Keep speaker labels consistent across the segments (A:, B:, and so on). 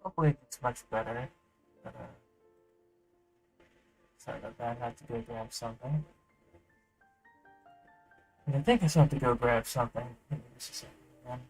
A: Hopefully it gets much better. But, sorry about that. I have to go grab something. And I think I still have to go grab something. Give me just a second again.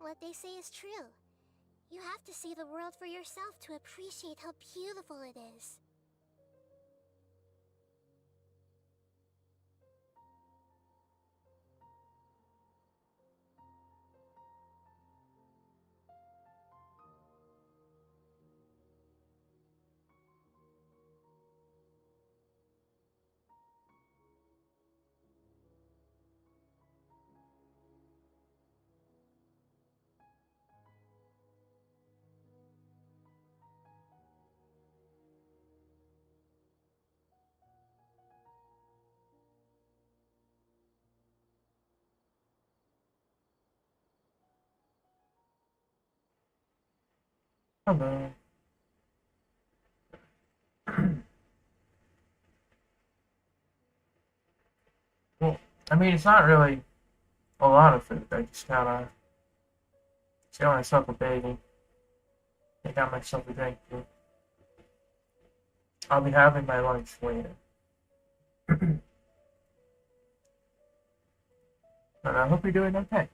B: What they say is true. You have to see the world for yourself to appreciate how beautiful it is.
A: Hello. Well, I mean, it's not really a lot of food. I just got myself a bagel. I got myself a drink too. I'll be having my lunch later. But I hope you're doing okay.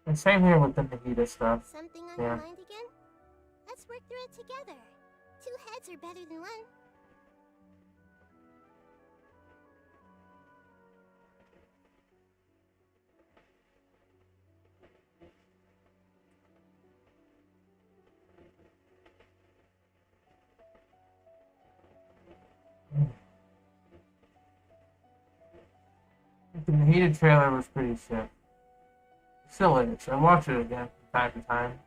A: And same here with the Nahida stuff.
B: Something on
A: Yeah.
B: your mind again? Let's work through it together. 2 heads are better than 1.
A: The Nahida trailer was pretty sick. Still is. I watch it again from time to time.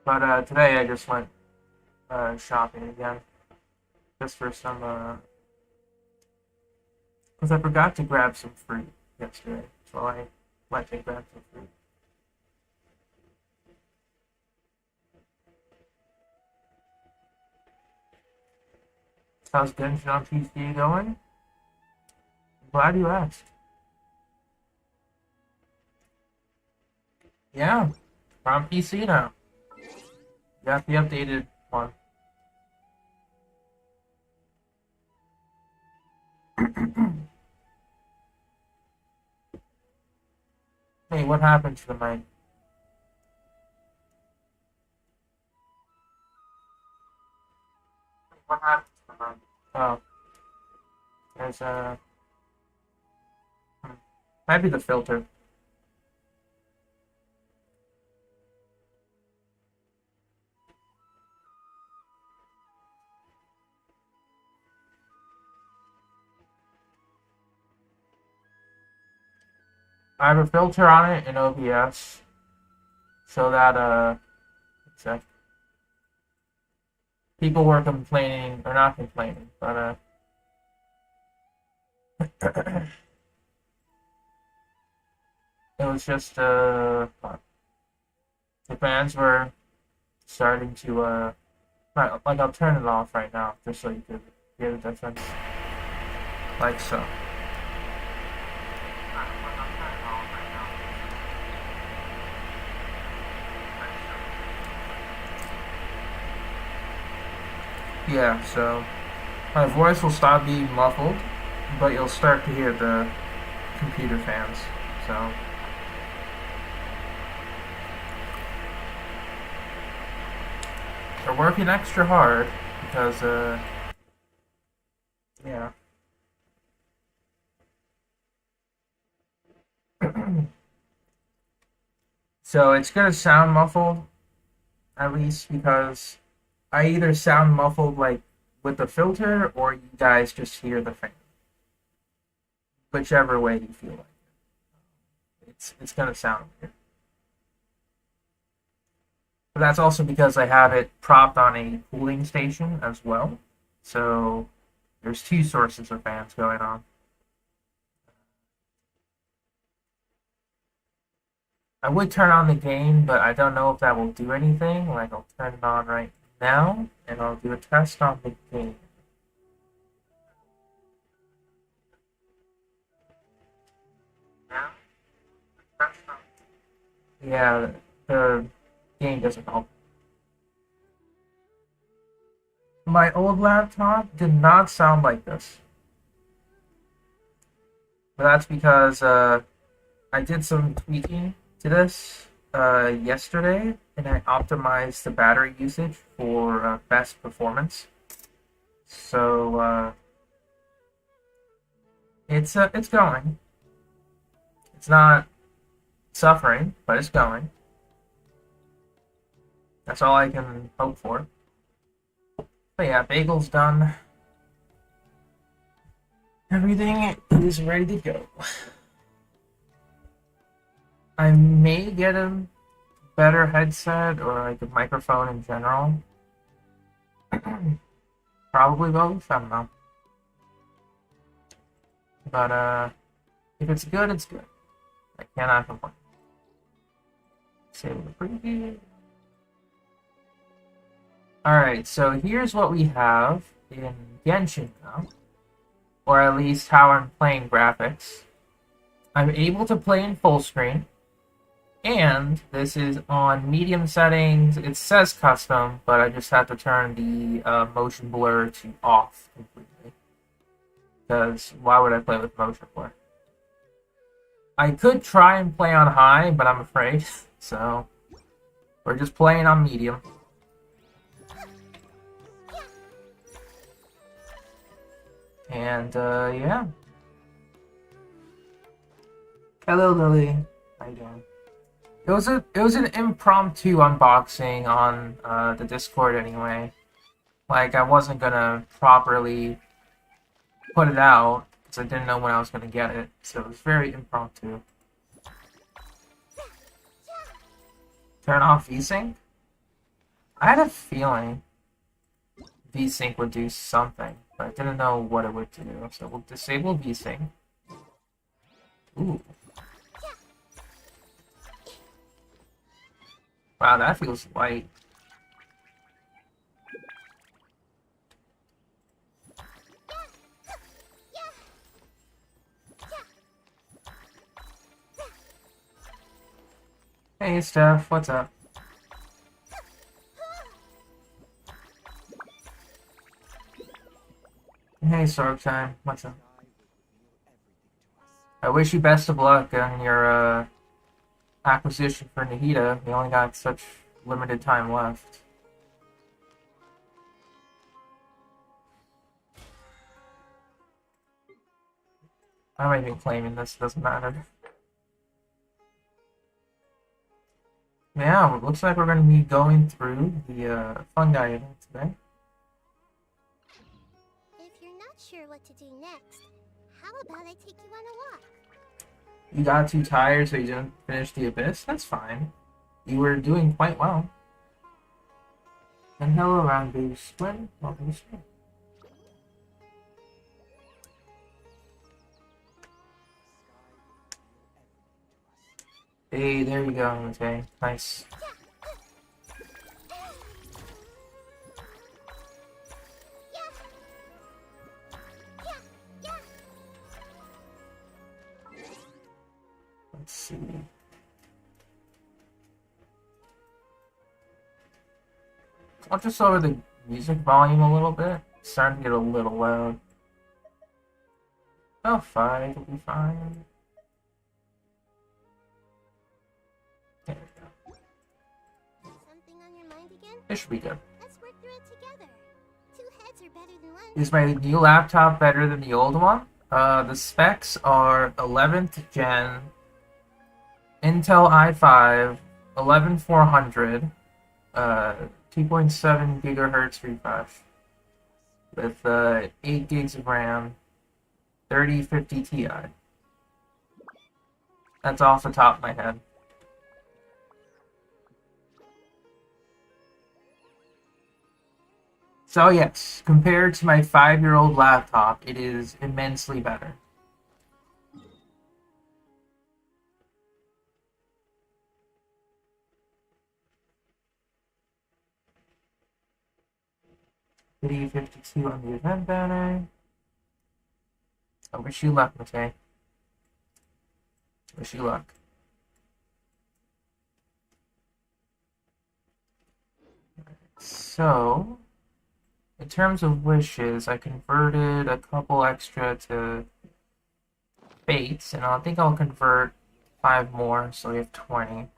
A: But today I just went shopping again. Just for some, because I forgot to grab some fruit yesterday. So I went and grabbed some fruit. How's Genshin on PC going? Glad you asked. Yeah, we're on PC now. Got the updated one. Hey, what happened to the mic? What happened to the mic? Oh, there's a... might be the filter. I have a filter on it in OBS so that except people were complaining, or not complaining, but it was just the fans were starting to like I'll turn it off right now just so you could hear the difference, like so. Yeah, so my voice will stop being muffled, but you'll start to hear the computer fans. So they're working extra hard because yeah. So it's gonna sound muffled, at least because I either sound muffled like with the filter, or you guys just hear the fan. Whichever way you feel like it. It's gonna sound weird. But that's also because I have it propped on a cooling station as well. So there's two sources of fans going on. I would turn on the game, but I don't know if that will do anything. Like, I'll turn it on right now, and I'll do a test on the game. Yeah, the game doesn't help. My old laptop did not sound like this. But that's because I did some tweaking to this yesterday, and I optimized the battery usage for best performance. So it's going. It's not suffering, but it's going. That's all I can hope for. But yeah, bagel's done. Everything is ready to go. I may get a better headset or like a microphone in general. Probably both, I don't know. But if it's good, it's good. I cannot complain. Save the preview. Alright, so here's what we have in Genshin now. Or at least how I'm playing graphics. I'm able to play in full screen. And this is on medium settings. It says custom, but I just have to turn the motion blur to off completely. Because why would I play with motion blur? I could try and play on high, but I'm afraid. So, we're just playing on medium. And, yeah. Hello, Lily. How you doing? It was an impromptu unboxing on the Discord anyway. Like, I wasn't gonna properly put it out because I didn't know when I was gonna get it, so it was very impromptu. Turn off VSync? I had a feeling VSync would do something, but I didn't know what it would do, so we'll disable VSync. Ooh. Wow, that feels light. Hey, Steph, what's up? Hey, Sorg Time, what's up? I wish you best of luck on your acquisition for Nahida. We only got such limited time left. I'm not even claiming this, doesn't matter. Yeah, it looks like we're going to be going through the Fungi event today.
B: If you're not sure what to do next, how about I take you on a walk?
A: You got too tired, so you didn't finish the Abyss? That's fine. You were doing quite well. And hello, Round Baby Squid. Welcome to stream. Hey, there you go, okay. Nice. Let's see. I'll just lower the music volume a little bit. It's starting to get a little loud. Oh, fine. It'll be fine. There we go.
B: Something on your mind again?
A: It should be good.
B: Let's work through it together. Two heads are better than one.
A: Is my new laptop better than the old one? The specs are 11th gen, Intel i5, 11400, 2.7 gigahertz refresh with 8 gigs of RAM, 3050 Ti. That's off the top of my head. So yes, compared to my 5-year-old laptop, it is immensely better. Video 52 on the event banner. I wish you luck, Matei. Wish you luck. So, in terms of wishes, I converted a couple extra to fates, and I think I'll convert 5 more, so we have 20.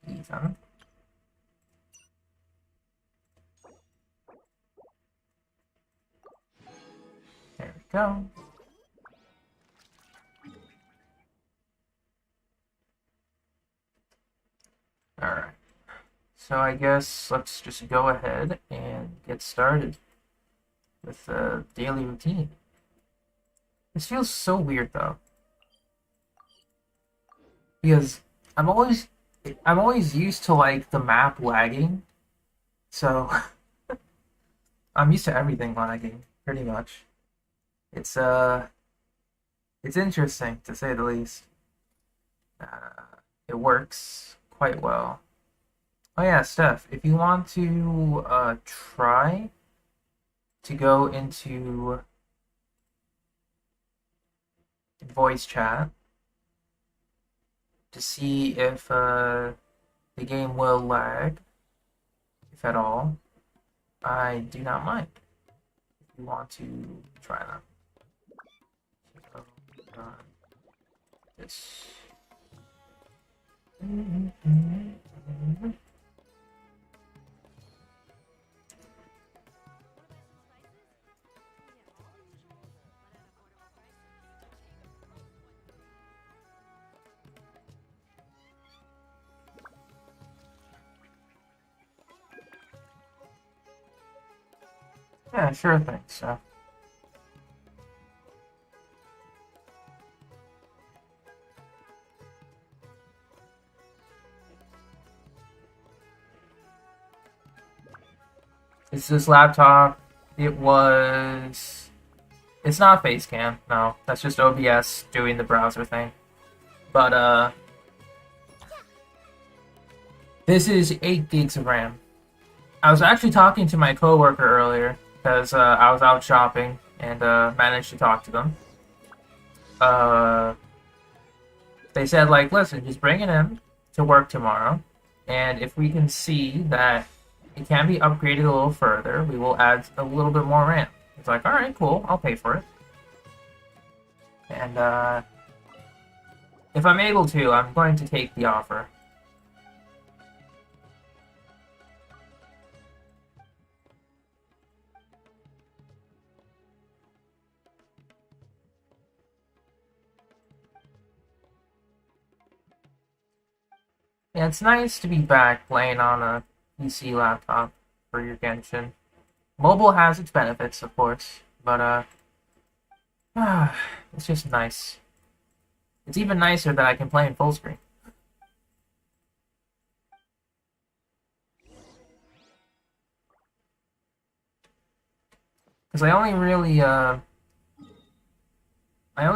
A: Even. There we go. Alright. So I guess let's just go ahead and get started with the daily routine. This feels so weird though. Because I'm always used to like the map lagging. So I'm used to everything lagging, pretty much. It's interesting to say the least. It works quite well. Oh yeah, Steph, if you want to try to go into voice chat to see if the game will lag, if at all, I do not mind if you want to try that. So, this. Yeah, sure thing, so. It's this laptop. It's not face cam, no. That's just OBS doing the browser thing. But, this is 8 gigs of RAM. I was actually talking to my coworker earlier, because I was out shopping, and managed to talk to them. They said, like, listen, just bring it in to work tomorrow, and if we can see that it can be upgraded a little further, we will add a little bit more RAM. It's like, alright, cool, I'll pay for it. And, if I'm able to, I'm going to take the offer. Yeah, it's nice to be back playing on a PC laptop for your Genshin. Mobile has its benefits, of course, but it's just nice. It's even nicer that I can play in full screen. Because I only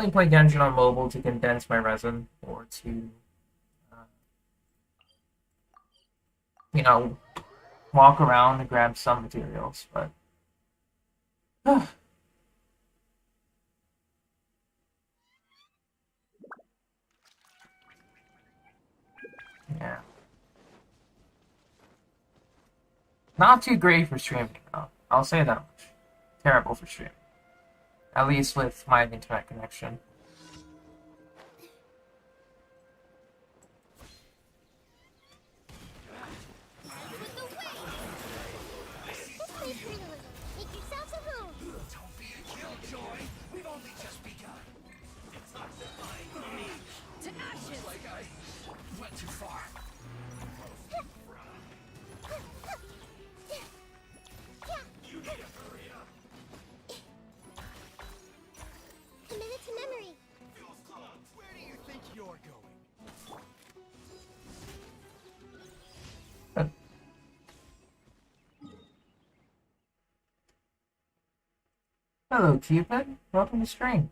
A: play Genshin on mobile to condense my resin or to, you know, walk around and grab some materials, but yeah. Not too great for streaming, though. I'll say that much. Terrible for streaming. At least with my internet connection.
B: Make yourselves at home.
C: Don't be a killjoy. We've only just begun. It's not defying me. To ashes. Like I went too far.
A: Hello, Cupid. Welcome to stream.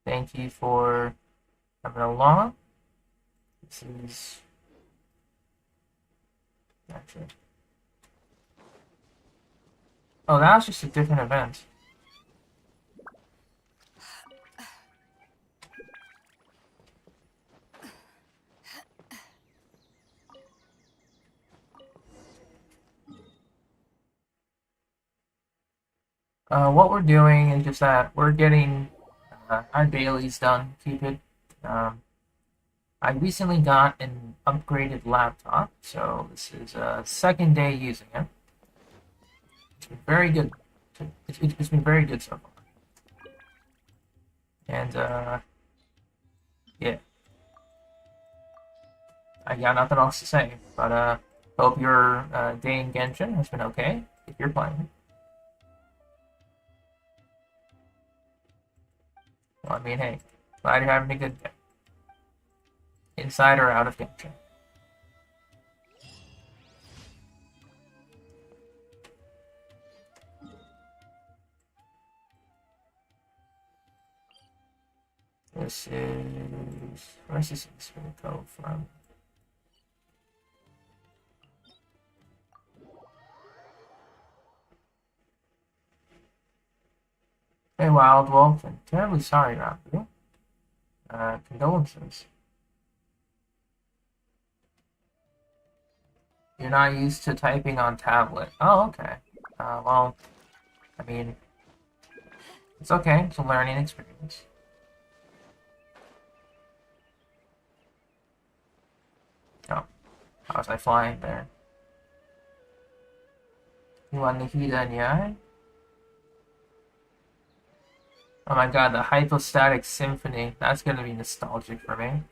A: Thank you for coming along. This is actually. Oh, that was just a different event. What we're doing is just that we're getting our dailies done, Cupid. I recently got an upgraded laptop, so this is a second day using it. It's been very good. It's been very good so far. And, yeah. I got nothing else to say, but, hope your day in Genshin has been okay, if you're playing. Well, I mean, hey, glad you're having a good day. Inside or out of Genshin. This is... Where's this going to go from? Hey, Wild Wolf, I'm terribly sorry about you. Condolences. You're not used to typing on tablet. Oh, okay. Well, I mean, it's okay. It's a learning experience. Oh, how was I flying there? You want Nahida in the eye? Oh my god, the Hypostatic Symphony. That's gonna be nostalgic for me.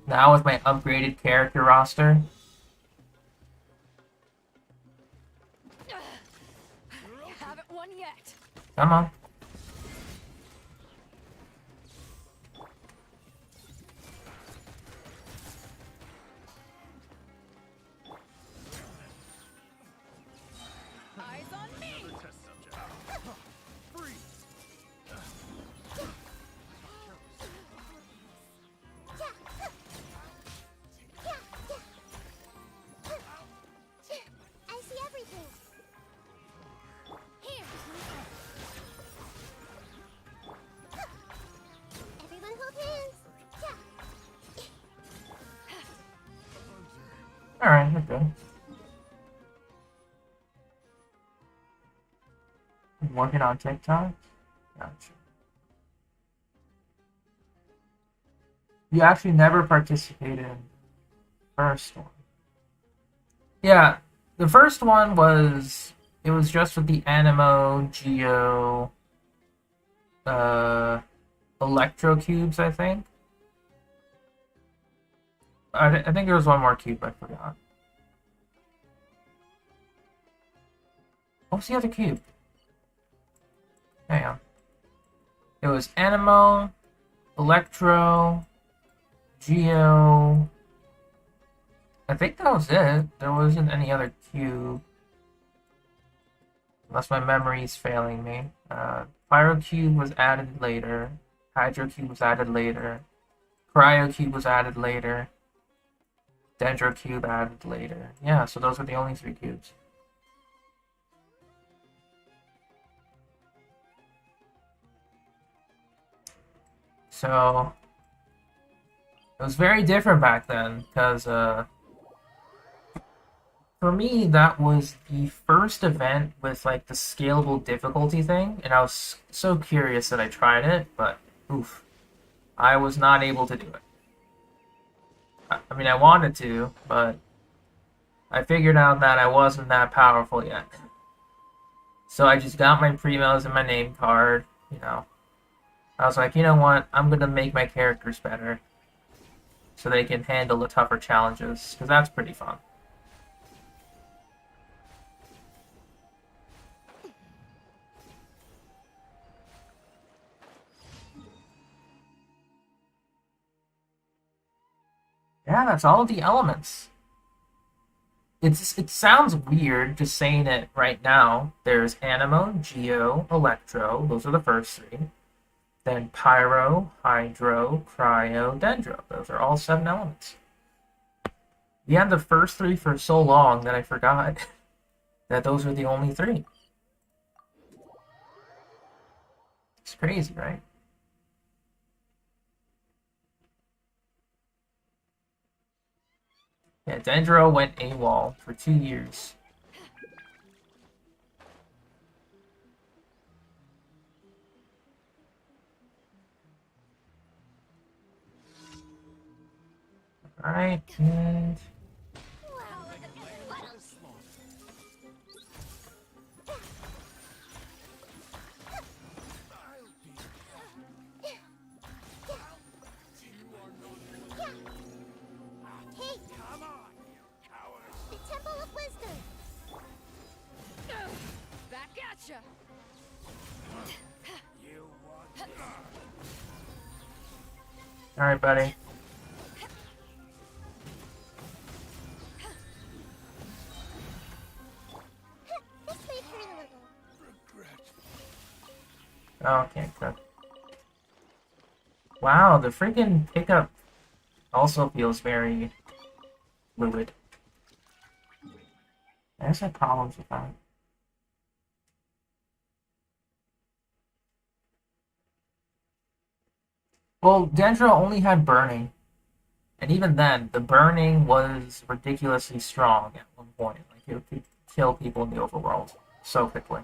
A: Now with my upgraded character roster.
D: You haven't won yet.
A: Come on.
D: Eyes on me.
B: I see everything. Here. Everyone hold hands.
A: Alright, we're good. I'm working on TikTok? Gotcha. You actually never participated in the first one. Yeah, the first one was... It was just with the Animo, Geo... Electro cubes, I think. I think there was one more cube, I forgot. What was the other cube? Hang on. It was Animo, Electro, Geo... I think that was it. There wasn't any other cube. Unless my memory's failing me. Pyro Cube was added later. Hydro Cube was added later. Cryo Cube was added later. Dendro Cube added later. Yeah, so those were the only 3 cubes. So it was very different back then, because for me that was the first event with like the scalable difficulty thing, and I was so curious that I tried it, but oof, I was not able to do it. I mean, I wanted to, but I figured out that I wasn't that powerful yet. So I just got my primos and my name card, you know. I was like, you know what, I'm gonna make my characters better so they can handle the tougher challenges, because that's pretty fun. Yeah, Yeah, that's all of the elements. It sounds weird just saying it right now. There's Anemo, Geo, Electro. Those are the first three. Then Pyro, Hydro, Cryo, Dendro. Those are all 7 elements. We had the first 3 for so long that I forgot that those are the only 3. It's crazy, right? Yeah, Dendro went AWOL for 2 years. Alright, and...
B: Hey,
C: Come on, you cowards.
B: the Temple of Wisdom.
D: Back at ya.
C: You want
A: Alright, buddy.
B: This may hurt a little.
C: regret.
A: Okay, good. Wow, the freaking pickup also feels very fluid. I guess I had problems with that. Well, Dendro only had burning. And even then, the burning was ridiculously strong at one point. Like, it could kill people in the overworld so quickly.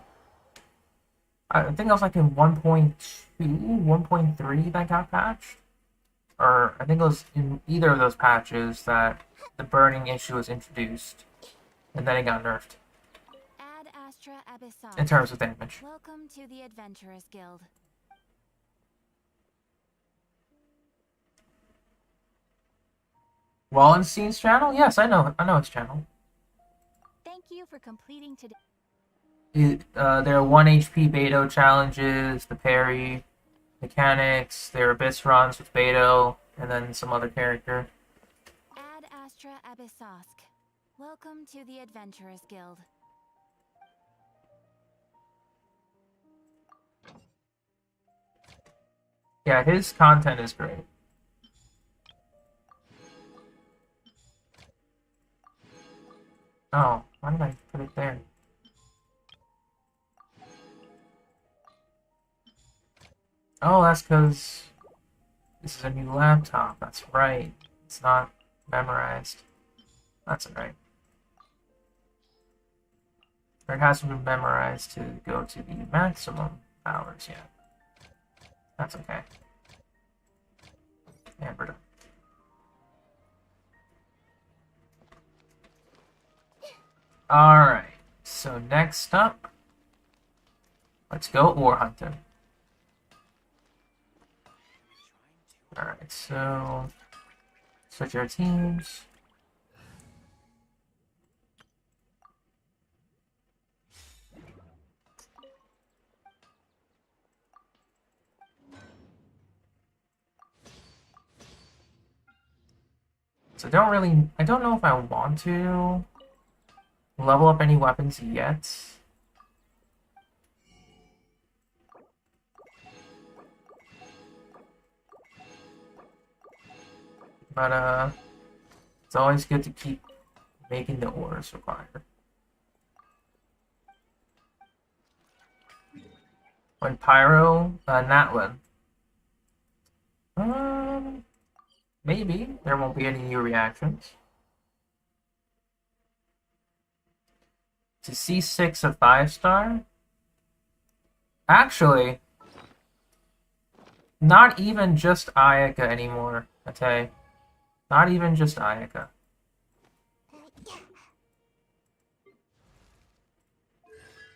A: I think it was like in 1.2, 1.3 that got patched. Or I think it was in either of those patches that the burning issue was introduced. And then it got nerfed
E: Ad Astra Abyssal.
A: in terms of damage.
E: Welcome to the Adventurers Guild.
A: Wallenstein's channel? Yes, I know his channel.
E: Thank you for completing today.
A: There are 1 HP Beto challenges, the parry mechanics, there are Abyss runs with Beto, and then some other character.
E: Ad Astra Abyssosk. Welcome to the Adventurers Guild.
A: Yeah, his content is great. Oh, why did I put it there? Oh, that's because this is a new laptop. That's right. It's not memorized. That's alright. Or it hasn't been memorized to go to the maximum hours yet. That's okay. And we're done. Alright, so next up, let's go ore hunting. Alright, so switch our teams. So I don't know if I want to level up any weapons yet. But it's always good to keep making the ores required. When Pyro, Natlin. Maybe there won't be any new reactions. To C6 a 5-star? Actually, not even just Ayaka anymore, okay? Not even just Ayaka.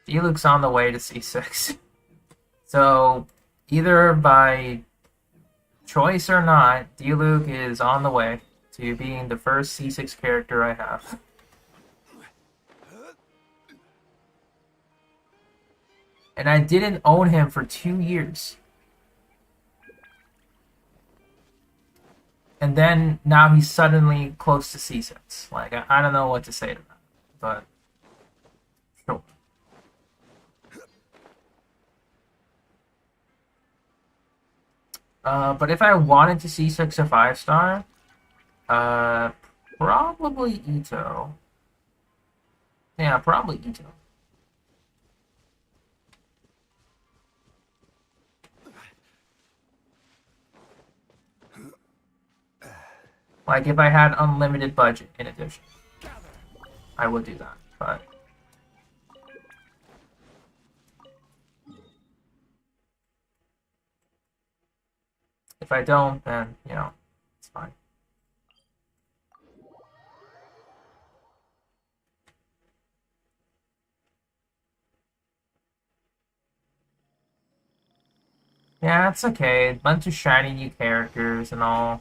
A: Diluc's on the way to C6. So, either by choice or not, Diluc is on the way to being the first C6 character I have. And I didn't own him for 2 years. And then now he's suddenly close to C6. Like, I don't know what to say to that, but sure. But if I wanted to C6 a 5-star, probably Ito. Yeah, probably Ito. Like, if I had unlimited budget in addition, I would do that, but... if I don't, then, you know, it's fine. Yeah, it's okay. Bunch of shiny new characters and all.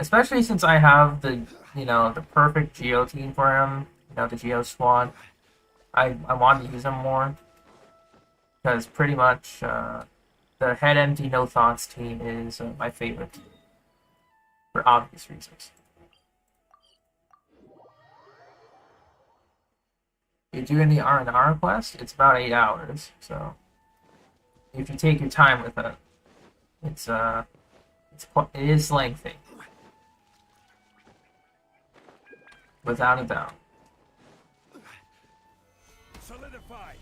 A: Especially since I have the, you know, the perfect Geo team for him. You know, the Geo squad. I want to use him more. Because pretty much, the Head Empty No Thoughts team is my favorite team. For obvious reasons. You're doing the R&R quest, it's about 8 hours, so... if you take your time with it, it is lengthy. Without a doubt.
C: Solidify.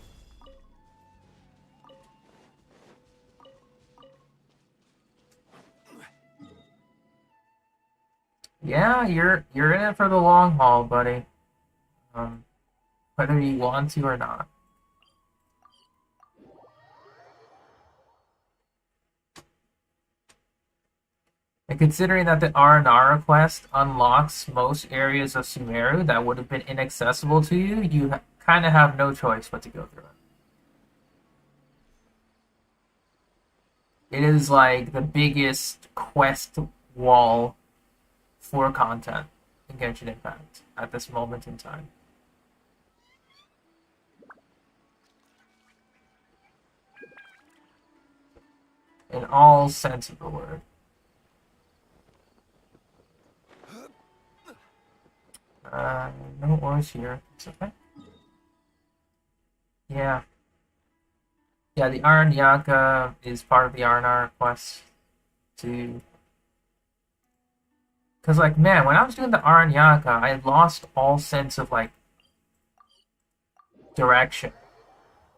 A: Yeah, you're in it for the long haul, buddy. Whether you want to or not. And considering that the R&R quest unlocks most areas of Sumeru that would have been inaccessible to you, you kind of have no choice but to go through it. It is like the biggest quest wall for content in Genshin Impact at this moment in time. In all sense of the word. No ores here. It's okay. Yeah. Yeah, the Aranyaka is part of the R&R quest to... because, like, man, when I was doing the Aranyaka, I lost all sense of, like, direction.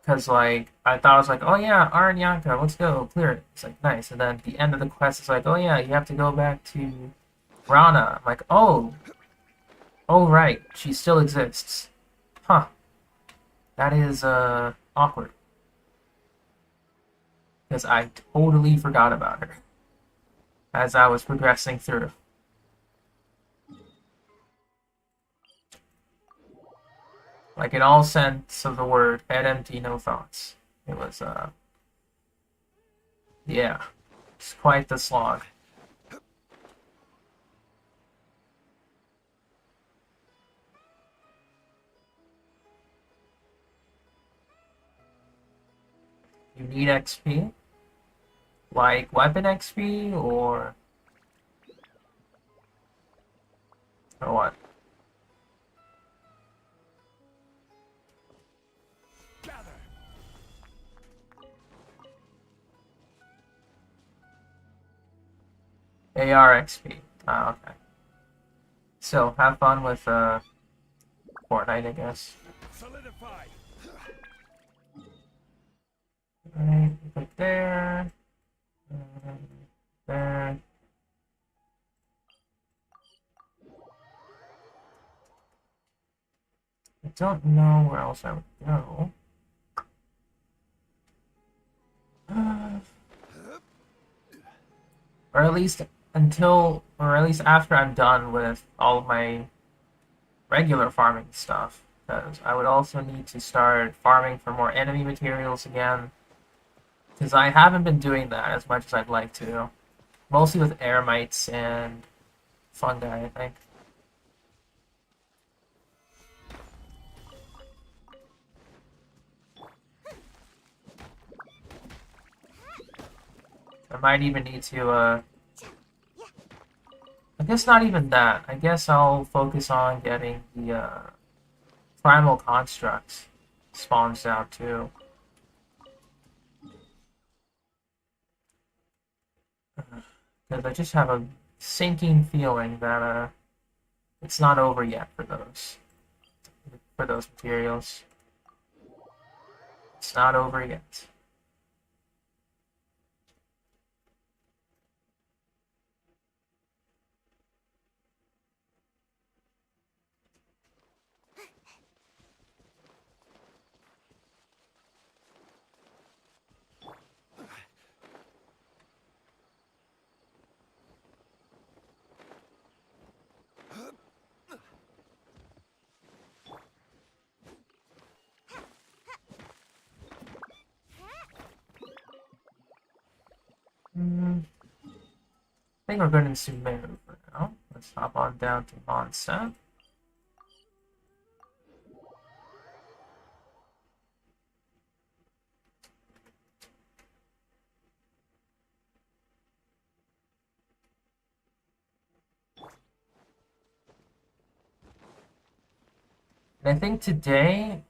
A: Because, like, I thought I was like, oh yeah, Aranyaka, let's go, clear it. It's like, nice. And then at the end of the quest, it's like, oh yeah, you have to go back to Rana. I'm like, oh, right, she still exists. Huh. That is, awkward. Because I totally forgot about her as I was progressing through. Like, in all sense of the word, head empty, no thoughts. It was, yeah. It's quite the slog. You need XP? Like, weapon XP, or what? AR XP. Ah, okay. So, have fun with, Fortnite, I guess.
C: Solidify.
A: Alright, put there. There. I don't know where else I would go. Or at least after I'm done with all of my regular farming stuff. Because I would also need to start farming for more enemy materials again. Because I haven't been doing that as much as I'd like to. Mostly with eremites and fungi, I think. I might even need to, guess not even that. I guess I'll focus on getting the primal constructs spawns out too. Because I just have a sinking feeling that it's not over yet for those materials. It's not over yet. I think we're going to Sumeru for now. Let's hop on down to Mondstadt. And I think today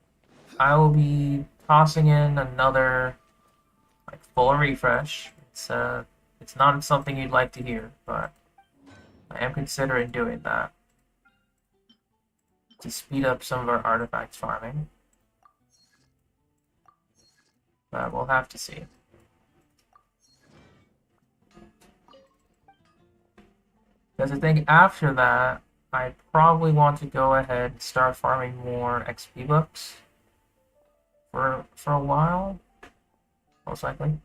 A: I will be tossing in another full refresh. It's not something you'd like to hear, but I am considering doing that to speed up some of our artifacts farming. But we'll have to see. Because I think after that, I probably want to go ahead and start farming more XP books for a while, most likely.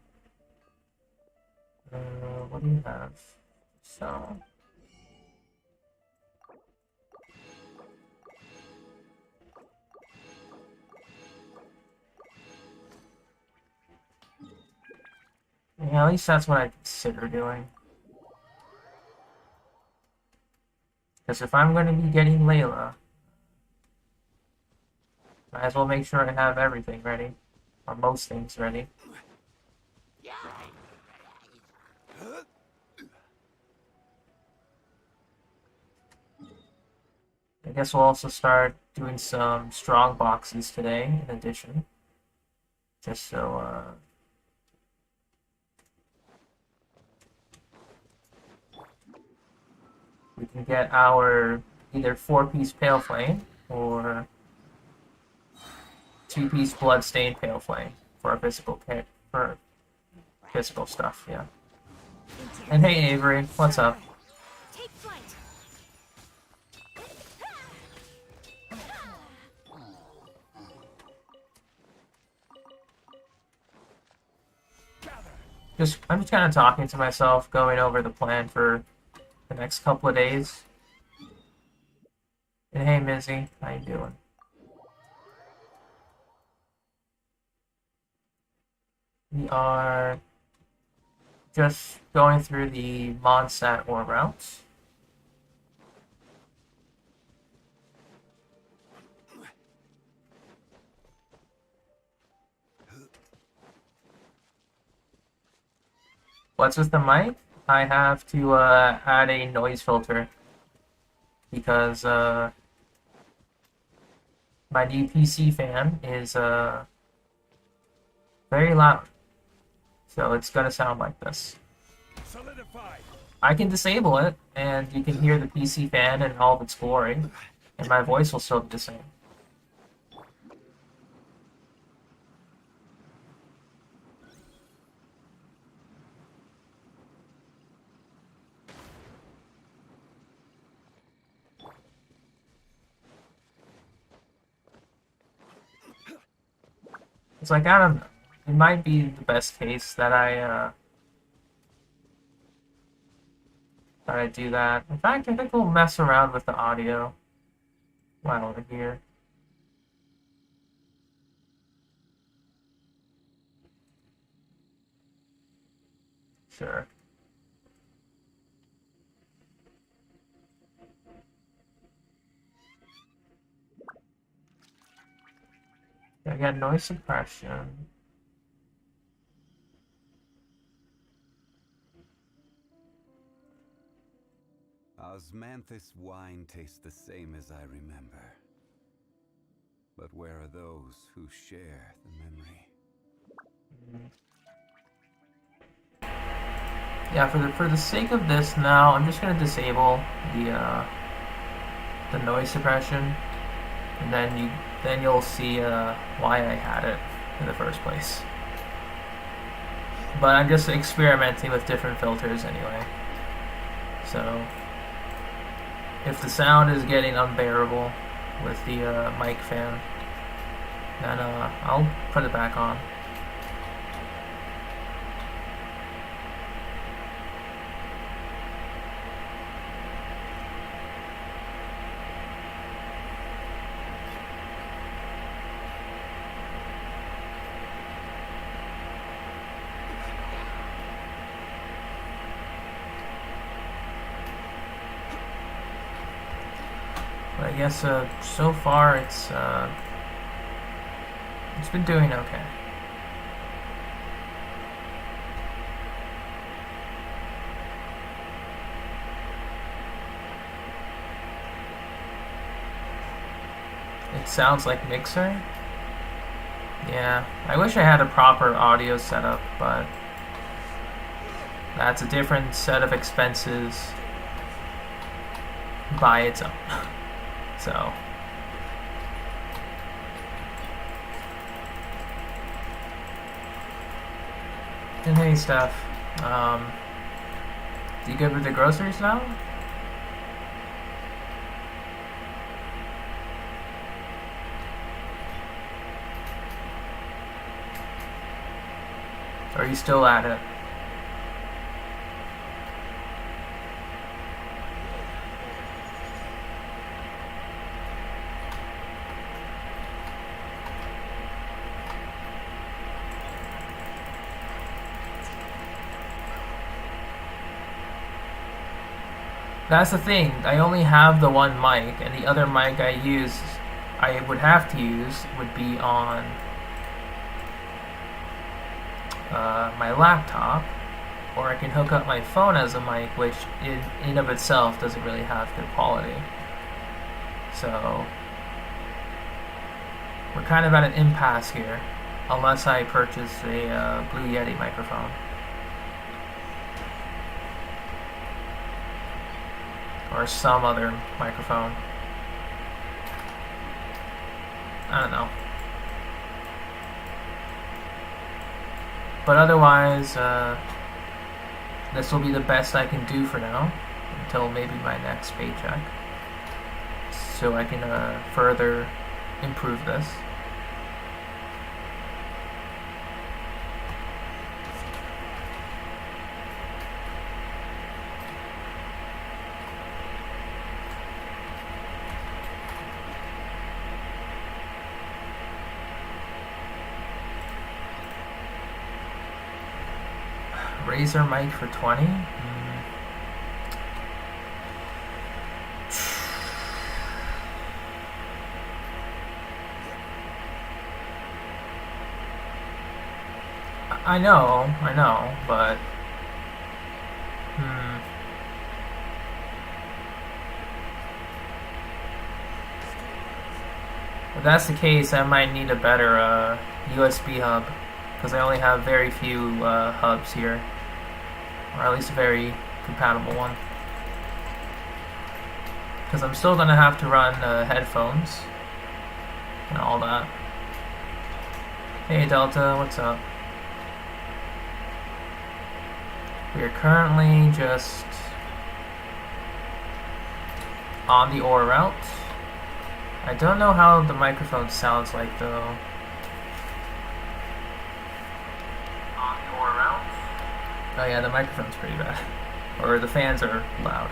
A: What do you have? So. Yeah, at least that's what I consider doing. Because if I'm going to be getting Layla, might as well make sure I have everything ready. Or most things ready. I guess we'll also start doing some strong boxes today, in addition. Just so, we can get our either 4-piece Pale Flame or 2-piece Bloodstained Pale Flame for our physical stuff, yeah. And hey Avery, what's up?
D: Take flight.
A: I'm just kind of talking to myself, going over the plan for the next couple of days. And hey Mizzy, how you doing? We are just going through the Mondstadt ore routes. What's with the mic? I have to add a noise filter because my new PC fan is very loud, so it's gonna sound like this.
C: Solidified.
A: I can disable it, and you can hear the PC fan in all of its glory, and my voice will still be the same. It's like, I don't know. It might be the best case that I do that. In fact, I think we'll mess around with the audio while we're here. Sure. I got noise suppression.
F: Osmanthus wine tastes the same as I remember. But where are those who share the memory?
A: Yeah, for the sake of this now, I'm just gonna disable the noise suppression, and then you'll see why I had it in the first place. But I'm just experimenting with different filters anyway. So if the sound is getting unbearable with the mic fan, then I'll put it back on. But I guess so far it's been doing okay. It sounds like Mixer. Yeah, I wish I had a proper audio setup, but that's a different set of expenses by its own. So and hey, Steph, you good with the groceries now? Or are you still at it? That's the thing. I only have the one mic, and the other mic I would have to use would be on my laptop, or I can hook up my phone as a mic, which in of itself doesn't really have good quality. So we're kind of at an impasse here, unless I purchase a Blue Yeti microphone. Or some other microphone. I don't know. But otherwise, this will be the best I can do for now, until maybe my next paycheck. So I can further improve this. Razer mic for 20? I know, but if that's the case, I might need a better USB hub, because I only have very few hubs here, or at least a very compatible one. Because I'm still gonna have to run headphones and all that. Hey Delta, what's up? We are currently just on the ore route. I don't know how the microphone sounds like though. On the ore route? Oh yeah, the microphone's pretty bad. Or the fans are loud.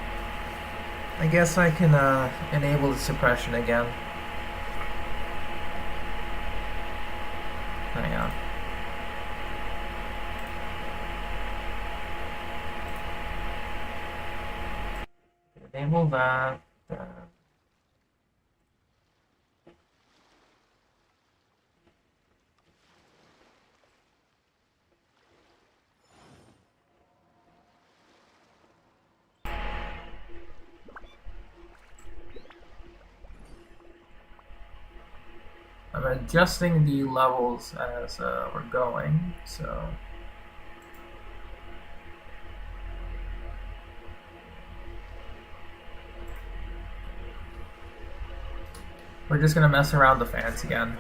A: I guess I can enable the suppression again. Hang on. Enable that. I'm adjusting the levels as we're going, so. We're just gonna mess around the fans again.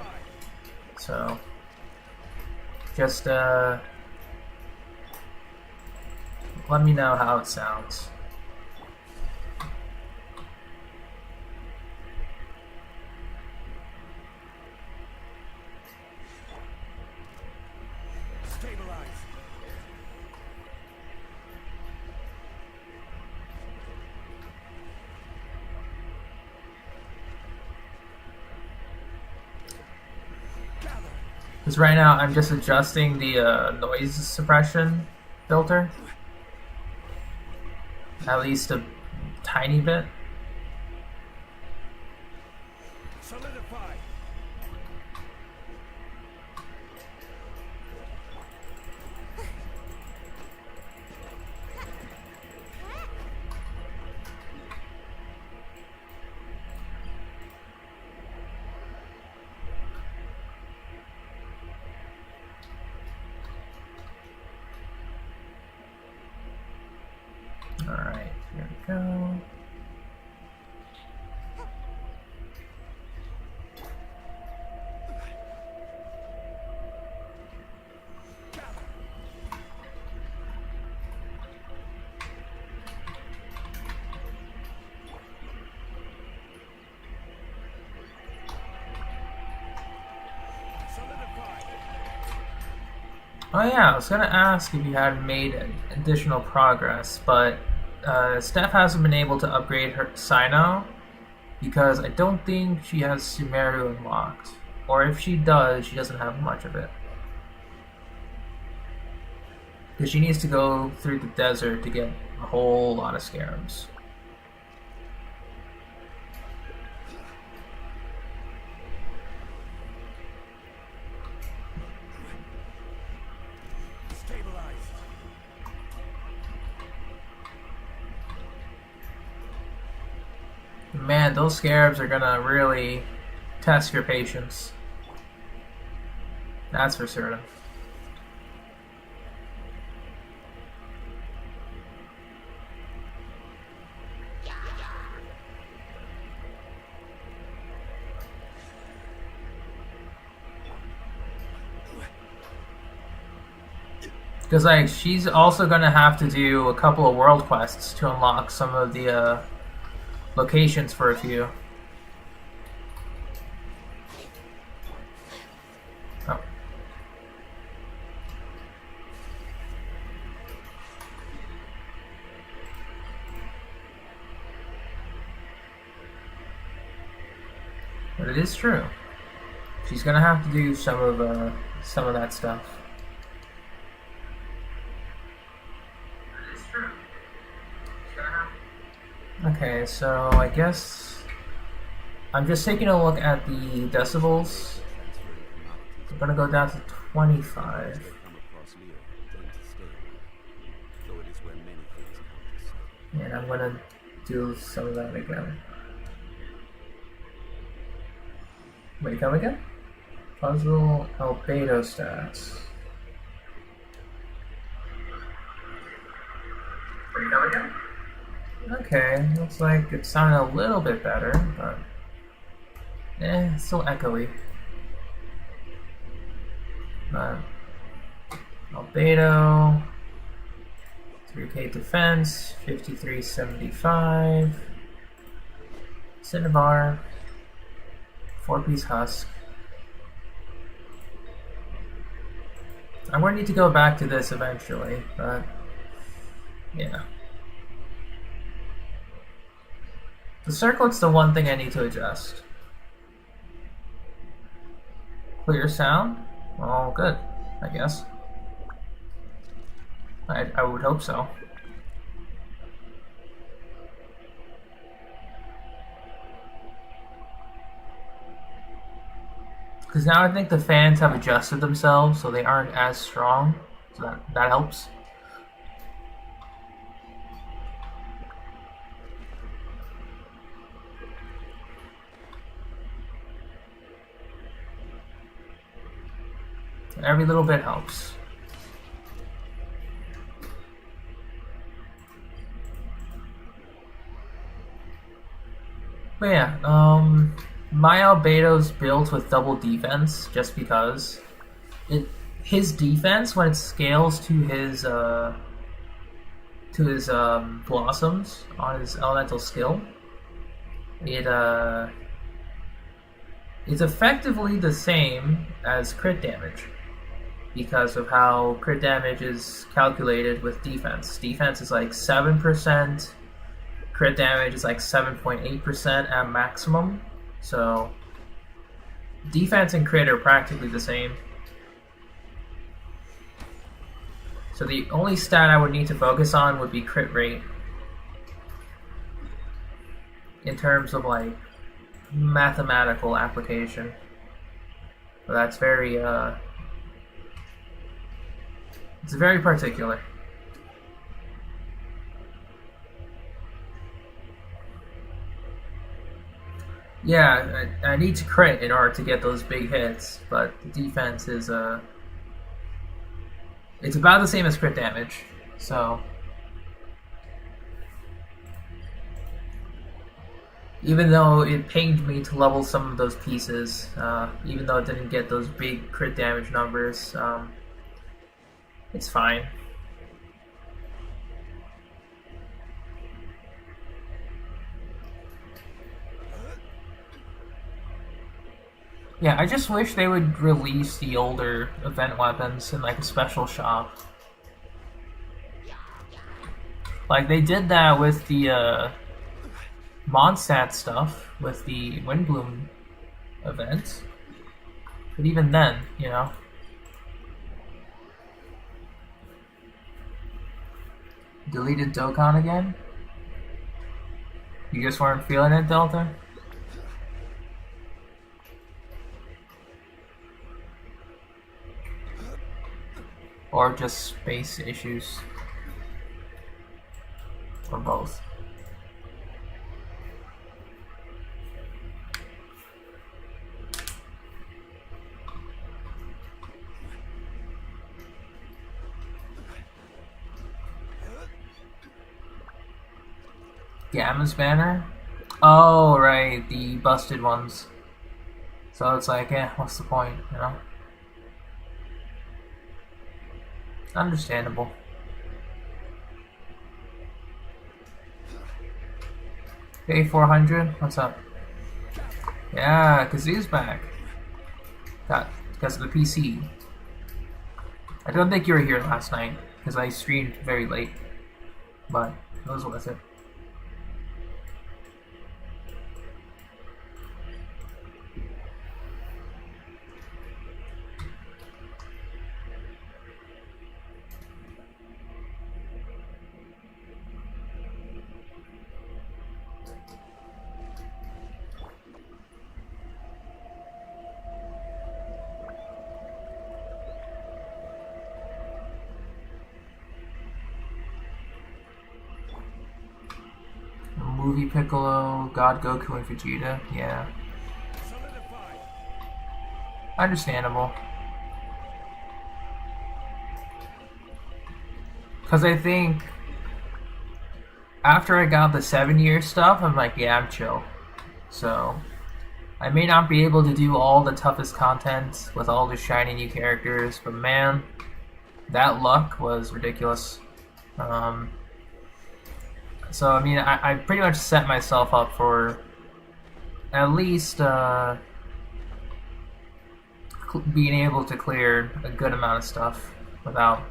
A: So, just let me know how it sounds.
C: Stabilize.
A: Because right now I'm just adjusting the noise suppression filter. At least a tiny bit.
C: Solidify.
A: Alright, here we go. Oh yeah, I was gonna ask if you had made additional progress, but Steph hasn't been able to upgrade her Sino because I don't think she has Sumeru unlocked. Or if she does, she doesn't have much of it. Because she needs to go through the desert to get a whole lot of scarabs.
C: Stabilize.
A: Man, those scarabs are gonna really test your patience. That's for certain. Because like she's also gonna have to do a couple of world quests to unlock some of the locations for a few. Oh. But it is true. She's gonna have to do some of that stuff. Okay, so I guess I'm just taking a look at the decibels. I'm gonna go down to 25. And I'm gonna do some of that again. Wait, come again? Puzzle albedo stats. Wait, come again? Okay, looks like it sounded a little bit better, but it's still echoey. But albedo, 3k defense, 5375, cinnabar, 4-piece husk. I'm going to need to go back to this eventually, but yeah. The circlet's the one thing I need to adjust. Clear sound? Well, good, I guess. I would hope so. Because now I think the fans have adjusted themselves so they aren't as strong. So that helps. Every little bit helps. But yeah, my Albedo's built with double defense just because his defense, when it scales to his blossoms on his elemental skill, it's effectively the same as crit damage because of how crit damage is calculated with defense. Defense is like 7%, crit damage is like 7.8% at maximum, so defense and crit are practically the same. So the only stat I would need to focus on would be crit rate in terms of like mathematical application. But that's very it's very particular. Yeah, I need to crit in order to get those big hits, but the defense is it's about the same as crit damage, so even though it pained me to level some of those pieces, even though it didn't get those big crit damage numbers, it's fine. Yeah, I just wish they would release the older event weapons in like a special shop. Like they did that with the Mondstadt stuff with the Windbloom event. But even then, you know. Deleted Dokkan again? You just weren't feeling it, Delta? Or just space issues? Or both? Gamma's banner? Oh, right, the busted ones. So it's like, what's the point, you know? Understandable. Hey, 400, what's up? Yeah, Kazoo's back. Because of the PC. I don't think you were here last night, because I streamed very late. But it was worth it. Movie Piccolo, God Goku, and Vegeta, yeah. Understandable. Because I think after I got the 7-year stuff, I'm like, yeah, I'm chill. So I may not be able to do all the toughest content with all the shiny new characters, but man, that luck was ridiculous. So, I mean, I pretty much set myself up for at least being able to clear a good amount of stuff without,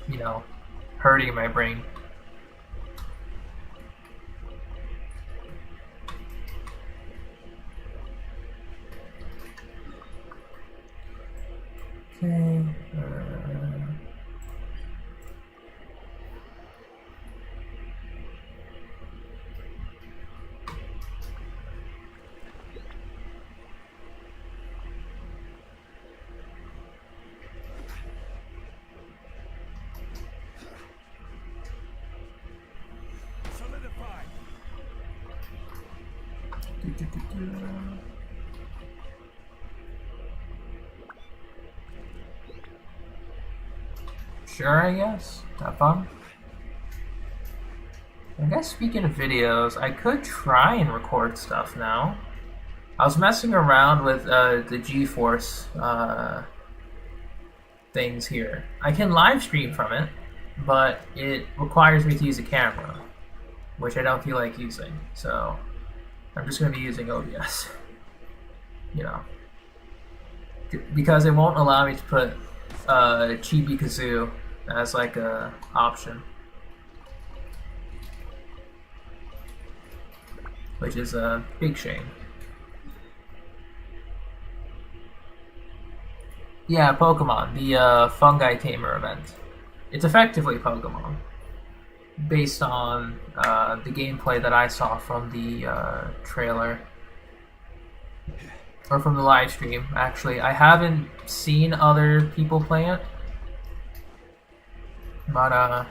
A: you know, hurting my brain. Okay. Sure, I guess. Have fun. I guess speaking of videos, I could try and record stuff now. I was messing around with the GeForce things here. I can live stream from it, but it requires me to use a camera, which I don't feel like using. So I'm just going to be using OBS. You know, because it won't allow me to put Chibi Kazoo as like a option, which is a big shame. Yeah, Pokemon, the Fungi Tamer event. It's effectively Pokemon, based on the gameplay that I saw from the trailer. Or from the live stream, actually. I haven't seen other people play it. But,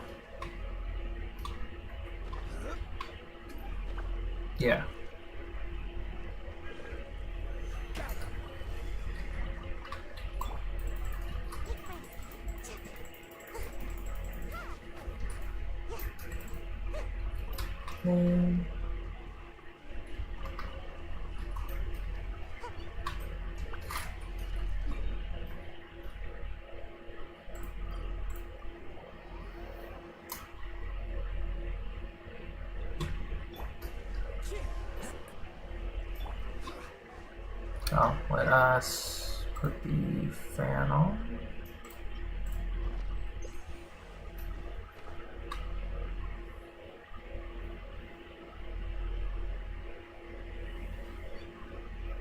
A: yeah. Oh, let us put the fan on.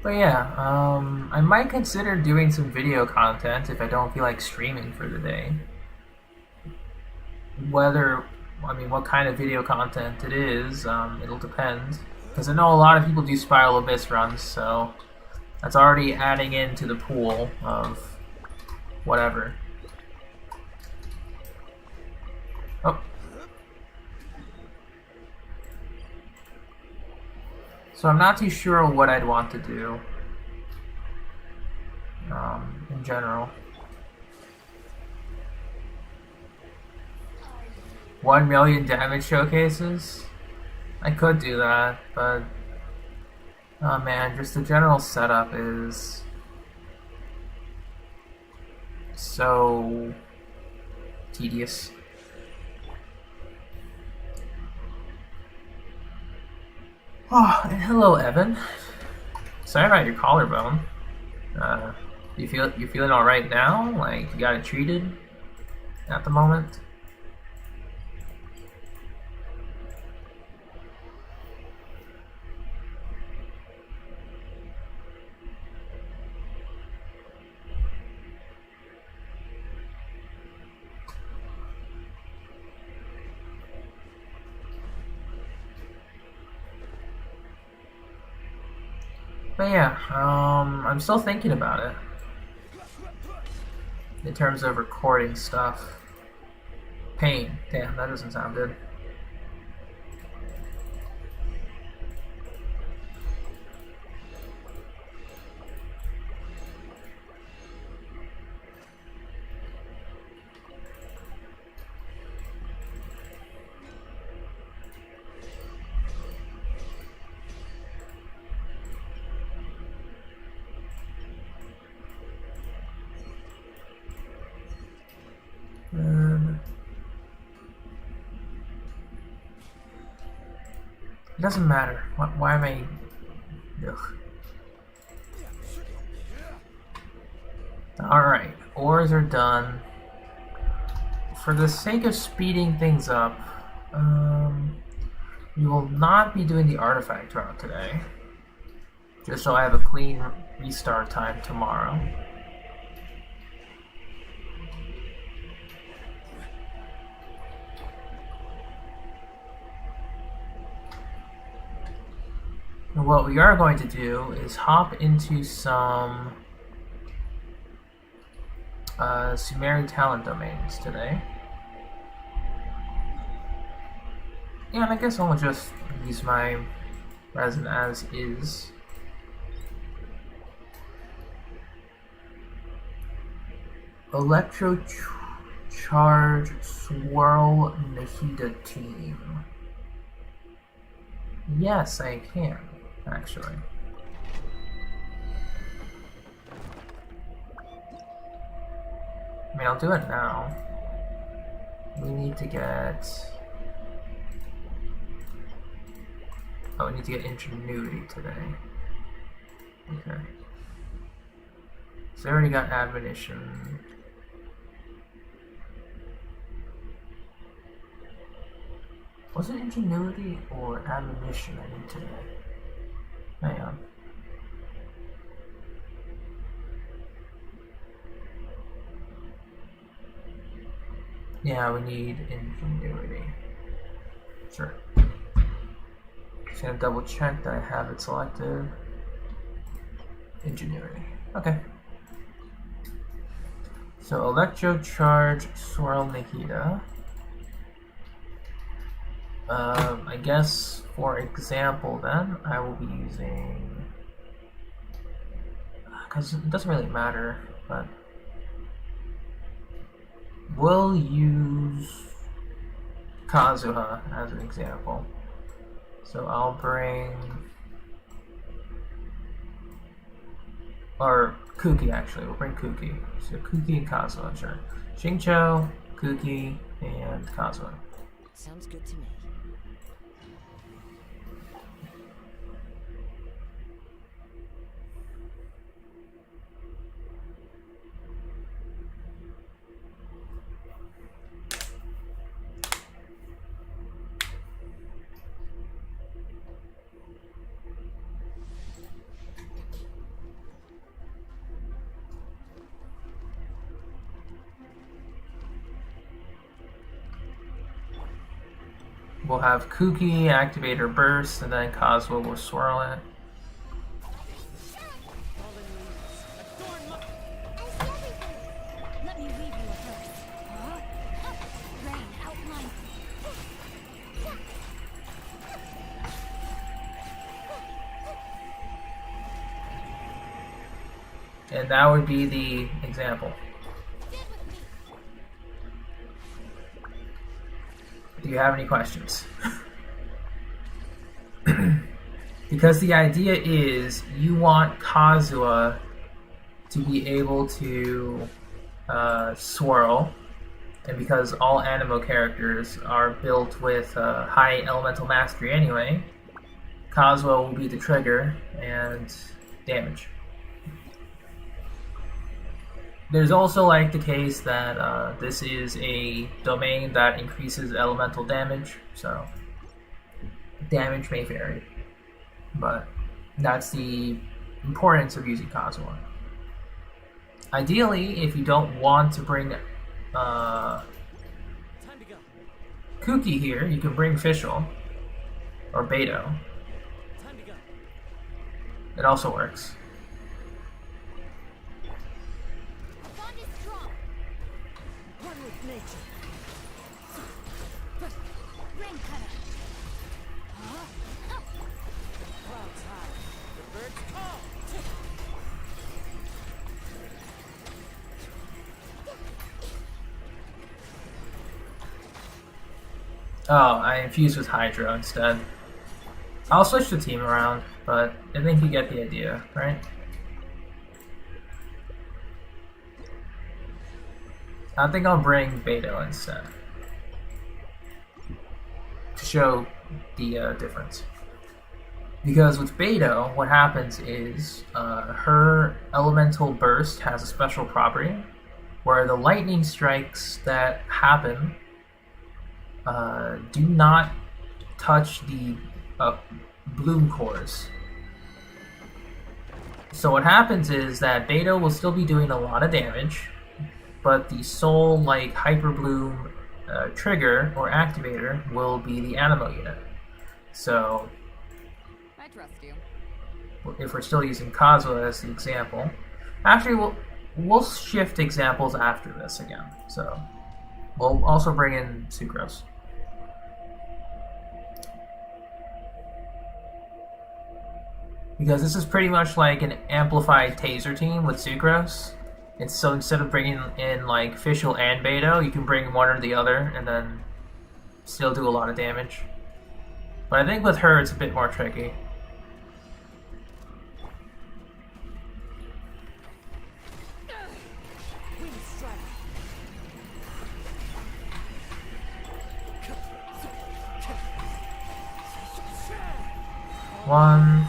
A: But yeah, I might consider doing some video content if I don't feel like streaming for the day. What kind of video content it is, it'll depend. Because I know a lot of people do Spiral Abyss runs, so that's already adding into the pool of whatever. Oh. So I'm not too sure what I'd want to do in general. 1 million damage showcases? I could do that, but oh man, just the general setup is so tedious. Oh, and hello, Evan. Sorry about your collarbone. You feeling all right now? Like you got it treated at the moment? But yeah, I'm still thinking about it in terms of recording stuff. Pain. Damn, that doesn't sound good. It doesn't matter. Why am I... Ugh. Alright, ores are done. For the sake of speeding things up, we will not be doing the artifact route today. Just so I have a clean restart time tomorrow. And what we are going to do is hop into some Sumeri talent domains today. And I guess I'll just use my resin as is. charge Swirl Nahida team? Yes, I can, actually. I mean, I'll do it now. We need to get... Oh, we need to get Ingenuity today. Okay. So I already got Admonition. Was it Ingenuity or Admonition I need today? Hang on. Yeah, we need Ingenuity. Sure. Just gonna double check that I have it selected. Ingenuity. Okay. So Electro Charge Swirl Nahida. I guess for example then I will be using, because it doesn't really matter, but we'll use Kazuha as an example. So I'll bring, or Kuki actually, we'll bring Kuki. So Kuki and Kazuha, sure. Xingqiu, Kuki, and Kazuha.
D: Sounds good to me.
A: We'll have Kuki activate her burst, and then Kazuha will swirl it.
E: Let me weave you a verse. Huh? Rain, outline.
A: And that would be the example. Do you have any questions? Because the idea is you want Kazuha to be able to swirl, and because all Animo characters are built with high elemental mastery anyway, Kazuha will be the trigger and damage. There's also like the case that this is a domain that increases elemental damage, so damage may vary, but that's the importance of using Kazuha. Ideally, if you don't want to bring Kuki here, you can bring Fischl or Beto. It also works. Oh, I infused with Hydro instead. I'll switch the team around, but I think you get the idea, right? I think I'll bring Beto instead to show the difference. Because with Beto, what happens is her elemental burst has a special property where the lightning strikes that happen do not touch the bloom cores. So what happens is that Beto will still be doing a lot of damage, but the sole like Hyper Bloom trigger or activator will be the Animo unit. So
D: I trust you.
A: if we're still using Kazuha as the example, actually we'll shift examples after this again. So we'll also bring in Sucrose. Because this is pretty much like an amplified taser team with Sucrose. And so instead of bringing in like Fischl and Beto, you can bring one or the other and then still do a lot of damage. But I think with her it's a bit more tricky. One.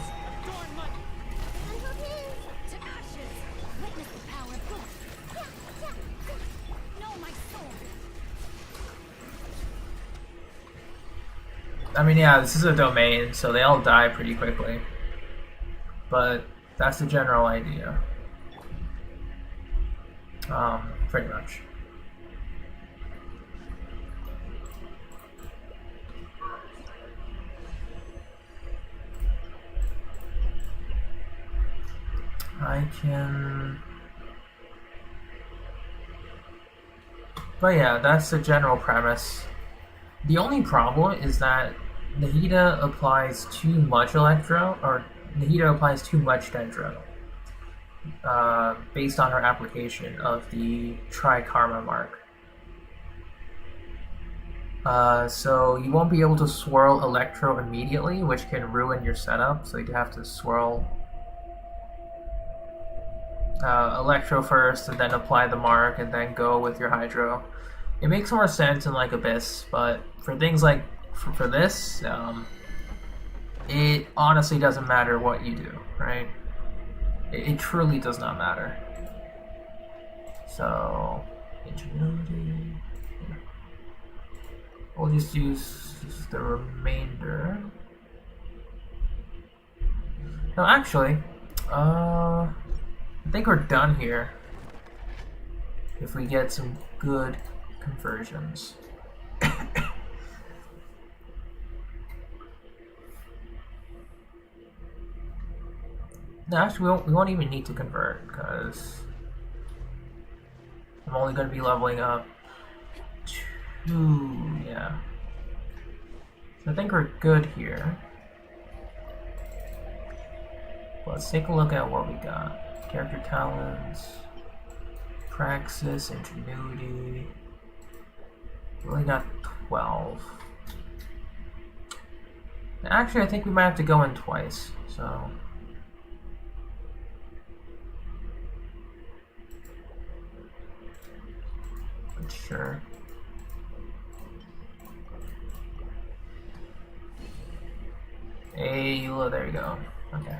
A: I mean, yeah, this is a domain, so they all die pretty quickly. But that's the general idea. Pretty much. I can... But yeah, that's the general premise. The only problem is that Nahida applies too much Electro, or Nahida applies too much Dendro, based on her application of the Tri-Karma mark. So you won't be able to swirl Electro immediately, which can ruin your setup, so you have to swirl Electro first, and then apply the mark, and then go with your Hydro. It makes more sense in like Abyss, but for things like for this, it honestly doesn't matter what you do, right? It truly does not matter. So, ingenuity. We'll just use the remainder. No, actually, I think we're done here. If we get some good conversions. No, actually, we won't even need to convert, because I'm only going to be leveling up 2, yeah. So I think we're good here. Let's take a look at what we got. Character talents, praxis, ingenuity. We only got 12. Actually, I think we might have to go in twice, so... Sure. Hey, well, there you go. Okay.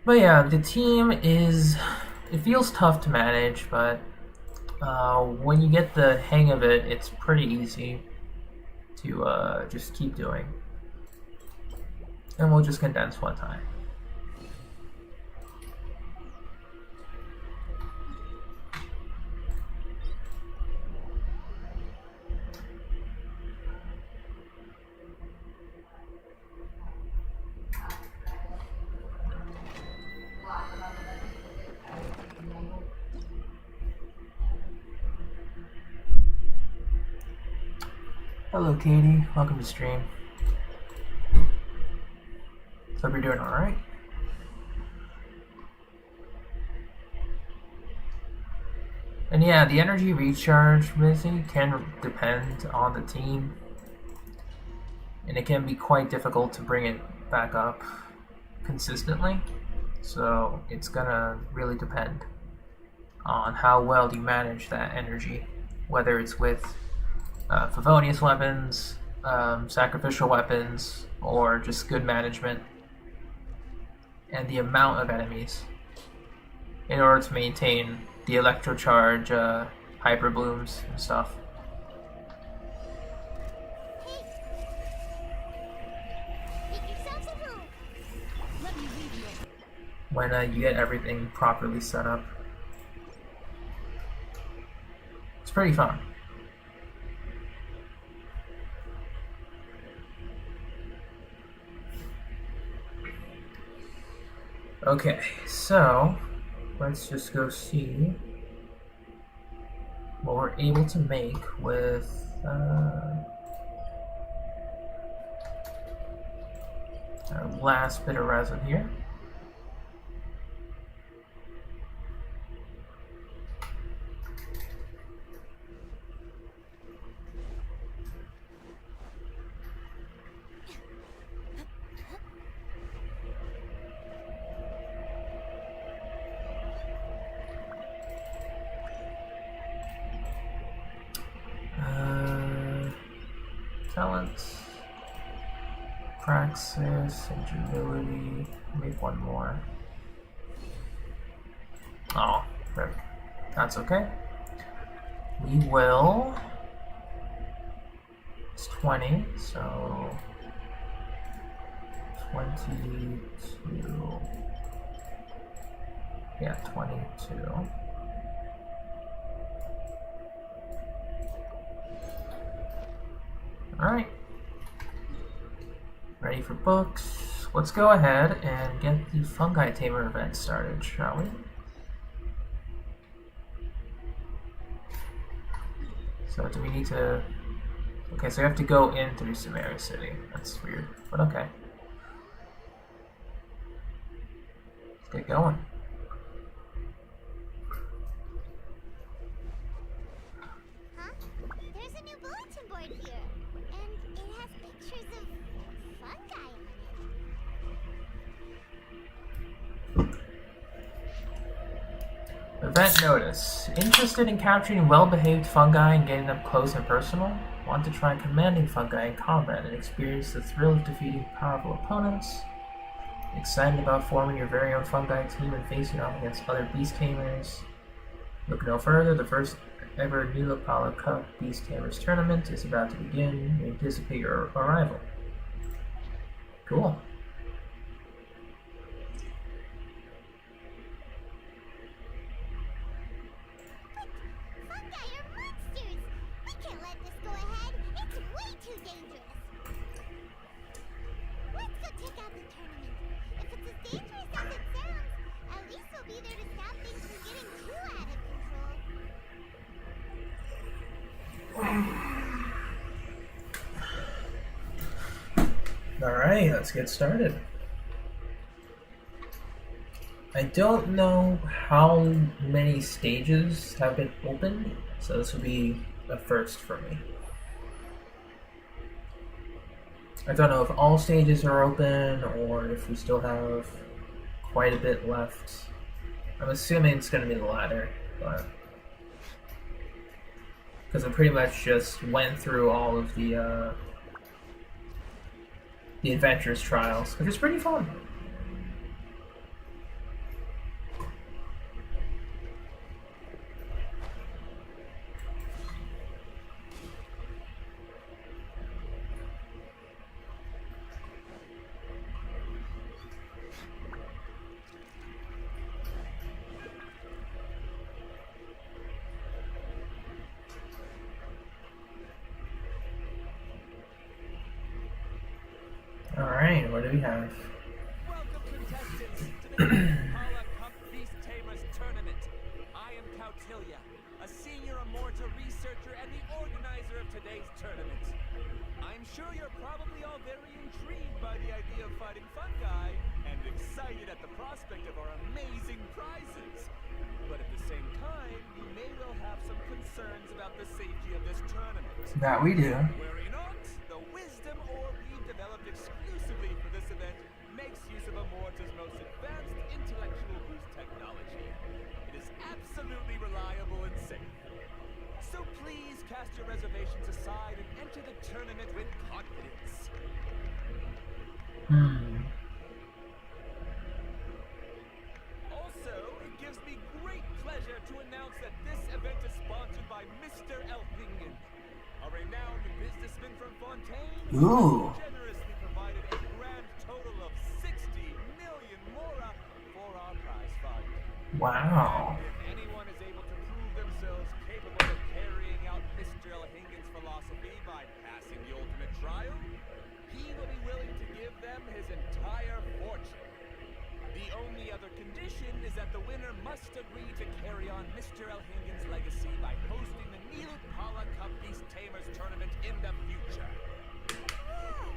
A: But yeah, the team is... It feels tough to manage, but when you get the hang of it, it's pretty easy to just keep doing. And we'll just condense one time. Hello, Katie. Welcome to stream. Hope you're doing alright. And yeah, the energy recharge missing can depend on the team. And it can be quite difficult to bring it back up consistently. So it's gonna really depend on how well you manage that energy. Whether it's with Favonius weapons, sacrificial weapons, or just good management, and the amount of enemies in order to maintain the electrocharge, hyper blooms and stuff. When you get everything properly set up, it's pretty fun. Okay, so let's just go see what we're able to make with our last bit of resin here. Talents. Praxis, Ingenuity. Make one more. Oh, frick. That's okay. We will. It's 20, so 22. Yeah, 22. Alright. Ready for books. Let's go ahead and get the Fungi Tamer event started, shall we? So do we need to... Okay, so we have to go in through Sumeria City. That's weird, but okay. Let's get going.
B: Huh? There's a new bulletin board here, and it has pictures of fungi on it.
A: Event notice. Interested in capturing well-behaved fungi and getting them close and personal? Want to try commanding fungi in combat and experience the thrill of defeating powerful opponents? Excited about forming your very own fungi team and facing off against other beast tamers? Look no further, the first ever Nilapala Cup Beast Tamers tournament is about to begin. We anticipate your arrival. Cool.
B: Fungi are monsters! We can't let this go ahead. It's way too dangerous. Let's go check out the tournament. If it's as dangerous as it sounds, at least we'll be there to stop things from getting too out of control.
A: Alright, let's get started. I don't know how many stages have been opened, so this will be a first for me. I don't know if all stages are open or if we still have quite a bit left. I'm assuming it's going to be the latter, but because I pretty much just went through all of the Adventures trials, which is pretty fun. Alright, what do we have?
C: Welcome, contestants, to the Nilapala Cup Beast Tamers Tournament. I am Cautilia, a senior Immorta researcher and the organizer of today's tournament. I'm sure you're probably all very intrigued by the idea of fighting fungi and excited at the prospect of our amazing prizes. But at the same time, you may well have some concerns about the safety of this tournament.
A: That we do.
C: Worry not, the wisdom orb we've developed exclusively for this event makes use of Immorta's most advanced intellectual boost technology. It is absolutely reliable and safe. So please cast your reservations aside and enter the tournament with confidence. Also, it gives me great pleasure to announce that this event is sponsored by Mr. Elhingen, a renowned businessman from Fontaine
A: Ooh.
C: who generously provided a grand total of 60 million mora for our prize fund.
A: Wow.
C: If anyone is able to prove themselves capable of carrying out Mr. Elhingen's philosophy by passing the ultimate trial, he will be willing to give them his entire fortune. The only other condition is that the winner must agree to carry on Mr. Elhingen's legacy by hosting the Nilapala Cup Beast Tamers tournament in the future.
B: Whoa!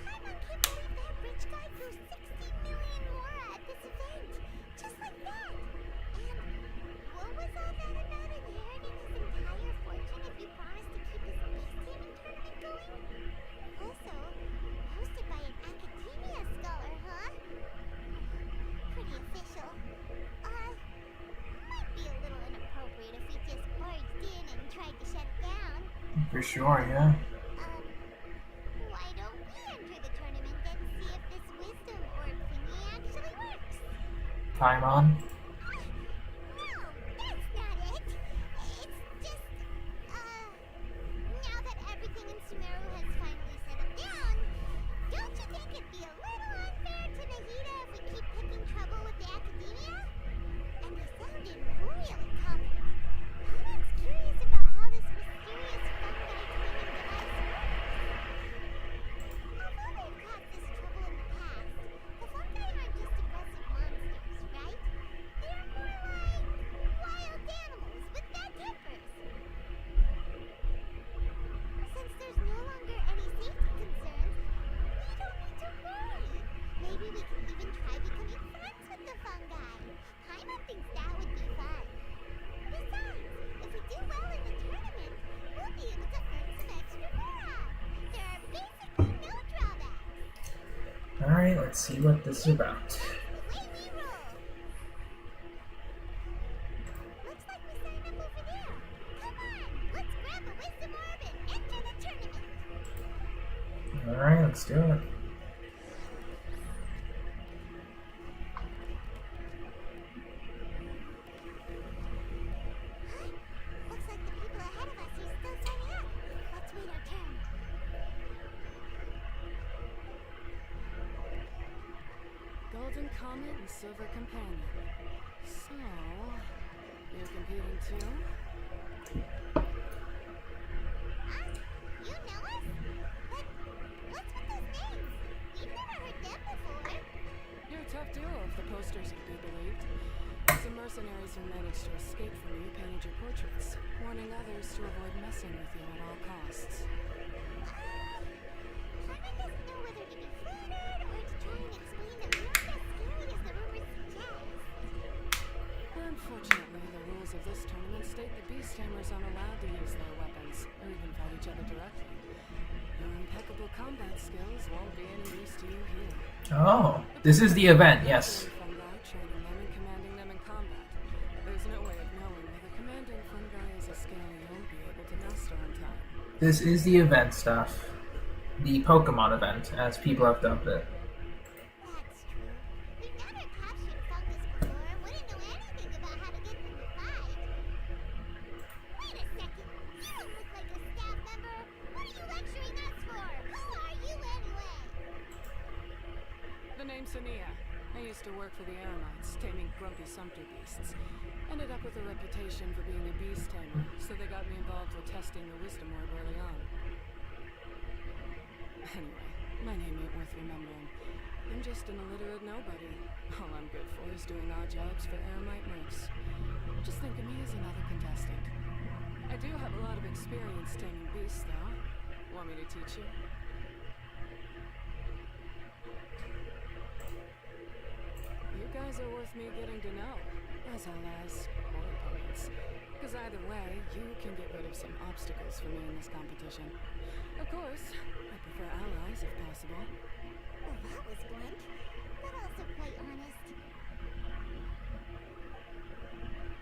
B: Paimon can't believe that rich guy threw 60 million mora at this event. Just like that. And what was all that about inheriting his entire fortune if he promised to keep his beast taming tournament going? Also, hosted by an academia scholar, huh? Pretty official. Might be a little inappropriate if we just barged in and tried to shut it down.
A: For sure, yeah. time on.
B: No, that's not it. It's just, now that everything in Sumeru has finally settled down, don't you think it'd be a little unfair to Nahida if we keep picking trouble with the academia? And they sounded really confident. Conan's curious about how this mysterious fungi taming device works. Although they've caused this trouble in the past, the fungi aren't just aggressive monsters, right? They're more like wild animals with bad tempers. Since there's no longer any safety concerns, we don't need to worry. Maybe we can even try becoming friends with the fungi. Paimon thinks that would be fun. Besides, if we do well in the tournament, we'll be able to earn some extra mora. There are basically no drawbacks.
A: Alright, let's see what this is about.
B: The way we roll. Looks like we signed up over there. Come on, let's grab a wisdom orb and enter the tournament.
A: Alright, let's do it.
B: Looks like the people ahead of us are still signing up. Let's wait our turn.
D: Golden Comet and Silver Companion. So, you're competing too?
B: Huh? You know us? But what's with those names? We've never heard them before.
D: You're a tough duo if the posters can be believed. Some mercenaries who managed to escape from you painted your portraits, warning others to avoid messing with you at all costs.
B: Paimon doesn't know whether to be flattered or to try and explain that we aren't as scary as the rumors suggest.
D: Unfortunately, the rules of this tournament state that beast tamers aren't allowed to use their weapons, or even fight each other directly. Your impeccable combat skills won't be any use to you here.
A: Oh, this is the event, yes.
D: Fungi, training them and commanding them in combat. There's no way of knowing whether commanding fungi is a skill you won't be able to master in time.
A: This is the event stuff. The Pokemon event, as people have dubbed it.
B: That's true. We've never captured fungus before and wouldn't know anything about how to get them to fight. Wait a second. You don't look like a staff member. What are you lecturing us for? Who are you anyway?
D: The name's Ania. I used to work for the Aeronautes, taming grumpy sumpter beasts. Ended up with a reputation for being a beast tamer, so they got me involved with testing the wisdom orb early on. Anyway, my name ain't worth remembering. I'm just an illiterate nobody. All I'm good for is doing odd jobs for Aramite mercs. Just think of me as another contestant. I do have a lot of experience taming beasts, though. Want me to teach you? You guys are worth me getting to know, as allies or opponents. Because either way, you can get rid of some obstacles for me in this competition. Of course, I prefer allies if possible.
B: Well, that was blunt, but also quite honest.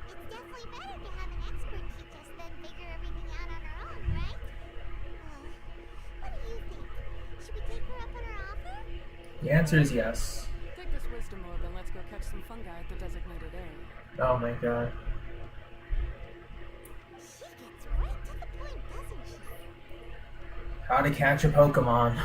B: It's definitely better to have an expert teach us than figure everything out on our own, right? What do you think? Should we take her up on her offer?
A: The answer is yes.
D: Take this wisdom orb and let's go catch some fungi at the designated area.
A: Oh my god.
B: She gets right to the point, doesn't she?
A: How to catch a Pokemon.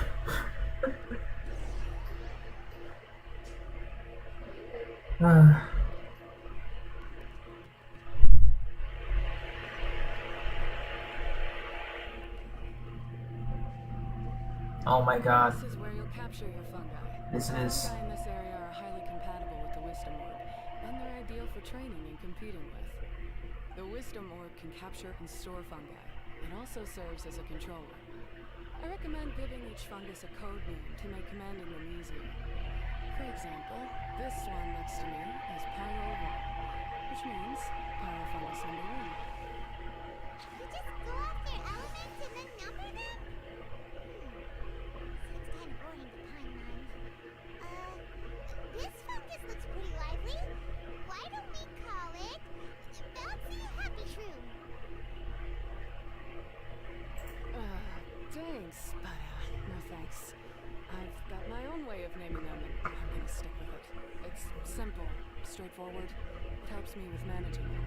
A: Oh my god.
D: This is where you'll capture your fungi.
A: This is...
D: Fungi in this area are highly compatible with the wisdom orb, and they're ideal for training and competing with. The wisdom orb can capture and store fungi. It also serves as a controller. I recommend giving each fungus a code name to make commanding them easier. For example, this one next to me is Pyro 1, which means Pyrofungus number 1.
B: You just go off their elements and then number them? Seems kind of boring to Paimon. This fungus looks pretty lively. Why don't we call it Bouncy Happy Shroom?
D: Thanks, but no thanks. I've got my own way of naming them, and I'm gonna stick with it. It's simple, straightforward. It helps me with managing them.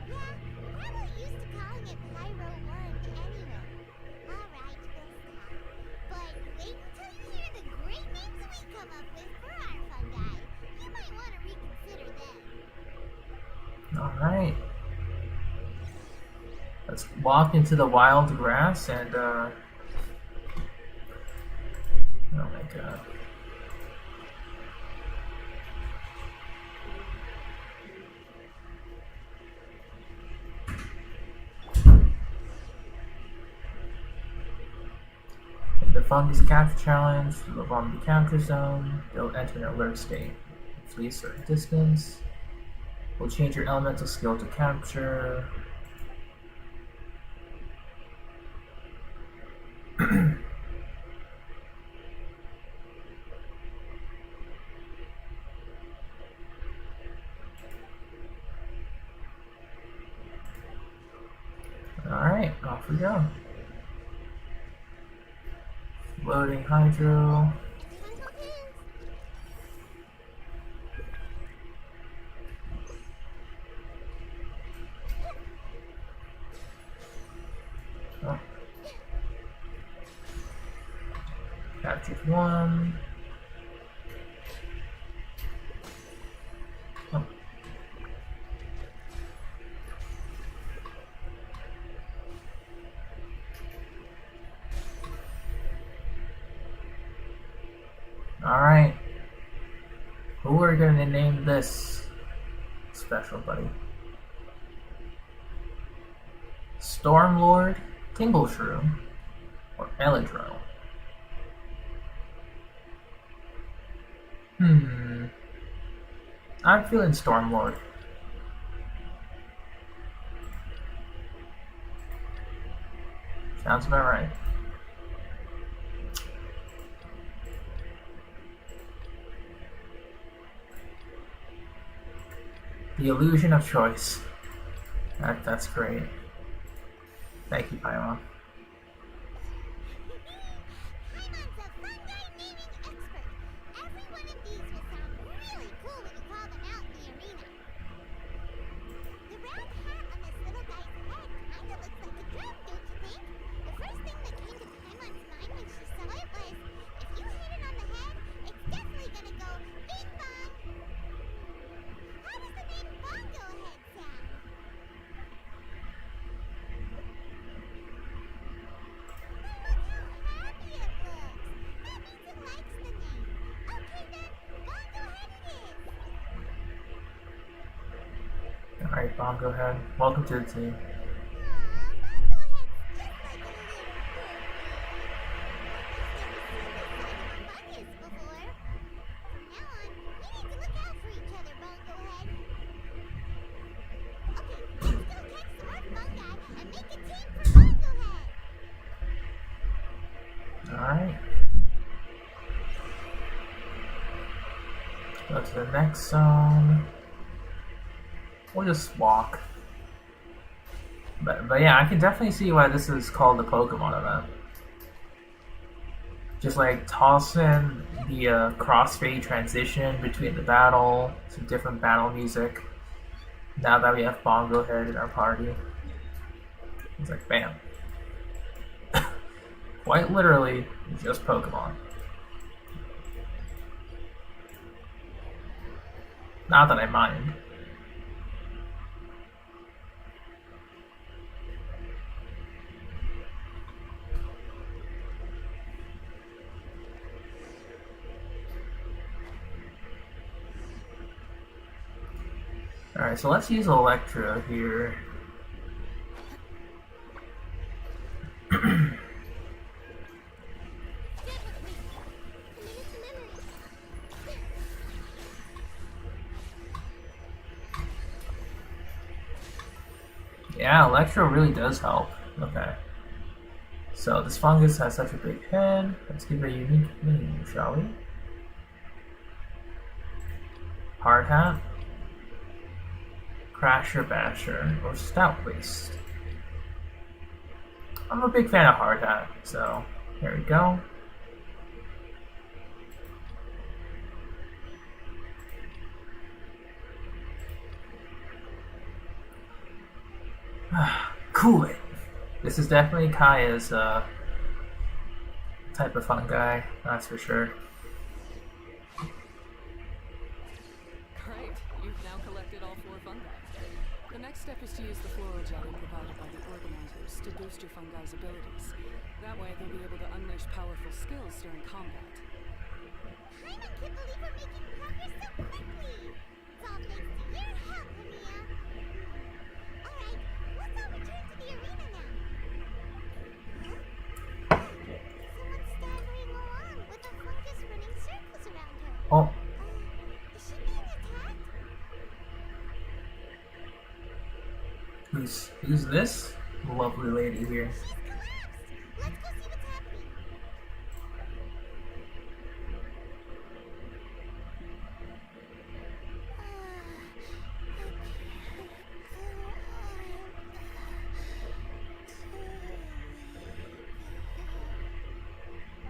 B: Yeah, we're not used to calling it Pyro 1 anyway. Alright, we'll stop. But wait until you hear the great names we come up with for our fungi. You might want to reconsider them.
A: Alright. Let's walk into the wild grass and, oh my god. In the fungus capture challenge, live on the capture zone, they'll enter an alert state. Flee a certain distance. We'll change your elemental skill to capture. Alright, off we go. Loading hydro. Oh. Captured one. Oh. Alright. Who are we gonna name this special buddy? Stormlord, Tingleshrew, or Eladro? I'm feeling Stormlord. Sounds about right. The illusion of choice. That's great. Thank you, Paimon.
B: Paimon's a fungi naming expert. Every one of these will sound really cool when you call them out in the arena. The round hat on this little guy's head kinda looks like a drum, don't you think? The first thing that came to Paimon's mind when she saw it was, if you hit it on the head, it's definitely gonna go bing bong. How does the name Bongo Head sound? Happy it looks. That means it likes the name. Okay then, Bongo Head it is.
A: Alright, Bongo Head. Welcome to the team. Alright. Go to the next zone. We'll just walk. But yeah, I can definitely see why this is called the Pokemon event. Just like toss in the crossfade transition between the battle, some different battle music. Now that we have Bongo Head in our party. It's like bam. Quite literally, just Pokemon. Not that I mind. Alright, so let's use Electro here. Yeah, Electro really does help. Okay. So this fungus has such a big head. Let's give it a unique name, shall we? Hard Hat, Crasher Basher, or Stout Waist. I'm a big fan of Hard Hat, so here we go. Cool it. This is definitely Kaya's type of fungi, that's for sure.
D: Great, you've now collected all 4 fungi. The next step is to use the floral jelly provided by the organizers to boost your fungi's abilities. That way they'll be able to unleash powerful skills during combat.
B: I can't believe we're making progress so quickly! It's all thanks to your help, Mia! Alright, let's all return to the arena now. Huh? Someone's staggering along with a fungus running circles around her.
A: Oh,
B: Is she being attacked?
A: who's this lovely lady here?
B: She's collapsed! Let's go see what's happening.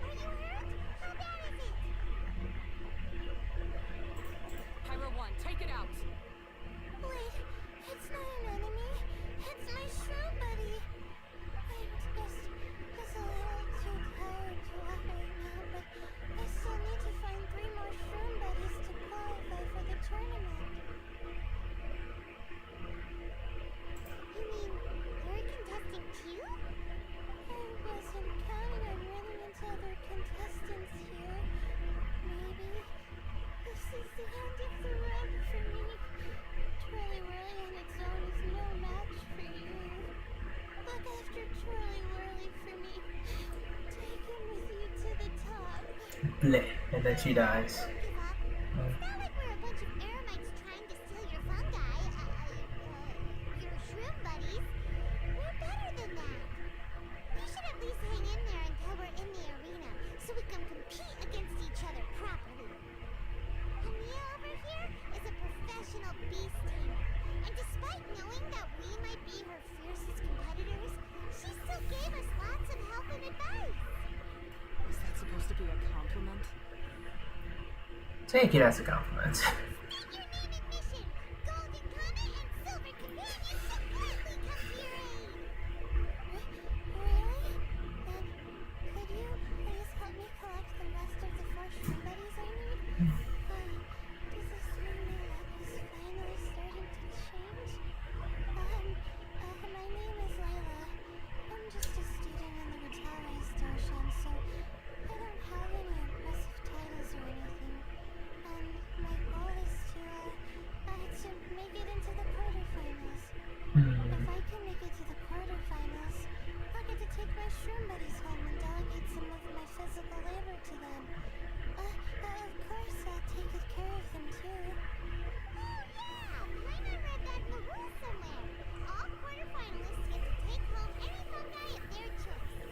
B: Are you hurt? How bad is it?
D: Pyro 1, take it out!
B: Wait, it's not an enemy. It's my shroom buddy. I'm just a little too tired to walk right now, but I still need to find 3 more shroom buddies to qualify for the tournament. You mean you're contesting too? I wasn't counting on running into other contestants here. Maybe this is the end of the road for me. Twirly Whirly on its own is no match for you. Look after Twirly Whirly for me. Take him with you to the top.
A: Bleh, and then she dies.
B: Don't give up. It's not like we're a bunch of eremites trying to steal your fungi. Your shroom buddies. We're better than that. You should at least hang in there until we're in the arena, so we can compete against each other properly. Mia over here is a professional beast tamer, and despite knowing that we might be her fiercest competitors, she still gave us lots of help and advice.
D: Is that supposed to be a compliment?
A: Take it as a compliment.
B: State your name and mission. Golden Comet and Silver Companions will gladly come to your aid. Really? Then could you please help me collect the rest of the 4 shroom buddies I need? Does this mean my luck is finally starting to change? My name is Layla. I'm just a student in the Retalis Darshan, so I don't have any impressive titles or anything. And my goal is to make it into the quarterfinals. If I can make it to the quarterfinals, I'll get to take my shroom buddies home and delegate some of my physical labor to them. Of course, I'll take good care of them too. Oh yeah! Paimon read that in the rules somewhere. All quarterfinalists get to take home any fungi of their choice.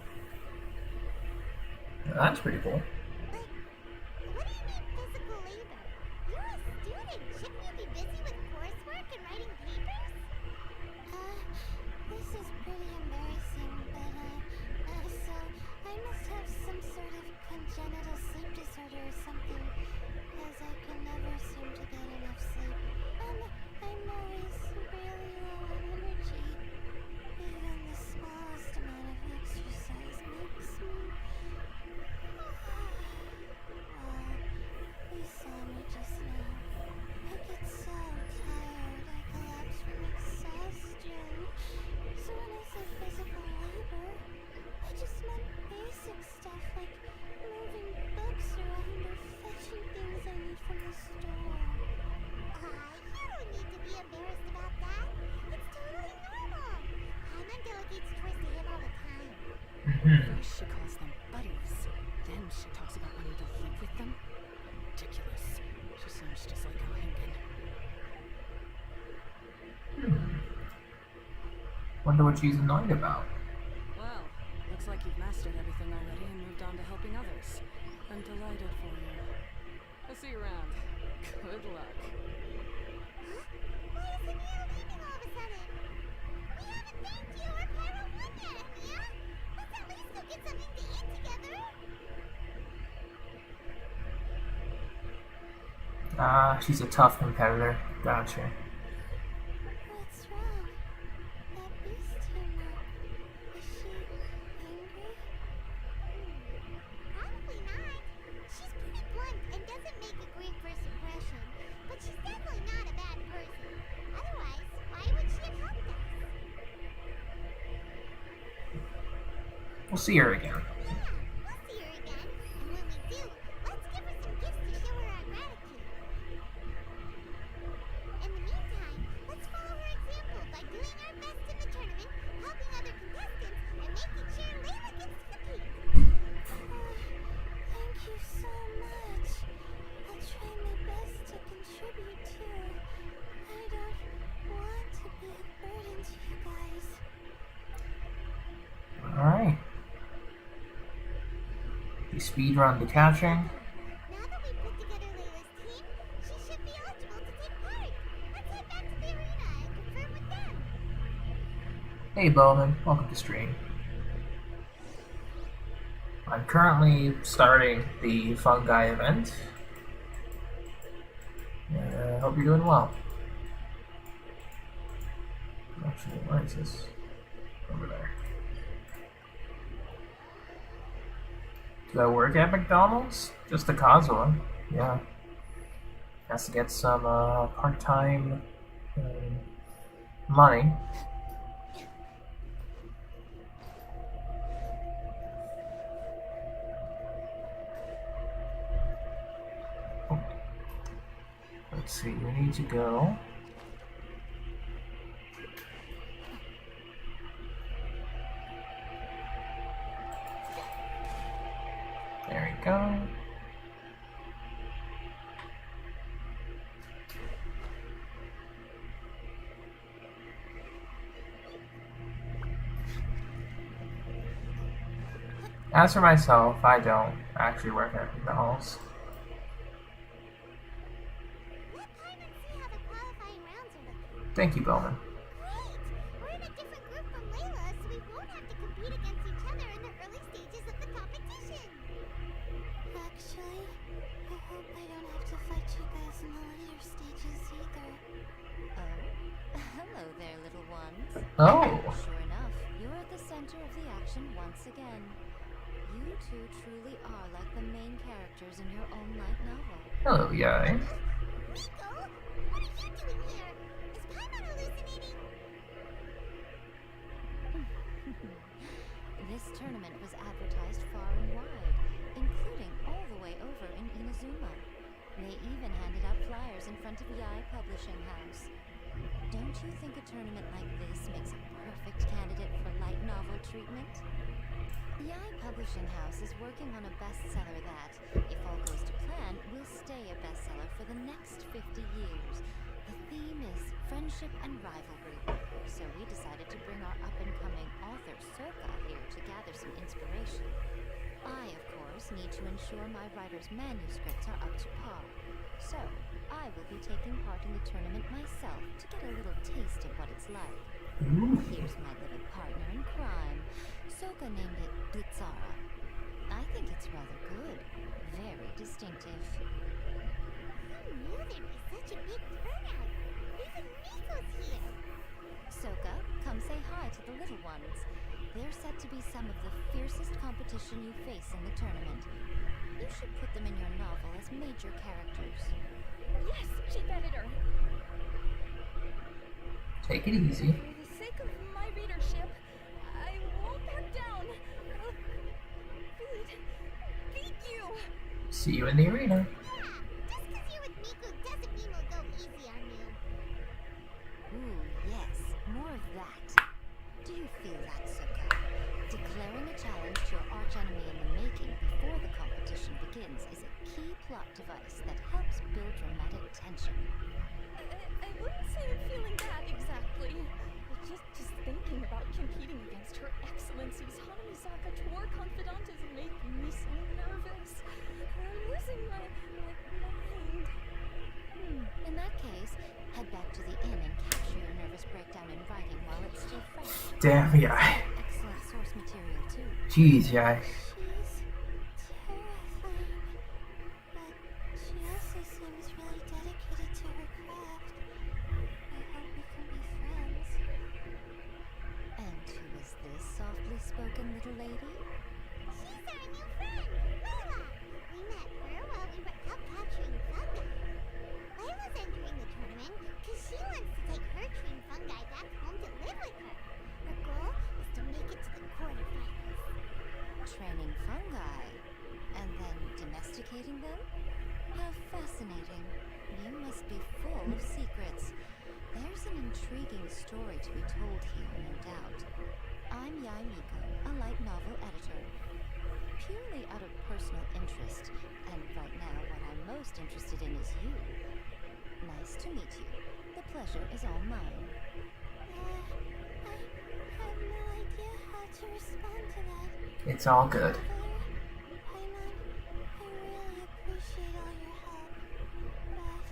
A: That's pretty cool.
B: Like, what do you mean physical labor? You're a student. Shouldn't you be busy with coursework and writing papers? This is pretty embarrassing, but, so I must have some sort of congenital sleep disorder or something, because I can never seem to get enough sleep. And I'm always really low on energy. Even the smallest amount of exercise makes me... Well, you saw me just now. I get so tired, I collapse from exhaustion. So when I say physical labor, I just meant basic stuff like moving books around or fetching things I need from the store. You don't need to be embarrassed about that. It's totally normal. Paimon delegates chores to him all the time.
D: First she calls them buddies, then she talks about wanting to live with them? Ridiculous. She sounds just like O'Hingan.
A: Wonder what she's annoyed about.
D: Well, looks like you've mastered everything already and moved on to helping others. I'm delighted for you. I'll see you around. Good luck.
B: Why is Mia leaving all of a sudden? We haven't thanked you or Pyro 1 yet, Mia. Let's at least go get something to eat together.
A: She's a tough competitor. Gotcha.
B: What's wrong? That beast
A: We'll see her again.
B: Yeah, we'll see her again. And when we do, let's give her some gifts to show her our gratitude. In the meantime, let's follow her example by doing our best in the tournament, helping other contestants, and making sure Layla gets to compete.
G: Thank you so much. I'll try my best to contribute too. I don't want to be a burden to you guys.
A: Alright. We speedrun the catching.
B: Now that we put together Layla's team, she should be eligible to take part. Let's head back to the arena and confirm with them.
A: Hey Bowman, welcome to stream. I'm currently starting the Fungi event. I hope you're doing well. Actually, where is this? Over there. Do I work at McDonald's? Just a Kazuha. Yeah. Has to get some part-time money. Let's see, we need to go. There we go. As for myself, I don't actually work at McDonald's.
B: Let Paimon see how the qualifying rounds are looking.
A: Thank you, Bowman.
B: Great! We're in a different group from Layla, so we won't have to compete against each other in the early stages of the competition.
G: Actually, I hope I don't have to fight you guys in the later stages either.
H: Oh, hello there, little ones.
A: Oh,
H: Sure enough, you're at the center of the action once again. You two truly are like the main characters in your own light novel.
A: hello, Yai.
B: Miko, what are you doing here? Is Paimon hallucinating?
H: This tournament was advertised far and wide, including all the way over in Inazuma. They even handed out flyers in front of Yai Publishing House. Don't you think a tournament like this makes a perfect candidate for light novel treatment? Yai Publishing House is working on a bestseller that, if all goes to plan, will stay a bestseller for the next 50 years. The theme is friendship and rivalry, so we decided to bring our up-and-coming author Soka here to gather some inspiration. I, of course, need to ensure my writer's manuscripts are up to par. So, I will be taking part in the tournament myself to get a little taste of what it's like. Here's my little partner in crime. Soka named it Blitzara. I think it's rather good. Very distinctive.
B: Who knew there'd be such a big turnout? Even Miko's here.
H: Soka, come say hi to the little ones. They're set to be some of the fiercest competition you face in the tournament. You should put them in your novel as major characters.
G: Yes, Chief Editor.
A: Take it easy.
G: For the sake of my readership, I won't back down. I'll beat you.
A: See you in the arena.
B: Yeah, just because you're with Miko doesn't mean we'll go easy on you.
H: Ooh, yes, more of that. Do you feel that, Soka? Declaring a challenge to your archenemy in the making before the competition begins is a key plot device that helps build dramatic tension.
G: I wouldn't say I'm feeling that exactly. Just thinking about competing against Her Excellency's Hanamizaka Tour Confidant is making me so nervous. I'm losing my mind.
H: In that case, head back to the inn and capture your nervous breakdown in writing while it's still fresh.
A: Damn, Yai.
H: Excellent source material, too.
A: Jeez, Yai.
G: She's terrifying, but she also seems really dedicated to her craft. I hope we can be friends.
H: And who is this softly spoken little lady?
B: She's our new friend, Layla. We met her while we were out capturing fungi. Layla's entering the tournament because she wants to take her trained fungi back home to live with her. Her goal is to make it to the quarterfinals.
H: cultivating them? How fascinating. You must be full of secrets. There's an intriguing story to be told here, no doubt. I'm Yai Miko, a light novel editor. Purely out of personal interest, and right now what I'm most interested in is you. Nice to meet you. The pleasure is all mine.
B: I have no idea how to respond to that.
A: It's all good.
B: Paimon, I really appreciate all your help, but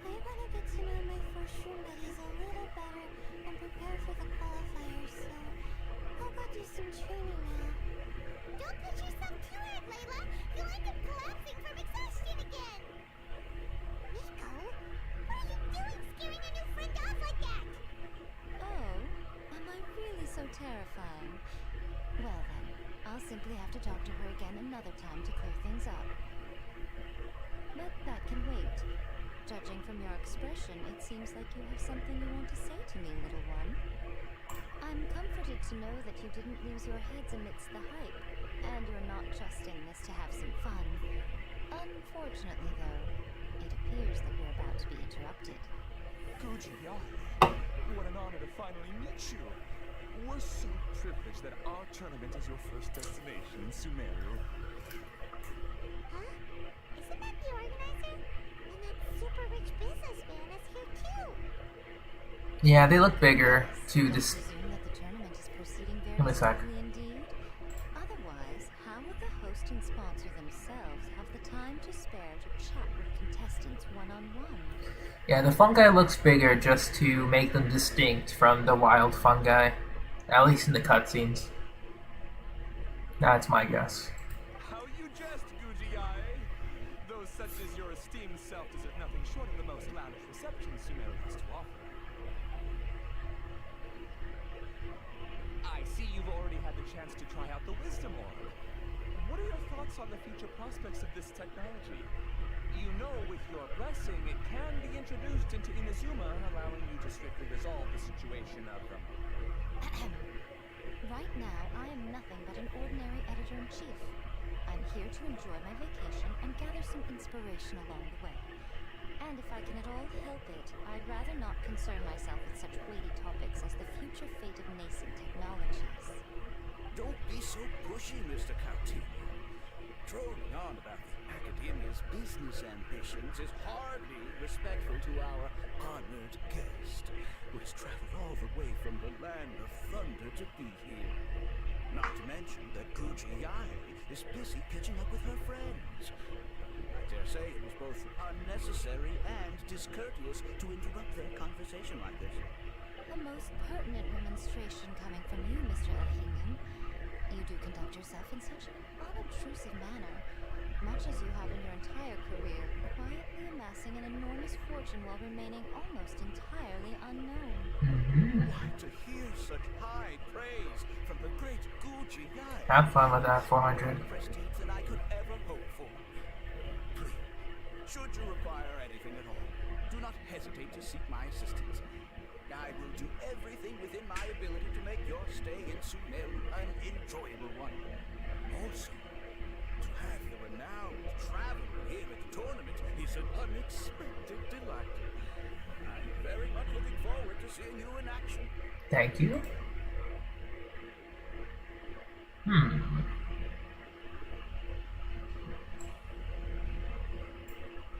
B: I want to get to know my first room buddies a little better and prepare for the qualifiers, so I'll go do some training now. Don't push yourself too hard, Layla. You'll end up collapsing from exhaustion again. Nico, what are you doing scaring a new friend off like that?
H: Oh, am I really so terrifying? Well then, I'll simply have to talk to her again another time to clear things up. But that can wait. Judging from your expression, it seems like you have something you want to say to me, little one. I'm comforted to know that you didn't lose your heads amidst the hype, and you're not just in this to have some fun. Unfortunately, though, it appears that we're about to be interrupted.
C: Guji, what an honor to finally meet you. We're so privileged that our tournament is your first destination in Sumeru.
B: Huh? Isn't that the organizer? And that super rich businessman is here too.
A: Yeah, they look bigger to
H: I
A: this.
H: presume that the tournament is proceeding
A: Give me
H: very
A: a sec.
H: smoothly indeed. Otherwise, how would the host and sponsor themselves have the time to spare to chat with contestants one-on-one?
A: Yeah, the fungi looks bigger just to make them distinct from the wild fungi, at least in the cutscenes. That's my guess.
C: How you jest, Guji? Those such as your esteemed self deserve nothing short of the most lavish reception Sumeru has to offer. I see you've already had the chance to try out the Wisdom Orb. What are your thoughts on the future prospects of this technology? You know, with your blessing, it can be introduced into Inazuma, allowing you to swiftly resolve the situation of them.
H: Right now, I am nothing but an ordinary editor-in-chief. I'm here to enjoy my vacation and gather some inspiration along the way. And if I can at all help it, I'd rather not concern myself with such weighty topics as the future fate of nascent technologies.
I: Don't be so pushy, Mr. Coutinho. Droning on about academia's business ambitions is hardly respectful to our honored guest, who has traveled all the way from the land of thunder to be here. Not to mention that Guji is busy catching up with her friends. I dare say it was both unnecessary and discourteous to interrupt their conversation like this.
H: A most pertinent remonstration coming from you, Mr. Elhingen. You do conduct yourself in such an unobtrusive manner, much as you have in your entire career, quietly amassing an enormous fortune while remaining almost entirely unknown.
I: Why, to hear such high praise from the great Guji
A: Have fun with that 400.
I: prestige than I could ever hope for. Please, should you require anything at all, do not hesitate to seek my assistance. I will do everything within my ability to make your stay in Sumeru an enjoyable one. Also, to have the renowned traveler here at the tournament is an unexpected delight. I'm very much looking forward to seeing you in action.
A: Thank you.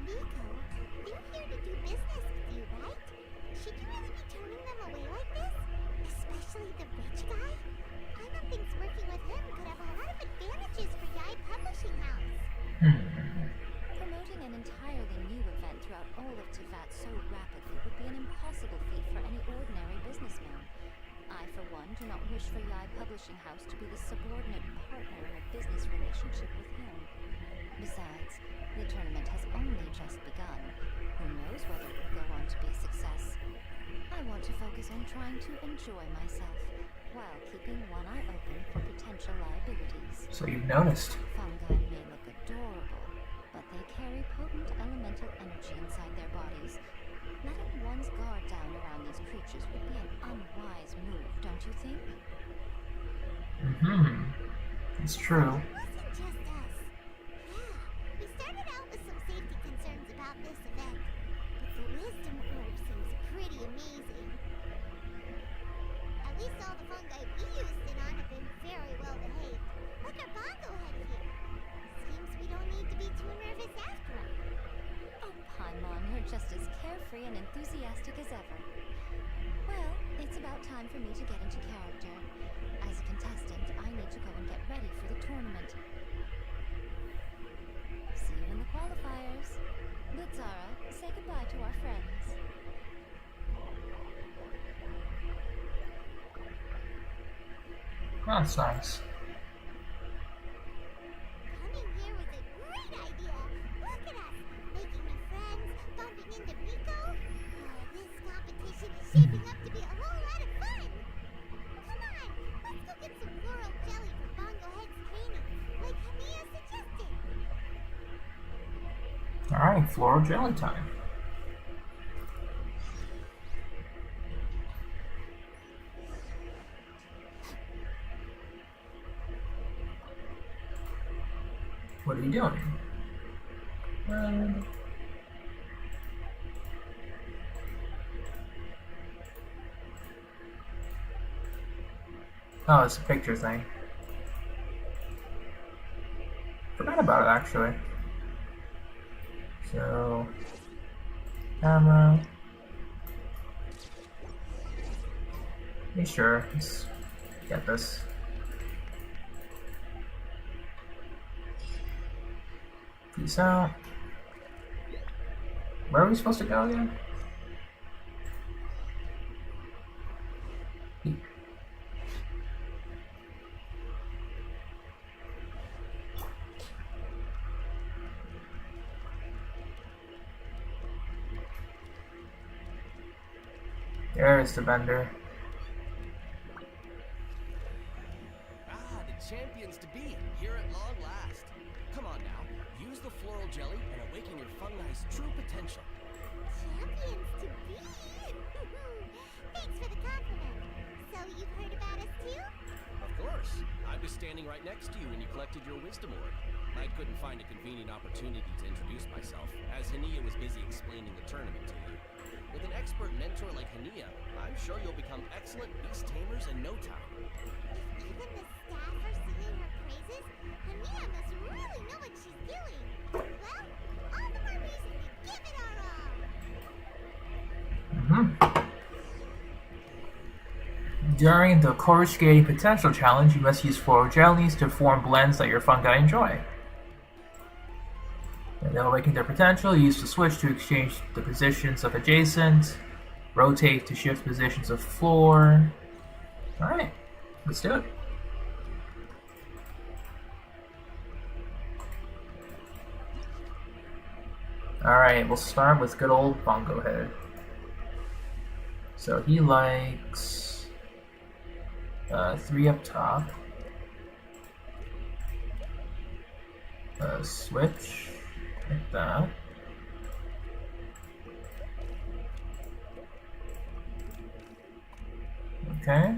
B: Nico, they're here to do business with you, right? Should you really be turning them away like this? Especially the rich guy? Paimon thinks working with him could have a lot of advantages for Yai Publishing House.
H: Promoting an entirely new event throughout all of Teyvat so rapidly would be an impossible feat for any ordinary businessman. I, for one, do not wish for Yai Publishing House to be the subordinate partner in a business relationship with him. Besides, the tournament has only just begun. Who knows whether it will go on to be a success? I want to focus on trying to enjoy myself, while keeping one eye open for potential liabilities.
A: So you've noticed.
H: Fungi may look adorable, but they carry potent elemental energy inside their bodies. Letting one's guard down around these creatures would be an unwise move, don't you think?
A: It's true.
B: It wasn't just us. Yeah, we started
H: enthusiastic as ever. Well, it's about time for me to get into character. As a contestant, I need to go and get ready for the tournament. See you in the qualifiers. Litzara, say goodbye to our friends.
A: That's nice.
B: Coming here was a great idea. Look at us, making new friends, bumping into Rico. This competition is shaping up to be a whole lot of fun. Come on, let's go get some floral jelly for Bongo Head's training, like Hania suggested.
A: Alright, floral jelly time. What are you doing? Oh, it's a picture thing. Forgot about it actually. So, camera. Be sure. Let's get this. Peace out. Where are we supposed to go again? There's the vendor.
C: The champions to be here at long last. Come on now, use the floral jelly and awaken your fungi's true potential.
B: Champions to be? Thanks for the compliment. So you've heard about us too?
C: Of course. I was standing right next to you when you collected your wisdom orb. I couldn't find a convenient opportunity to introduce myself, as Hania was busy explaining the tournament to you. With an expert mentor like Hania, I'm sure you'll become excellent beast tamers in no time.
B: If even the staff are singing her praises, Hania must really know what she's doing. Well, all the more reason to give it our all.
A: During the coruscating potential challenge, you must use floral jellies to form blends that your fungi enjoy. And they'll awaken their potential. Use the switch to exchange the positions of adjacent. Rotate to shift positions of floor. Alright, let's do it. Alright, we'll start with good old Bongo Head. So he likes 3 up top. Switch like that. Okay.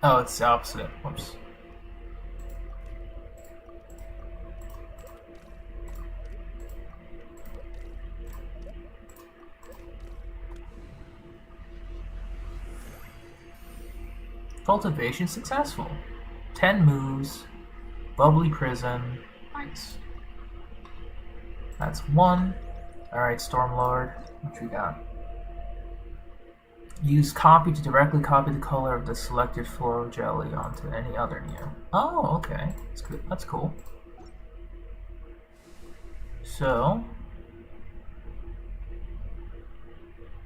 A: Oh, it's the opposite. Whoops. Cultivation successful. 10 moves. Bubbly prison. Nice. That's 1. Alright, Stormlord. What we got? Use copy to directly copy the color of the selected floral jelly onto any other Neo. Oh, okay. That's good. That's cool. So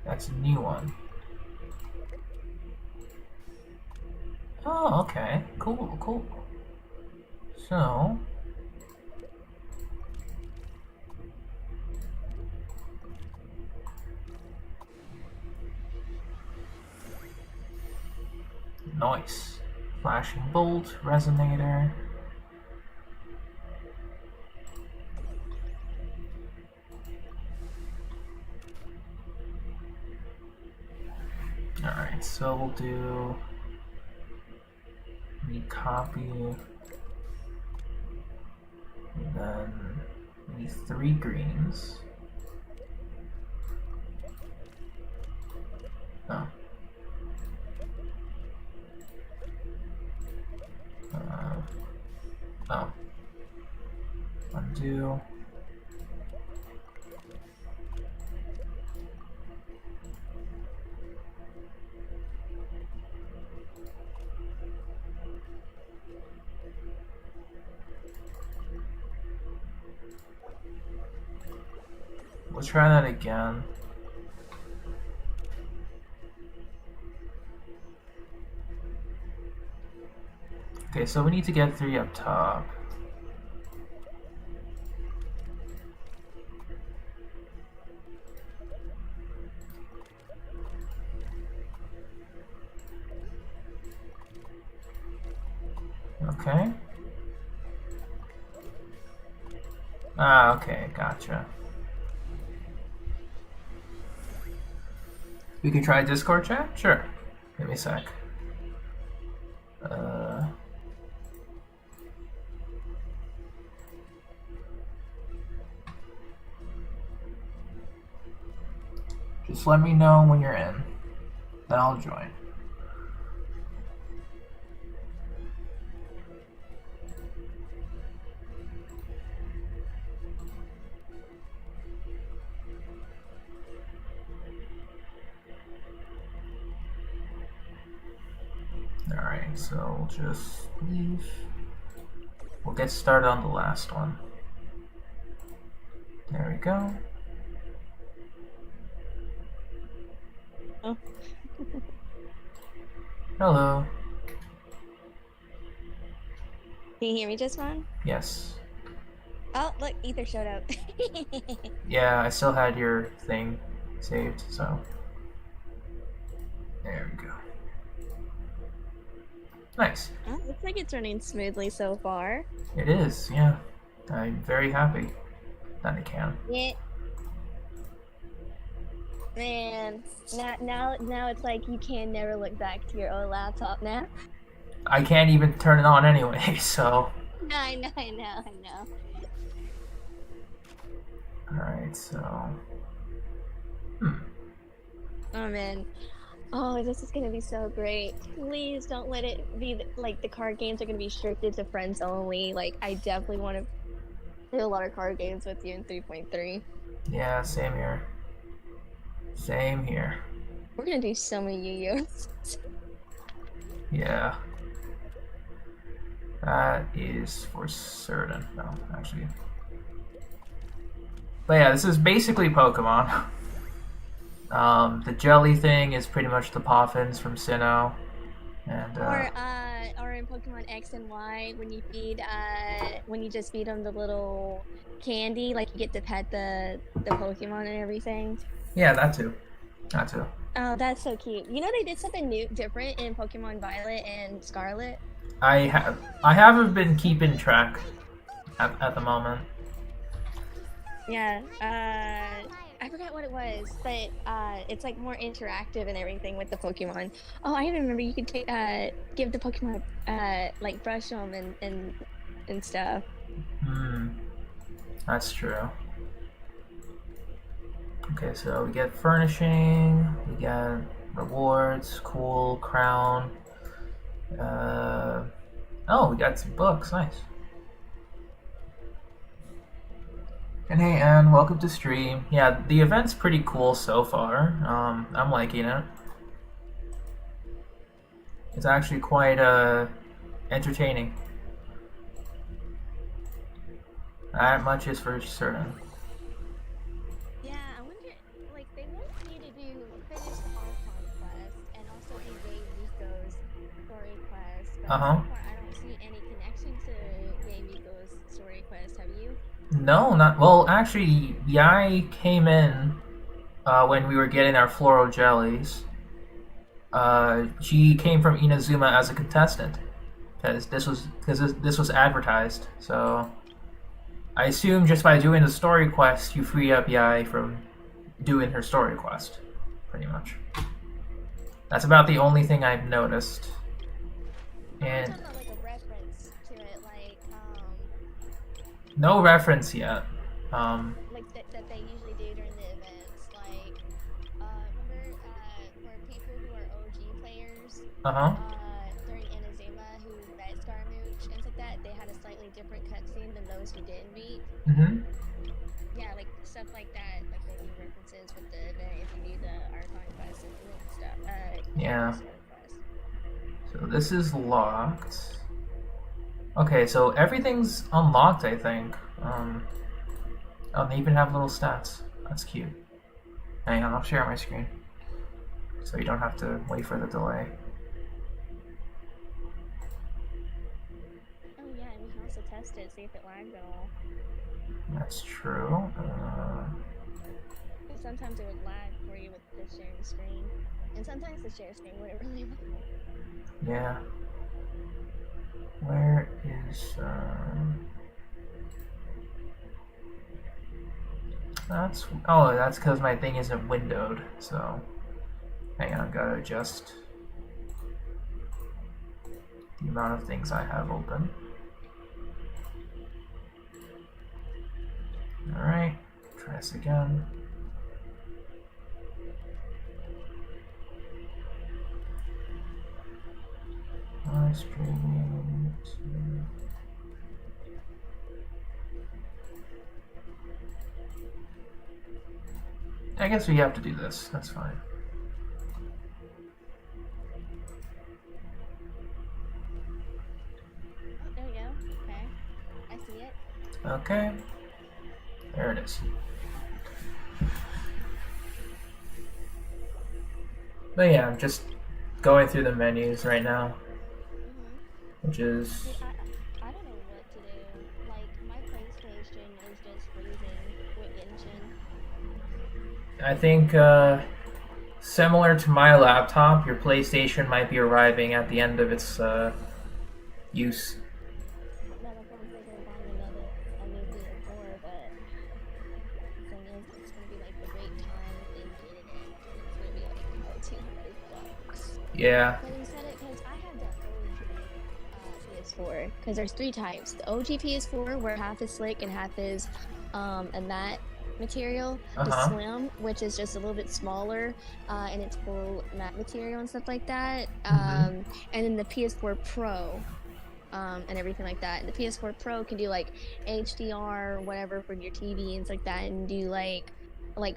A: that's a new one. Oh, okay. Cool, cool. So nice. Flashing bolt, resonator. Alright, so we'll do copy, and then we need 3 greens. Oh. Oh. Undo. We'll try that again. Okay, so we need to get 3 up top. Okay. Ah, okay, gotcha. We can try Discord chat? Sure. Give me a sec. Just let me know when you're in, then I'll join. Alright, so we'll just leave. We'll get started on the last one. There we go.
J: Oh.
A: Hello.
J: Can you hear me just fine?
A: Yes.
J: Oh, look, Ether showed up.
A: Yeah, I still had your thing saved, so. There we go. Nice.
J: Oh, looks like it's running smoothly so far.
A: It is, yeah. I'm very happy that it can.
J: Yeah. Man, now it's like you can never look back to your old laptop now.
A: I can't even turn it on anyway, so.
J: I know.
A: Alright, so.
J: Oh man. Oh, this is gonna be so great. Please don't let it be like the card games are gonna be restricted to friends only. Like, I definitely want to play a lot of card games with you in 3.3.
A: Yeah, same here. Same here.
J: We're gonna do so many Yu-Gi-Ohs.
A: Yeah. That is for certain. No, actually. But yeah, this is basically Pokemon. The jelly thing is pretty much the Poffins from Sinnoh. And,
J: or in Pokemon X and Y, when you just feed them the little candy, like you get to pet the Pokemon and everything.
A: Yeah, that too. That too.
J: Oh, that's so cute. You know they did something new, different in Pokemon Violet and Scarlet?
A: I haven't been keeping track at the moment.
J: Yeah, I forgot what it was, but it's like more interactive and everything with the Pokemon. Oh, I even remember you could take give the Pokemon like brush them and stuff.
A: That's true. Okay, so we get furnishing, we get rewards, cool, crown. Oh, we got some books, nice. And hey Anne, welcome to stream. Yeah, the event's pretty cool so far. I'm liking it. It's actually quite entertaining. That much is for certain.
J: Yeah, I wonder, like, they want me to finish Archon quest and also do Yay Miko's story quest, but so far I don't see any connection to Yay Miko's story quest. Have you?
A: No, not well. Actually, Yai came in when we were getting our floral jellies. She came from Inazuma as a contestant because this was advertised. So I assume just by doing the story quest, you free up Yai from doing her story quest, pretty much. That's about the only thing I've noticed. And
J: About, like, a reference to it, like
A: no reference yet.
J: like that they usually do during the events, like remember for people who are OG players, during Inazuma who met Scarmooch and like that, they had a slightly different cutscene than those who didn't beat.
A: Mm-hmm.
J: Yeah, like stuff like that, like they do references with the event if you do the Archon quest and stuff.
A: Yeah.
J: Quest.
A: So this is locked. Okay, so everything's unlocked, I think. Oh, they even have little stats. That's cute. Hang on, I'll share my screen. So you don't have to wait for the delay.
J: Oh yeah, and we can also test it, see if it lags at all.
A: That's true.
J: Sometimes it would lag for you with the sharing screen. And sometimes the share screen wouldn't really lag.
A: Yeah. Where is, that's because my thing isn't windowed, so hang on, gotta adjust the amount of things I have open. Alright, try this again. Streaming to... I guess we have to do this, that's fine.
J: Oh, there we go. Okay. I see it.
A: Okay. There it is. But yeah, I'm just going through the menus right now. Which is...
J: See, I don't know what to do. Like, my PlayStation is just freezing with Genshin.
A: I think, similar to my laptop, your PlayStation might be arriving at the end of its, use.
J: No, that's what I'm thinking of buying a new PS4, but the thing is, it's gonna be like the wait time in getting it. It's gonna be like $200.
A: Yeah.
J: But instead, because I have the OG PS4, because there's three types. The OG PS4, where half is slick and half is a matte material. The Slim, which is just a little bit smaller, and it's full matte material and stuff like that. And then the PS4 Pro, and everything like that. And the PS4 Pro can do like HDR or whatever for your TV and stuff like that, and do like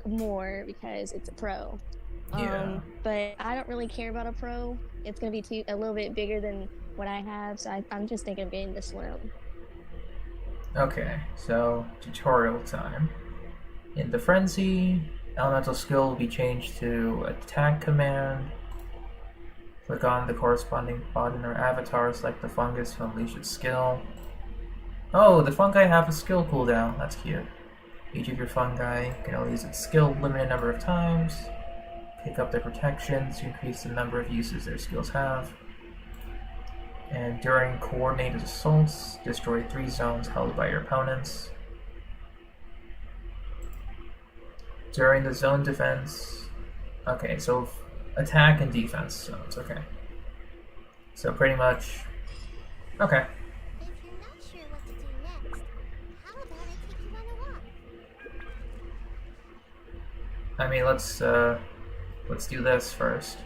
J: more because it's a Pro.
A: Yeah.
J: But I don't really care about a Pro. It's gonna be a little bit bigger than what I have, so I'm just thinking of getting the Slim.
A: Okay, so tutorial time. In the Frenzy, elemental skill will be changed to attack command. Click on the corresponding button or avatar, select the fungus to unleash its skill. Oh, the fungi have a skill cooldown. That's cute. Each of your fungi can only use its skill a limited number of times. Pick up their protections to increase the number of uses their skills have. And during coordinated assaults, destroy 3 zones held by your opponents. During the zone defense... Okay, so attack and defense zones, okay. So pretty much... Okay.
B: If you're not sure what to do next, how about I take you on a walk?
A: I mean, let's do this first.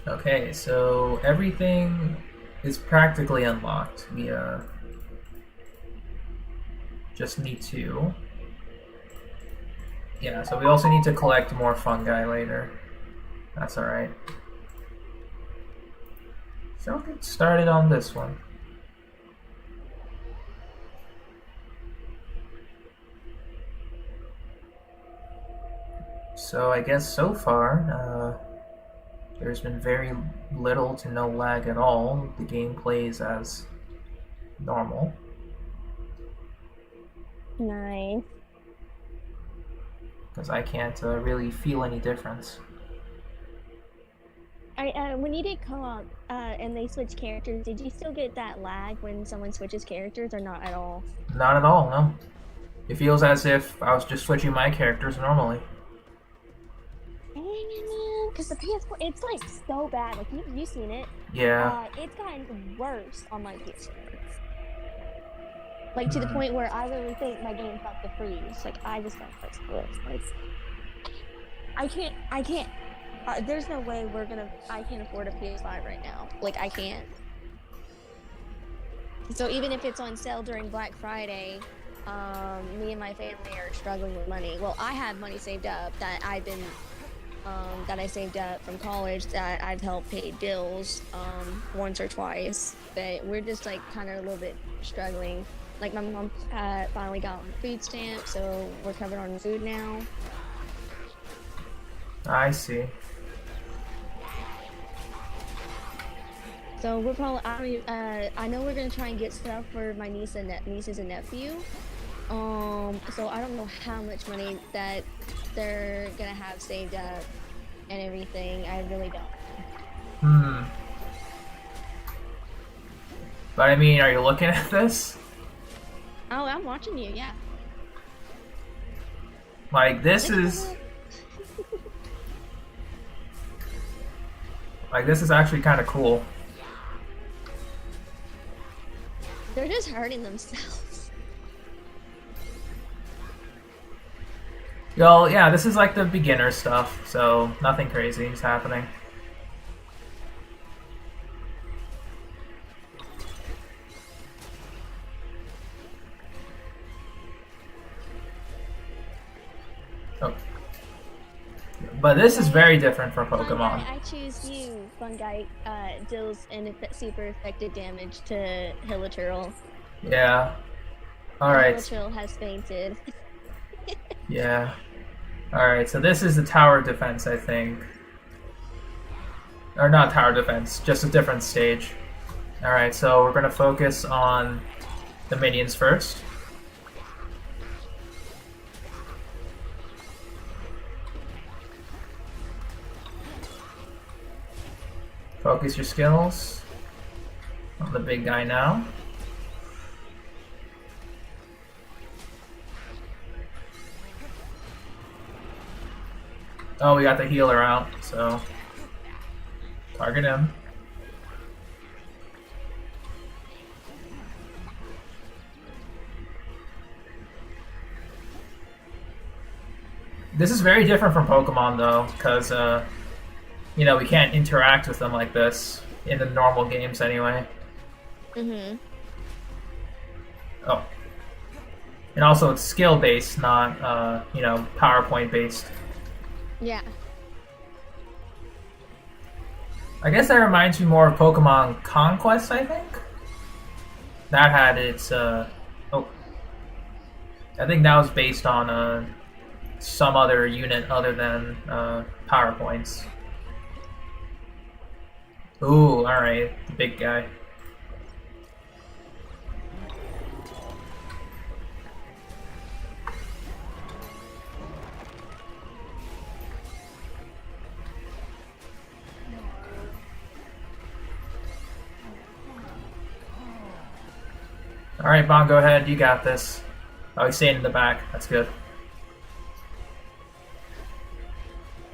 A: Okay, so everything is practically unlocked. We just need to... Yeah, so we also need to collect more fungi later. That's alright. So we'll get started on this one. So I guess so far, there's been very little to no lag at all. The game plays as normal.
J: Nice.
A: Because I can't really feel any difference.
J: When you did co-op and they switch characters, did you still get that lag when someone switches characters, or not at all?
A: Not at all, no. It feels as if I was just switching my characters normally.
J: Because the PS4, it's like so bad. Like you've seen it.
A: Yeah.
J: It's gotten worse on my PS4. Like to the point where I really think my game's about to freeze. Like I just got like I can't There's no way I can't afford a PS5 right now. Like, I can't. So even if it's on sale during Black Friday, me and my family are struggling with money. Well, I have money saved up that I saved up from college that I've helped pay bills, once or twice. But we're just like kind of a little bit struggling. Like my mom finally got on food stamps, so we're covered on food now.
A: I see.
J: So we're probably, I know we're gonna try and get stuff for my nieces and nephew. So I don't know how much money that they're gonna have saved up and everything. I really don't.
A: But I mean, are you looking at this?
J: Oh, I'm watching you, yeah.
A: Like, this is... like, this is actually kind of cool.
J: They're just hurting themselves.
A: Well, yeah, this is like the beginner stuff, so nothing crazy is happening. Oh. But this is very different from Pokemon.
J: I choose you. Fungi deals super effective damage to Hiliturl.
A: Yeah. Alright.
J: Hiliturl has fainted.
A: Yeah. Alright, so this is the tower defense, I think. Or not tower defense, just a different stage. Alright, so we're going to focus on the minions first. Focus your skills on the big guy now. Oh, we got the healer out, so target him. This is very different from Pokemon, though, because you know, we can't interact with them like this in the normal games anyway. Oh. And also it's skill-based, not, you know, PowerPoint-based.
J: Yeah.
A: I guess that reminds me more of Pokemon Conquest, I think? That had its, oh. I think that was based on, some other unit other than, PowerPoints. Ooh, alright, the big guy. Alright, Bon, go ahead, you got this. Oh, he's staying in the back, that's good.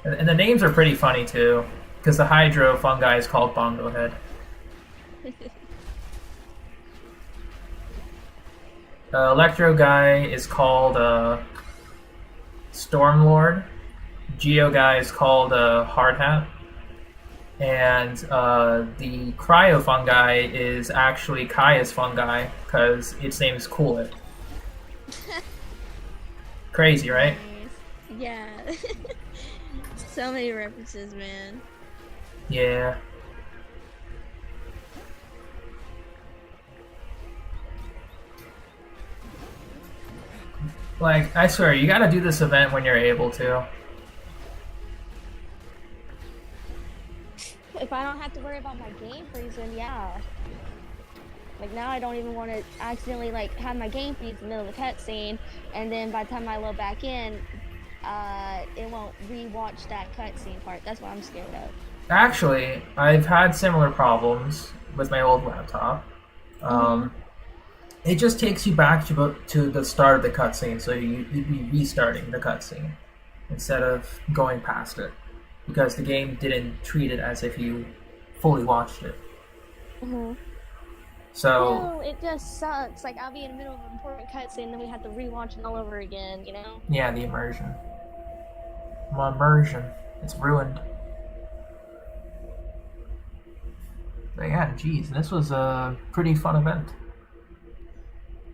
A: And the names are pretty funny, too. Because the Hydro Fungi is called Bongo Head. Electro guy is called Stormlord. Geo guy is called Hard Hat. And the Cryo Fungi is actually Kaya's Fungi, because its name is Coolit. Crazy, right?
J: Yeah. So many references, man.
A: Yeah. Like, I swear, you gotta do this event when you're able to.
J: If I don't have to worry about my game freezing, yeah. Like, now I don't even want to accidentally, like, have my game freeze in the middle of the cutscene, and then by the time I load back in, it won't re-watch that cutscene part. That's what I'm scared of.
A: Actually, I've had similar problems with my old laptop. It just takes you back to the start of the cutscene, so you'd be restarting the cutscene instead of going past it, because the game didn't treat it as if you fully watched it. So
J: no, it just sucks. Like, I'll be in the middle of an important cutscene, and then we have to rewatch it all over again, you know?
A: yeah, the immersion. My immersion, it's ruined. But yeah, geez, this was a pretty fun event.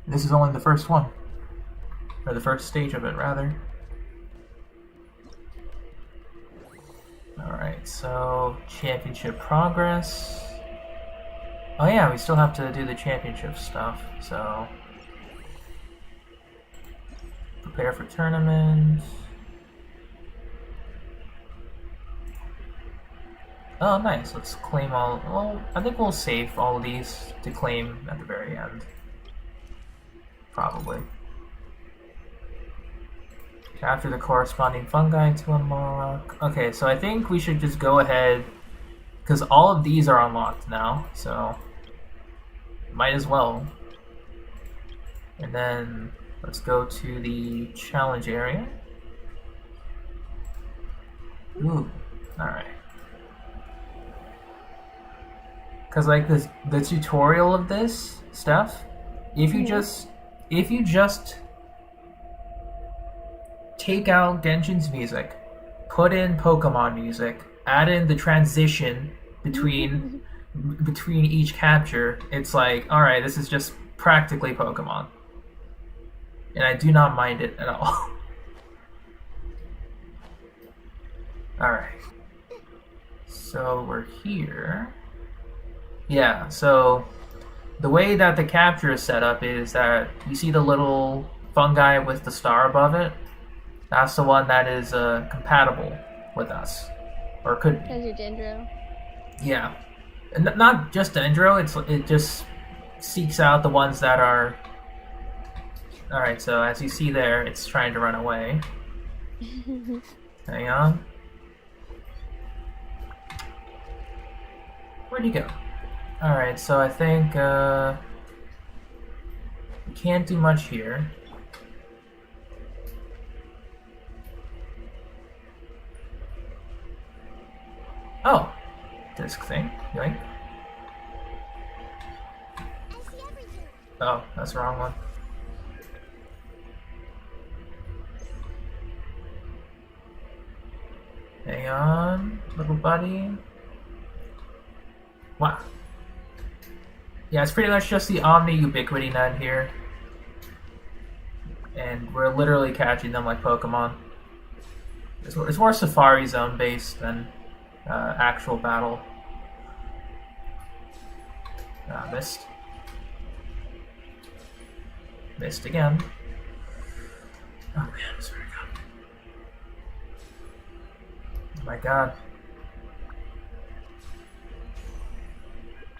A: This is only the first one. Or the first stage of it, rather. Alright, so championship progress. Oh yeah, we still have to do the championship stuff, so prepare for tournaments. Oh nice, let's claim all, well, I think we'll save all of these to claim at the very end. Probably. Capture the corresponding fungi to unlock. Okay, so I think we should just go ahead, because all of these are unlocked now, so might as well. And then let's go to the challenge area. Ooh, alright. Because like this, the tutorial of this stuff, if you just take out Genshin's music, put in Pokemon music, add in the transition between each capture, it's like, alright, this is just practically Pokemon. And I do not mind it at all. Alright. So we're here. Yeah, so the way that the capture is set up is that you see the little fungi with the star above it. That's the one that is compatible with us, or could be.
J: Because you're Dendro?
A: Yeah. And not just Dendro, it just seeks out the ones that are... Alright, so as you see there, it's trying to run away. Hang on. Where'd he go? Alright, so I think we can't do much here. Oh, disc thing. Yoink. Oh, that's the wrong one. Hang on, little buddy. Wow. Yeah, it's pretty much just the Omni Ubiquity Net here. And we're literally catching them like Pokemon. It's more Safari Zone based than actual battle. Missed. Missed again. Oh man, sorry God. Oh my God.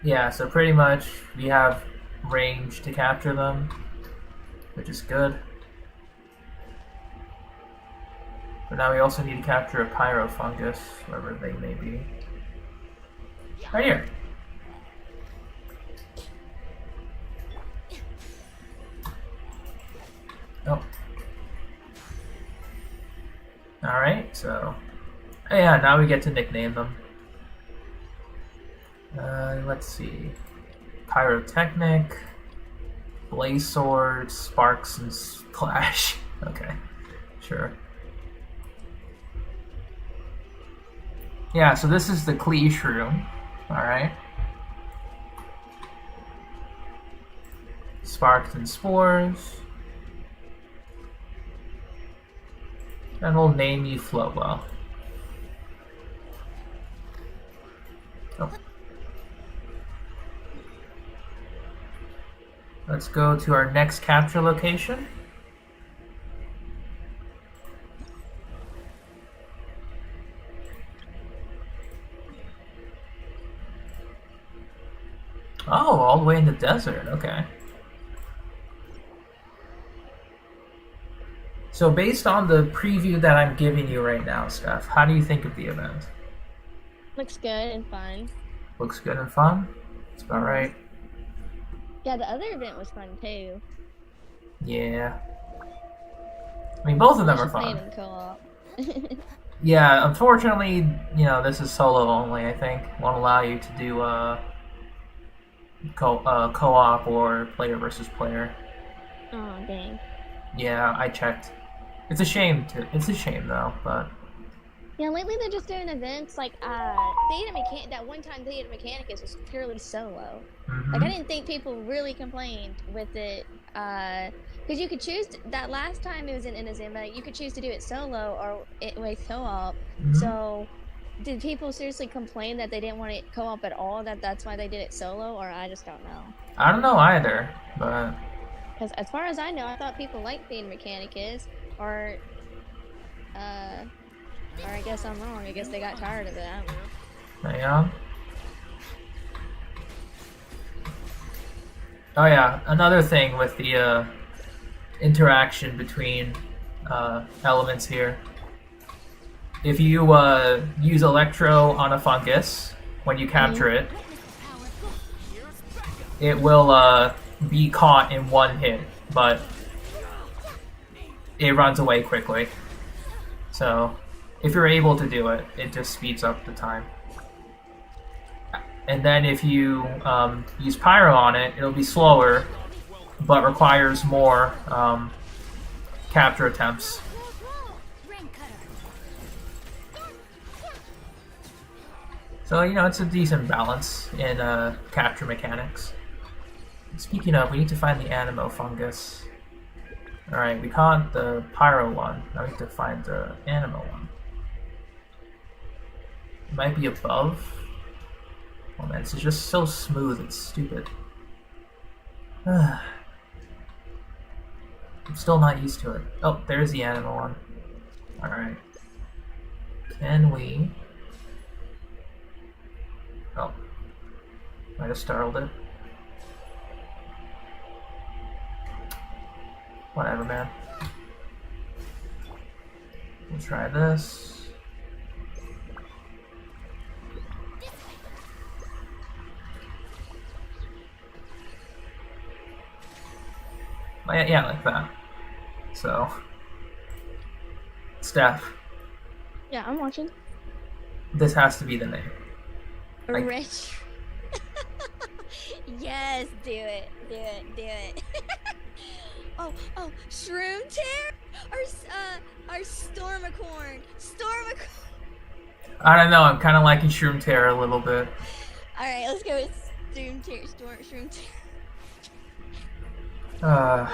A: Yeah, so pretty much we have range to capture them, which is good. But now we also need to capture a Pyrofungus, wherever they may be. Right here. Oh. Alright, so... Oh yeah, now we get to nickname them. Let's see. Pyrotechnic, Blaze Sword, Sparks, and Splash. Okay, sure. Yeah, so this is the Cleave Room. Alright. Sparks and Spores. And we'll name you Flowwell. Oh. Let's go to our next capture location. Oh, all the way in the desert, okay. So based on the preview that I'm giving you right now, Steph, how do you think of the event?
J: Looks good and fun.
A: Looks good and fun? That's about right.
J: Yeah, the other event was fun too.
A: Yeah. I mean, both of them are fun.
J: In co-op.
A: Yeah, unfortunately, you know, this is solo only, I think. Won't allow you to do co-op or player versus player.
J: Oh, dang.
A: Yeah, I checked. It's a shame though, but
J: Yeah, lately they're just doing events like Theater Mechanic. That one time Theater Mechanicus was purely solo. Like I didn't think people really complained with it, because you could choose that last time it was in Inazuma. You could choose to do it solo or it with co-op. So, did people seriously complain that they didn't want it co-op at all? That's why they did it solo, or I just don't know.
A: I don't know either, but
J: Because as far as I know, I thought people liked Theater Mechanicus, or I guess I'm wrong. I guess they got tired of it. I don't know.
A: yeah. Oh yeah, another thing with the interaction between elements here. If you use Electro on a fungus, when you capture it, it will be caught in one hit, but it runs away quickly. So, if you're able to do it, it just speeds up the time. And then if you use Pyro on it, it'll be slower, but requires more capture attempts. So, you know, it's a decent balance in capture mechanics. Speaking of, we need to find the Animo fungus. Alright, we caught the Pyro one. Now we need to find the Animo one. It might be above. Oh man, this is just so smooth, it's stupid. I'm still not used to it. Oh, there's the Animo one. Alright. Can we... Oh. Might have startled it. Whatever, man. We'll try this. Yeah, like that. So, Steph.
J: Yeah, I'm watching.
A: This has to be the name. Like,
J: Rich. Yes, do it. Do it. Oh, Shroom Tear or Stormacorn.
A: I don't know, I'm kind of liking Shroom Terror a little bit.
J: Alright, let's go with Shroom Tear.
A: Oh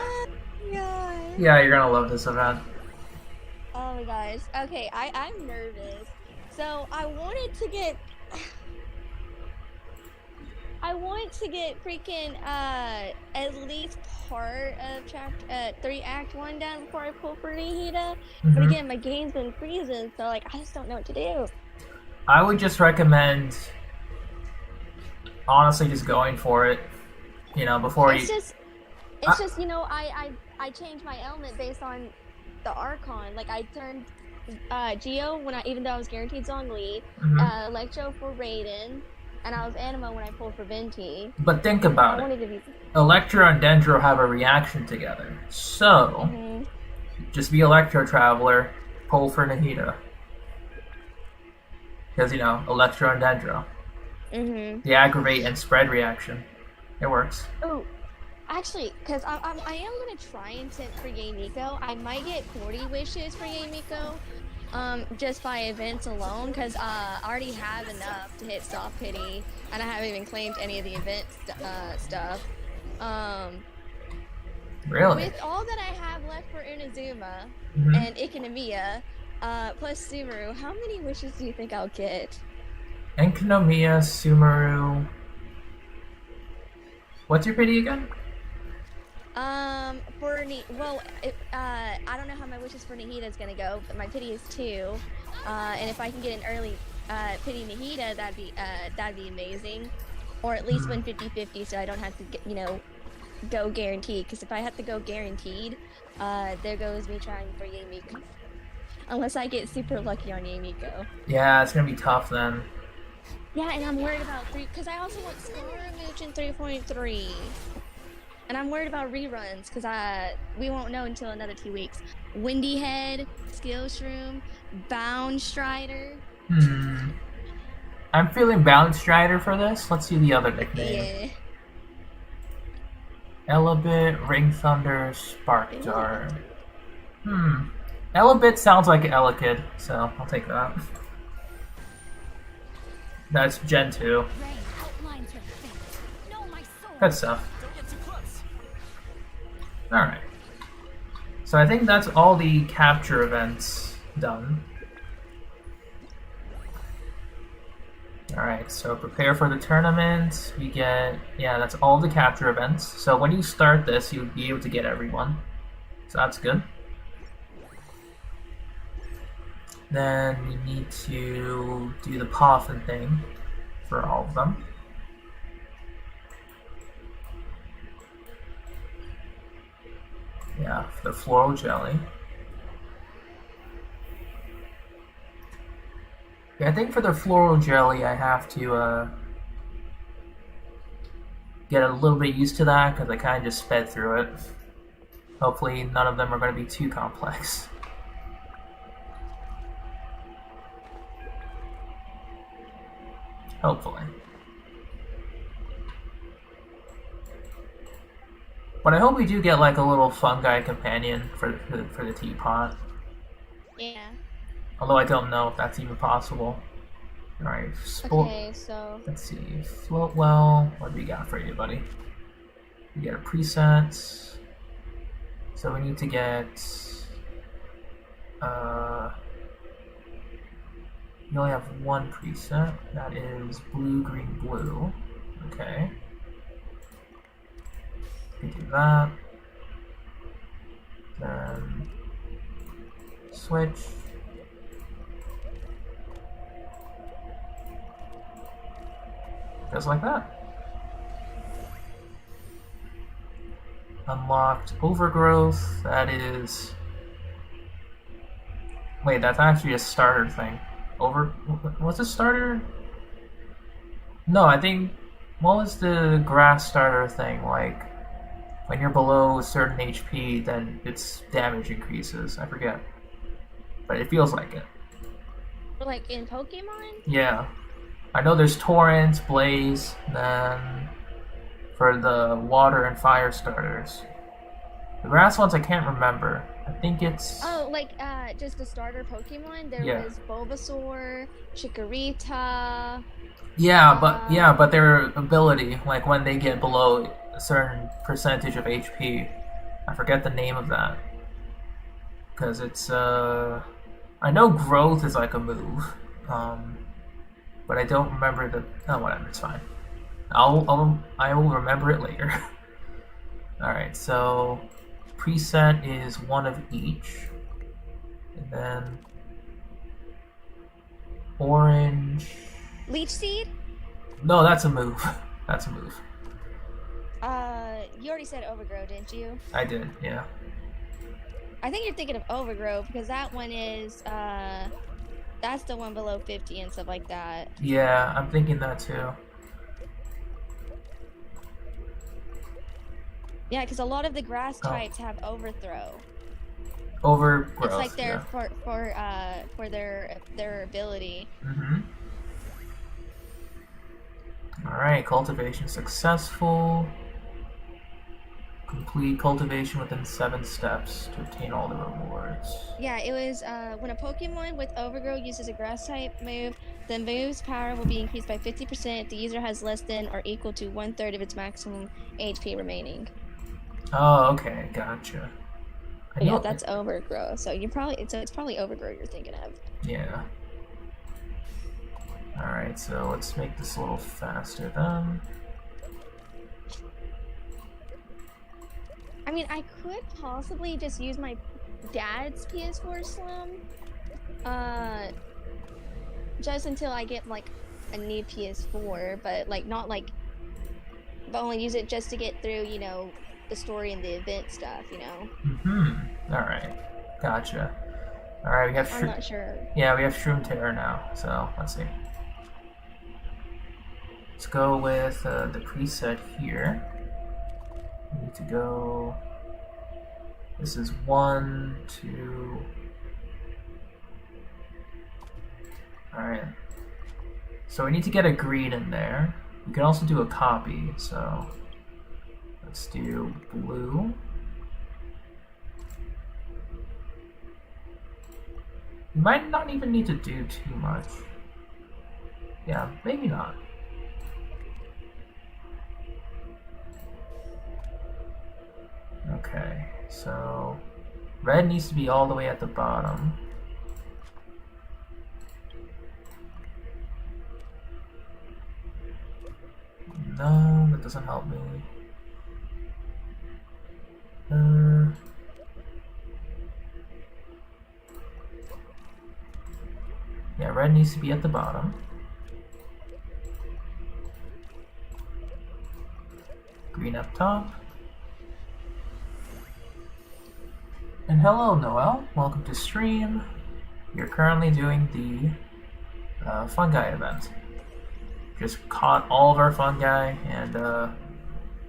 J: my god.
A: Yeah, you're gonna love this event.
J: Oh my gosh. Okay, I'm nervous. So I wanted to get freaking at least part of chapter 3 act 1 done before I pull for Nihida. But again, my game's been freezing, so like I just don't know what to do.
A: I would just recommend honestly just going for it, you know, before
J: It's just you know, I changed my element based on the Archon. Like I turned Geo even though I was guaranteed Zhongli, Electro for Raiden, and I was Animo when I pulled for Venti.
A: But think about it. Electro and Dendro have a reaction together. So, just be Electro Traveler, pull for Nahida. Because, you know, Electro and Dendro. The aggravate and spread reaction. It works.
J: Oh, actually, because I am going to try and send for Yamiko. I might get 40 wishes for Yamiko. Just by events alone, because I already have enough to hit soft pity, and I haven't even claimed any of the event stuff.
A: Really?
J: With all that I have left for Inazuma and Ikinomiya, plus Sumeru, how many wishes do you think I'll get?
A: Ikinomiya, Sumeru... What's your pity again? I don't know how my wishes for Nahida is gonna go, but my pity is 2. And if I can get an early pity Nahida, that'd be amazing. Or at least win 50-50, so I don't have to get, you know, go guaranteed. Because if I have to go guaranteed, there goes me trying for Yamiko. Unless I get super lucky on Yamiko. Yeah, it's gonna be tough then.
J: Yeah, and I'm worried about because I also want Scaramouche in 3.3. And I'm worried about reruns, because we won't know until another 2 weeks. Windy Head, Skill Shroom, Bound Strider.
A: I'm feeling Bound Strider for this. Let's see the other nickname.
J: Yeah.
A: Elebit, Ring Thunder, Spark Dart. Elabit sounds like Elekid, so I'll take that. That's Gen 2. Good stuff. Alright. So I think that's all the capture events done. Alright, so prepare for the tournament. We get, yeah, that's all the capture events. So when you start this, you'll be able to get everyone. So that's good. Then we need to do the Poffin thing for all of them. Yeah, for the floral jelly. Yeah, I think for the floral jelly, I have to get a little bit used to that because I kind of just sped through it. Hopefully, none of them are going to be too complex. Hopefully. But I hope we do get like a little fungi companion for the teapot.
J: Yeah.
A: Although I don't know if that's even possible. Alright,
J: okay, so...
A: Let's see. Float well. What do we got for you, buddy? We get a preset. So we need to get... we only have one preset. That is blue, green, blue. Okay. We do that. Then... switch. Just like that. Unlocked overgrowth. That is... Wait, that's actually a starter thing. What's a starter? No, I think... What was the grass starter thing? Like, when you're below a certain HP, then its damage increases. I forget. But it feels like it.
J: Like in Pokemon?
A: Yeah. I know there's Torrent, Blaze, then for the water and fire starters. The grass ones I can't remember. I think it's...
J: Oh, like just the starter Pokemon? There was Bulbasaur, Chikorita...
A: Yeah, but their ability, like when they get below a certain percentage of HP, I forget the name of that. Because it's, I know growth is like a move, but I don't remember the... Oh, whatever, it's fine. I will remember it later. Alright, so preset is one of each. And then orange...
J: Leech Seed?
A: No, that's a move. That's a move.
J: You already said Overgrow, didn't you?
A: I did, yeah.
J: I think you're thinking of Overgrow because that one is, that's the one below 50 and stuff like that.
A: Yeah, I'm thinking that too.
J: Yeah, because a lot of the grass types have Overthrow.
A: Overgrowth.
J: It's like their
A: yeah.
J: for their ability.
A: Mm-hmm. Alright, cultivation successful. Complete cultivation within 7 steps to obtain all the rewards.
J: Yeah, it was when a Pokemon with Overgrow uses a grass type move, the move's power will be increased by 50% if the user has less than or equal to 1/3 of its maximum HP remaining.
A: Oh, okay, gotcha.
J: Yeah, that's Overgrow. So it's probably Overgrow you're thinking of.
A: Yeah. Alright, so let's make this a little faster then.
J: I mean, I could possibly just use my dad's PS4 Slim. Just until I get, like, a new PS4, but, like, but only use it just to get through, you know, the story and the event stuff, you know?
A: Mm-hmm. Alright. Gotcha. Alright, we have...
J: I'm not sure.
A: Yeah, we have Shroom Terror now, so let's see. Let's go with the preset here. We need to go... This is 1, 2... Alright. So we need to get a green in there. We can also do a copy, so... Let's do blue. You might not even need to do too much. Yeah, maybe not. Okay, so red needs to be all the way at the bottom. No, that doesn't help me. Yeah, red needs to be at the bottom. Green up top. And hello, Noel. Welcome to stream. You're currently doing the Fungi event. Just caught all of our fungi, and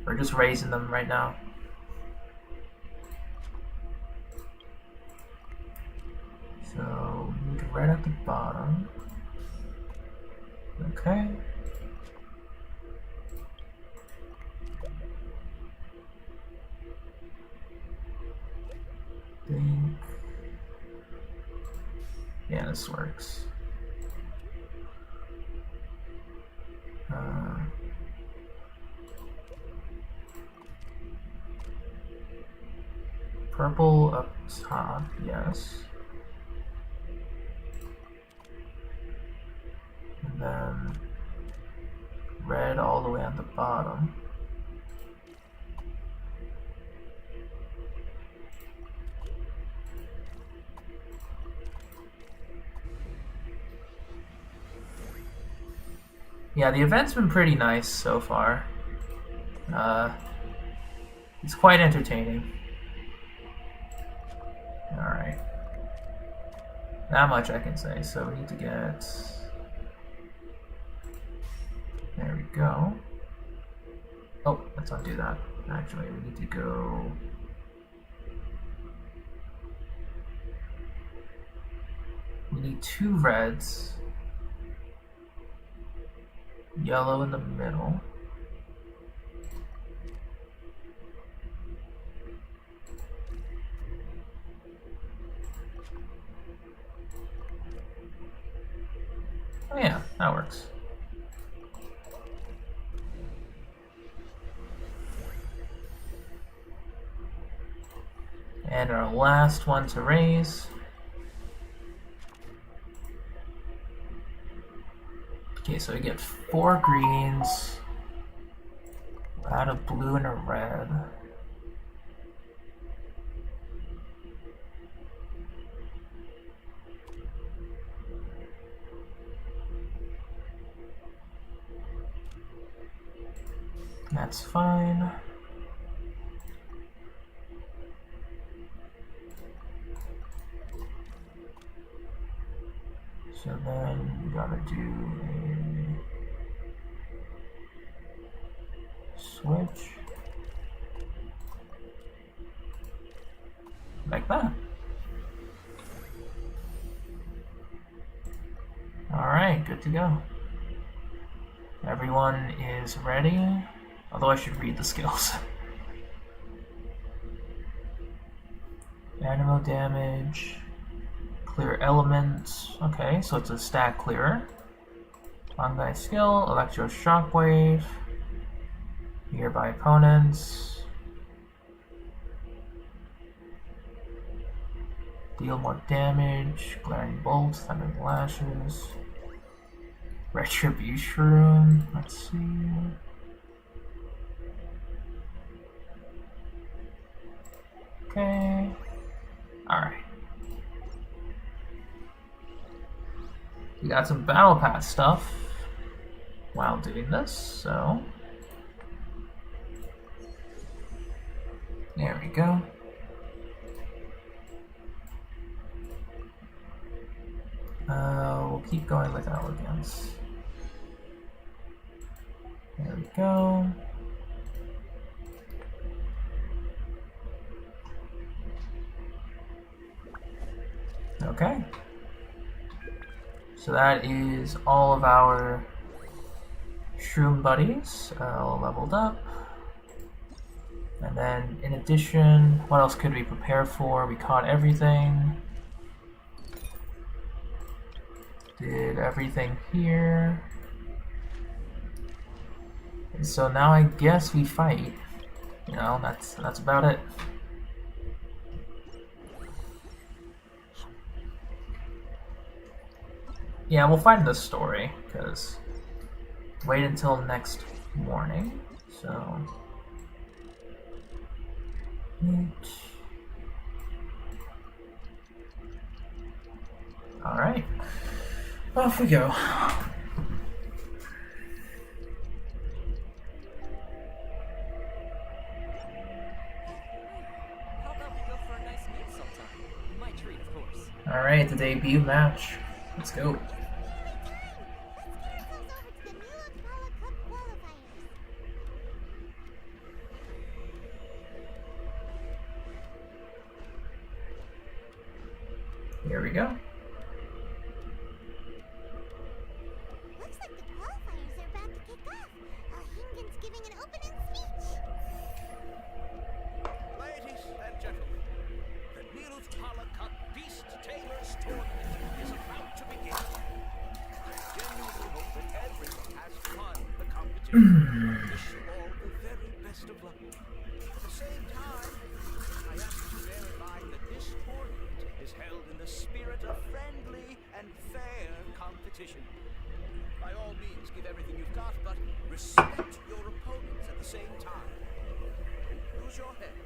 A: we're just raising them right now. So, we need red at the bottom. Okay. Yeah, this works. Purple up top, yes. And then red all the way at the bottom. Yeah, the event's been pretty nice so far. It's quite entertaining. Alright. Not much I can say, so we need to get... There we go. Oh, let's undo that. Actually, we need to go... We need 2 reds. Yellow in the middle. Oh yeah, that works. And our last one to raise. Okay, so we get 4 greens, add a blue and a red. That's fine. So then we gotta do a switch. Like that. Alright, good to go. Everyone is ready. Although I should read the skills. Animal damage. Clear elements. Okay, so it's a stack clearer. Fungi skill, electro shockwave. Nearby opponents. Deal more damage. Glaring bolt, thunder lashes. Retribution. Let's see. Okay. Alright. We got some battle pass stuff while doing this, so there we go. We'll keep going with elegance. There we go. Okay. So that is all of our shroom buddies leveled up. And then in addition, what else could we prepare for? We caught everything. Did everything here. And so now I guess we fight. You know, that's about it. Yeah, we'll find the story, because wait until next morning, so... Alright, off we go.
C: How about we go for a nice meal sometime? My treat, of course.
A: Alright, the debut match. Let's go. Here we go.
B: Looks like the qualifiers are about to kick off. Hingen's giving an opening speech.
I: Ladies and gentlemen, the Niels Pala Cup Beast Tamers Tournament is about to begin. I genuinely hope that everyone has fun with the competition. Wish you all the very best of luck. At the same time, I ask you to bear in mind that this tournament is held in the spirit of friendly and fair competition. By all means, give everything you've got, but respect your opponents at the same time. Don't lose your head.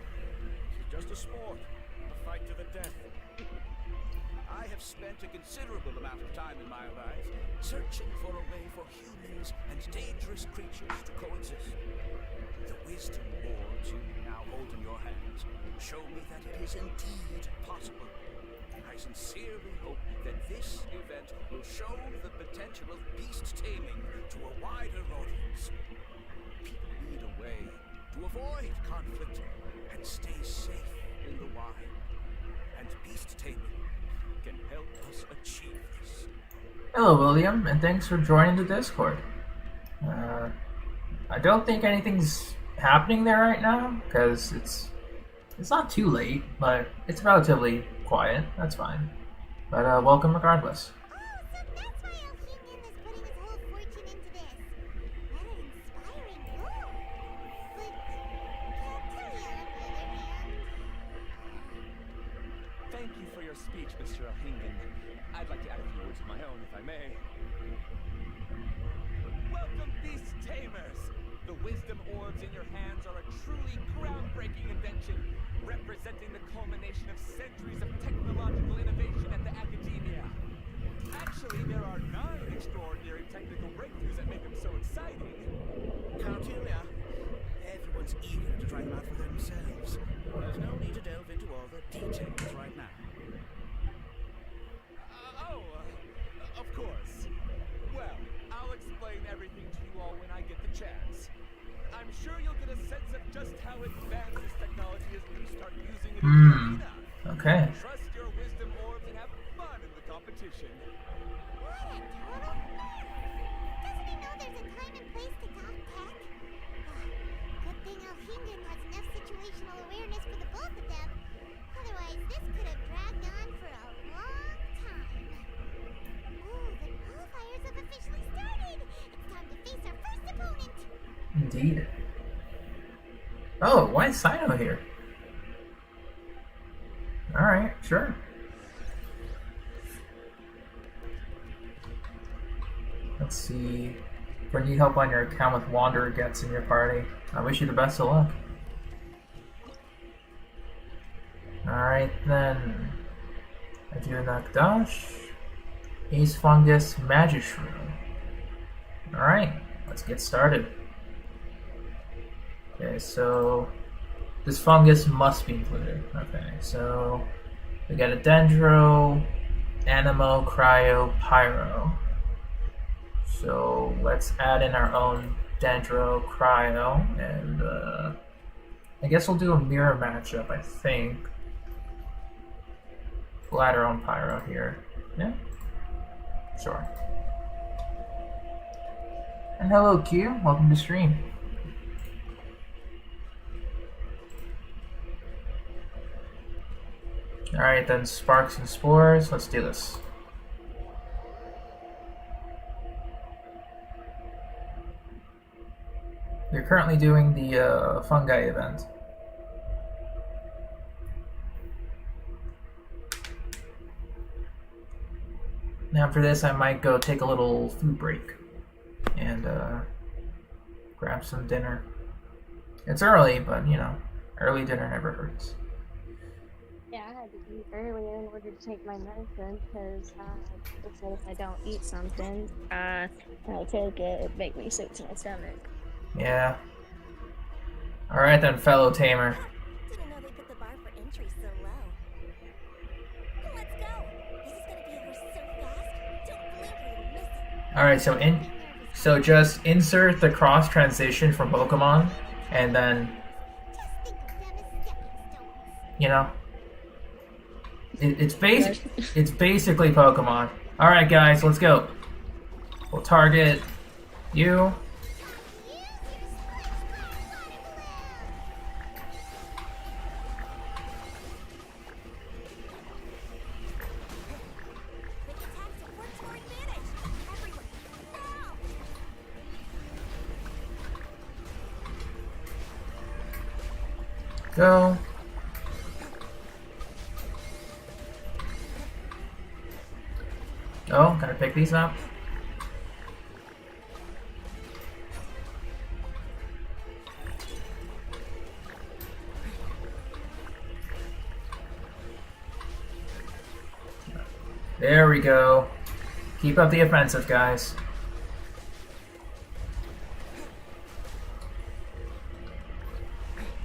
I: It's just a sport, a fight to the death. I have spent a considerable amount of time in my life searching for a way for humans and dangerous creatures to coexist. The wisdom orbs you now hold in your hands show me that it is indeed possible. I sincerely hope that this event will show the potential of beast taming to a wider audience. People need a way to avoid conflict and stay safe in the wild. And beast taming can help us achieve this.
A: Hello, William, and thanks for joining the Discord. I don't think anything's happening there right now, because it's not too late, but it's relatively quiet. That's fine. But welcome regardless.
B: Oh, so that's why Hingen is putting his whole fortune into this. What an inspiring goal. But Catelia, on the other hand...
C: Thank you for your speech, Mr. Elhingen. I'd like to add a few words of my own, if I may. Welcome, Beast Tamers! The wisdom orbs in your hands are a truly groundbreaking invention, representing the culmination of centuries of technological innovation at the academia. Actually, there are 9 extraordinary technical breakthroughs that make them so exciting.
I: Catelia, everyone's eager to try them out for themselves. There's no need to delve into all the details right now.
C: Of course. Well, I'll explain everything to you all when I get the chance. I'm sure you'll get a sense of just how advanced this technology is when you start using it in the arena.
A: Okay.
C: Trust your wisdom orbs and have fun in the competition.
B: What a total nerd! Doesn't he know there's a time and place to talk tech? Good thing Hingen has enough situational awareness for the both of them. Otherwise, this could have dragged on for a long time. Ooh, the qualifiers have officially started! It's time to face our first opponent!
A: Indeed. Oh, why is Sino here? Alright, sure. Let's see. If you need help on your account with Wanderer gets in your party. I wish you the best of luck. Alright then. Nakdash. Ace Fungus Magic Shroom. Alright, let's get started. Okay, so this fungus must be included. Okay, so we got a Dendro, Animo, Cryo, Pyro. So let's add in our own Dendro, Cryo, and I guess we'll do a mirror matchup, I think. We'll add our own Pyro here. Yeah? Sure. And hello Q, welcome to stream. Alright then, Sparks and Spores, let's do this. currently doing the Fungi event. And after this, I might go take a little food break and grab some dinner. It's early, but you know, early dinner never hurts.
J: Yeah, I had to eat early in order to take my medicine because it said if I don't eat something, and I take it, it'd make me sick to my stomach.
A: Yeah. All right then, fellow tamer.
B: Didn't know they put the bar for entry so low. Let's go. This is gonna be over so fast. Don't blink or you'll miss it.
A: All right, so just insert the cross transition from Pokemon, and then
B: Just think of them as stepping stones.
A: you know, it's basically Pokemon. All right, guys, let's go. We'll target you.
B: Quick attacks have worked to our advantage. Everyone, now!
A: Go. Oh, gotta pick these up. There we go. Keep up the offensive, guys.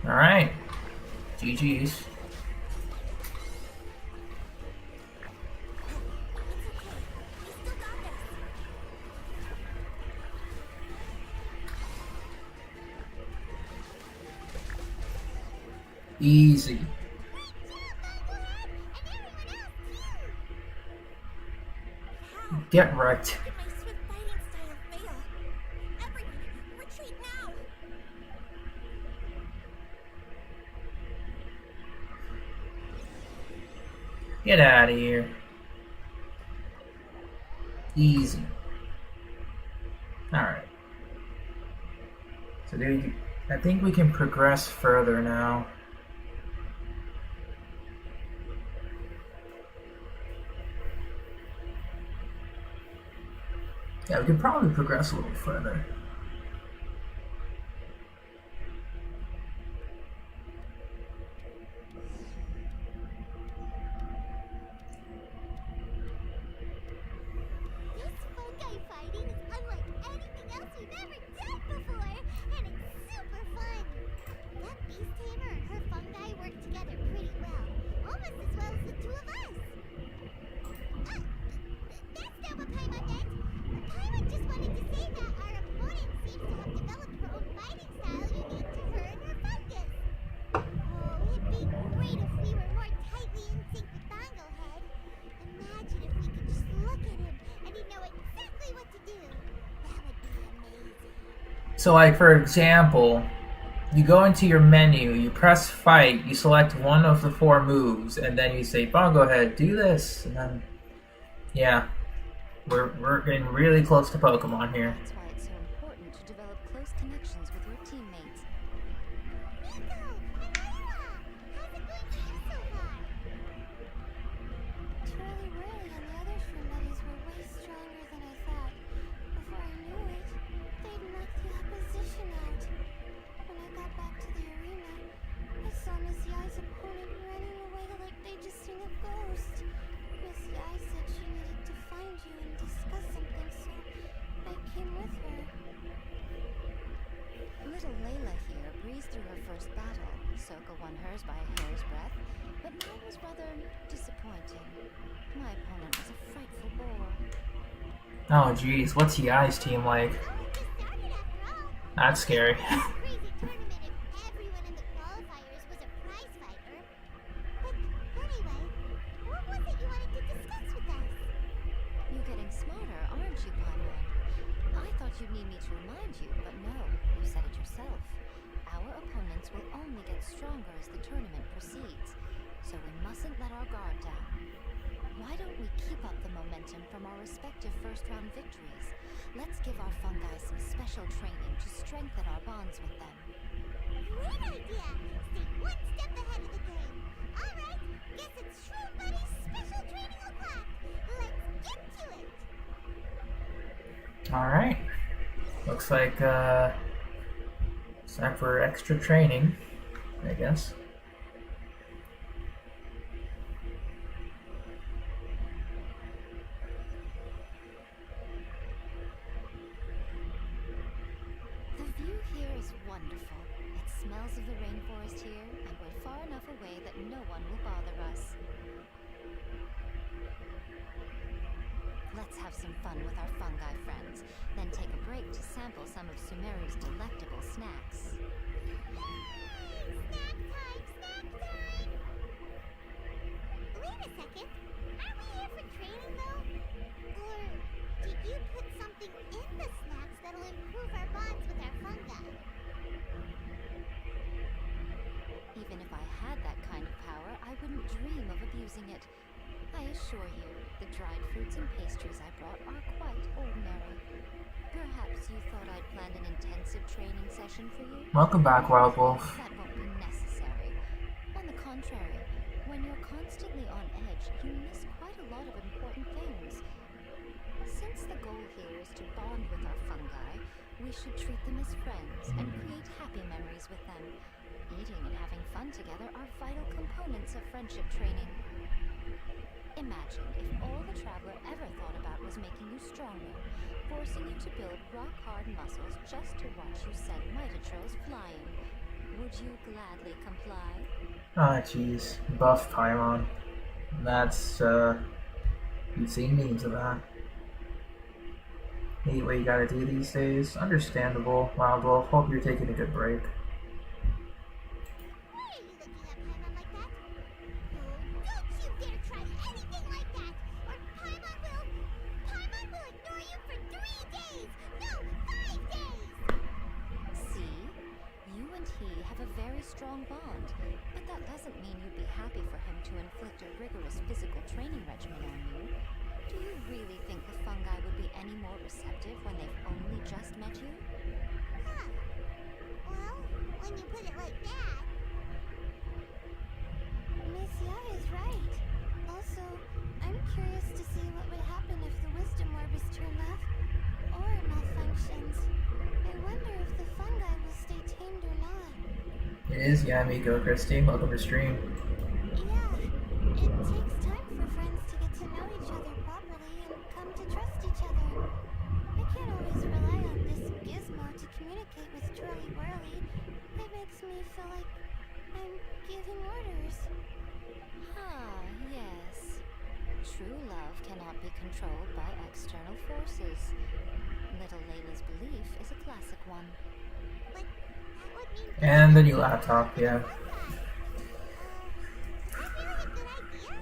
A: All right. GG's. Easy. Get wrecked.
B: Did my swift fighting style fail? Everyone, retreat now!
A: Get out of here. Easy. Alright. So dude, I think we can progress further now. Yeah, we could probably progress a little further.
B: This fungi fighting is unlike anything else we've ever done before, and it's super fun. That beast tamer and her fungi work together pretty well, almost as well as the two of us. That's not what Paimon meant. Paimon just wanted to say that our opponent seems to have developed her own fighting style unique to her and her fungus. Oh, it'd be great if we were more tightly in sync with Bonglehead. Imagine if we could just look at him and he'd know exactly what to do. That would be amazing.
A: So like for example, you go into your menu, you press fight, you select one of the 4 moves, and then you say, Bongo Head, do this, and then yeah. We're getting really close to Pokemon here.
H: That's why it's so important to develop close connections with your teammates.
B: Nico and Ira! How's it going for you so far?
E: Charlie Riley and the other shroom buddies were way stronger than I thought. Before I knew it, they'd knocked the opposition out. When I got back to the arena, I saw Miss Yai's opponent running away like they'd just seen a ghost. Miss Yai said she needed to find you and discuss something, so I came with her.
H: Little Layla here breezed through her first battle. Soko won hers by a hair's breadth, but mine was rather disappointing. My opponent was a frightful bore.
A: Oh geez, what's Yai's team like? That's scary.
B: Crazy tournament and everyone in the qualifiers was a prize fighter. But anyway, what was it you wanted to discuss with us?
H: You're getting smarter, aren't you, Paimon? I thought you'd need me to remind you, but no, you said it yourself. Our opponents will only get stronger as the tournament proceeds, so we mustn't let our guard down. Why don't we keep up the momentum from our respective first-round victories? Let's give our fungi some special training to strengthen our bonds with them.
B: Great idea! Stay one step ahead of the game. Alright, guess it's Shroom Buddy's special training o'clock. Let's get to it!
A: Alright. Looks like it's time for extra training, I guess.
H: The view here is wonderful. It smells of the rainforest here, and we're far enough away that no one will bother us. Let's have some fun with our fungi friends, then take a break to sample some of Sumeru's delectable snacks.
B: Yay! Snack time! Snack time! Wait a second. Aren't we here for training, though? Or did you put something in the snacks that'll improve our bonds with our fungi?
H: Even if I had that kind of power, I wouldn't dream of abusing it. I assure you, the dried fruits and pastries I brought are quite ordinary. Perhaps you thought I'd planned an intensive training session for you?
A: Welcome back, Wild Wolf.
H: That won't be necessary. On the contrary, when you're constantly on edge, you miss quite a lot of important things. Since the goal here is to bond with our fungi, we should treat them as friends and create happy memories with them. Eating and having fun together are vital components of friendship training. Imagine if all the Traveler ever thought about was making you stronger, forcing you to build rock-hard muscles just to watch you send Mitatrolls flying. Would you gladly comply?
A: Ah, jeez. Buff Paimon. That's, you've seen memes of that. Hate what you gotta do these days. Understandable, Wild Wolf. Hope you're taking a good break.
B: Why are you looking at Paimon like that? Oh, don't you dare try anything like that! Or Paimon will ignore you for 3 days! No, 5 days!
H: See? You and he have a very strong bond, but that doesn't mean you'd be happy for him to inflict a rigorous physical training regimen on you. Do you really think the fungi would be any more receptive when they've only just met you?
B: Huh. Well, when you put it like that...
E: Miss Ya is right. Also, I'm curious to see what would happen if the wisdom orb is turned off or malfunctions. I wonder if the fungi will stay tamed or not.
A: It is Yamiko, Christy. Welcome to stream.
E: Yeah, it takes time for friends to get to know each other properly and come to trust each other. I can't always rely on this gizmo to communicate with Twirly Whirly. It makes me feel like I'm giving orders.
H: Ah, yes. True love cannot be controlled by external forces. Little Layla's belief is a classic one.
B: But that would mean...
A: And the new laptop, yeah.
B: Is that really a good idea?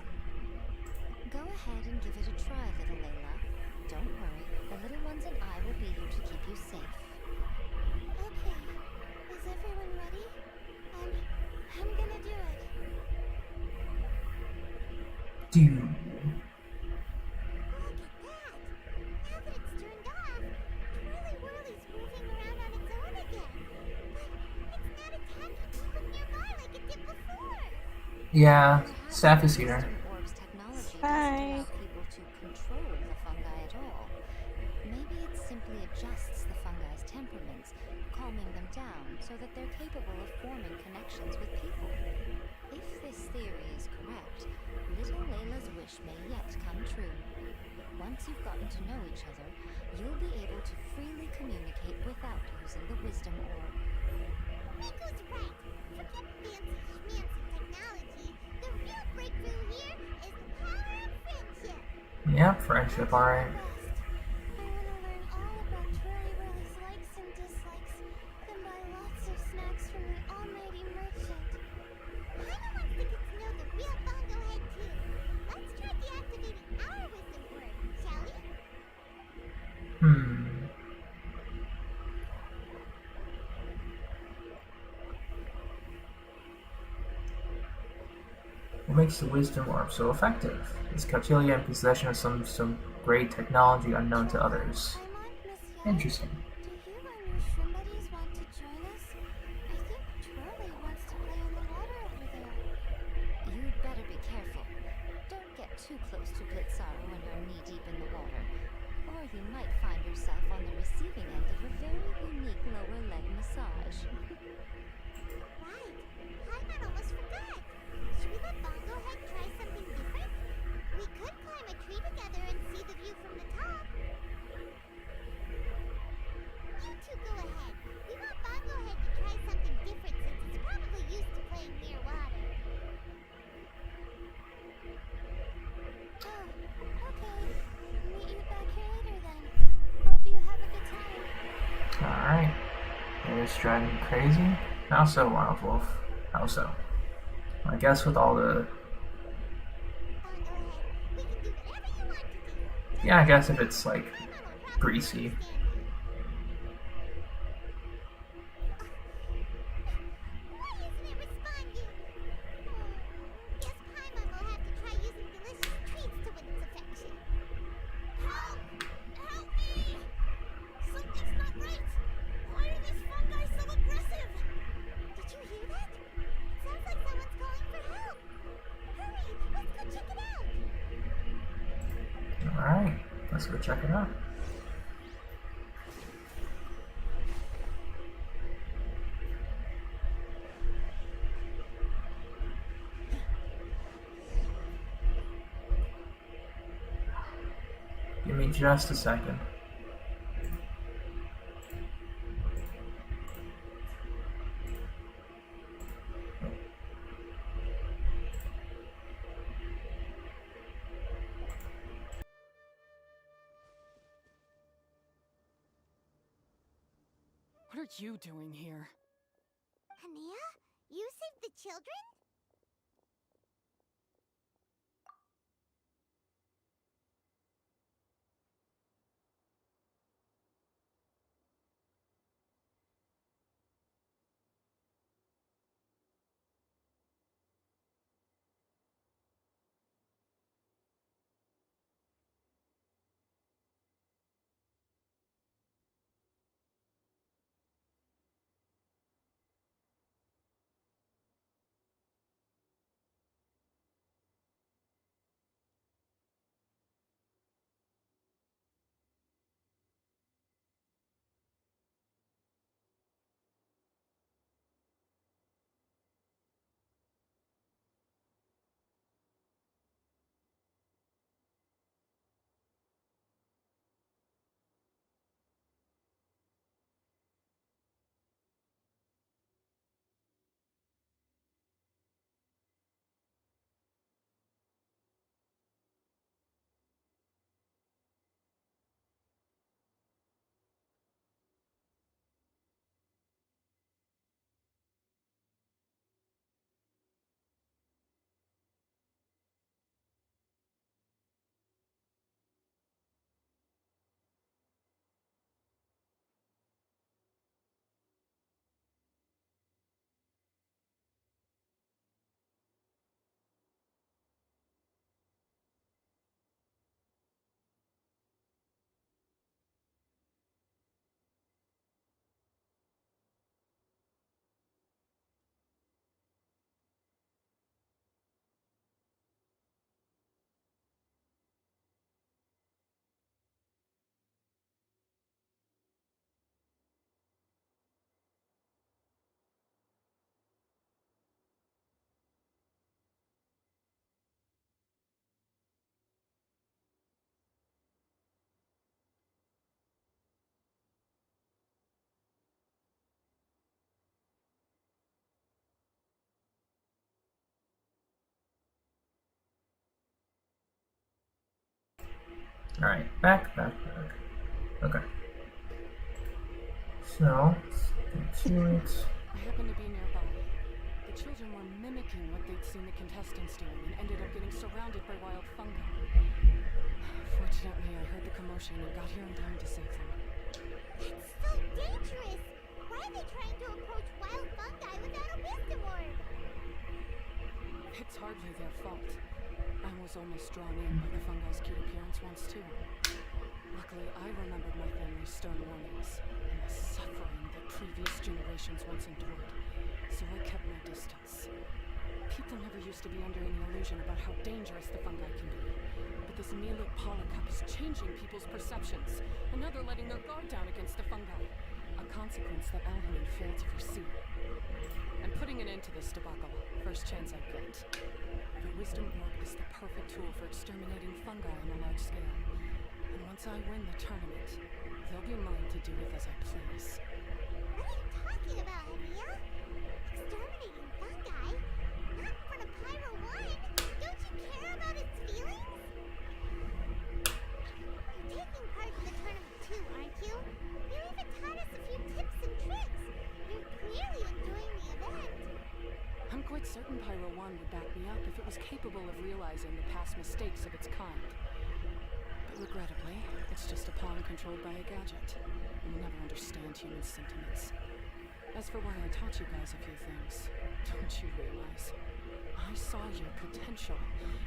H: Go ahead and give it a try, little Layla. Don't worry, the little ones and I will be here to keep you safe.
E: Okay, is everyone ready? I'm gonna do it.
A: Dude.
B: Look at that! Now that it's turned off, Twirly Whirly's moving around on its own again. But it's not attacking people nearby like it did before.
A: Yeah, staff is here.
H: Wisdom Orb's technology
J: Hi.
H: doesn't allow people to control the fungi at all. Maybe it simply adjusts the fungi's temperaments, calming them down so that they're capable of forming connections with people. If this theory is correct, little Layla's wish may yet come true. Once you've gotten to know each other, you'll be able to freely communicate without using the Wisdom Orb.
B: Miko's right. Forget fancy schmancy technology. The real breakthrough here is the power of friendship.
A: Yeah, friendship, alright.
E: Best. I want to learn all about Twirly Whirly's likes and dislikes, then buy lots of snacks from the almighty merchant.
B: Paimon wants to get to know the real Bongo Head too. Let's try deactivating our wisdom word, shall we?
A: What makes the wisdom orb so effective? Is Cautelia in possession of some great technology unknown to others? Interesting.
E: Do you and your shrimp buddies want to join us? I think Twirly wants to play in the water over there.
H: You'd better be careful. Don't get too close to Blitzaru when you're knee-deep in the water, or you might find yourself on the receiving end of a very unique lower leg massage.
B: Right. Paimon almost forgot. Should we let Bongo Head try something different? We could climb a tree together and see the view from the top. You two go ahead. We want Bongo Head to try something different since it's probably used to playing near water.
E: Oh, okay. Meet you back here later then. Hope you have a good time.
A: Alright. It's driving me crazy. How so, Wild Wolf? How so? I guess with all the...
B: Bongo Head, we can do whatever you want to do.
A: Yeah, I guess if it's, like,
B: Paimon will probably
A: greasy.
B: understand you. Why isn't it responding? Guess Paimon will have to try using delicious treats to win its affection. Help! Help me! Something's not right! Why are these fungi so aggressive? Did you hear that? It sounds like someone's calling for help. Hurry! Let's go check it out!
A: Alright, let's go check it out. Give me just a second.
D: What are you doing here?
B: Hania? You saved the children?
A: Alright, back. Okay. So, let's get to it.
D: I happened to be nearby. The children were mimicking what they'd seen the contestants doing and ended up getting surrounded by wild fungi. Fortunately, I heard the commotion and got here in time to save them.
B: That's so dangerous! Why are they trying to approach wild fungi without a wisdom orb?
D: It's hardly their fault. I was almost drawn in by the fungi's cute appearance once too. Luckily, I remembered my family's stern warnings and the suffering that previous generations once endured, so I kept my distance. People never used to be under any illusion about how dangerous the fungi can be, but this Neelix polycup is changing people's perceptions, and now they're letting their guard down against the fungi, a consequence that Alhamin failed to foresee. I'm putting an end to this debacle, first chance I get. The Wisdom Orb is the perfect tool for exterminating fungi on a large scale. And once I win the tournament, they'll be mine to do with as I please.
B: What are you talking about, Hania? Exterminating fungi? Not in front of Pyro 1! Don't you care about its feelings? You're taking part in the tournament too, aren't you? You even taught us a few tips and tricks. You're clearly enjoying the event.
D: I'm quite certain Pyro 1 would back me up if it was capable of realizing the past mistakes of its kind. But regrettably, it's just a pawn controlled by a gadget, and will never understand human sentiments. As for why I taught you guys a few things, don't you realize? I saw your potential,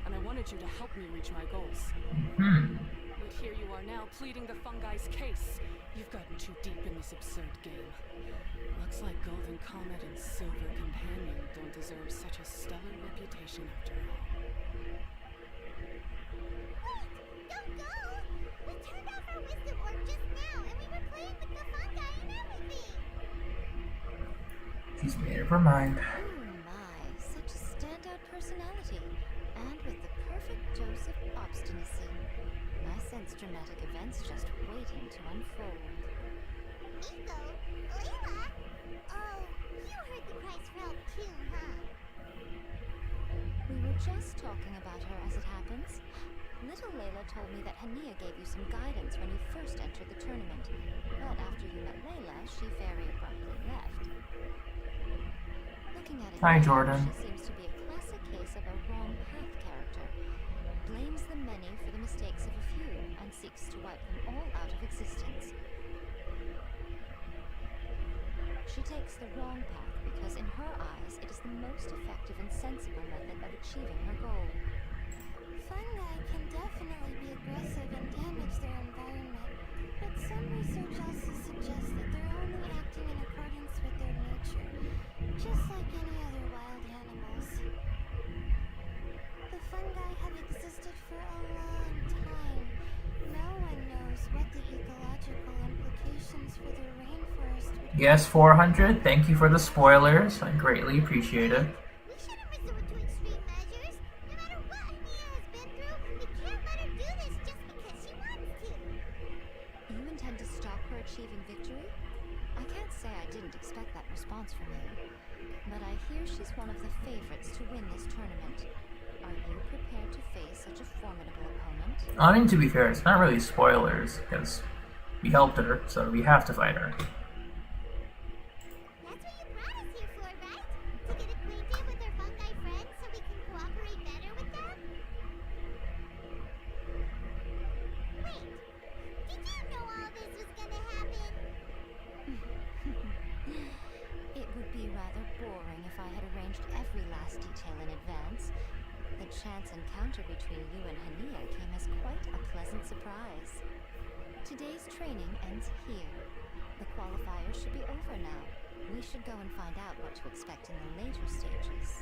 D: and I wanted you to help me reach my goals. Yet here you are now pleading the fungi's case. You've gotten too deep in this absurd game. Looks like Golden Comet and Silver Companion don't deserve such a stellar reputation after all.
B: Wait! Don't go! We turned off our wisdom orb just now, and we were playing with the fungi and everything!
A: She's made up her mind.
H: Oh my, such a standout personality. And with the perfect dose of obstinacy. I sense dramatic events just waiting to unfold.
B: Nico? Layla? Oh, you heard the cries for help too, huh?
H: We were just talking about her as it happens. Little Layla told me that Hania gave you some guidance when you first entered the tournament. But after you met Layla, she very abruptly left. Looking at it
A: Hi,
H: now,
A: Jordan.
H: she seems to be a classic case of a wrong path character. Blames the many for the mistakes of a few and seeks to wipe them all out of existence. She takes the wrong path because in her eyes it is the most effective and sensible method of achieving her goal.
E: Fungi can definitely be aggressive and damage their environment, but some research also suggests that they're only acting in accordance with their nature, just like any other wild animals. The fungi have existed for a long time. No one knows what the ecological implications for the rainforest would be.
A: Yes, 400. Thank you for the spoilers. I greatly appreciate it.
B: We shouldn't resort to extreme measures. No matter what Hania has been through, we can't let her do this just because she wants to.
H: You intend to stop her achieving victory? I can't say I didn't expect that response from you. But I hear she's one of the favorites to win this tournament. Are you prepared to face such a formidable opponent?
A: I mean, to be fair, it's not really spoilers, because we helped her, so we have to fight her.
B: That's what you brought us here for, right? To get acquainted with our fungi friends so we can cooperate better with them? Wait, did you know all this was gonna happen?
H: It would be rather boring if I had arranged every last detail in advance. The chance encounter between you and Hania came as quite a pleasant surprise. Today's training ends here. The qualifiers should be over now. We should go and find out what to expect in the later stages.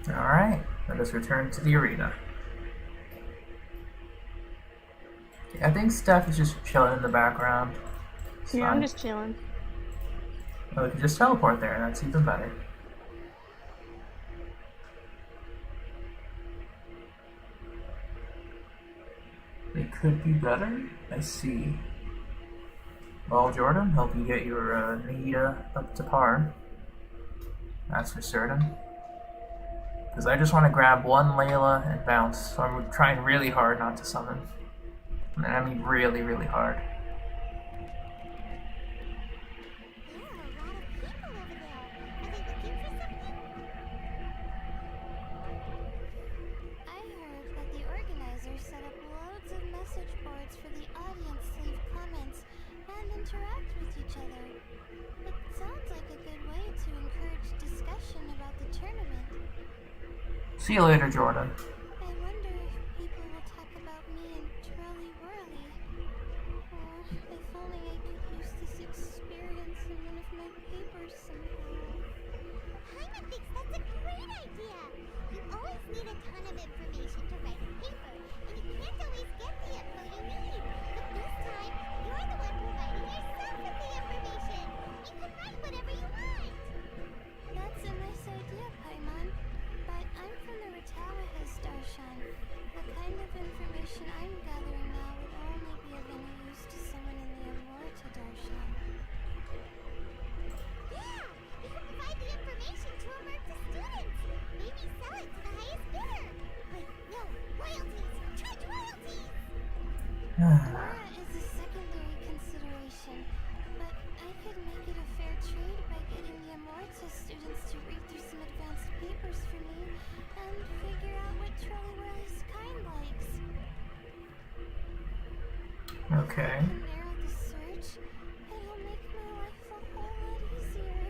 A: Alright, let us return to the arena. I think Steph is just chilling in the background. It's
J: Yeah, I'm
A: fine.
J: just chilling.
A: Oh, we can just teleport there, that's even better. It could be better? I see. Well, Jordan, hope you get your Nita up to par. That's for certain. Because I just want to grab one Layla and bounce, so I'm trying really hard not to summon. And I mean really, really hard.
B: There are a lot of people over there. Are they looking for something?
E: I heard that the organizers set up loads of message boards for the audience to leave comments and interact with each other. It sounds like a good
A: See you later, Jordan.
E: I wonder if people will talk about me and Trolley Whirly. Or if only I could use this experience in one of my papers somehow.
B: Paimon thinks that's a great idea! You always need a ton of information to write a paper, and you can't always get the info you need. But this time, you're the one providing yourself with the information. You can write whatever you want.
E: That's a nice idea, Paimon. But I'm from the Ratawaha, Darshan. The kind of information I'm gathering now would only be of any use to someone in the Amorta, Darshan.
B: Yeah! You can provide the information to Amurta students. Maybe sell it to the highest bidder. But no, royalties! Charge royalties!
E: Amora is a secondary consideration, but I could make it a fair trade by getting the Amorta students to read through some advanced papers for me and figure out what Trolley Whirly's kind likes.
A: Okay.
E: If I can narrow the search, it'll make my life a whole lot easier.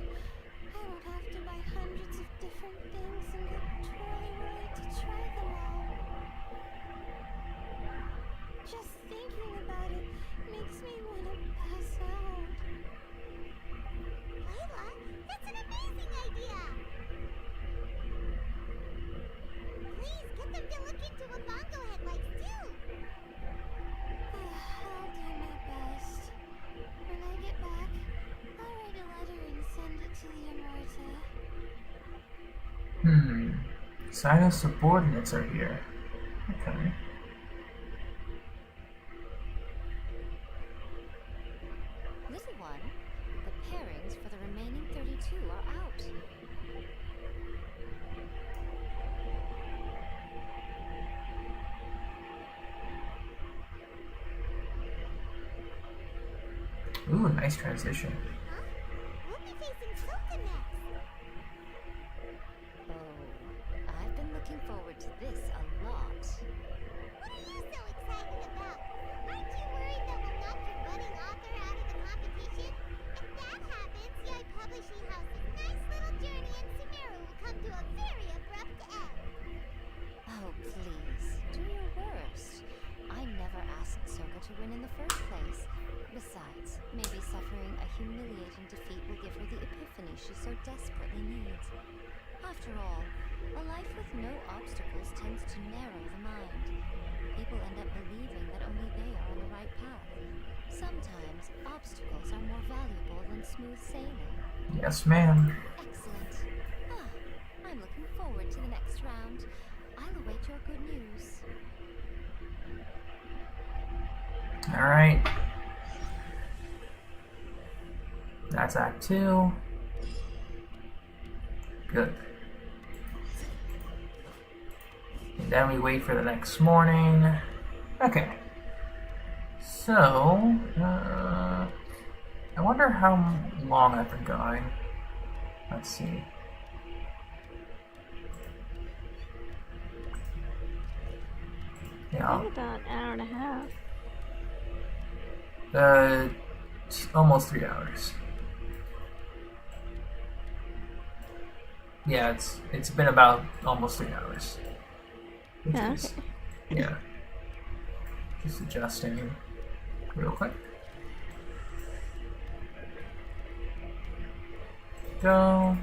E: I won't have to buy hundreds of different things and get Trolley Whirly to try them all. Just thinking about it makes me want to pass out.
B: Lila, that's an amazing idea! Please, get them to look into what Bongo Head likes too!
E: I'll do my best. When I get back, I'll write a letter and send it to the Amorta.
A: Saga's subordinates are here. Okay.
H: Little one, the pairings for the remaining 32 are out.
A: Ooh, nice transition.
B: Huh? We'll be facing Soka next!
H: Oh, I've been looking forward to this a lot.
B: What are you so excited about? Aren't you worried that we'll knock your budding author out of the competition? If that happens, Yai Publishing House's nice little journey in Sumeru will come to a very abrupt end.
H: Oh, please, do your worst. I never asked Soka to win in the first place. Besides, maybe suffering a humiliating defeat will give her the epiphany she so desperately needs. After all, a life with no obstacles tends to narrow the mind. People end up believing that only they are on the right path. Sometimes, obstacles are more valuable than smooth sailing.
A: Yes, ma'am.
H: Excellent. Ah, I'm looking forward to the next round. I'll await your good news.
A: Alright. That's Act 2. Good. And then we wait for the next morning. Okay. So, I wonder how long I've been going. Let's see. Yeah.
J: About an hour and a half.
A: Almost 3 hours. Yeah, it's been about almost 3 hours. Which
J: Yeah,
A: is,
J: okay.
A: yeah. Just adjusting real quick. Go.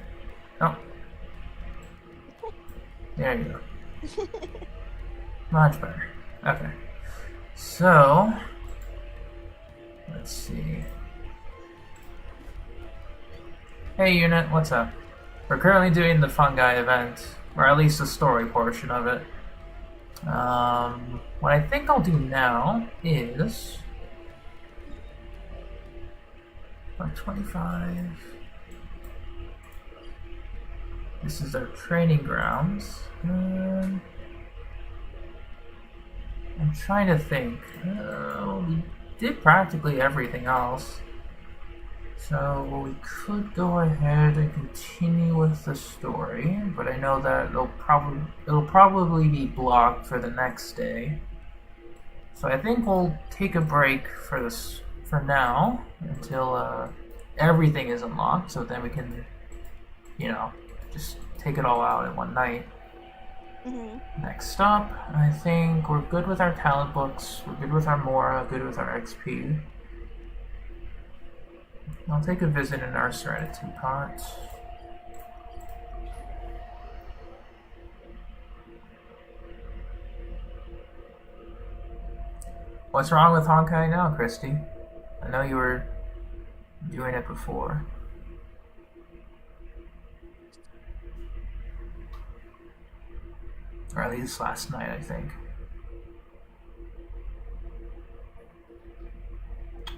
A: Oh. There you go. Much better. Okay. So, let's see. Hey unit, what's up? We're currently doing the Fungi event, or at least the story portion of it. What I think I'll do now is 25. This is our training grounds. I'm trying to think. We did practically everything else. So we could go ahead and continue with the story, but I know that it'll probably be blocked for the next day. So I think we'll take a break for now until everything is unlocked, so then we can, just take it all out in one night. Next up, I think we're good with our talent books, we're good with our Mora, good with our XP. I'll take a visit in our Serenity pot. What's wrong with Honkai now, Christy? I know you were doing it before. Or at least last night, I think.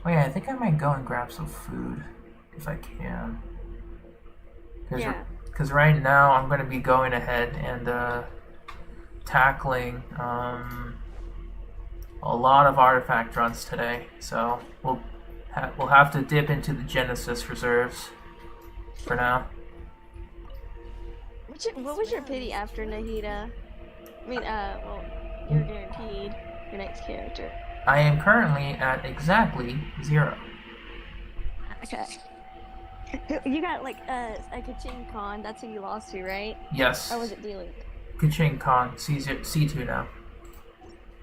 A: Oh yeah, I think I might go and grab some food, if I can. Because right now I'm going to be going ahead and tackling a lot of artifact runs today. So we'll have to dip into the Genesis reserves for now.
J: What was your pity after Nahida? I mean, well, you're guaranteed your next character.
A: I am currently at exactly 0.
J: Okay. You got like a Kachin Khan, that's who you lost to, right?
A: Yes.
J: Or was it D-Luke?
A: Kachin Khan, C2 now.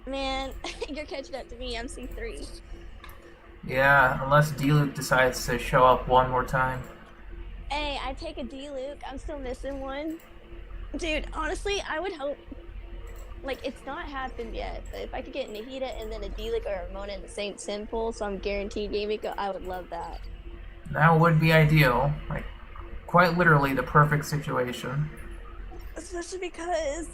J: Man, you're catching up to me, I'm C3.
A: Yeah, unless D-Luke decides to show up one more time.
J: Hey, I take a D-Luke, I'm still missing one. Dude, honestly, I would hope, like, it's not happened yet, but if I could get Nahida and then a D-Luke or a Ramona in the same sim pool, so I'm guaranteed gaming, I would love that.
A: That would be ideal. Like, quite literally the perfect situation.
J: Especially because...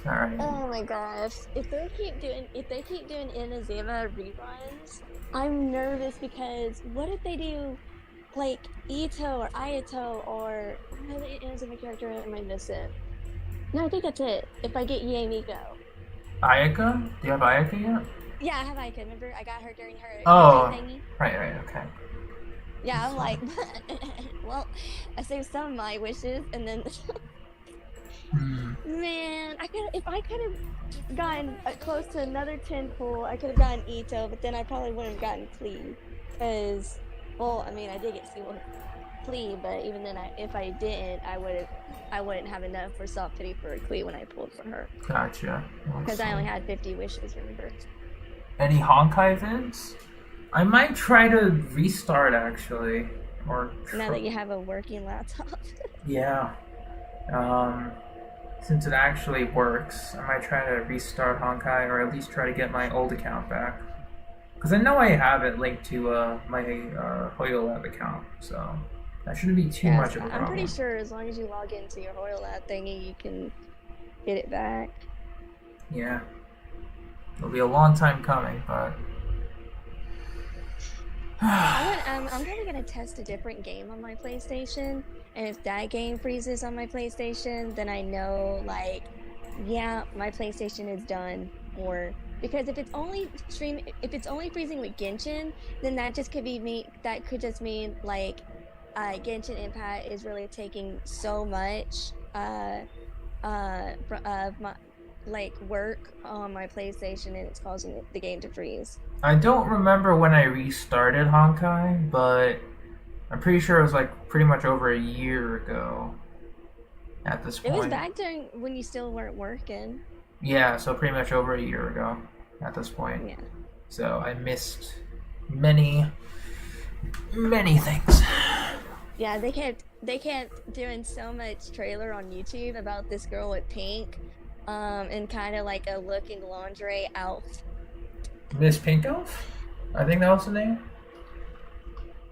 A: Alright.
J: Oh my gosh. If they keep doing Inazuma reruns, I'm nervous because what if they do like Ito or Ayato or what other Inazuma character am I missing? No, I think that's it. If I get Yae Miko.
A: Ayaka? Do you have Ayaka yet?
J: Yeah, I have Ayaka. Remember I got her during her thingy?
A: Right, okay.
J: Yeah, I'm like, well, I saved some of my wishes and then man, if I could have gotten close to another 10 pool, I could have gotten Ito, but then I probably wouldn't have gotten Klee. Because, well, I mean, I did get Klee, but even then, if I didn't, I wouldn't have enough for soft pity for Klee when I pulled for her.
A: Gotcha.
J: Because I only had 50 wishes, remember?
A: Any Honkai vids? I might try to restart, actually. Or
J: now that you have a working laptop.
A: Yeah. Since it actually works, I might try to restart Honkai, or at least try to get my old account back. Because I know I have it linked to my Hoyo Lab account, so that shouldn't be too much of a problem.
J: I'm pretty sure as long as you log into your Hoyo Lab thingy, you can get it back.
A: Yeah. It'll be a long time coming, but...
J: I'm probably going to test a different game on my PlayStation, and if that game freezes on my PlayStation, then I know, like, yeah, my PlayStation is done. Or because if it's only freezing with Genshin, then that just could be that could just mean like Genshin Impact is really taking so much of my work on my PlayStation, and it's causing the game to freeze.
A: I don't remember when I restarted Honkai, but I'm pretty sure it was like pretty much over a year ago at this point.
J: It was back during when you still weren't working.
A: Yeah, so pretty much over a year ago at this point.
J: Yeah.
A: So I missed many things.
J: Yeah, they kept doing so much trailer on YouTube about this girl with pink, and kind of like a looking lingerie outfit.
A: Miss Pink Elf? I think that was the name.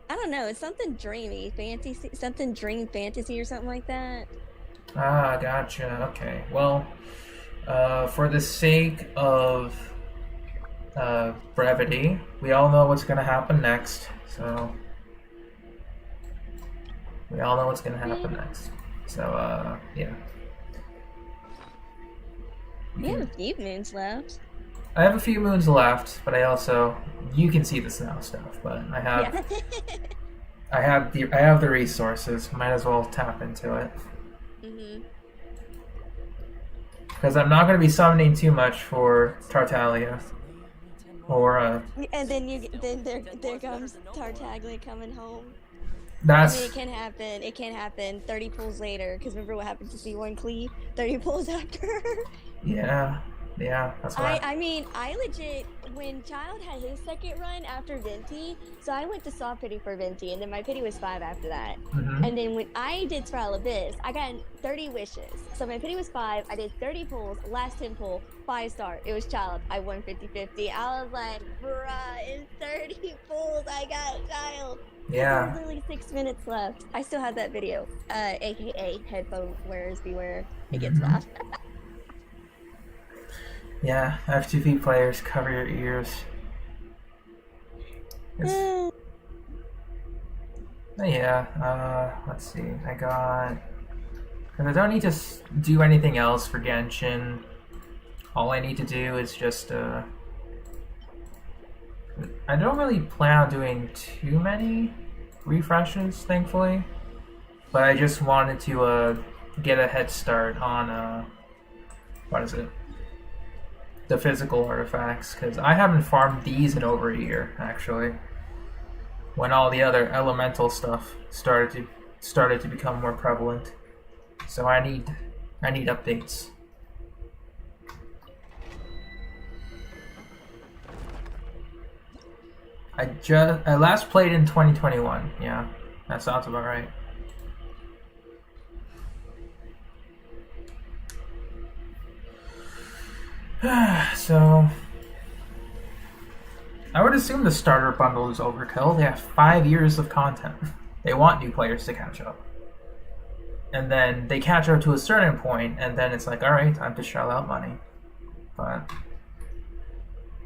J: I don't know. It's something dreamy, fantasy, something dream fantasy or something like that.
A: Ah, gotcha. Okay. Well, for the sake of brevity, we all know what's gonna happen next. So we all know what's gonna happen next. So yeah.
J: You have a few moons left.
A: I have a few moons left, but I also you can see this now stuff, but I have I have the resources. Might as well tap into it. Because I'm not going to be summoning too much for Tartaglia, or
J: and then there comes Tartaglia coming home.
A: That's
J: I mean, it can happen. It can happen. 30 pulls later, because remember what happened to C1 Clee? 30 pulls after.
A: yeah, that's what
J: I mean, I legit, when Child had his second run after Venti, so I went to soft pity for Venti, and then my pity was 5 after that.
A: Mhm.
J: And then when I did Spiral Abyss, I got 30 wishes. So my pity was 5, I did 30 pulls, last 10 pull, 5-star. It was Child. I won 50-50. I was like, bruh, in 30 pulls, I got Child.
A: Yeah.
J: There's literally 6 minutes left. I still have that video, aka headphone wearers beware. It gets
A: Mhm.
J: loud.
A: Yeah, F2P players, cover your ears. Yeah, let's see. I got... Because I don't need to do anything else for Genshin. All I need to do is just, I don't really plan on doing too many refreshes, thankfully. But I just wanted to, get a head start on, what is it? The physical artifacts, because I haven't farmed these in over a year, actually. When all the other elemental stuff started to become more prevalent. So I need updates. I last played in 2021. Yeah, that sounds about right. So I would assume the starter bundle is overkill. They have 5 years of content. They want new players to catch up. And then they catch up to a certain point, and then it's like, alright, time to shell out money. But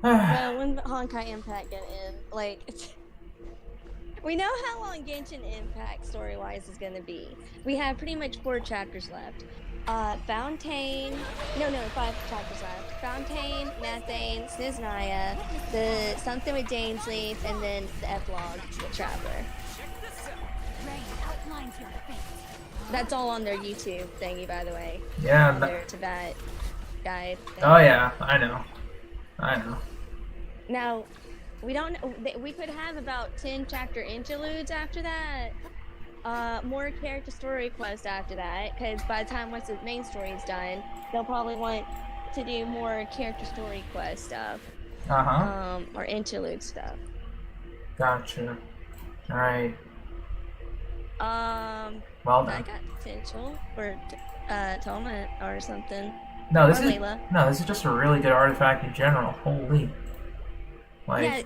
J: Well, when Honkai Impact get in, like, we know how long Genshin Impact story-wise is gonna be. We have pretty much 4 chapters left. Fontaine, no, 5 chapters left. Fontaine, Methane, Sniznaya, the something with Jane's Leaf, and then the epilogue, the Traveler. That's all on their YouTube thingy, by the way.
A: yeah,
J: On their Tibet guide. Thing.
A: oh yeah, I know.
J: Now, we don't know. We could have about 10 chapter interludes after that. More character story quests after that, because by the time once the main story is done, they'll probably want to do more character story quest stuff. Or interlude stuff.
A: Gotcha. Alright. Well done.
J: I got potential for Toma or something.
A: No, this
J: or
A: is
J: Layla.
A: This is just a really good artifact in general. Holy. Like,
J: Yeah,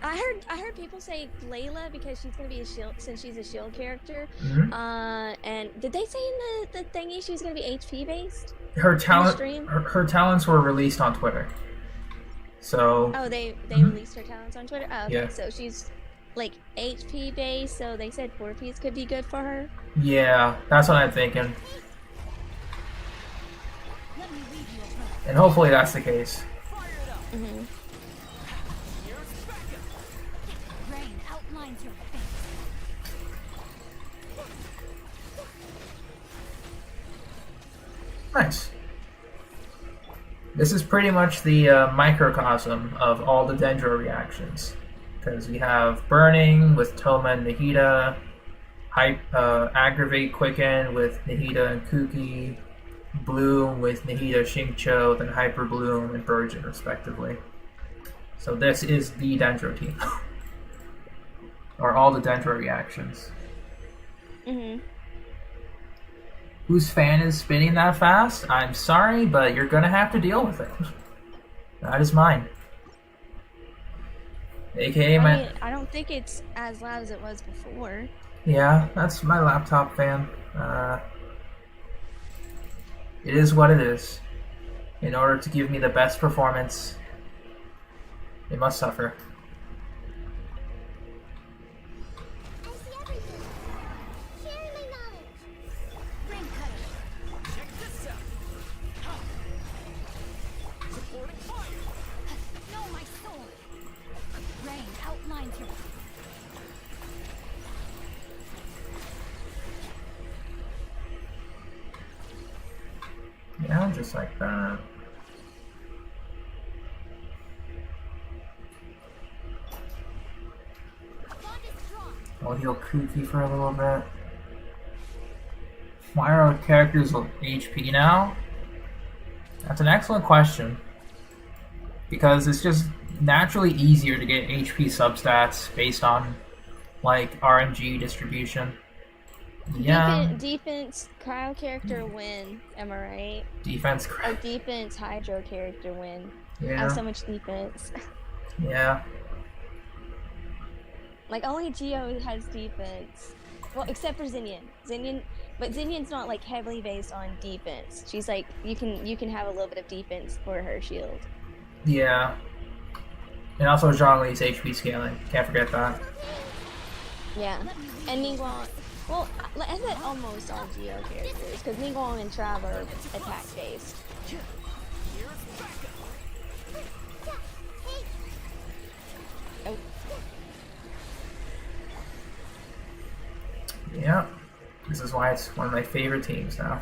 J: I heard people say Layla because she's gonna be a shield, since she's a shield character.
A: Mhm.
J: And did they say in the thingy she was gonna be HP based?
A: her talent,
J: stream?
A: her talents were released on Twitter. So
J: Oh, they
A: Mhm.
J: released her talents on Twitter. Oh, okay,
A: Yeah.
J: so she's like HP based. So they said 4Ps could be good for her.
A: yeah, that's what I'm thinking. And hopefully that's the case.
J: Mm-hmm.
A: Nice. This is pretty much the microcosm of all the Dendro reactions. Because we have Burning with Toma and Nahida, Aggravate Quicken with Nahida and Kuki, Bloom with Nahida Xingqiu, then Hyper Bloom and Burgeon, respectively. So this is the Dendro team. Or all the Dendro reactions.
J: Mm-hmm.
A: Whose fan is spinning that fast? I'm sorry, but you're gonna have to deal with it. That is mine. AKA
J: I
A: my...
J: mean, I don't think it's as loud as it was before.
A: Yeah, that's my laptop fan. It is what it is. In order to give me the best performance, it must suffer.
B: I see everything. Sharing my knowledge.
C: Ring cutter. Check this out. Supporting fire.
H: No, my sword. Rain outlines your.
A: Yeah, just like that. I'll heal Kuki for a little bit. Why are our characters with HP now? That's an excellent question. Because it's just naturally easier to get HP substats based on like RNG distribution. Yeah.
J: Defense cryo character win, am I right?
A: Defense
J: Or defense hydro character win.
A: Yeah.
J: I have so much defense.
A: Yeah.
J: Like only Geo has defense. Well, except for Xinian. But Xinian's not like heavily based on defense. She's like you can have a little bit of defense for her shield.
A: Yeah. And also Zhongli's HP scaling. Can't forget that.
J: Yeah. And Ningguang, well, I said almost all Geo characters, because Ningguang and Trav are attack based. Oh.
A: Yeah. This is why it's one of my favorite teams now.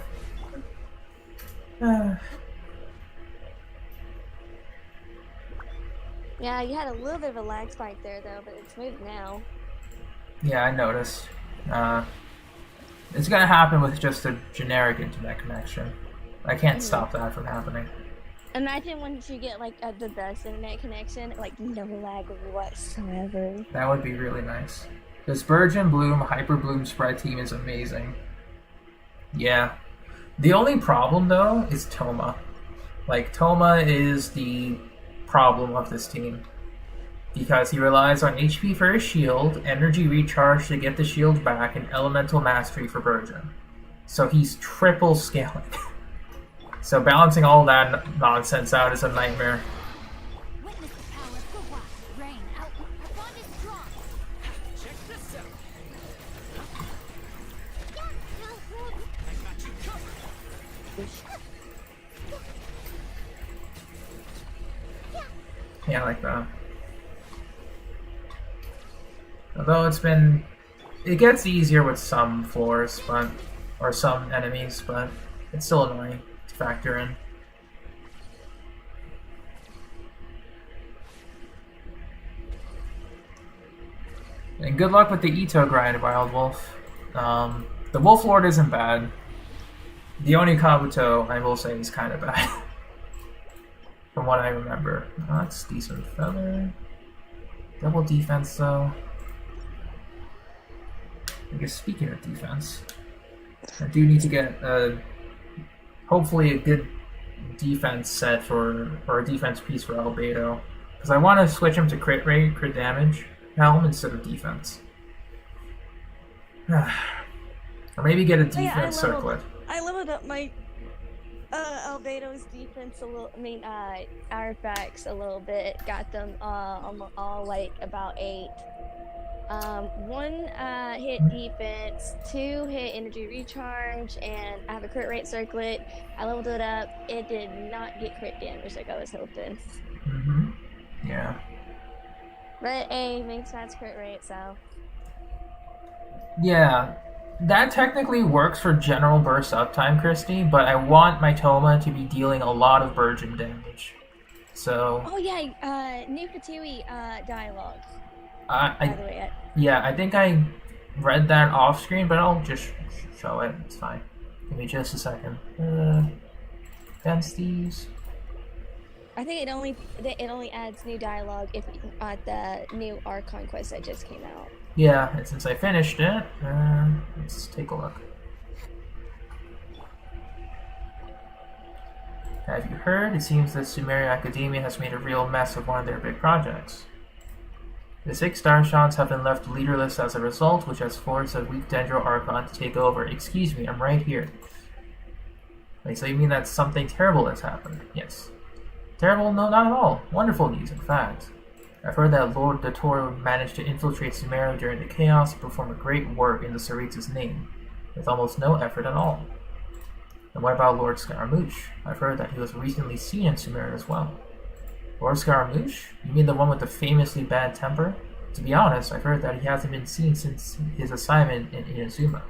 J: Yeah, you had a little bit of a lag spike there though, but it's smooth now.
A: Yeah, I noticed. It's gonna happen with just a generic internet connection. I can't stop that from happening.
J: Imagine once you get like the best internet connection, like no lag whatsoever.
A: That would be really nice. This Virgin Bloom Hyper Bloom spread team is amazing. Yeah. The only problem though is Toma. Like Toma is the problem of this team. Because he relies on HP for his shield, energy recharge to get the shield back, and elemental mastery for Virgin. So he's triple scaling. So balancing all that nonsense out is a nightmare.
B: Witness the power of the wild. Rain out. Our bond is strong.
C: Check this out. I got you covered.
A: Yeah, I like that. Although it gets easier with some floors, or some enemies, but it's still annoying to factor in. And good luck with the Ito grind, Wild Wolf. The Wolf Lord isn't bad. The Oni Kabuto, I will say, is kind of bad. From what I remember. That's decent feather. Double defense, though. I guess speaking of defense, I do need to get hopefully a good defense set or a defense piece for Albedo. Because I want to switch him to crit rate, crit damage helm instead of defense. Or maybe get a defense circlet.
J: I leveled up my Albedo's defense a little, artifacts a little bit. Got them all like about 8. 1 hit defense, 2 hit energy recharge, and I have a crit rate circlet. I leveled it up. It did not get crit damage like I was hoping.
A: Mm-hmm. Yeah.
J: But A makes that's crit rate, so.
A: Yeah. That technically works for general burst uptime, Christy, but I want my Toma to be dealing a lot of Virgin damage. So.
J: Oh yeah, new Fatui dialogue.
A: Yeah, I think I read that off screen, but I'll just show it. It's fine. Give me just a second. Fence these.
J: I think it only adds new dialogue if the new Archon quest that just came out.
A: Yeah, and since I finished it, let's take a look. Have you heard? It seems that Sumeria Academia has made a real mess of one of their big projects. The 6 Starshans have been left leaderless as a result, which has forced a weak Dendro Archon to take over. Excuse me, I'm right here. Wait, so you mean that something terrible has happened? Yes. Terrible? No, not at all. Wonderful news, in fact. I've heard that Lord Dottore managed to infiltrate Sumeria during the chaos and perform a great work in the Tsaritsa's name, with almost no effort at all. And what about Lord Scaramouche? I've heard that he was recently seen in Sumeria as well. Lord Scaramouche? You mean the one with the famously bad temper? To be honest, I've heard that he hasn't been seen since his assignment in Inazuma.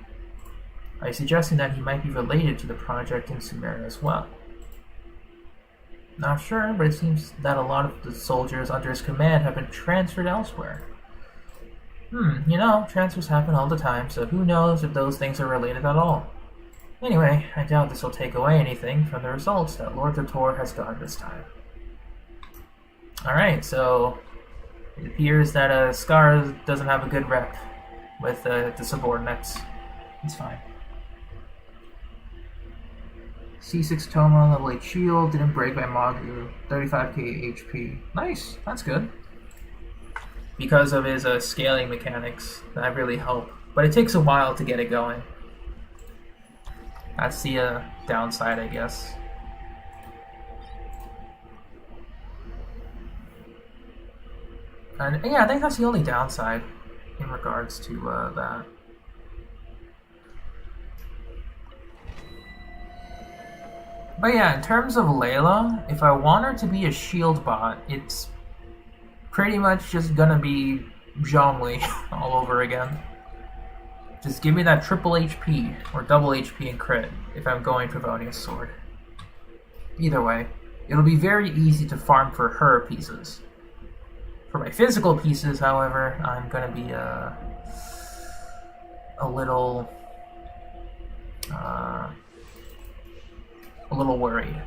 A: Are you suggesting that he might be related to the project in Sumeria as well? Not sure, but it seems that a lot of the soldiers under his command have been transferred elsewhere. You know, transfers happen all the time, so who knows if those things are related at all. Anyway, I doubt this will take away anything from the results that Lord Totor has gotten this time. Alright, so it appears that Scar doesn't have a good rep with the subordinates. It's fine. C6 Toma, level 8 shield, didn't break by Magu, 35k HP. Nice, that's good. Because of his scaling mechanics, that really help. But it takes a while to get it going. That's the downside, I guess. And yeah, I think that's the only downside in regards to that. But yeah, in terms of Layla, if I want her to be a shield bot, it's pretty much just gonna be Zhongli all over again. Just give me that triple HP or double HP and crit if I'm going for Vonia's sword. Either way, it'll be very easy to farm for her pieces. For my physical pieces, however, I'm gonna be a little worried.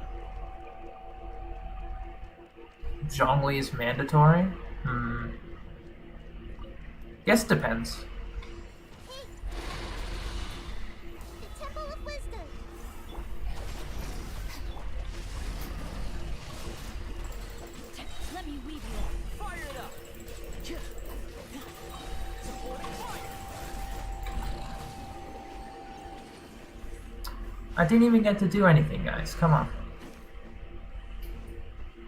A: Zhongli is mandatory? Guess it depends.
B: The Temple of Wisdom.
H: Let me weave you.
C: Fire it up! Supporting fire!
A: I didn't even get to do anything, guys. Come on.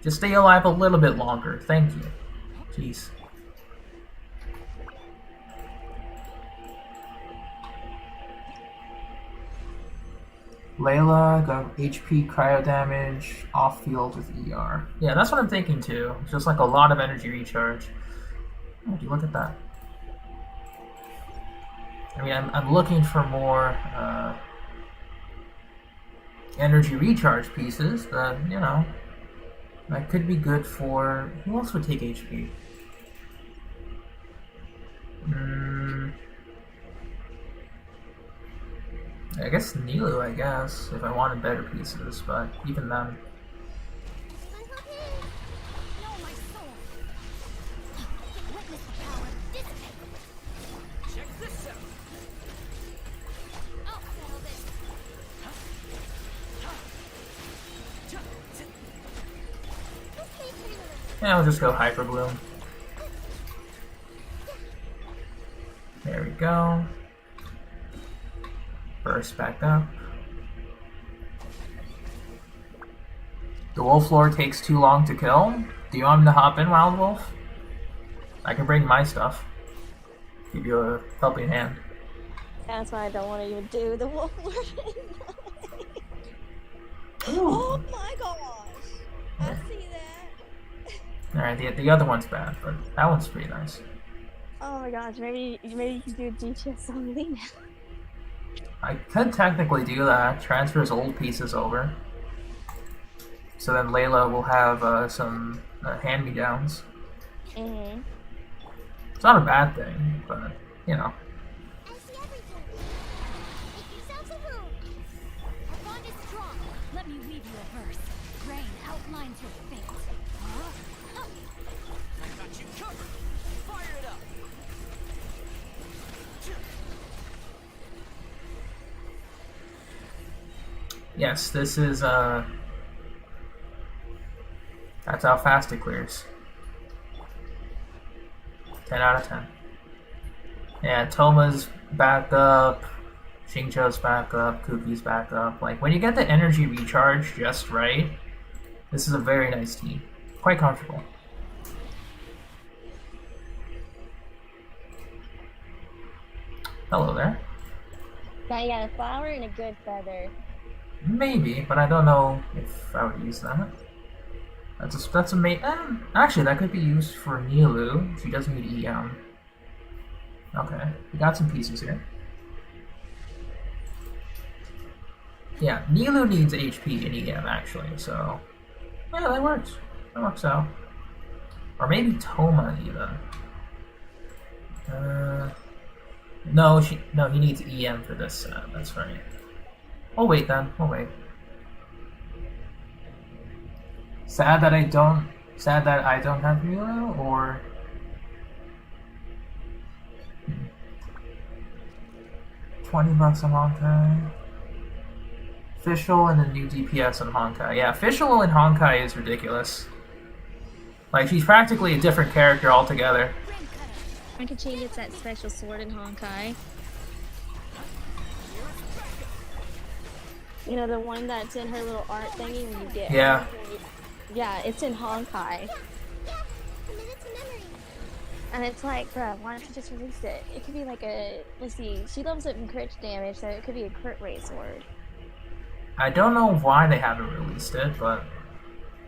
A: Just stay alive a little bit longer. Thank you. Jeez. Layla got HP cryo damage off field with ER. Yeah, that's what I'm thinking too. Just like a lot of energy recharge. Oh, do you look at that? I mean, I'm looking for more energy recharge pieces that, you know, that could be good for... Who else would take HP? I guess Nilu, I guess, if I wanted better pieces, but even then.
B: My hook in.
H: No, my soul. Witness the power dissipate.
C: Check this out!
H: I'll settle this.
A: Yeah, I'll just go Hyper Bloom. There we go. Burst back up. The Wolf Lord takes too long to kill. Do you want me to hop in, Wild Wolf? I can bring my stuff. Give you a helping hand.
J: That's why I don't want to even do the Wolf Lord.
A: Ooh.
J: Oh my gosh! I see that.
A: Alright, the other one's bad, but that one's pretty nice.
J: Oh my gosh, maybe you can do DTS on Lena.
A: I could technically do that. Transfer his old pieces over. So then Layla will have some hand-me-downs.
J: Mm-hmm.
A: It's not a bad thing, but, you know.
B: I see everything. Make yourselves a room. Our bond is strong.
H: Let me weave you a verse. Rain outlines your fate.
C: I got you covered! Fire it up!
A: Yes, this is, that's how fast it clears. 10 out of 10. Yeah, Toma's back up, Xingqiu's back up, Kuki's back up. Like, when you get the energy recharge just right, this is a very nice team. Quite comfortable. Hello there.
J: Now you got a flower and a good feather.
A: Maybe, but I don't know if I would use that. That's a actually, that could be used for Nilu. She doesn't need EM. Okay, we got some pieces here. Yeah, Nilu needs HP and EM actually, so yeah, that works. That works out. Or maybe Toma even. No, he needs EM for this set. That's right. We'll wait then. We'll wait. Sad that I don't have Milo, or 20 bucks on Honkai. Official and a new DPS on Honkai. Yeah, official in Honkai is ridiculous. Like, she's practically a different character altogether.
J: I could change it to that special sword in Honkai. You know, the one that's in her little art thingy when you get
A: Yeah.
J: her, yeah, it's in Honkai.
B: Yeah, committed to memory.
J: And it's like, bruh, why don't you just release it? It could be like a, let's see, she levels up in crit damage, so it could be a crit rate sword.
A: I don't know why they haven't released it, but,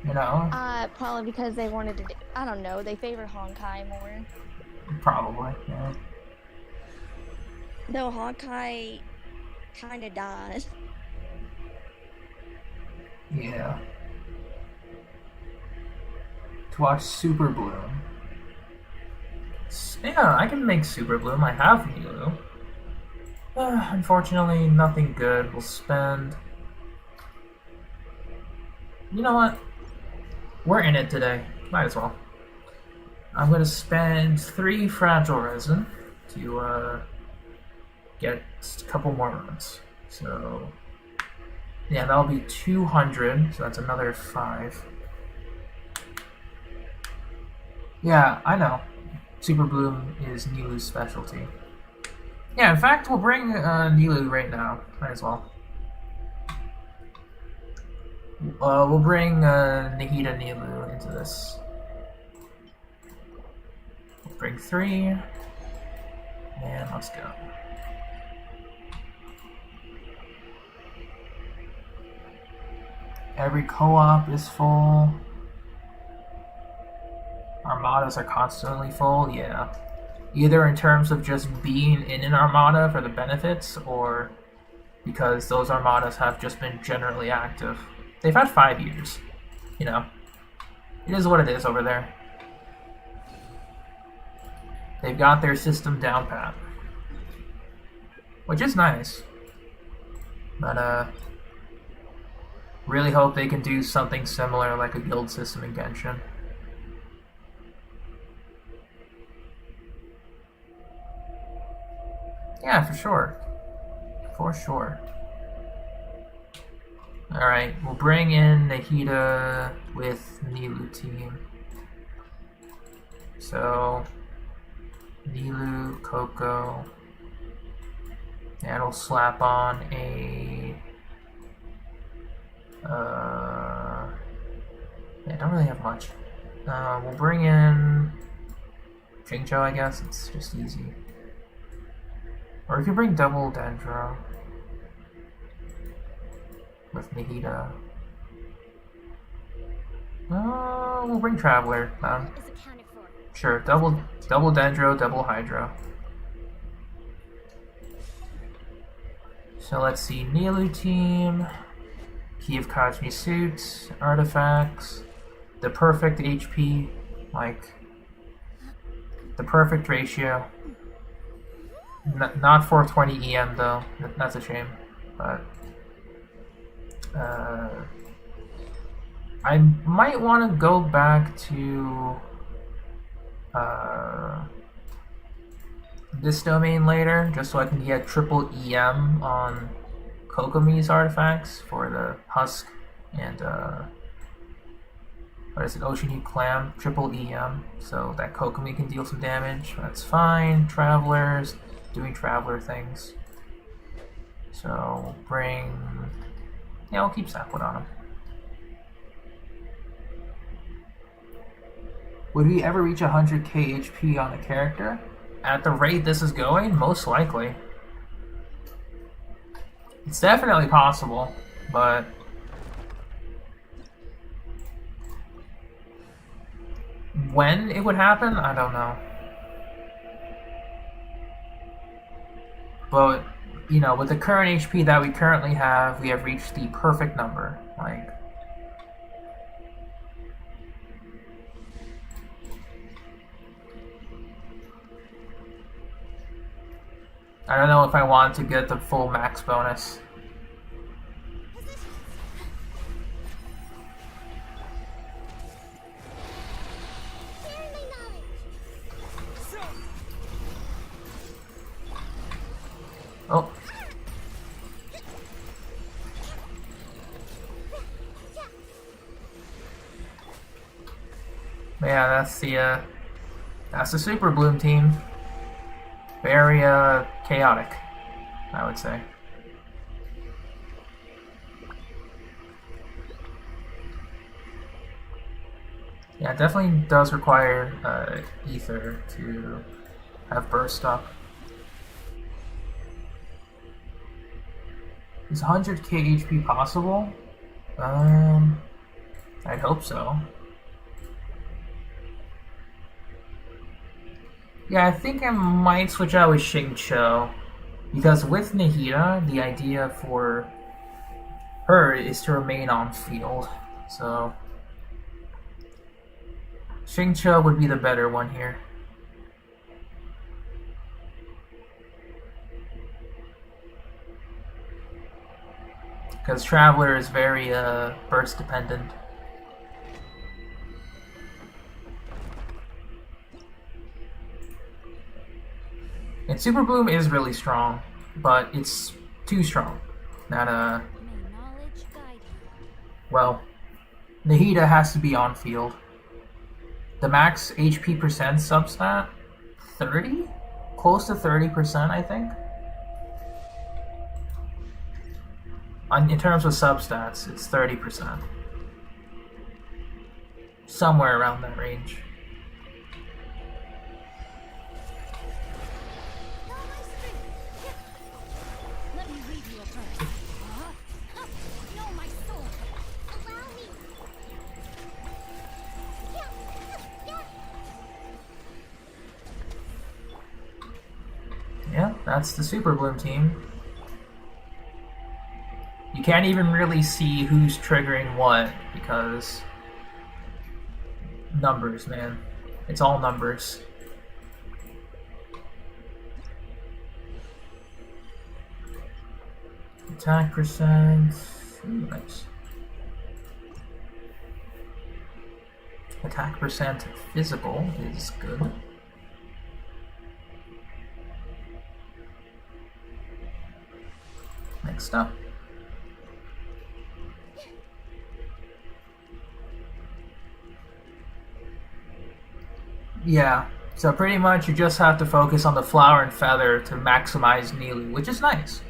A: you know.
J: Probably because they wanted to do, I don't know, they favor Honkai more.
A: Probably, yeah.
J: Though Honkai kinda died.
A: Yeah. To watch Super Bloom. Yeah, I can make Super Bloom. I have Milu. Unfortunately, nothing good. We'll spend... You know what? We're in it today. Might as well. I'm gonna spend 3 fragile resin to get a couple more runs. So yeah, that'll be 200. So that's another 5. Yeah, I know. Super Bloom is Nilu's specialty. Yeah, in fact, we'll bring Nilu right now. Might as well. We'll bring Nahida Nilu into this. We'll bring 3. And let's go. Every co-op is full. Armadas are constantly full, yeah. Either in terms of just being in an armada for the benefits, or because those armadas have just been generally active. They've had 5 years, you know. It is what it is over there. They've got their system down pat. Which is nice. But, really hope they can do something similar like a guild system in Genshin. Yeah, for sure. For sure. Alright, we'll bring in Nahida with Nilu team. So, Nilu, Coco. And we'll slap on a... I don't really have much. We'll bring in Jingzhou, I guess. It's just easy. Or we could bring double Dendro with Nahida. We'll bring Traveler.
B: Is accounted for.
A: Sure, double Dendro, double Hydro. So let's see, Nilu team, Key of Kajmi suits, artifacts, the perfect HP, like the perfect ratio. Not 420 EM though. That's a shame. But I might want to go back to this domain later, just so I can get triple EM on Kokomi's artifacts for the Husk and what is it, Ocean Clam, triple EM, so that Kokomi can deal some damage. That's fine. Travelers, doing Traveler things. So we'll bring, yeah, we'll keep Sapwood on him. Would we ever reach 100k HP on a character? At the rate this is going, most likely. It's definitely possible, but when it would happen, I don't know. But, you know, with the current HP that we currently have, we have reached the perfect number. Like, I don't know if I want to get the full max bonus. Oh. Yeah, that's the Super Bloom team. Very chaotic, I would say. Yeah, it definitely does require ether to have burst up. Is 100k HP possible? I'd hope so. Yeah, I think I might switch out with Xingqiu, because with Nahida, the idea for her is to remain on field, so Xingqiu would be the better one here. Because Traveler is very burst dependent. And Super Bloom is really strong, but it's too strong. Not well, Nahida has to be on field. The max HP percent substat, 30? Close to 30%, I think. In terms of substats, it's 30%. Somewhere around that range. Yeah, that's the Super Bloom team. You can't even really see who's triggering what because numbers, man. It's all numbers. Attack percent. Ooh, nice. Attack percent physical is good. Next up. Yeah, so pretty much you just have to focus on the Flower and Feather to maximize Nilu, which is nice.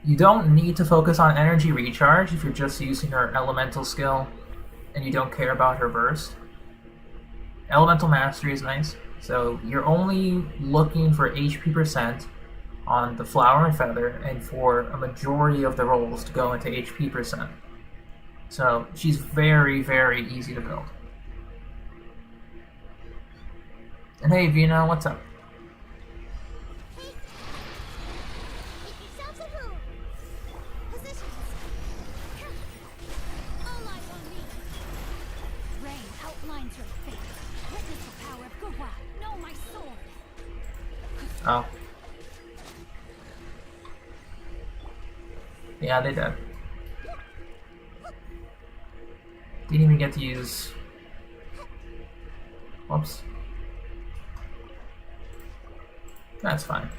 A: You don't need to focus on energy recharge if you're just using her elemental skill and you don't care about her burst. Elemental Mastery is nice, so you're only looking for HP percent on the Flower and Feather and for a majority of the rolls to go into HP percent. So she's very, very easy to build. And hey, Vina, what's up?
B: Hey! Get yourselves a move! Positions! All eyes on me!
H: Rain outlines your fate. Witness the power of Gurwa. Know my sword.
A: Oh. Yeah, they did. Didn't even get to use... Whoops. That's fine.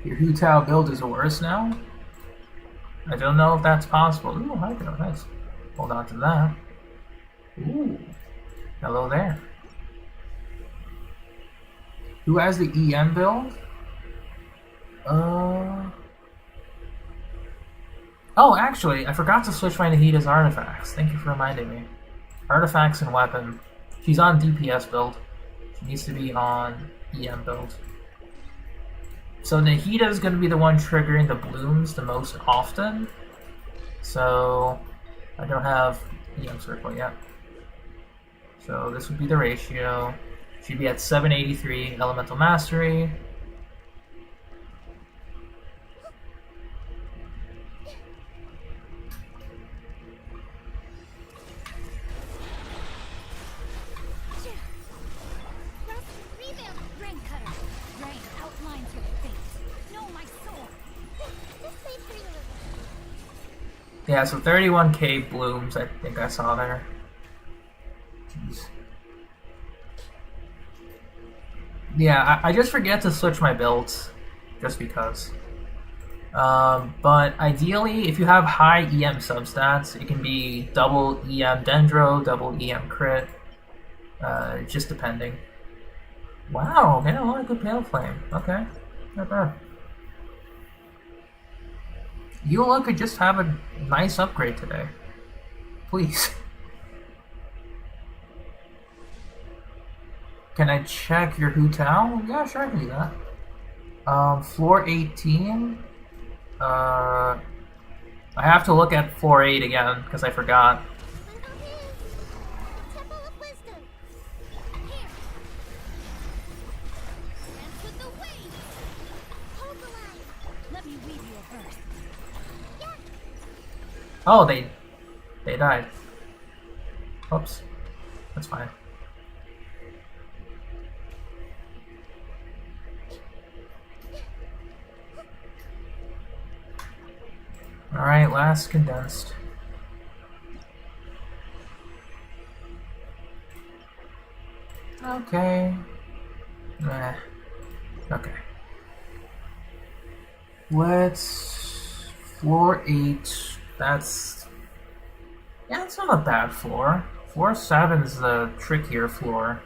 A: Your Hu Tao build is worse now? I don't know if that's possible. Ooh, Hydro, nice. Hold on to that. Ooh. Hello there. Who has the EM build? Oh, actually, I forgot to switch my Nahida's artifacts. Thank you for reminding me. Artifacts and weapon. She's on DPS build. She needs to be on EM build. So Nahida is going to be the one triggering the blooms the most often. So I don't have EM circle yet. So this would be the ratio. She'd be at 783 elemental mastery. Yeah, so 31k blooms, I think I saw there. Jeez. Yeah, I just forget to switch my builds. just because. But ideally, if you have high EM substats, it can be double EM Dendro, double EM crit, just depending. Wow, getting a lot of good Pale Flame. Okay, not bad. Eula could just have a nice upgrade today. Please. Can I check your Hu Tao? Yeah, sure, I can do that. Floor 18. I have to look at floor 8 again, because I forgot.
B: Temple of Wisdom. Here. Dance with the waves. Hold the line. Let me weave you a verse. Yeah.
A: Oh, they died. Oops. That's fine. Alright, last condensed. Okay. Okay. Let's... Floor 8. That's... Yeah, it's not a bad floor. Floor 7 is the trickier floor.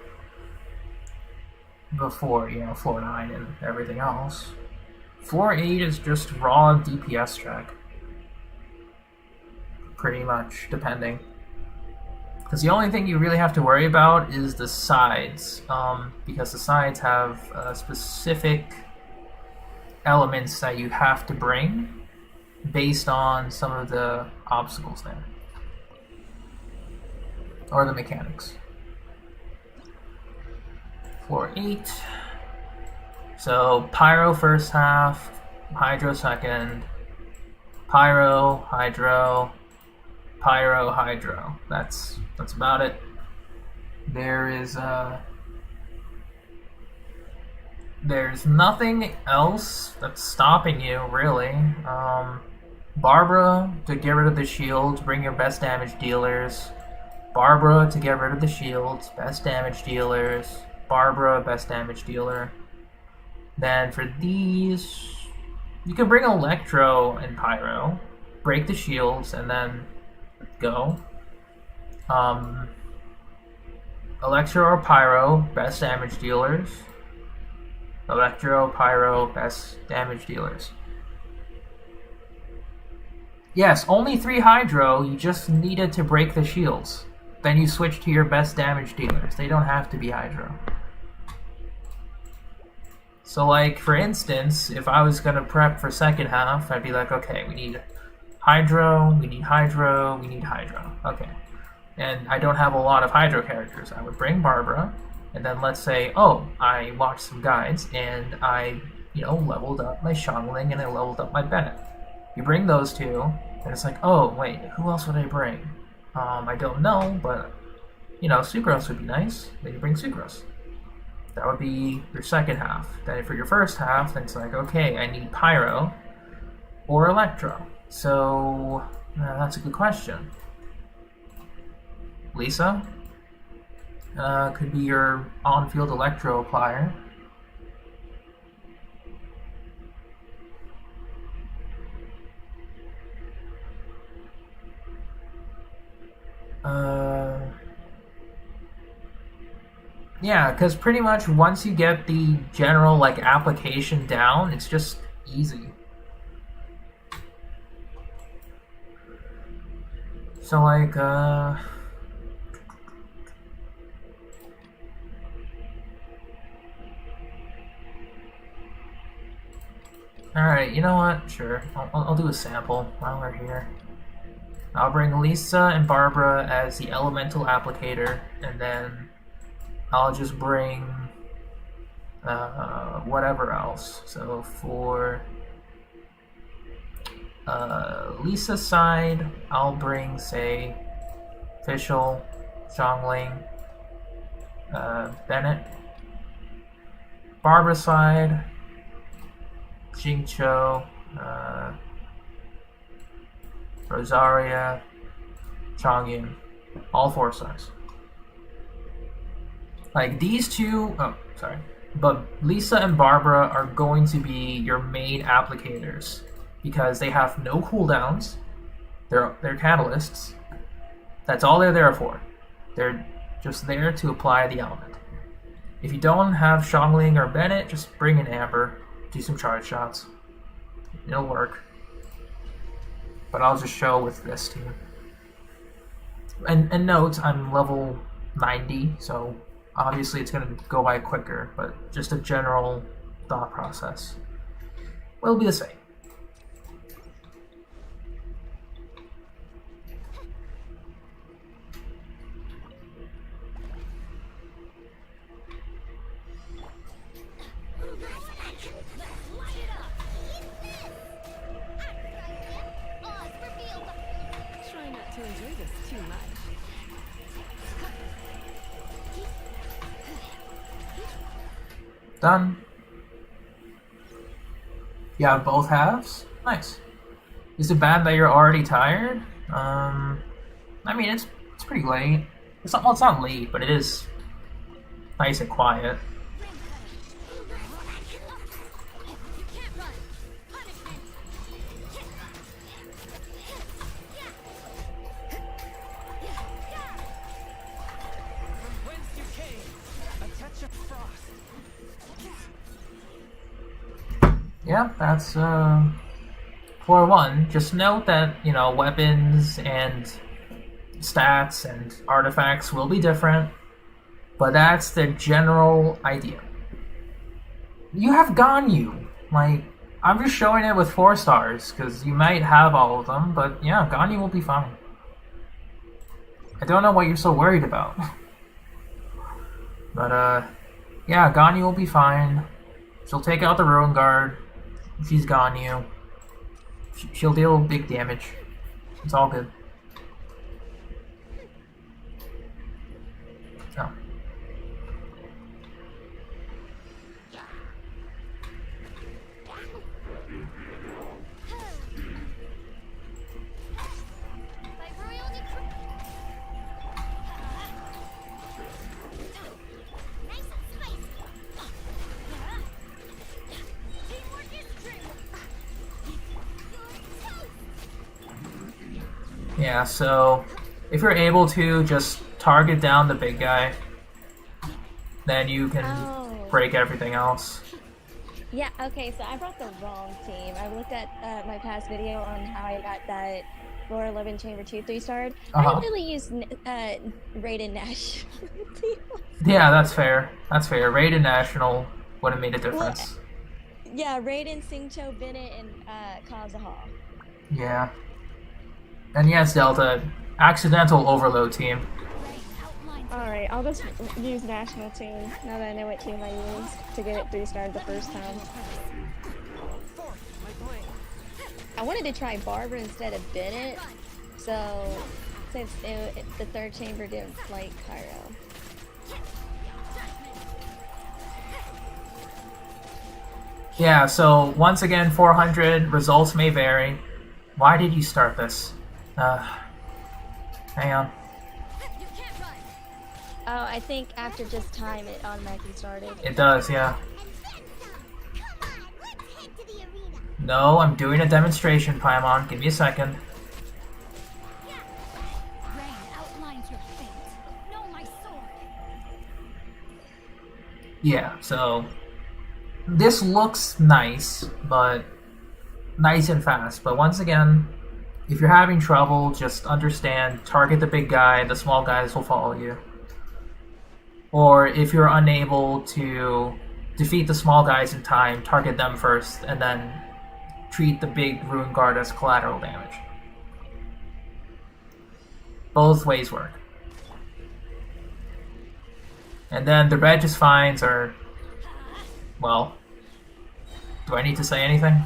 A: Before, you know, floor 9 and everything else. Floor 8 is just raw DPS check. Pretty much, depending. Because the only thing you really have to worry about is the sides. Because the sides have specific elements that you have to bring based on some of the obstacles there. Or the mechanics. Floor 8. So, Pyro first half, Hydro second, Pyro, Hydro, Pyro, Hydro. That's about it. There's nothing else that's stopping you, really. Barbara to get rid of the shields, bring your best damage dealers. Barbara to get rid of the shields, best damage dealers. Barbara, best damage dealer. Then for these, you can bring Electro and Pyro, break the shields, and then go. Electro or Pyro, best damage dealers. Electro, Pyro, best damage dealers. Yes, only 3 Hydro, you just needed to break the shields. Then you switch to your best damage dealers. They don't have to be Hydro. So like, for instance, if I was gonna prep for second half, I'd be like, okay, we need Hydro, we need Hydro, we need Hydro. Okay. And I don't have a lot of Hydro characters. I would bring Barbara, and then let's say, oh, I watched some guides, and I, leveled up my Xiangling, and I leveled up my Bennett. You bring those two, and it's like, oh, wait, who else would I bring? I don't know, but, Sucrose would be nice. Then you bring Sucrose. That would be your second half. Then for your first half, then it's like, okay, I need Pyro or Electro. So, that's a good question. Lisa? Could be your on-field Electro applier. Yeah, because pretty much once you get the general, application down, it's just easy. So, Alright, you know what? Sure. I'll do a sample while we're here. I'll bring Lisa and Barbara as the elemental applicator, and then I'll just bring whatever else. So for Lisa's side, I'll bring, say, Fischl, Xiangling, Bennett. Barbara's side, Jingcho, Rosaria, Chongyun, all 4 sides. These two, But Lisa and Barbara are going to be your main applicators because they have no cooldowns. They're catalysts. That's all they're there for. They're just there to apply the element. If you don't have Xiangling or Bennett, just bring in Amber. Do some charge shots. It'll work. But I'll just show with this team. And note, I'm level 90, so obviously it's going to go by quicker, but just a general thought process will be the same.
D: Try not to enjoy this too much.
A: Done. You have both halves? Nice. Is it bad that you're already tired? I mean, it's pretty late. It's not late, but it is nice and quiet. Yeah, that's floor 1. Just note that, you know, weapons and stats and artifacts will be different, but that's the general idea. You have Ganyu. Like, I'm just showing it with 4 stars, because you might have all of them, but yeah, Ganyu will be fine. I don't know what you're so worried about. But, yeah, Ganyu will be fine. She'll take out the Ruin Guard. She's Ganyu. She'll deal big damage. It's all good. Oh. Yeah, so if you're able to just target down the big guy, then you can break everything else.
J: Yeah, okay, so I brought the wrong team. I looked at my past video on how I got that Floor 11 Chamber 2 3-starred. I really used Raiden Nash.
A: Yeah, that's fair. That's fair. Raiden National would have made a difference.
J: Well, yeah, Raiden, Singcho, Bennett, and Kazuha.
A: Yeah. And yes, Delta, accidental overload team.
J: Alright, I'll just use national team now that I know what team I used to get it 3-starred the first time. I wanted to try Barbara instead of Bennett, so since the 3rd chamber didn't like Cairo.
A: Yeah, so once again, 400, results may vary. Why did you start this? Hang on.
J: Oh, I think after just time it automatically started.
A: It does, yeah. No, I'm doing a demonstration, Paimon. Give me a second. Yeah, so this looks nice, but nice and fast. But once again, if you're having trouble, just understand, target the big guy, the small guys will follow you. Or if you're unable to defeat the small guys in time, target them first, and then treat the big Ruin Guard as collateral damage. Both ways work. And then the Regis finds are, well, do I need to say anything?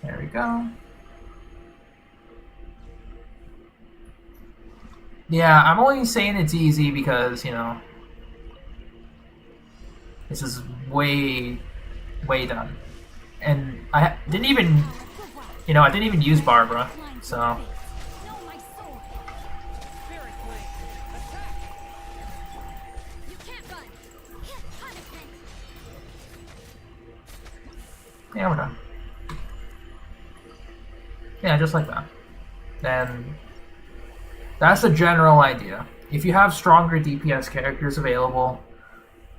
A: There we go. Yeah, I'm only saying it's easy because, you know, This is way done. And I didn't even, I didn't even use Barbara, so. Yeah, we're done. Yeah, just like that. And that's the general idea. If you have stronger DPS characters available,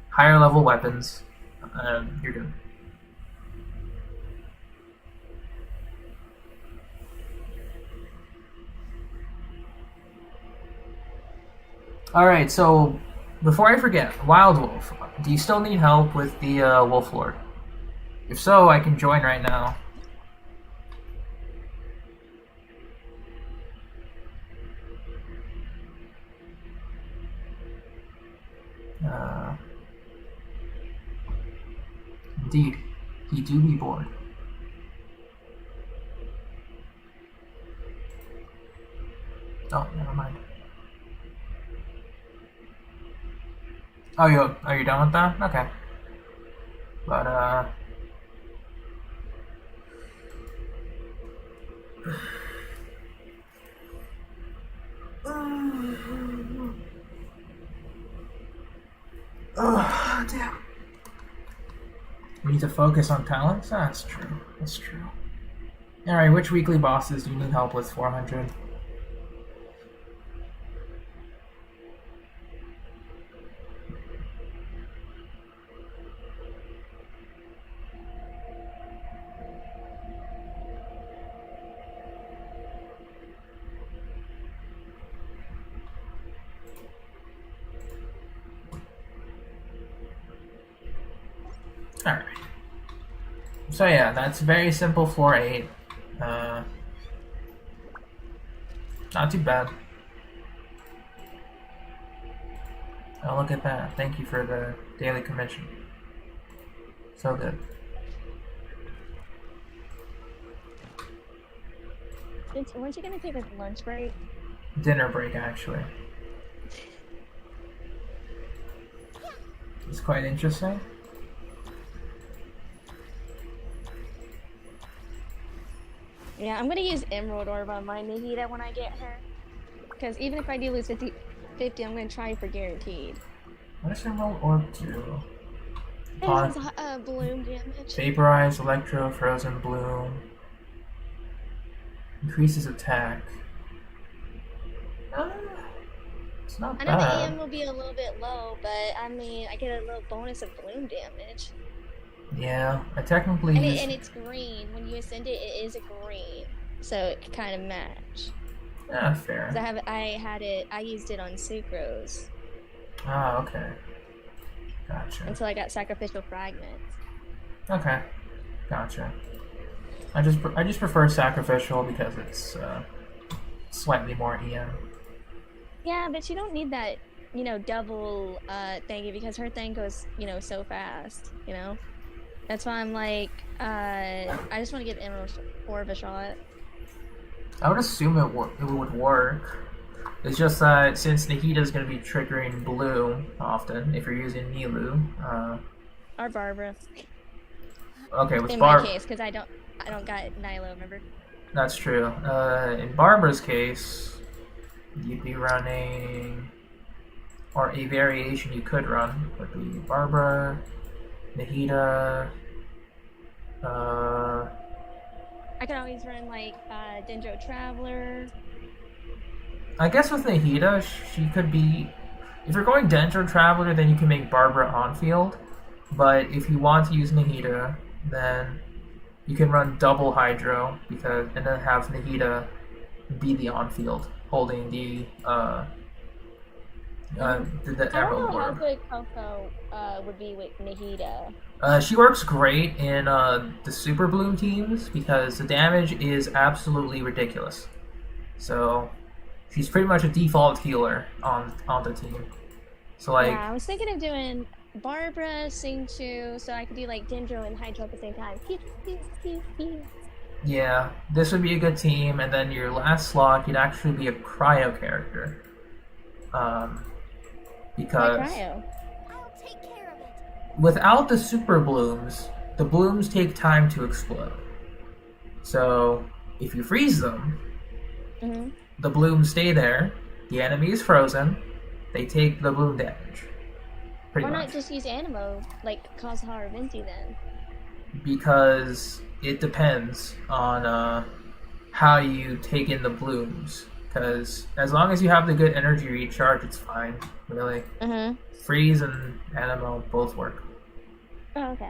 A: higher level weapons, you're good. Alright, so before I forget, Wild Wolf, do you still need help with the Wolf Lord? If so, I can join right now. Indeed, he do be bored. Oh, never mind. Oh, are you done with that? Okay. But oh, damn. We need to focus on talents? That's true. That's true. Alright, which weekly bosses do you need help with? 400. Alright. So yeah, that's very simple floor 8. Not too bad. Oh, look at that. Thank you for the daily commission. So good.
J: Weren't you gonna take a lunch break?
A: Dinner break, actually. It's quite interesting.
J: Yeah, I'm gonna use Emerald Orb on my Nahida when I get her. Because even if I do lose 50, I'm gonna try for guaranteed.
A: What does Emerald Orb do?
J: It's bloom damage.
A: Vaporize, Electro, Frozen Bloom. Increases attack. It's not bad.
J: I know the AM will be a little bit low, but I mean, I get a little bonus of bloom damage.
A: Yeah, I technically
J: and it's green. When you ascend it, it is a green, so it can kind of match.
A: Yeah, fair.
J: I used it on Sucrose.
A: Ah, okay. Gotcha.
J: Until I got sacrificial fragments.
A: Okay, gotcha. I just prefer sacrificial because it's slightly more EM.
J: Yeah, but you don't need that, double thingy because her thing goes, so fast, That's why I'm like, I just want to give Emerald Orb a shot.
A: I would assume it would work. It's just that since Nahida is going to be triggering blue often, if you're using Nilu.
J: Or Barbara.
A: Okay, with
J: in
A: Barbara.
J: my case, because I don't got Nilo, remember?
A: That's true. In Barbara's case, you'd be running, or a variation you could run would be Barbara, Nahida.
J: I could always run like Dendro Traveler.
A: I guess with Nahida, she could be. If you're going Dendro Traveler, then you can make Barbara on field. But if you want to use Nahida, then you can run double Hydro and then have Nahida be the on field, holding the Emerald Orb.
J: I don't know how good Coco would be with Nahida.
A: She works great in the Super Bloom teams because the damage is absolutely ridiculous. So she's pretty much a default healer on the team. So like,
J: yeah, I was thinking of doing Barbara, Sing-Chu, so I could do like Dendro and Hydro at the same time.
A: Yeah, this would be a good team, and then your last slot you'd actually be a Cryo character. Because
J: Cryo?
E: I'll take care of it.
A: without the super blooms, the blooms take time to explode. So if you freeze them,
J: Mm-hmm.
A: the blooms stay there, the enemy is frozen, they take the bloom damage. Pretty
J: Why
A: much.
J: not just use Animo, like Kazuhara Venti then?
A: Because it depends on how you take in the blooms. Because as long as you have the good energy recharge, it's fine, really.
J: Mm-hmm.
A: Freeze and Animo both work.
J: Oh, okay.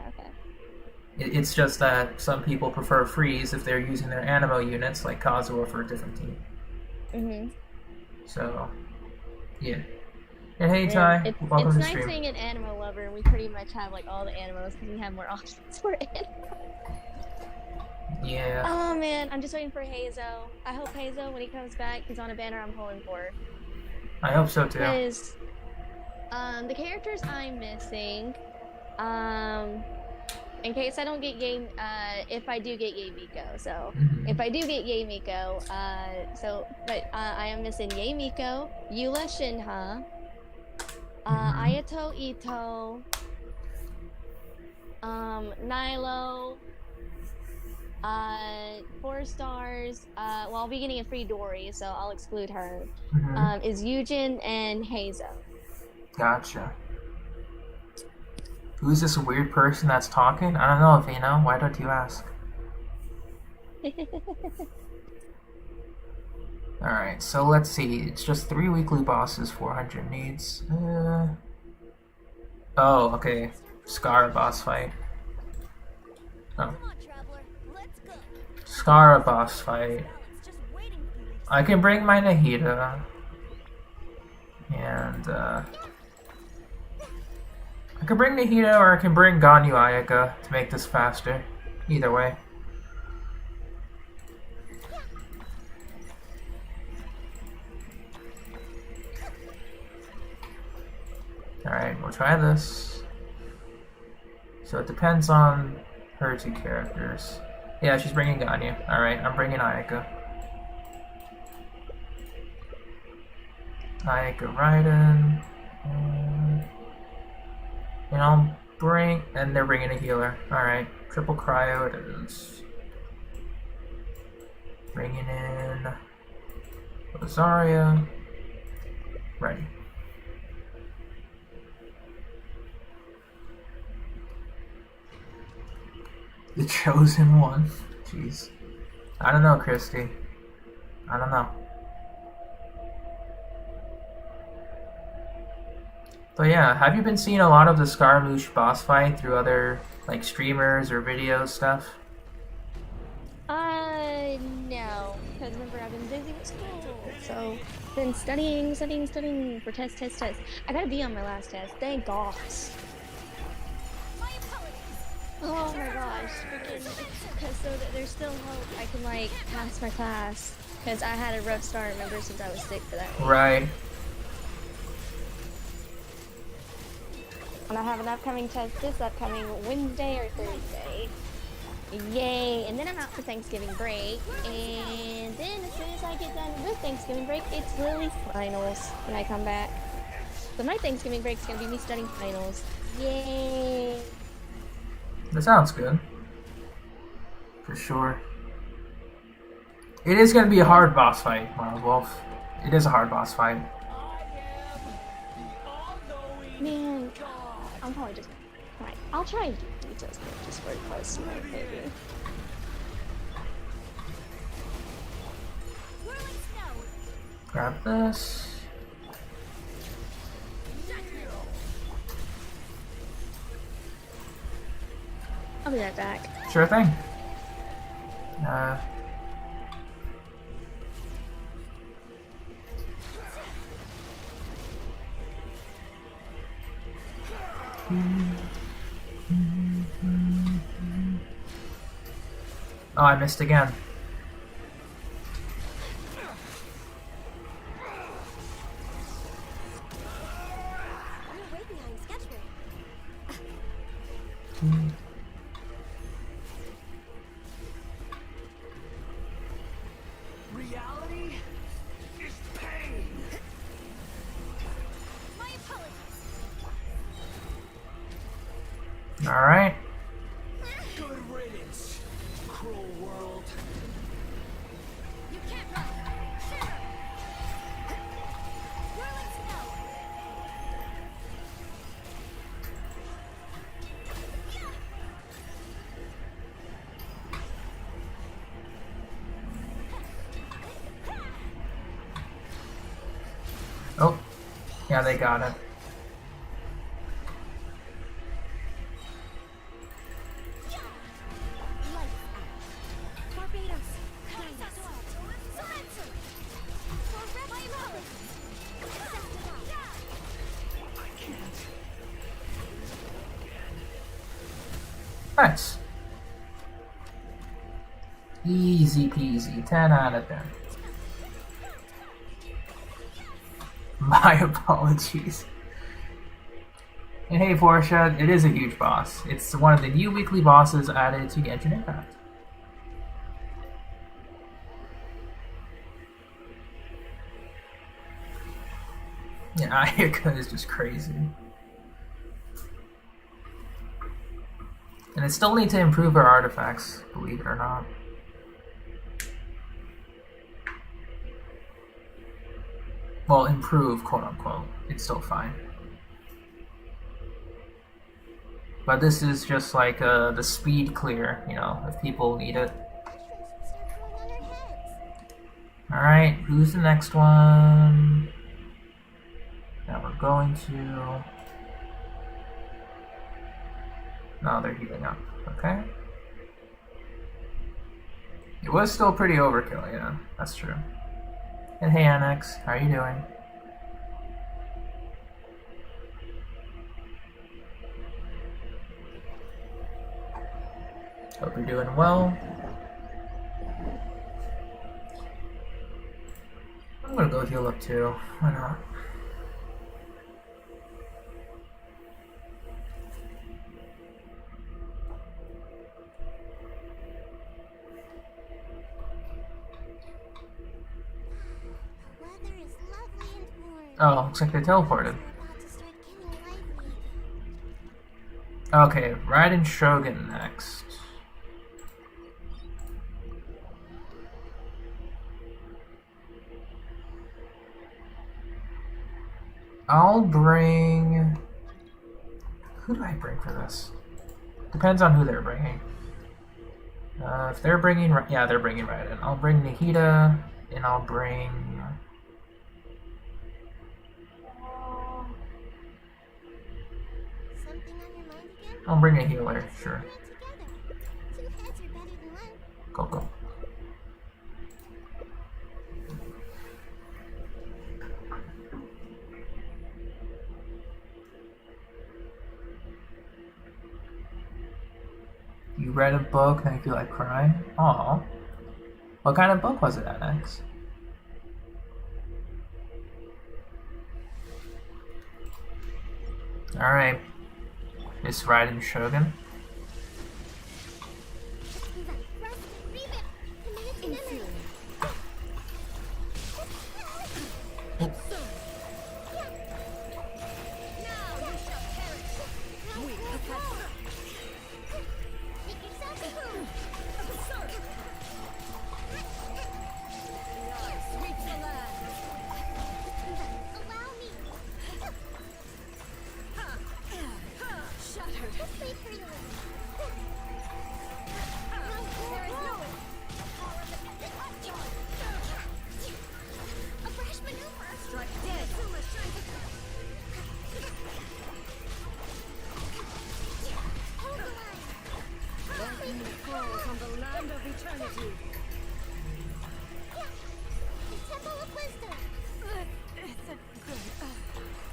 A: It's just that some people prefer freeze if they're using their Animo units, like Kazuo for a different team.
J: Mm-hmm.
A: So, yeah. And hey, Ty, welcome
J: It's
A: to the
J: nice
A: stream.
J: being an Animo lover, and we pretty much have like all the Animos because we have more options for Animo.
A: Yeah.
J: Oh man, I'm just waiting for Hazo. I hope Hazo, when he comes back, he's on a banner I'm pulling for.
A: I hope so too.
J: Because the characters I'm missing, in case I don't get if I do get Yae Miko, so if I do get Yae Miko, I am missing Yae Miko, Yula Shinha, Ayato Ito, Nilo, 4 stars, well, I'll be getting a free Dory, so I'll exclude her, is Yujin and Hazo.
A: Gotcha. Who's this weird person that's talking? I don't know, Vino. Why don't you ask? Alright, so let's see. It's just 3 weekly bosses, 400 needs. Oh, okay. Scar boss fight. Oh. Scar boss fight. I can bring my Nahida. And, I can bring Nahida or I can bring Ganyu Ayaka to make this faster. Either way. Alright, we'll try this. So it depends on her 2 characters. Yeah, she's bringing Ganyu. Alright, I'm bringing Ayaka. Ayaka Raiden. And I'll bring... And they're bringing a healer. Alright, triple cryo it is. Bringing in... Rosaria. Ready. The chosen one. Jeez. I don't know, Christy. I don't know. But yeah, have you been seeing a lot of the Scaramouche boss fight through other, like, streamers or video stuff?
J: No. Because remember, I've been busy with school. So, been studying for test. I gotta be on my last test. Thank God. Oh my gosh. Because so that there's still hope I can, like, pass my class. Because I had a rough start, remember, since I was sick for that week.
A: Right.
J: And I have an upcoming test this upcoming Wednesday or Thursday. Yay! And then I'm out for Thanksgiving break. And then as soon as I get done with Thanksgiving break, it's Lily's finals when I come back. So my Thanksgiving break is going to be me studying finals. Yay!
A: That sounds good. For sure. It is going to be a hard boss fight, Miles Wolf. It is a hard boss fight.
J: Man, I'm probably just... Alright, I'll try and do details just for close to my baby.
A: Grab this.
J: I'll be right back.
A: Sure thing. Oh, I missed again.
C: Reality is pain.
B: My apologies.
A: Alright.
I: Good riddance, cruel world.
B: You can't run. Shiver. Whirling snow.
A: Oh, yeah, they got it. Nice. Easy peasy, 10 out of 10. My apologies. And hey, Portia, it is a huge boss. It's one of the new weekly bosses added to Genshin Impact. Yeah, Ayaka is just crazy. And I still need to improve her artifacts, believe it or not. Well, improve, quote unquote. It's still fine. But this is just like the speed clear, you know, if people need it. Alright, who's the next one that we're going to? No, they're healing up. Okay. It was still pretty overkill, yeah, that's true. And hey, Annex, how are you doing? Hope you're doing well. I'm gonna go heal up too. Why not? Oh, looks like they teleported. Okay, Raiden Shogun next. I'll bring... Who do I bring for this? Depends on who they're bringing. If they're bringing... Yeah, they're bringing Raiden. I'll bring Nahida, and I'll bring... I'll bring a healer, sure. Go, go. You read a book and you feel like crying? Aw. What kind of book was it, Alex? Alright. Miss Raiden Shogun.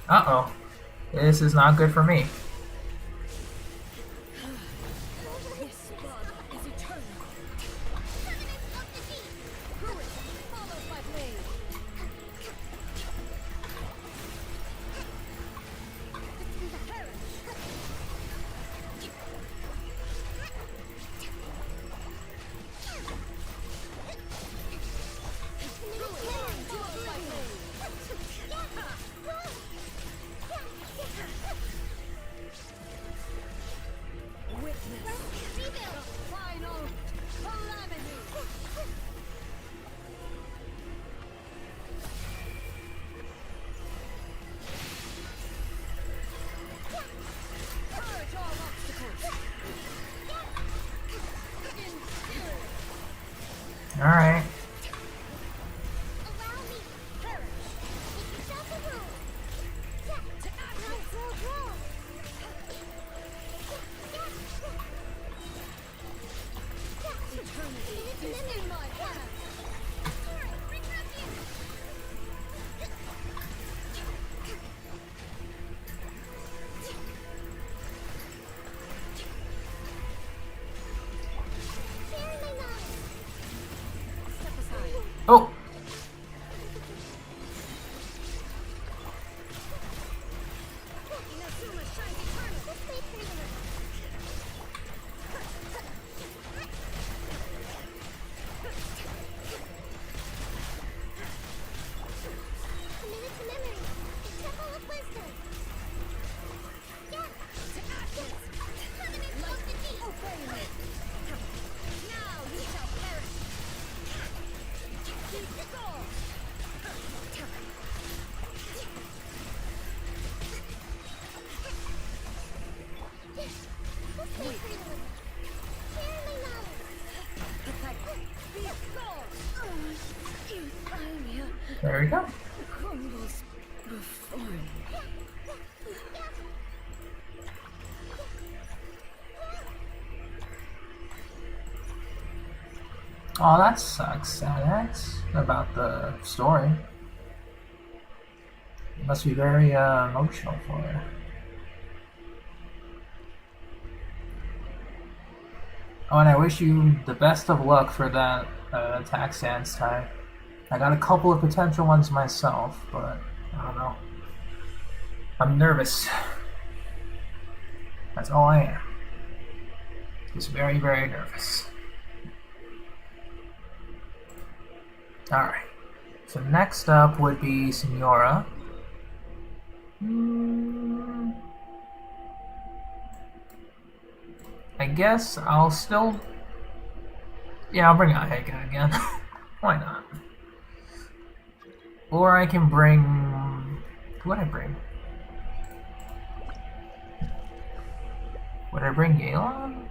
A: Uh-oh. This is not good for me. Oh! There we go. Oh, that sucks. That's about the story. It must be very emotional for her. Oh, and I wish you the best of luck for that attack sans type. I got a couple of potential ones myself, but I don't know. I'm nervous. That's all I am. Just very, very nervous. Alright. So next up would be Senora. I guess I'll still... Yeah, I'll bring out Haga again. Why not? Or I can bring... Who would I bring? Would I bring Yelan?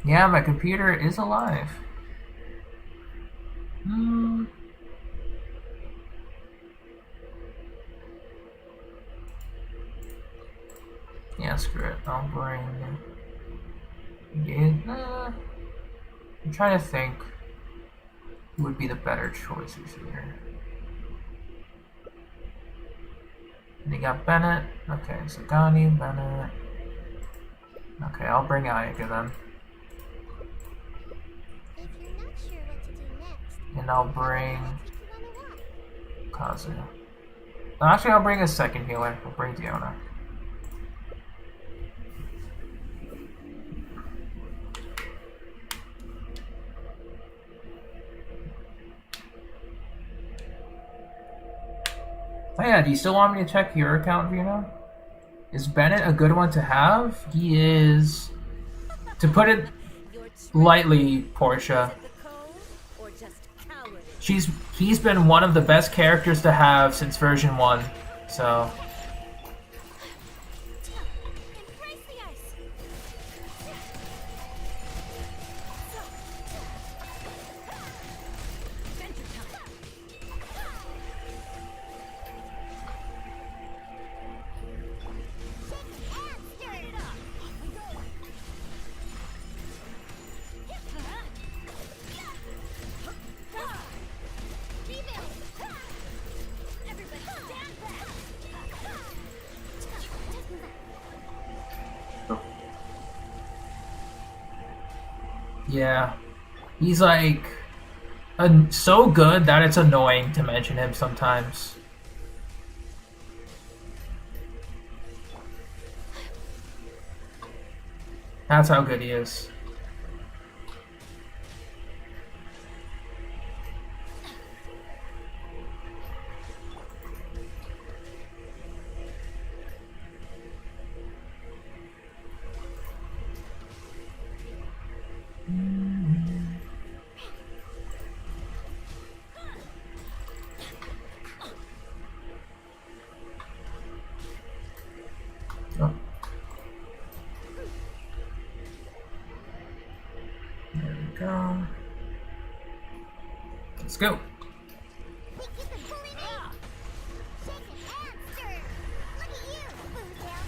A: Yeah, my computer is alive. Yeah, screw it. I'll bring... I'm trying to think who would be the better choices here. You got Bennett. Okay, so Gani, Bennett. Okay, I'll bring Ayaka then.
B: If you're not sure what to do next,
A: And I'll bring
B: take you on a walk.
A: Kazu. No, actually, I'll bring a second healer. I'll bring Diona. Oh yeah, do you still want me to check your account, Vino? Is Bennett a good one to have? He is... To put it lightly, Portia. He's been one of the best characters to have since version 1, so... Yeah, he's like so good that it's annoying to mention him sometimes. That's how good he is. Oh. There we go. Let's go.
B: We keep it pulling in. Shake it and stir it. Look at you, Boomtail.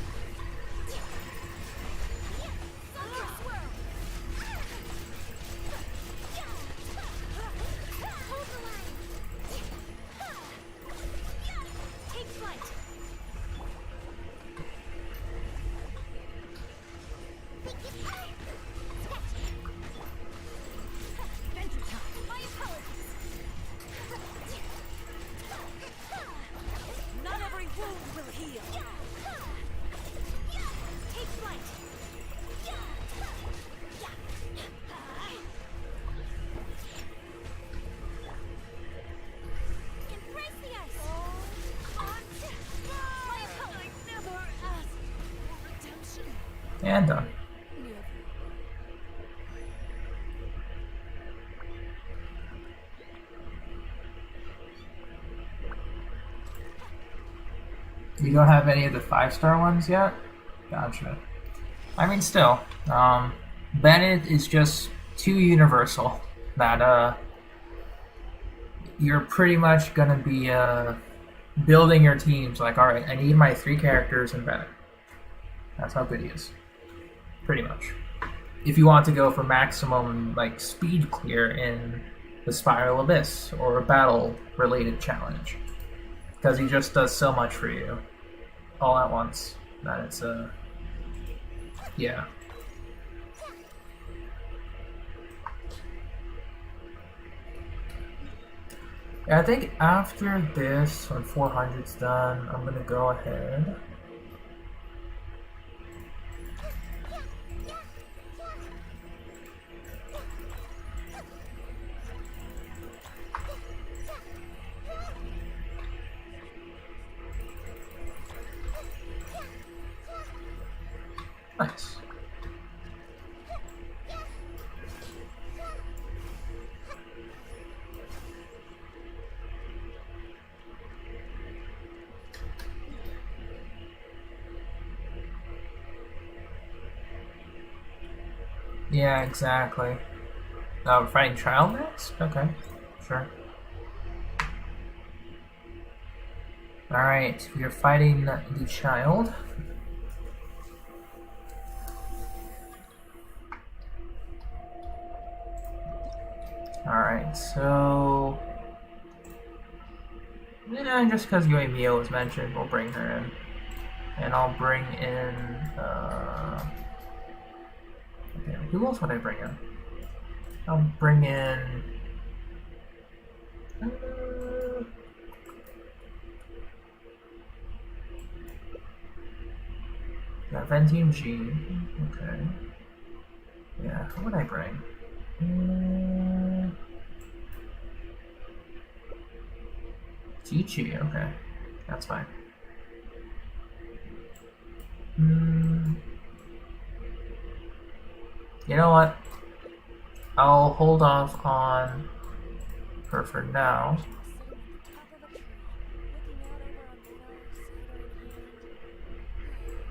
B: Thunder swirl. Hold the line. Take flight.
A: And done. You don't have any of the 5-star ones yet? Gotcha. I mean, still, Bennett is just too universal that you're pretty much gonna be building your teams like, all right, I need my 3 characters in Bennett. That's how good he is, pretty much. If you want to go for maximum like speed clear in the Spiral Abyss or a battle-related challenge, because he just does so much for you all at once that it's yeah. Yeah, I think after this, when 400's done, I'm gonna go ahead. Nice. Yeah, exactly. We're fighting Child next? Okay, sure. Alright, we are fighting the Child. Alright, so... yeah, just because Yui Mio was mentioned, we'll bring her in. And I'll bring in... okay, who else would I bring in? I'll bring in... yeah, Ventium G. Okay. Yeah, who would I bring? Chi-Chi, okay. That's fine. You know what? I'll hold off on her for now.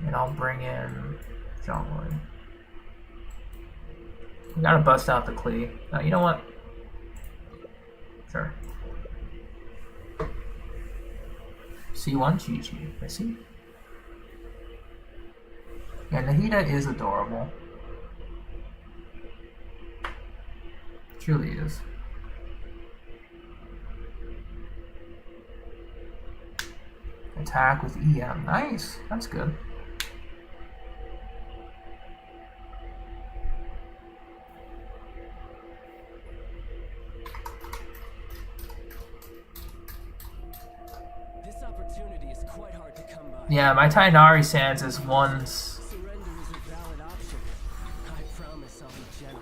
A: And I'll bring in Zhongli. We gotta bust out the Klee. You know what? Sure. C1 Chi-Chi. I see. Yeah, Nahida is adorable. Truly is. Attack with EM. Nice. That's good.
C: This opportunity is quite hard to come by.
A: Yeah, my Tainari Sans is ones.
C: Surrender is a valid option. I promise I'll be gentle.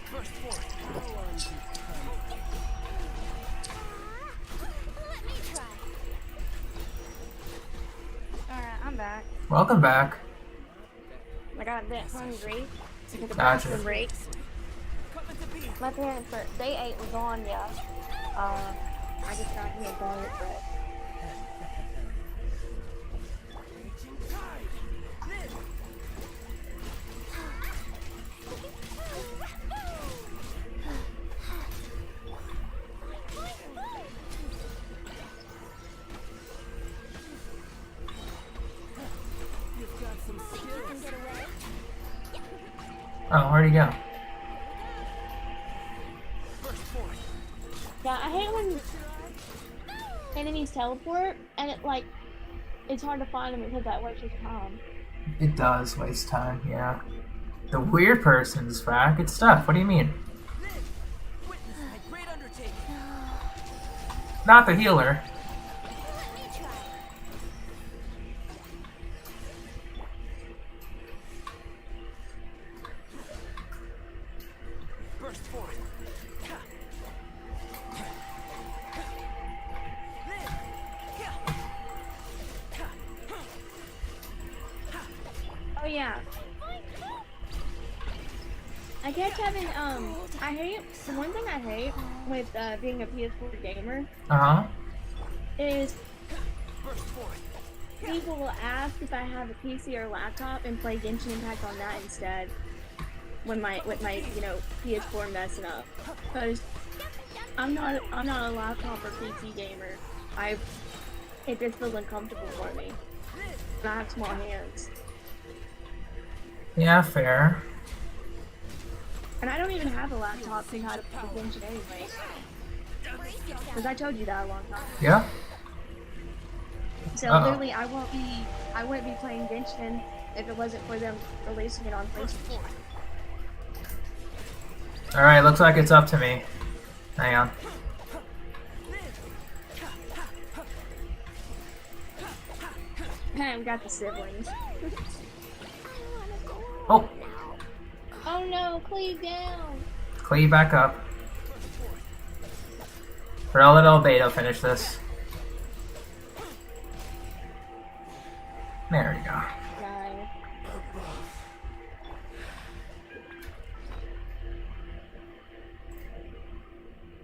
C: First force.
J: Let me try. Alright, I'm back.
A: Welcome back.
J: I got a bit hungry. Took a
A: Gotcha.
J: bathroom break. My parents are, they ate lasagna. I just got here garlic bread.
A: Oh, where'd he go?
J: Yeah, I hate when enemies teleport and it's hard to find them because that wastes time.
A: It does waste time, yeah. The weird person's back. Good stuff. What do you mean? Not the healer.
J: yeah. I kept having, I hate, the one thing I hate with, being a PS4 gamer
A: Uh-huh.
J: is people will ask if I have a PC or a laptop and play Genshin Impact on that instead when with my, you know, PS4 messing up. Because I'm not a laptop or PC gamer. It just feels uncomfortable for me. And I have small hands.
A: Yeah, fair.
J: And I don't even have a laptop to know how to play Genshin anyway. Because I told you that a long time.
A: Yeah?
J: So literally, I wouldn't be playing Genshin if it wasn't for them releasing it on PlayStation.
A: Alright, looks like it's up to me. Hang on.
J: Pam got the siblings.
A: Oh!
J: Oh no, Cleve down!
A: Cleve back up. But I'll let Albedo finish this. There we go.
J: Nice.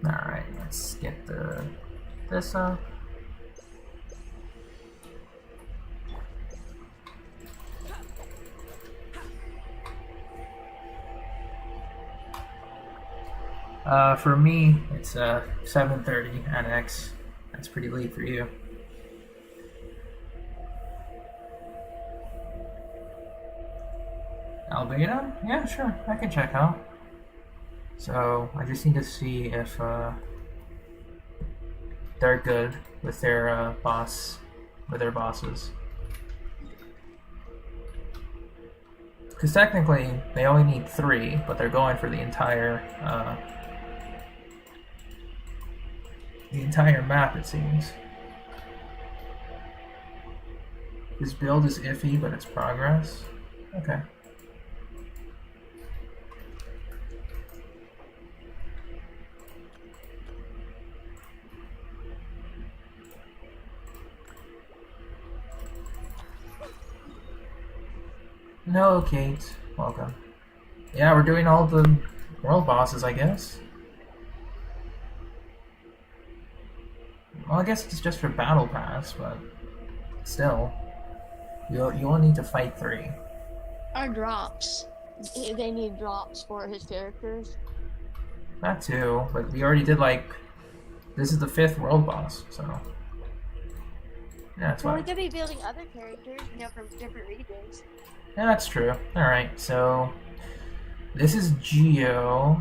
A: Alright, let's get this up. For me, it's 7:30 NX. That's pretty late for you. Albedo? Yeah, sure. I can check out. So I just need to see if they're good with their bosses. Because technically they only need 3, but they're going for the entire map, it seems. His build is iffy, but it's progress. Okay. No, Kate. Welcome. Yeah, we're doing all the world bosses, I guess. Well, I guess it's just for Battle Pass, but still. You only need to fight 3.
J: Our drops. They need drops for his characters.
A: That too, but we already did, like... This is the 5th world boss, so... Yeah, that's
J: Well,
A: why.
J: we could be building other characters, you know, from different regions.
A: Yeah, that's true. Alright, so... This is Geo.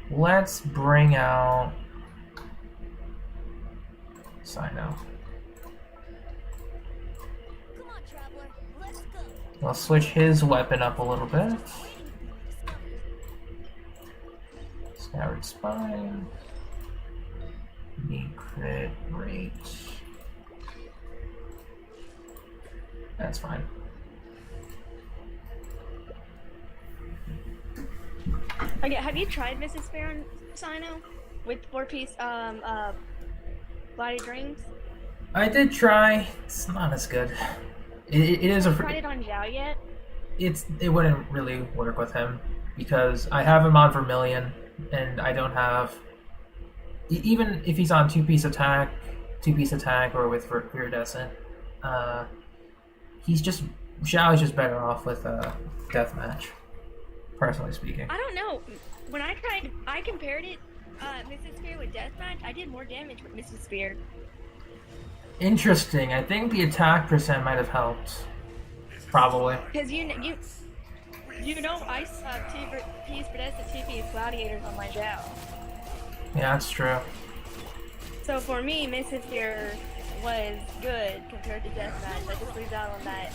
A: Let's bring out... Sign out.
B: Come on, traveler. Let's go.
A: I'll switch his weapon up a little bit. Scoured Spine. Knee crit rate. That's fine.
J: Okay, have you tried Mrs. Fair on Sino? With 4-piece, body rings?
A: I did try. It's not as good. It is a.
J: Have you tried it on Zhao yet?
A: It wouldn't really work with him because I have him on Vermilion and I don't have. Even if he's on 2-piece attack, or with Viridescent, he's just Zhao is just better off with deathmatch. Personally speaking.
J: I don't know. When I compared it, Mrs. Spear with Deathmatch, I did more damage with Mrs. Spear.
A: Interesting. I think the attack percent might have helped. Probably.
J: Because you know, I saw 2-piece Viridescent, 2-piece Gladiators on my Zhao.
A: Yeah, that's true.
J: So for me, Mrs. Spear was good compared to Deathmatch. I just lose out on that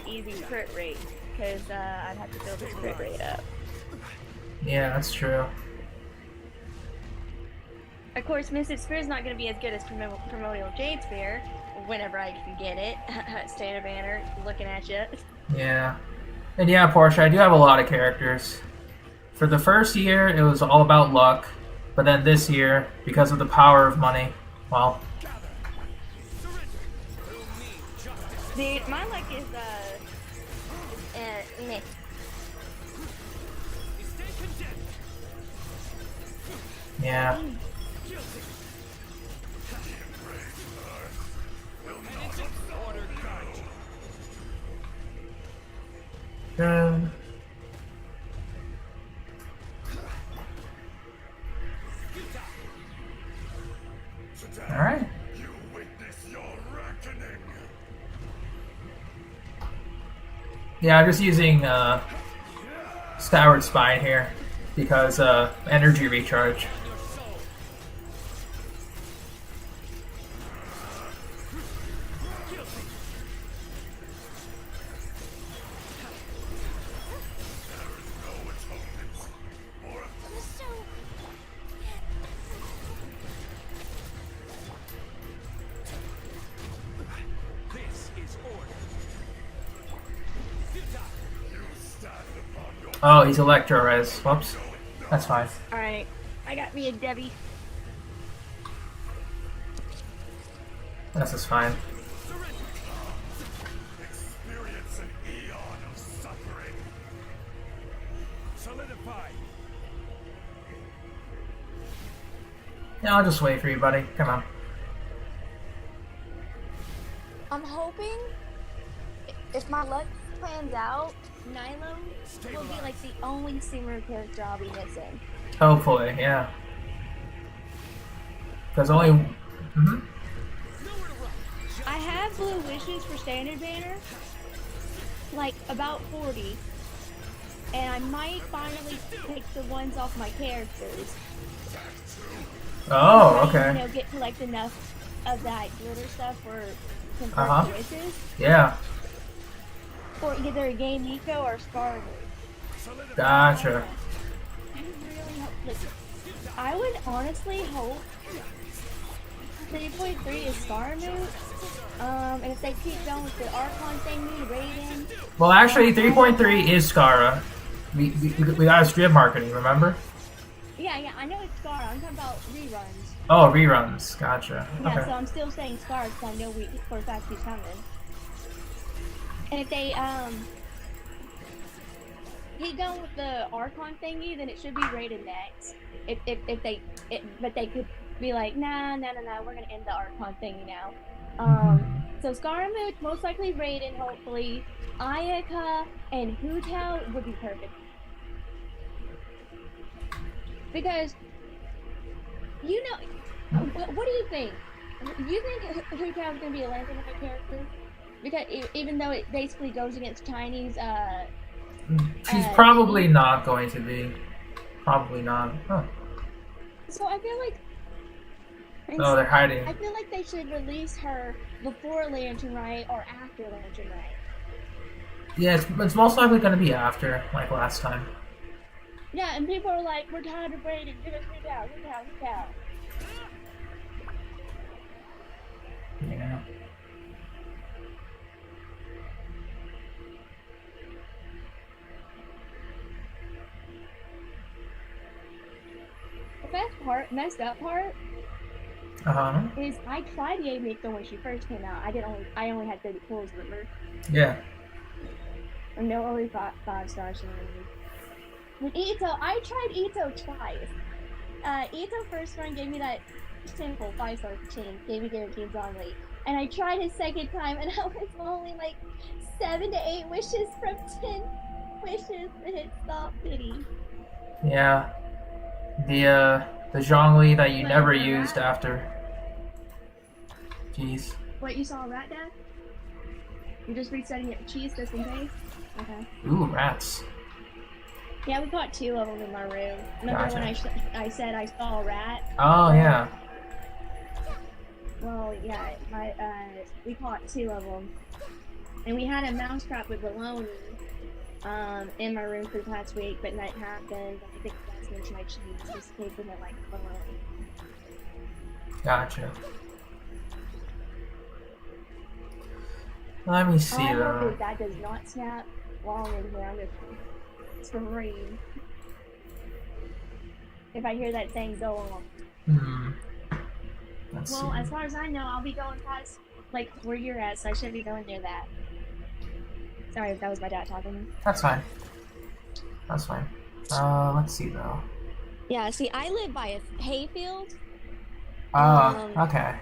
J: easy crit rate. Because I'd have to build this crit rate up.
A: Yeah, that's true.
J: Of course, Mrs. Spear is not going to be as good as Primordial Jade Spear whenever I can get it. Standard banner, looking at you.
A: Yeah. And yeah, Porsche, I do have a lot of characters. For the first year, it was all about luck. But then this year, because of the power of money, well,
J: Dude, my luck is meh.
A: yeah. Good. All right. Yeah, I'm just using Skyward Spine here because energy recharge. Oh, he's Electro Res. Whoops. That's fine.
J: Alright, I got me a Debbie.
A: This is fine.
I: Experience an eon of suffering. Solidify.
A: Yeah, I'll just wait for you, buddy. Come on.
J: I'm hoping if my luck plans out, Nilo will be like the only Simmer character I'll be missing.
A: Hopefully, yeah. Because only. Mm-hmm.
J: I have blue wishes for standard banner, like about 40, and I might finally pick the ones off my characters.
A: Oh,
J: You
A: okay.
J: know, get collect enough of that glitter stuff for confirmed wishes,
A: Yeah.
J: or either a game Nico or Scarlet.
A: Gotcha.
J: I really hope. Like, I would honestly hope 3.3 is Scarmoot. And if they keep going with the Archon thingy, Raiden.
A: Well, actually, 3.3 is Skara. We got a strip marketing, remember?
J: Yeah, I know it's Scar. I'm talking about reruns.
A: Oh, reruns. Gotcha.
J: Yeah,
A: Okay.
J: so I'm still saying Scar because I know for a fact he's coming. And if they keep going with the Archon thingy, then it should be Raiden next. But they could be like, nah, we're gonna end the Archon thingy now. So Scaramouche, most likely Raiden, hopefully. Ayaka and Hu Tao would be perfect. Because, you know, what do you think? You think Hu Tao is gonna be a Lantern character? Because even though it basically goes against Chinese,
A: She's probably not going to be. Probably not. Huh.
J: So I feel like.
A: Oh, they're hiding.
J: I feel like they should release her before Lantern Rite or after Lantern Rite.
A: Yeah, it's most likely going to be after, like last time.
J: Yeah, and people are like, we're tired of Raiden. Give us Hu Tao.
A: Yeah.
J: The messed up part is I tried the Miko when she first came out. I only had 30 pulls, remember?
A: Yeah.
J: And no, only 5 stars. With Ito, I tried Ito twice. Ito first run gave me that simple 5-star chain, gave me guaranteed only. And I tried his second time, and I was only like 7 to 8 wishes from 10 wishes to hit stop pity.
A: Yeah. The Zhongli that you never used after. Jeez.
J: What, you saw a rat, Dad? You're just resetting it to cheese just in case? Okay.
A: Ooh, rats.
J: Yeah, we caught 2 of them in my room. Remember when I said I saw a rat?
A: Oh, yeah.
J: Well, yeah, we caught 2 of them. And we had a mouse trap with baloney in my room for the past week, but that happened. I think that's when my cheese escaped from it like baloney.
A: Gotcha. Let me see
J: I
A: though.
J: hope that does not snap while I'm in here. I'm just scream. if I hear that thing go off.
A: Hmm. Let's
J: Well,
A: see.
J: as far as I know, I'll be going past like where you're at, so I shouldn't be going near that. Sorry, that was my dad talking.
A: That's fine. That's fine. Let's see though.
J: Yeah, see, I live by a hayfield.
A: Okay.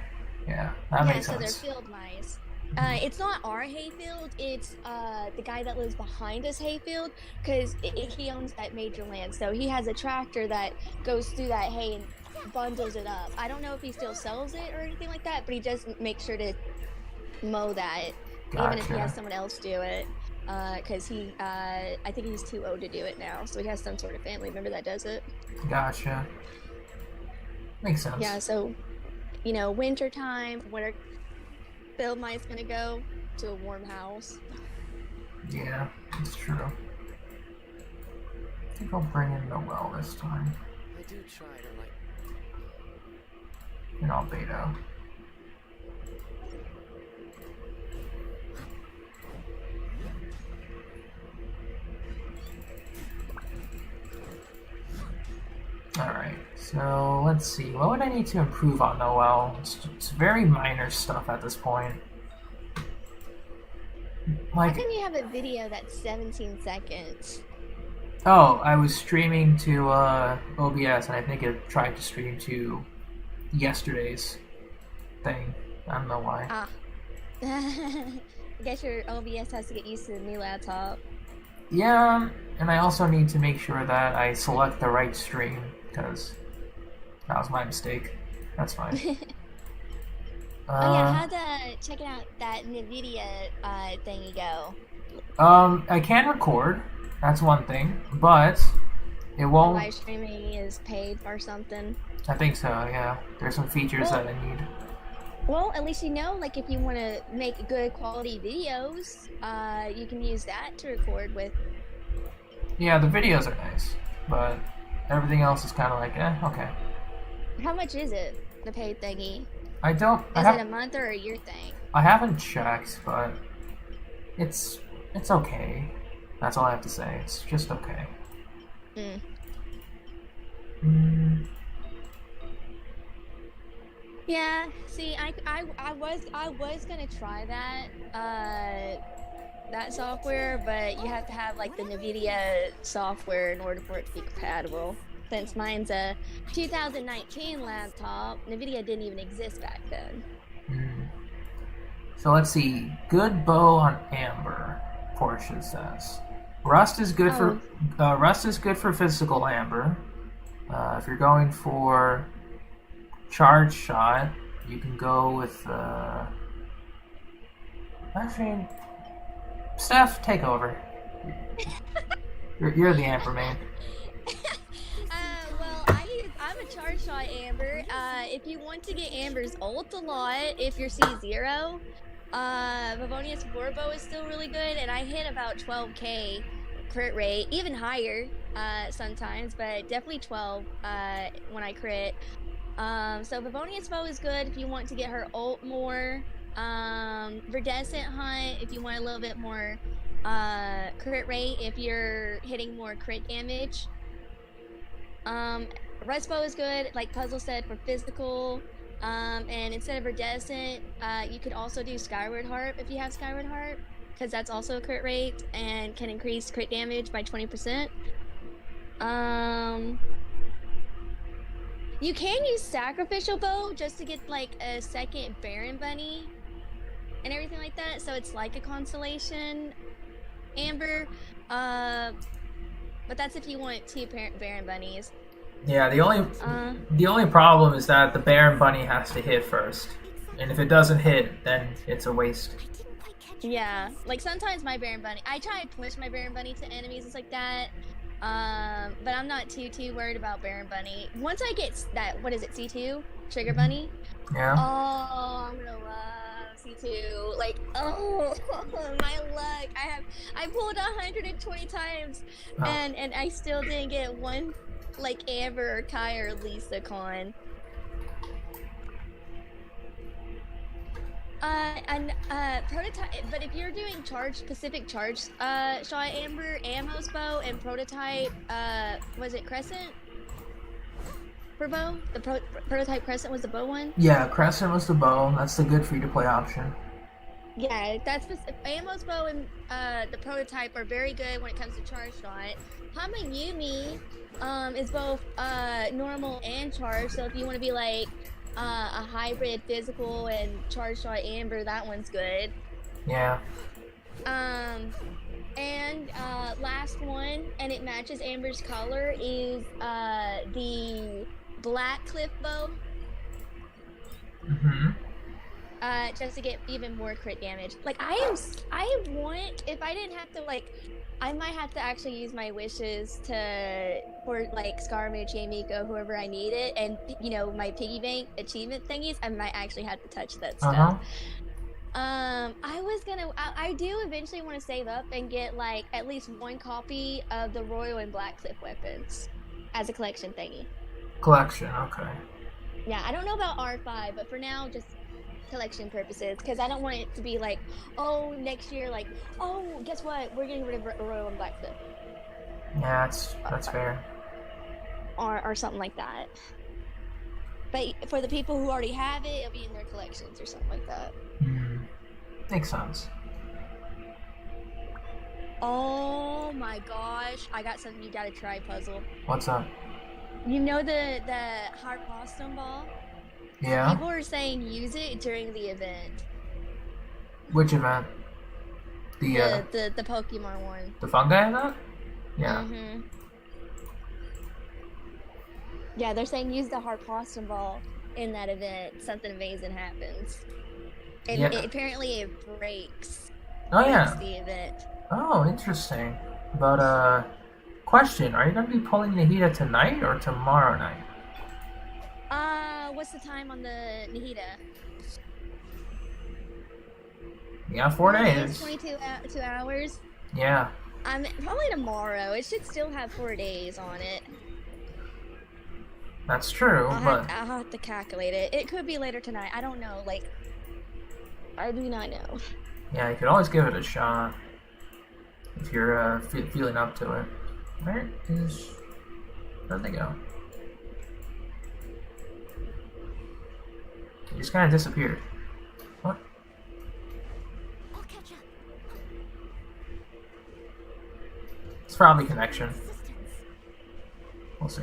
A: Yeah, that makes
J: so
A: sense.
J: they're field mice. It's not our hayfield, it's the guy that lives behind us hayfield, because he owns that major land, so he has a tractor that goes through that hay and bundles it up. I don't know if he still sells it or anything like that, but he just makes sure to mow that, even if he has someone else do it. Because I think he's too old to do it now, so he has some sort of family member that does it.
A: Gotcha. Makes sense.
J: Yeah, so, you know, winter time, when are field mice gonna go to a warm house?
A: Yeah, it's true. I think I'll bring in Noel this time.
C: I do try to like.
A: And Albedo. Alright, so let's see. What would I need to improve on Noel? It's very minor stuff at this point.
J: How
A: Like,
J: come you have a video that's 17 seconds?
A: oh, I was streaming to OBS, and I think it tried to stream to yesterday's thing. I don't know why.
J: Ah. I guess your OBS has to get used to the new laptop.
A: Yeah, and I also need to make sure that I select the right stream, because that was my mistake. That's fine.
J: Oh yeah, how'd checking out that NVIDIA thingy go?
A: I can record, that's one thing, but it won't...
J: Live streaming is paid or something.
A: I think so, yeah. There's some features that I need.
J: Well, at least you know, like, if you want to make good quality videos, you can use that to record with.
A: Yeah, the videos are nice, but everything else is kind of like, okay.
J: How much is it, the paid thingy?
A: I don't...
J: Is it a month or a year thing?
A: I haven't checked, but it's okay. That's all I have to say. It's just okay.
J: Yeah. See, I was gonna try that software, but you have to have like the NVIDIA software in order for it to be compatible. Since mine's a 2019 laptop, NVIDIA didn't even exist back then.
A: So let's see. Good bow on amber, Portia says. Rust is good for physical amber. If you're going for charge shot, you can go with actually, Steph, take over. You're the amber man.
J: Well, I'm a charge shot amber. If you want to get amber's ult a lot, if you're C0, Vivonius Warbow is still really good, and I hit about 12k crit rate, even higher sometimes, but definitely 12 when I crit. So Vivonius Bow is good if you want to get her ult more. Verdescent Hunt if you want a little bit more crit rate if you're hitting more crit damage. Rust Bow is good, like Puzzle said, for physical. And instead of Verdescent, you could also do Skyward Harp if you have Skyward Harp, because that's also a crit rate and can increase crit damage by 20%. You can use Sacrificial Bow just to get like a second Baron Bunny and everything like that, so it's like a constellation amber. But that's if you want 2 Baron Bunnies.
A: Yeah, the only problem is that the Baron Bunny has to hit first, and if it doesn't hit, then it's a waste.
J: Yeah, like sometimes my Baron Bunny, I try to push my Baron Bunny to enemies and like that, but I'm not too worried about Baron Bunny. Once I get that, what is it, C2? Trigger Bunny?
A: Yeah.
J: Oh, I'm gonna love C2. Like, oh, my luck. I pulled 120 times, and I still didn't get one, like, Amber or Kai or Lisa con. Prototype, but if you're doing specific charge shot amber, Ammo's bow, and prototype, was it Crescent? for bow? The prototype Crescent was the bow one?
A: Yeah, Crescent was the bow. That's the good free-to-play option.
J: Yeah, that's Ammo's bow and the prototype are very good when it comes to charge shot. Hamayumi is both normal and charge, so if you want to be like a hybrid physical and charge shot amber, that one's good.
A: Yeah.
J: And last one, and it matches Amber's color, is the Black Cliff bow.
A: Mm-hmm.
J: Just to get even more crit damage. Like I want, if I didn't have to, like, I might have to actually use my wishes for like Scaramouche, Yamiko, whoever I need it, and you know, my piggy bank achievement thingies, I might actually have to touch that stuff. I do eventually want to save up and get like at least one copy of the Royal and Black Cliff weapons as a collection thingy.
A: Collection, okay.
J: Yeah, I don't know about R5, but for now, just collection purposes, because I don't want it to be like, oh, next year, like, oh, guess what? We're getting rid of Royal and Black Cliff.
A: Yeah, that's fair.
J: Or something like that. But for the people who already have it, it'll be in their collections or something like that.
A: Makes sense.
J: Oh my gosh, I got something you gotta try, Puzzle.
A: What's up?
J: You know the Heart Boston ball?
A: Yeah.
J: People are saying use it during the event.
A: Which event?
J: The Pokemon one.
A: The Fungi event? Yeah.
J: Mm-hmm. Yeah, they're saying use the Heart Boston ball in that event. Something amazing happens. And
A: yeah.
J: Apparently it breaks.
A: Oh yeah.
J: The event.
A: Oh, interesting. But question: are you gonna be pulling Nahida tonight or tomorrow night?
J: What's the time on the Nahida?
A: Yeah, 4 days.
J: 22 hours.
A: Yeah.
J: Probably tomorrow. It should still have 4 days on it.
A: That's true, but
J: I'll have to calculate it. It could be later tonight. I don't know. Like, I do not know.
A: yeah, you could always give it a shot if you're feeling up to it. Where'd they go? He just kind of disappeared. What?
E: I'll catch up.
A: It's probably connection. We'll see.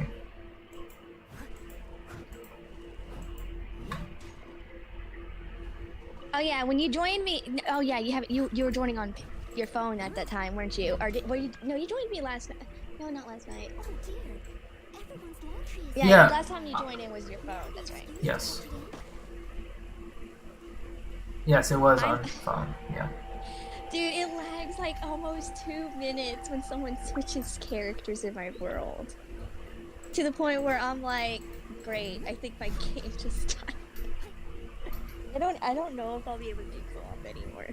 J: Oh yeah, when you joined me. Oh yeah, you were joining on your phone at that time, weren't you? Or were you? No, you joined me last night. No, not last night.
E: Oh dear. Everyone's laundry is
J: Yeah, the last time you joined in was your phone. That's right.
A: Yes. Yes, it was on phone. Yeah.
J: Dude, it lags like almost 2 minutes when someone switches characters in my world. To the point where I'm like, great, I think my game just died. I don't know if I'll be able to do co-op anymore.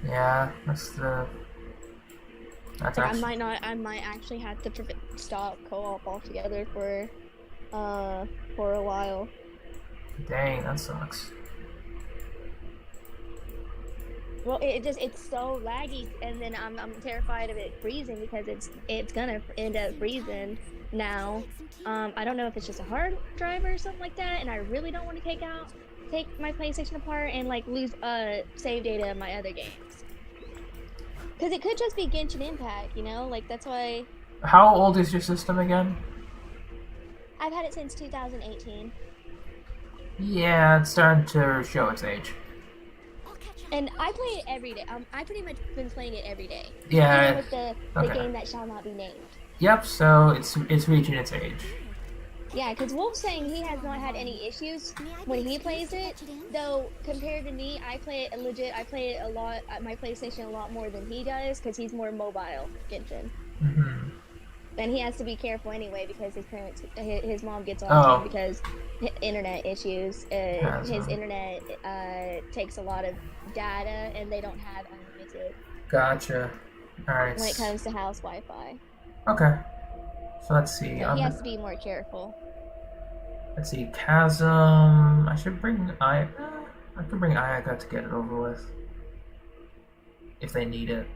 A: Yeah,
J: Like, I might actually have to stop co-op altogether for a while.
A: Dang, that sucks.
J: Well, it's so laggy, and then I'm terrified of it freezing because it's gonna end up freezing now. I don't know if it's just a hard drive or something like that, and I really don't want to take my PlayStation apart and like lose save data of my other games. Because it could just be Genshin Impact, you know? Like, that's why...
A: How old is your system again?
J: I've had it since 2018.
A: Yeah, it's starting to show its age.
J: And I play it every day. I pretty much been playing it every day.
A: Yeah.
J: Even with the game that shall not be named.
A: Yep, so it's reaching its age.
J: Yeah, because Wolf's saying he has not had any issues when he plays it. Though, compared to me, I play it a lot at my PlayStation a lot more than he does, because he's more mobile, Genshin.
A: Mm-hmm.
J: And he has to be careful anyway, because his mom gets on him because internet issues. His internet takes a lot of data, and they don't have unlimited.
A: Gotcha. Alright.
J: When it comes to house Wi-Fi.
A: Okay. So let's see.
J: So he has to be more careful.
A: Let's see. Chasm. I should bring I could bring Ayaka to get it over with. If they need it.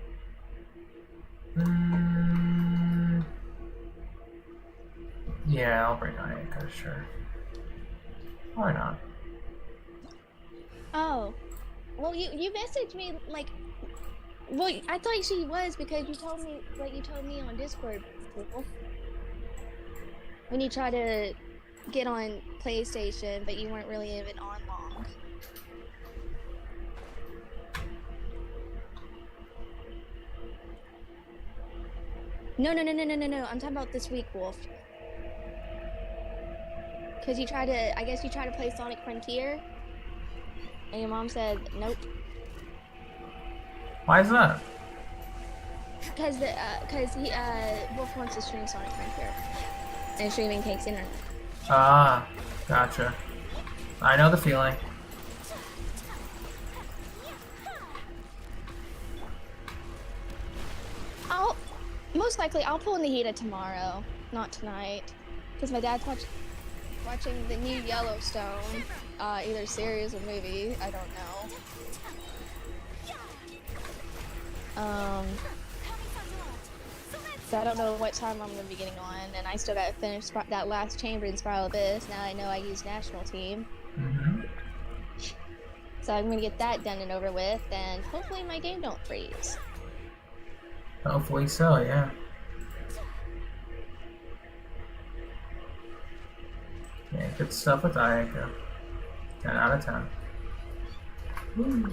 A: Yeah, I'll bring Ayaka, sure. Why not?
J: Oh. Well, you messaged me like. Well, I thought she was because you told me what you told me on Discord. When you tried to get on PlayStation, but you weren't really even on long. No. I'm talking about this week, Wolf. Because you tried to, I guess you tried to play Sonic Frontier, and your mom said nope.
A: Why is that?
J: Because Wolf wants to stream Sonic Frontier, and streaming takes internet.
A: Ah, gotcha. I know the feeling.
J: Most likely I'll pull Nahida tomorrow, not tonight, because my dad's watching the new Yellowstone, either series or movie. I don't know. So I don't know what time I'm gonna be getting on, and I still gotta finish that last chamber in Spiral Abyss. Now I know I use National Team. So I'm gonna get that done and over with, and hopefully my game don't freeze.
A: Hopefully so, yeah. Yeah, good stuff with Ayaka. 10 out of 10. Woo.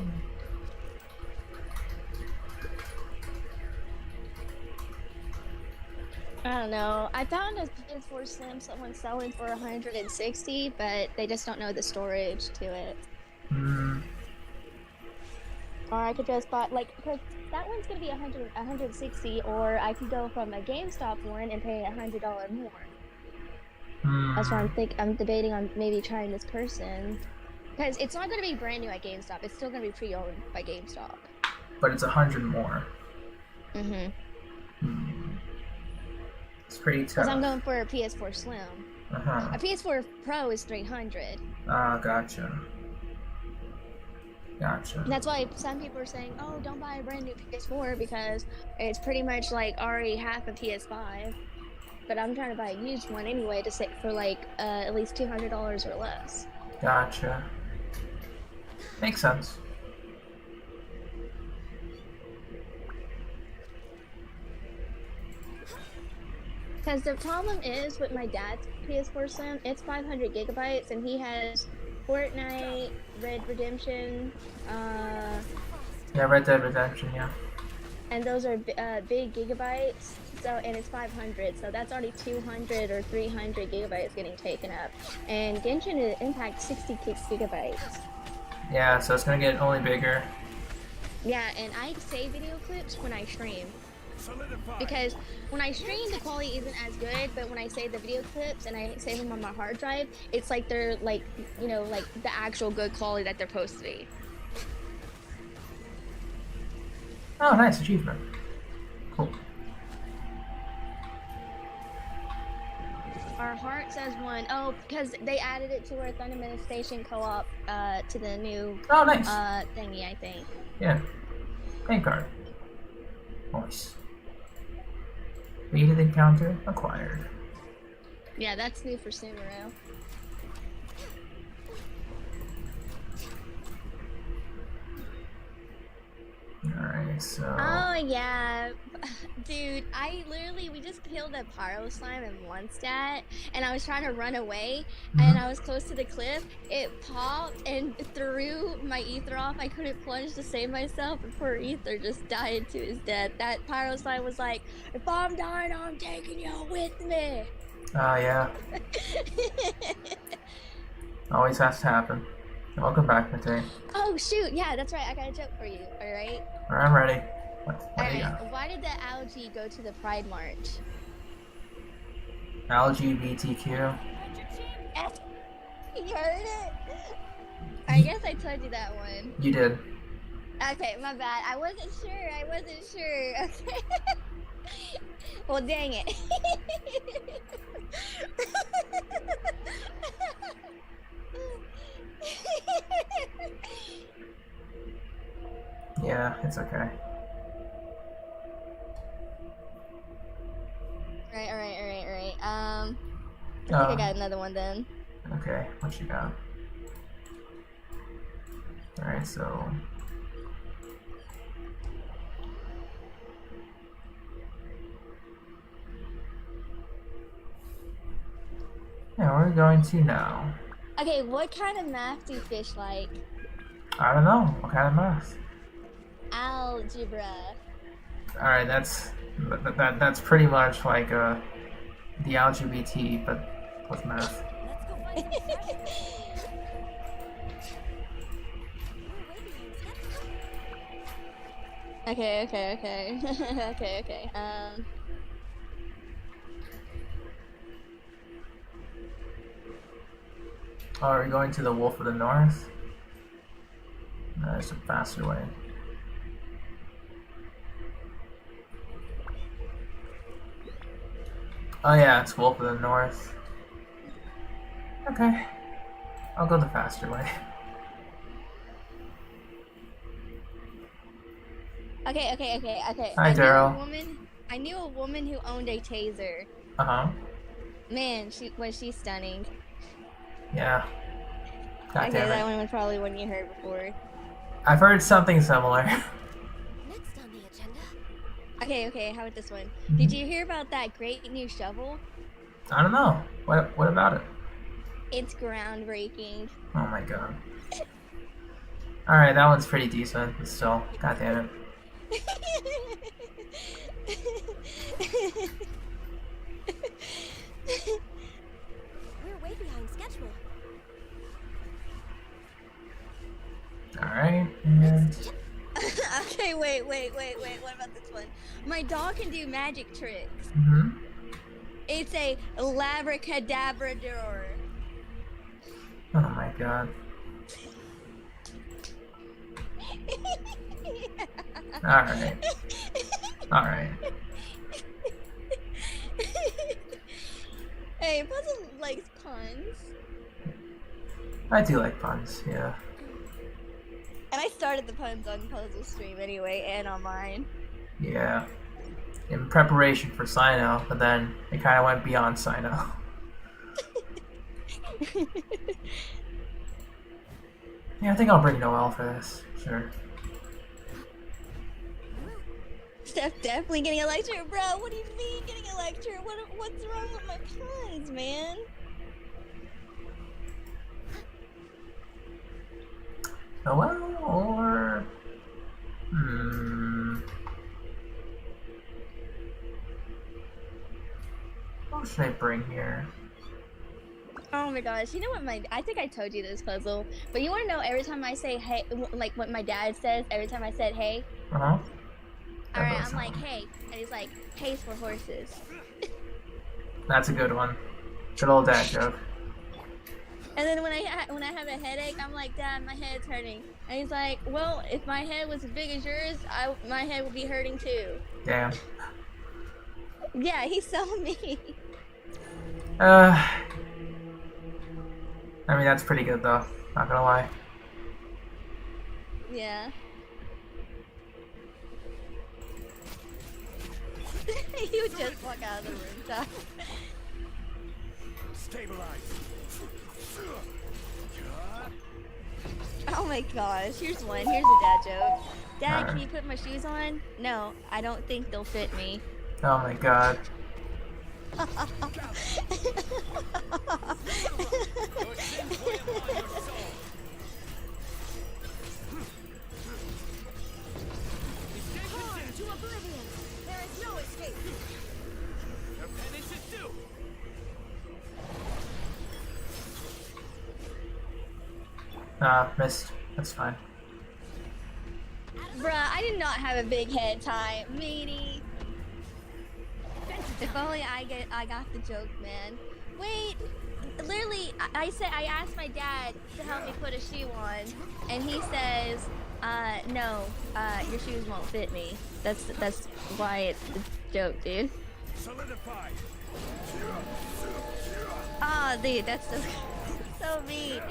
J: I don't know. I found a PS4 Slim someone selling for 160, but they just don't know the storage to it. Or I could just buy, like, cause that one's gonna be 160, or I could go from a GameStop one and pay $100 more. That's why I'm debating on maybe trying this person, because it's not gonna be brand new at GameStop. It's still gonna be pre-owned by GameStop.
A: But it's 100 more. It's pretty tough.
J: Because I'm going for a PS4 Slim. A PS4 Pro is 300.
A: Ah, gotcha.
J: And that's why some people are saying, oh, don't buy a brand new PS4 because it's pretty much like already half a PS5. But I'm trying to buy a used one anyway to sit for like at least $200 or less.
A: Gotcha. Makes sense.
J: Because the problem is with my dad's PS4 Slim, it's 500 gigabytes, and he has Fortnite, Red Redemption,
A: Yeah, Red Dead Redemption, yeah.
J: And those are big gigabytes, so, and it's 500, so that's already 200 or 300 gigabytes getting taken up. And Genshin Impact 66 gigabytes.
A: Yeah, so it's gonna get only bigger.
J: Yeah, and I save video clips when I stream. Because when I stream, the quality isn't as good, but when I save the video clips and I save them on my hard drive, it's like they're like, you know, like the actual good quality that they're supposed to be.
A: Oh, nice achievement. Cool.
J: Our heart says one. Oh, because they added it to our Thunder Station co-op to the new
A: nice.
J: Thingy, I think.
A: Yeah. Thank card. Nice. Repeated encounter acquired.
J: Yeah, that's new for Subaru.
A: Alright, so...
J: Oh, yeah. Dude, we just killed a pyro slime in one stat, and I was trying to run away, and I was close to the cliff. It popped and threw my ether off. I couldn't plunge to save myself, and poor ether just died to his death. That pyro slime was like, if I'm dying, I'm taking you with me.
A: Oh, yeah. Always has to happen. Welcome back, Matei.
J: Oh, shoot. Yeah, that's right. I got a joke for you. All right?
A: I'm ready. What do you
J: Alright,
A: got?
J: why did the algae go to the Pride March?
A: LGBTQ.
J: You heard it? I guess I told you that one.
A: You did.
J: Okay, my bad. I wasn't sure. Okay. Well, dang it.
A: Yeah, it's okay.
J: Alright. I think I got another one then.
A: Okay, what you got? Alright, so... Yeah, where are we going to now?
J: Okay, what kind of math do fish like?
A: I don't know. What kind of math?
J: Algebra.
A: Alright, that's pretty much like the LGBT, but with math.
J: Okay. okay.
A: Oh, are we going to the Wolf of the North? No, there's a faster way. Oh yeah, it's Wolf of the North. Okay. I'll go the faster way.
J: Okay.
A: Hi, Daryl.
J: I knew a woman who owned a taser.
A: Uh-huh.
J: Man, was she stunning.
A: Yeah. God
J: Okay,
A: damn
J: that
A: it.
J: one was probably one you heard before.
A: I've heard something similar.
E: Next on the agenda.
J: Okay, how about this one? Did you hear about that great new shovel?
A: I don't know. What about it?
J: It's groundbreaking.
A: Oh my god. Alright, that one's pretty decent, but still. God damn it.
E: We're way behind schedule.
A: Alright, and...
J: Okay, wait. What about this one? My dog can do magic tricks.
A: Mm-hmm.
J: It's a labracadabrador.
A: Oh my god. Alright. Alright.
J: Hey, Puzzle likes puns.
A: I do like puns, yeah.
J: And I started the puns on Puzzle Stream anyway, and on mine.
A: Yeah. In preparation for Sino, but then it kind of went beyond Sino. Yeah, I think I'll bring Noel for this. Sure.
J: Steph definitely getting a lecture, bro. What do you mean getting a lecture? What's wrong with my puns, man?
A: Noel or... What should I bring here?
J: Oh my gosh, you know what I think I told you this puzzle, but you wanna know every time I say hey, like what my dad says every time I said hey?
A: Uh-huh.
J: Alright, I'm like, hey, and he's like, hey's for horses.
A: That's a good one. Good old dad joke.
J: And then when I have a headache, I'm like, Dad, my head's hurting. And he's like, well, if my head was as big as yours, my head would be hurting too.
A: Damn.
J: Yeah, he's so mean.
A: I mean, that's pretty good though. Not gonna lie.
J: Yeah. You just walk out of the room, Doc.
I: Stabilize.
J: Oh my gosh, here's one. Here's a dad joke. Dad,
A: Alright.
J: can you put my shoes on? No, I don't think they'll fit me.
A: Oh my god.
C: Your sins weigh upon your soul. Escape
E: To oblivion. There is no escape.
C: your penance is due.
A: Missed. That's fine.
J: Bruh, I did not have a big head time, meanie. If only I got the joke, man. Wait, literally, I asked my dad to help me put a shoe on, and he says, no, your shoes won't fit me. That's why it's a joke, dude.
I: Solidify.
J: Oh, dude, that's so so mean.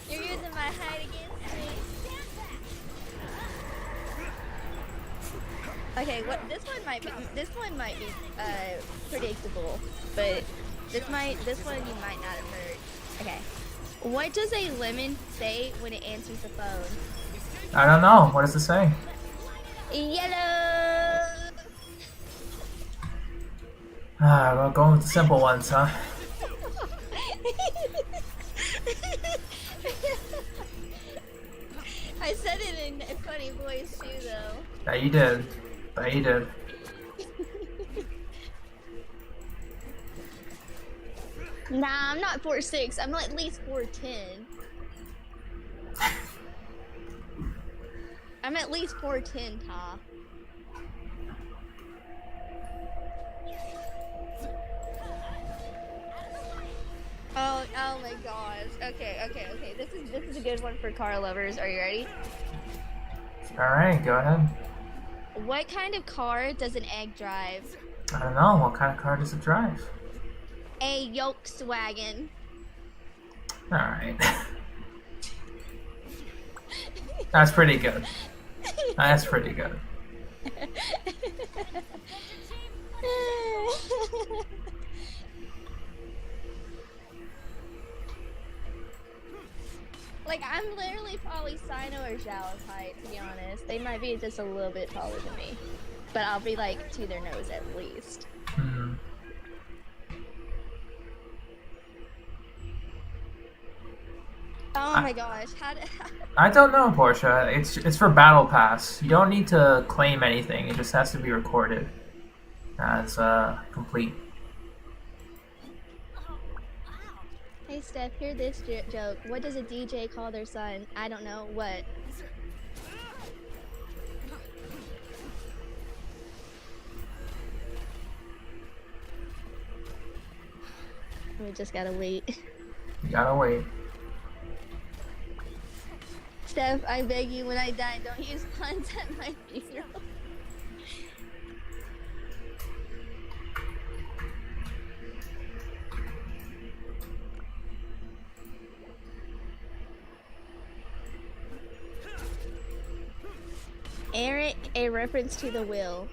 J: You're using my height against me. Okay, this one might be predictable, but This one you might not have heard. Okay. What does a lemon say when it answers the phone?
A: I don't know. What does it say?
J: Yellow.
A: Well, going with the simple ones, huh?
J: I said it in a funny voice too, though.
A: That you did. That you did.
J: Nah, I'm not 4'6". I'm at least 4'10". I'm at least 4'10", Ta. Oh my gosh. Okay. This is a good one for car lovers. Are you ready?
A: Alright, go ahead.
J: What kind of car does an egg drive?
A: I don't know. What kind of car does it drive?
J: A Volkswagen.
A: Alright. That's pretty good. That's pretty good.
J: Like, I'm literally probably Sino or Zhao's height, to be honest. They might be just a little bit taller than me. But I'll be, like, to their nose at least.
A: Hmm.
J: Oh my gosh,
A: I don't know, Portia. It's for Battle Pass. You don't need to claim anything. It just has to be recorded as complete.
J: Hey Steph, hear this joke. What does a DJ call their son? I don't know. What? We just gotta wait.
A: You gotta wait.
J: Steph, I beg you, when I die, don't use puns at my funeral. Eric, a reference to the will.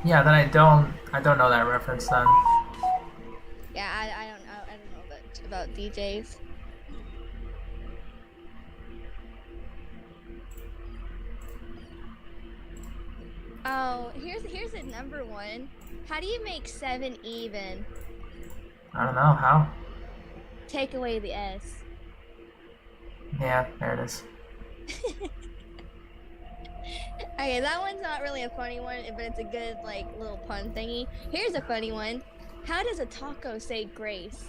A: Yeah, then I don't know that reference then.
J: Yeah, I don't know much about DJs. Oh, here's a number one. How do you make 7 even?
A: I don't know how.
J: Take away the S.
A: Yeah, there it is.
J: Okay, that one's not really a funny one, but it's a good, like, little pun thingy. Here's a funny one. How does a taco say grace?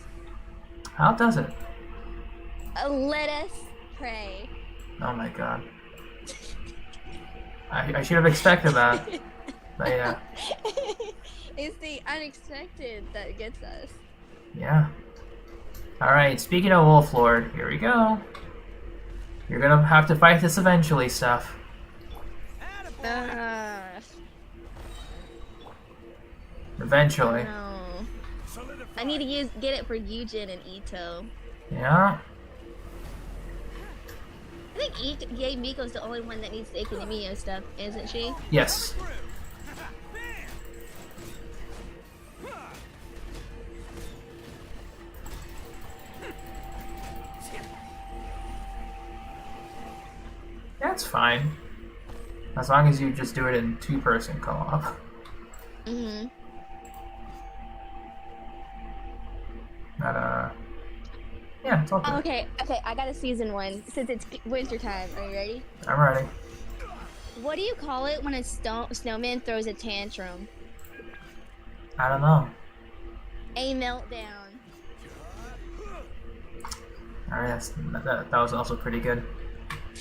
A: How does it?
J: Let us pray.
A: Oh my god. I should have expected that. But yeah.
J: It's the unexpected that gets us.
A: Yeah. Alright, speaking of Wolf Lord, here we go. You're gonna have to fight this eventually, Steph. Eventually.
J: No. I need to get it for Yujin and Ito.
A: Yeah.
J: I think Yae Miko's the only one that needs the Ikademiyo stuff, isn't she?
A: Yes. That's fine. As long as you just do it in 2-person co-op.
J: Mm-hmm.
A: But, yeah, it's all good.
J: Okay, I got a season 1. Since it's winter time, are you ready?
A: I'm ready.
J: What do you call it when a snowman throws a tantrum?
A: I don't know.
J: A meltdown.
A: Alright, that was also pretty good.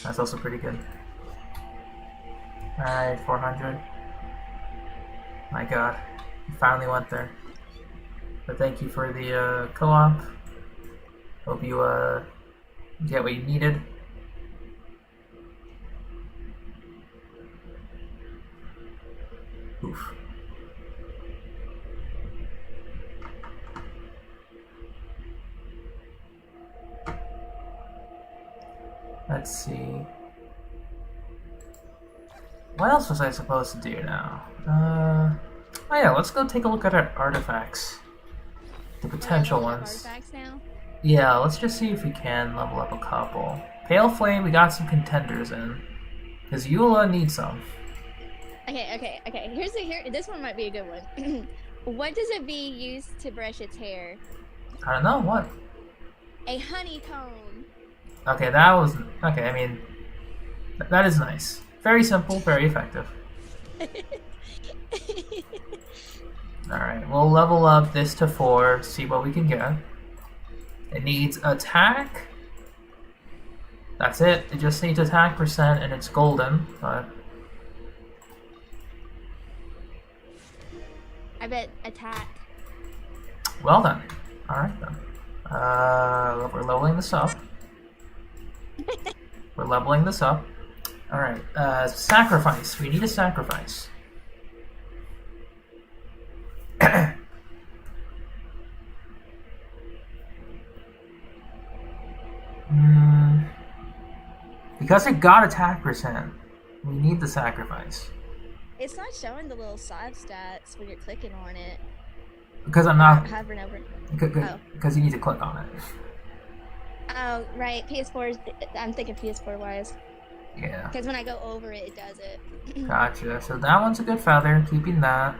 A: That's also pretty good. Alright, 400. My god. You finally went there. But thank you for the co-op. Hope you get what you needed. Oof. Let's see. What else was I supposed to do now? Oh yeah, let's go take a look at our artifacts. The potential
J: Level up
A: ones.
J: artifacts now.
A: Yeah, let's just see if we can level up a couple. Pale Flame, we got some contenders in. Because Eula needs some.
J: Okay. Here. This one might be a good one. What does a bee use to brush its hair?
A: I don't know, what?
J: A honeycomb.
A: Okay, that was... Okay, I mean... That is nice. Very simple, very effective. Alright, we'll level up this to 4, see what we can get. It needs attack. That's it. It just needs attack percent and it's golden, but...
J: I bet attack.
A: Well then. Alright then. We're leveling this up. We're leveling this up. Alright, sacrifice. We need a sacrifice. Because it got attack percent, we need the sacrifice.
J: It's not showing the little side stats when you're clicking on it.
A: Because I'm not...
J: Hovering over.
A: Because you need to click on it.
J: Oh, right. PS4 is... I'm thinking PS4 wise.
A: Yeah.
J: Because when I go over it, it does it.
A: Gotcha. So that one's a good feather. Keeping that.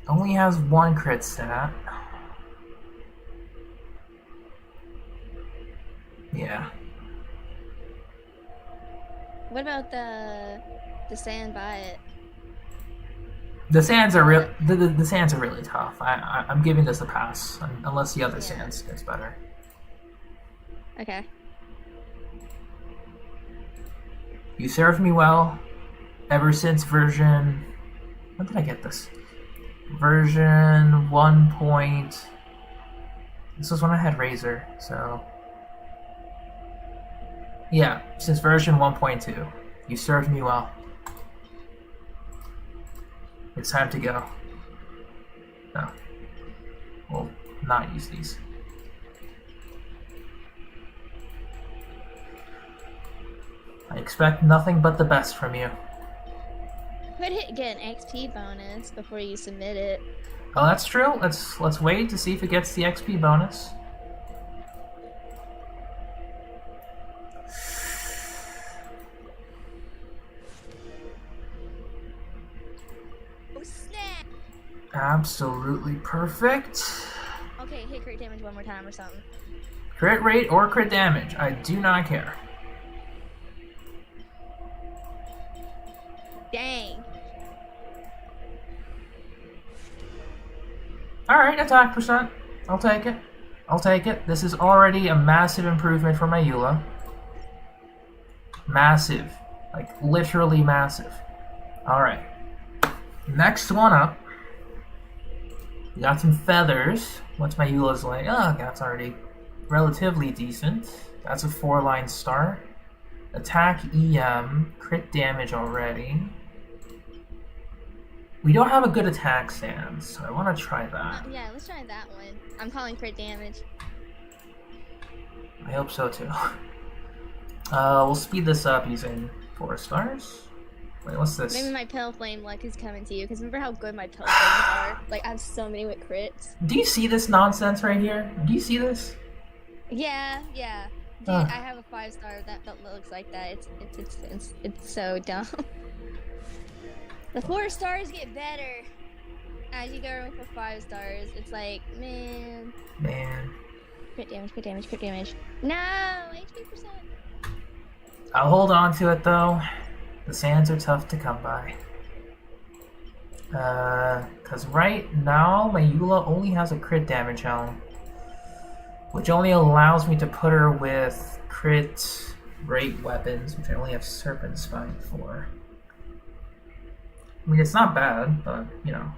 A: Only has 1 crit stat. Yeah.
J: What about the sand by it?
A: The sands are real. The sands are really tough. I'm giving this a pass unless the other sands gets better.
J: Okay.
A: You served me well ever since version... When did I get this? Version 1 point... This was when I had Razor, so... Yeah, since version 1.2. You served me well. It's time to go. No. We'll not use these. I expect nothing but the best from you.
J: Could get an XP bonus before you submit it.
A: Oh, that's true. Let's wait to see if it gets the XP bonus.
J: Oh snap!
A: Absolutely perfect.
J: Okay, hit crit damage one more time or something.
A: Crit rate or crit damage, I do not care.
J: Dang.
A: Alright, attack percent. I'll take it. I'll take it. This is already a massive improvement for my Eula. Massive. Like, literally massive. Alright. Next one up. We got some feathers. What's my Eula's like? Oh, that's already relatively decent. That's a 4-line start. Attack EM. Crit damage already. We don't have a good attack stance, so I want to try that.
J: Yeah, let's try that one. I'm calling crit damage.
A: I hope so too. We'll speed this up using 4 stars. Wait, what's this?
J: Maybe my pale flame luck is coming to you, because remember how good my pale flames are? Like, I have so many with crits.
A: Do you see this nonsense right here? Do you see this?
J: Yeah. Dude, I have a 5-star that looks like that. It's so dumb. The 4 stars get better as you go for 5 stars. It's like, man. Crit damage. No! HP percent.
A: I'll hold on to it though. The sands are tough to come by. Cause right now my Eula only has a crit damage helm, which only allows me to put her with crit rate weapons, which I only have Serpent Spine for. I mean, it's not bad, but, you know.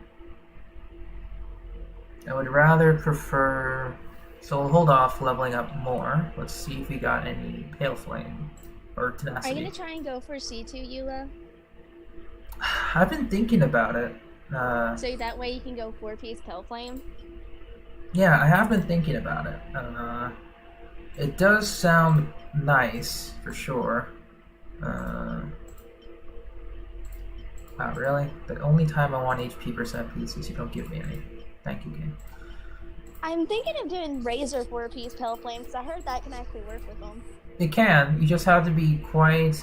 A: I would rather prefer... So we'll hold off leveling up more. Let's see if we got any Pale Flame or Tenacity.
J: Are you gonna try and go for C2, Eula?
A: I've been thinking about it.
J: So that way you can go 4-piece Pale Flame?
A: Yeah, I have been thinking about it. It does sound nice, for sure. Oh, really? The only time I want HP percent pieces, you don't give me any. Thank you, game.
J: I'm thinking of doing Razor 4-piece Pale Flame, because I heard that can actually work with them.
A: It can. You just have to be quite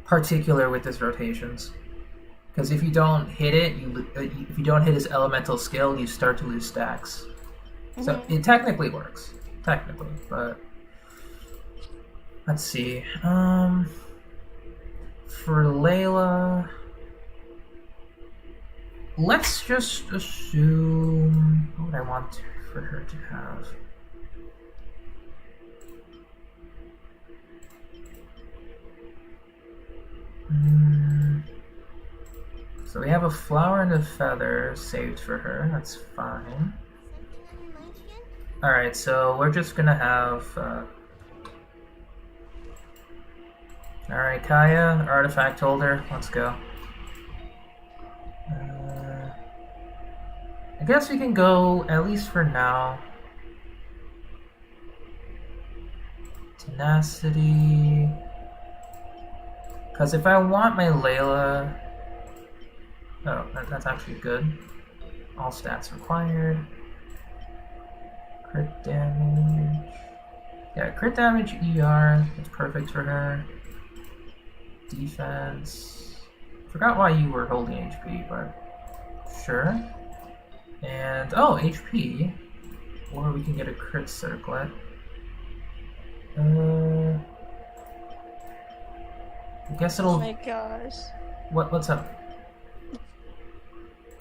A: particular with his rotations. Because if you don't hit it, if you don't hit his elemental skill, you start to lose stacks. So it technically works. Technically, but... Let's see. For Layla... Let's just assume... What would I want for her to have? So we have a flower and a feather saved for her. That's fine.
E: Something on your mind, Jen?
A: Alright, so we're just gonna have... Alright, Kaya, artifact holder. Let's go. I guess we can go, at least for now. Tenacity. Because if I want my Layla... Oh, that's actually good. All stats required. Crit damage. Yeah, crit damage ER. That's perfect for her. Defense. Forgot why you were holding HP, but sure. And, oh, HP. Or we can get a crit circlet. I guess it'll...
J: Oh my gosh.
A: What's up?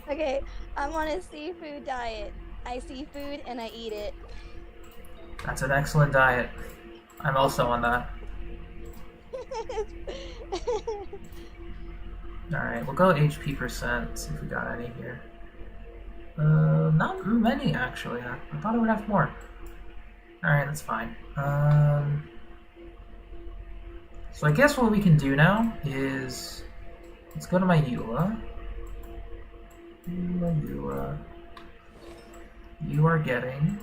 J: Okay, I'm on a seafood diet. I see food and I eat it.
A: That's an excellent diet. I'm also on that. Alright, we'll go HP percent, see if we got any here. Not many actually. I thought I would have more. Alright, that's fine. So I guess what we can do now is... Let's go to my Eula. Eula. You are getting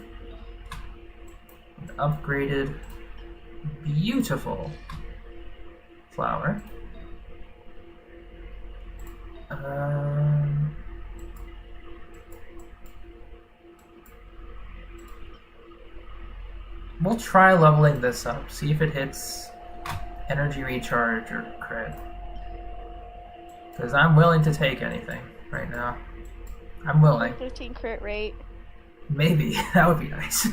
A: an upgraded, beautiful flower. We'll try leveling this up, see if it hits energy recharge or crit. Because I'm willing to take anything right now. I'm willing.
J: 15 crit rate.
A: Maybe. That would be nice.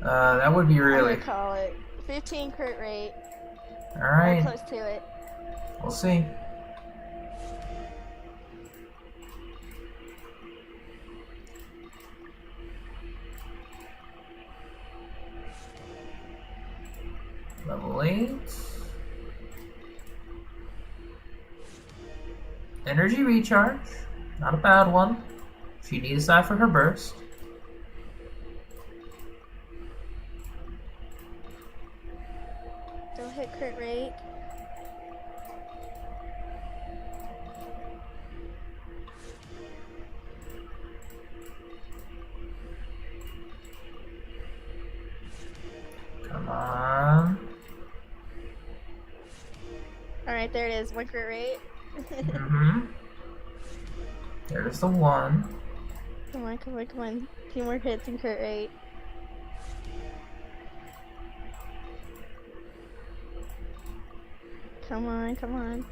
A: That would be really...
J: I'm gonna call it 15 crit rate.
A: Alright.
J: Close to it.
A: We'll see. Level 8. Energy recharge. Not a bad one. She needs that for her burst.
J: Don't hit crit rate.
A: Come on.
J: Alright, there it is. 1 crit rate.
A: There's the 1.
J: Come on, come on, come on. 2 more hits and crit rate. Come on, come on.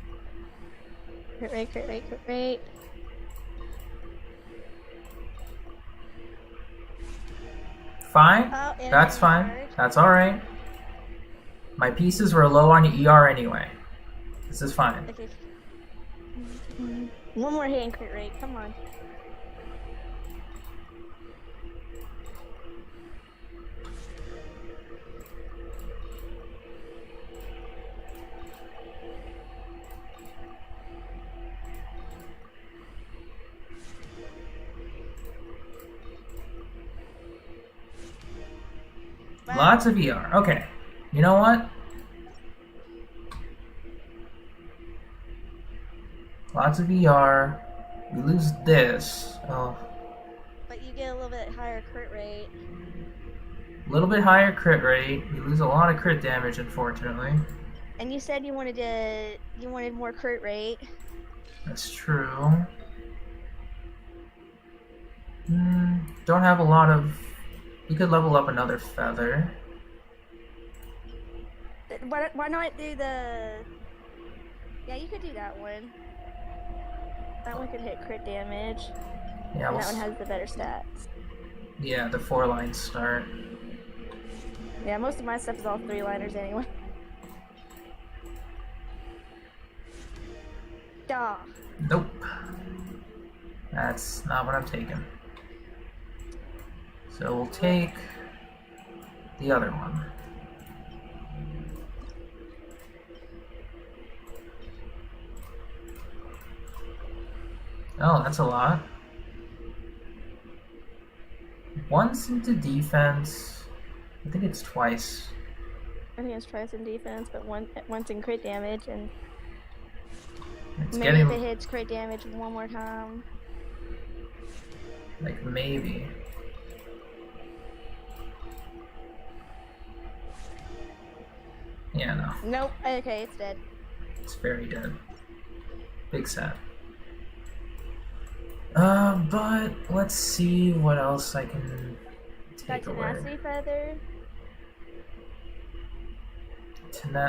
J: Crit rate, crit rate, crit rate.
A: Fine.
J: Oh,
A: That's fine.
J: recharge.
A: That's alright. My pieces were low on ER anyway. This is fine.
J: Okay. 1 more hit and crit rate. Come on.
A: Lots of ER. Okay. You know what? Lots of ER. We lose this. Oh.
J: But you get a little bit higher crit rate.
A: A little bit higher crit rate. We lose a lot of crit damage, unfortunately.
J: And you said you wanted more crit rate.
A: That's true. Don't have a lot of... You could level up another feather.
J: Why not do the... Yeah, you could do that one. That one could hit crit damage.
A: Yeah,
J: And that one has the better stats.
A: Yeah, the 4-line start.
J: Yeah, most of my stuff is all 3-liners anyway. Duh.
A: Nope. That's not what I'm taking. So we'll take the other one. Oh, that's a lot. Once into defense. I think it's twice.
J: I think it's twice in defense, but once in crit damage, and
A: It's
J: maybe
A: getting
J: if it hits crit damage one more time.
A: like maybe. Yeah, no.
J: Nope. Okay, it's dead.
A: It's very dead. Big sad. But let's see what else I can
J: Got
A: take away.
J: tenacity feather.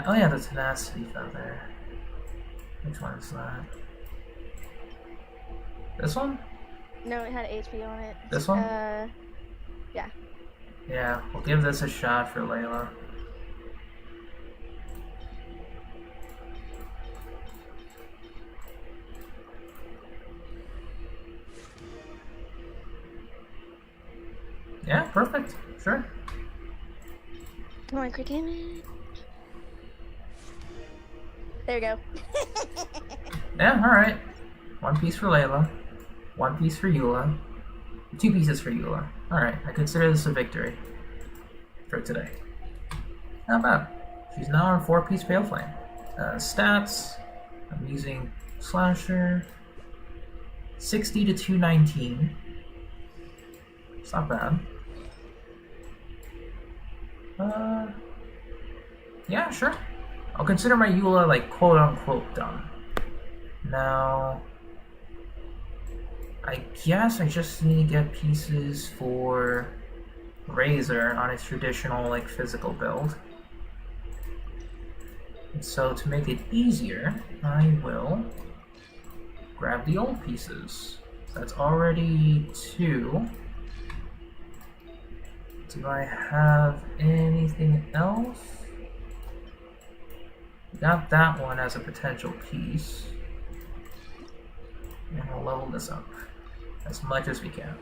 A: Oh yeah, the tenacity feather. Which one is that? This one?
J: No, it had HP on it.
A: This one?
J: Yeah.
A: Yeah, we'll give this a shot for Layla. Yeah, perfect. Sure.
J: Come on, crit damage. There we go.
A: Yeah, alright. 1 piece for Layla. 1 piece for Eula. 2 pieces for Eula. Alright, I consider this a victory. For today. Not bad. She's now on 4-piece Pale Flame. Stats. I'm using Slasher. 60 to 219. It's not bad. Yeah, sure. I'll consider my Eula, like, quote-unquote done. Now, I guess I just need to get pieces for Razor on its traditional, like, physical build. And so, to make it easier, I will grab the old pieces. So that's already 2. Do I have anything else? Got that one as a potential piece. And we'll level this up as much as we can.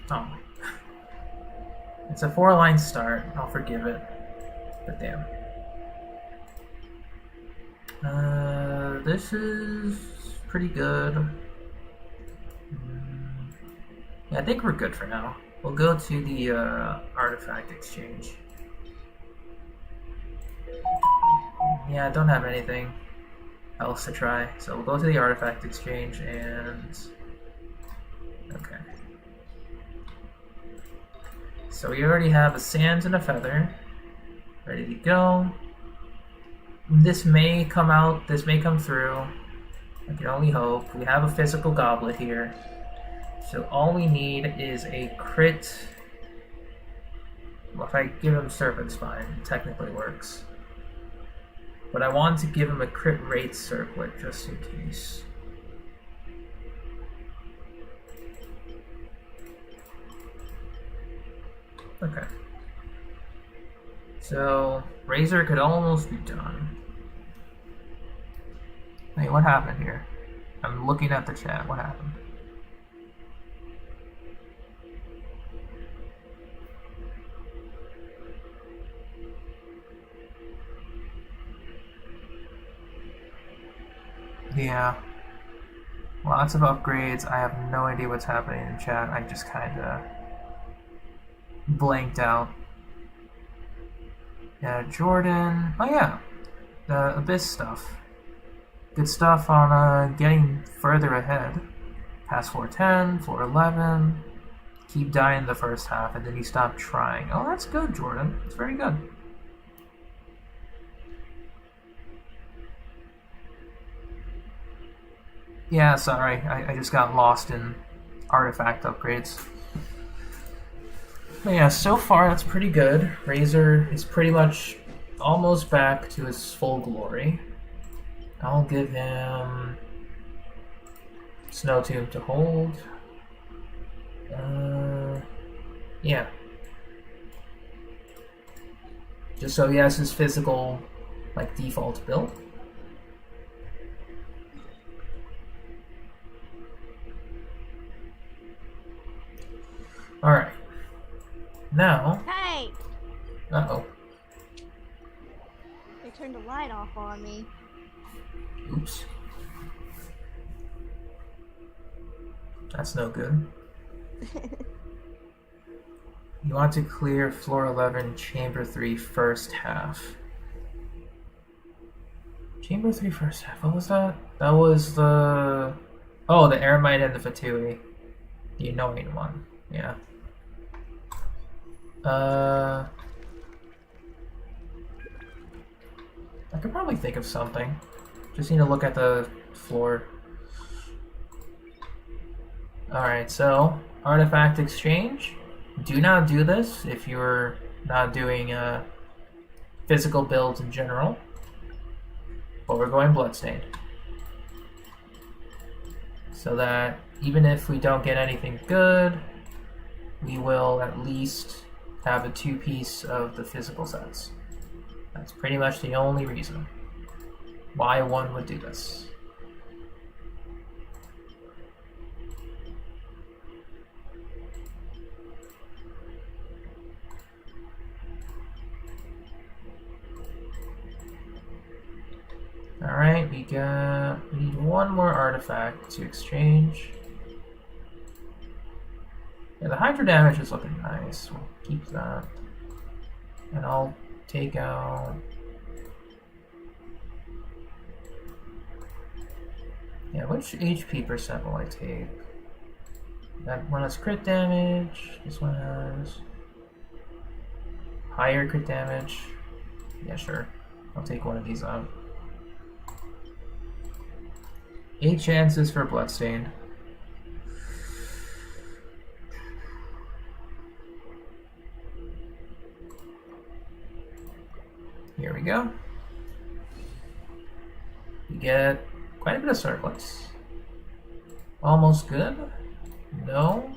A: Oh. It's a 4-line start. I'll forgive it. But damn. This is pretty good. Yeah, I think we're good for now. We'll go to the artifact exchange. Yeah, I don't have anything else to try, so we'll go to the artifact exchange and... Okay. So we already have a sand and a feather. Ready to go. This may come out, this may come through. I can only hope. We have a physical goblet here. So all we need is a crit. Well, if I give him Serpent Spine, it technically works. But I want to give him a crit rate circlet just in case. Okay. So, Razor could almost be done. Wait, what happened here? I'm looking at the chat. What happened? Yeah. Lots of upgrades. I have no idea what's happening in chat. I just kinda blanked out. Yeah, Jordan. Oh yeah. The Abyss stuff. Good stuff on getting further ahead. Pass floor 10, floor 11. Keep dying the first half, and then you stop trying. Oh, that's good, Jordan. It's very good. Yeah, sorry. I just got lost in artifact upgrades. But yeah, so far that's pretty good. Razor is pretty much almost back to his full glory. I'll give him Snow Tomb to hold. Yeah. Just so he has his physical, like, default build. Alright. Now...
J: Hey!
A: Uh-oh.
J: They turned the light off on me.
A: Oops. That's no good. You want to clear floor 11, chamber 3, first half. Chamber 3, first half. What was that? That was the... Oh, the Eremite and the Fatui. The annoying one. Yeah. I could probably think of something. Just need to look at the floor. Alright, so artifact exchange. Do not do this if you're not doing physical builds in general. But we're going Bloodstained. So that even if we don't get anything good, we will at least have a 2-piece of the physical sets. That's pretty much the only reason why one would do this. Alright, we need one more artifact to exchange. Yeah, the Hydra damage is looking nice. We'll keep that. And I'll take out... Yeah, which HP percent will I take? That one has crit damage. This one has... higher crit damage. Yeah, sure. I'll take one of these out. 8 chances for Bloodstained. Here we go. We get quite a bit of surplus. Almost good. No.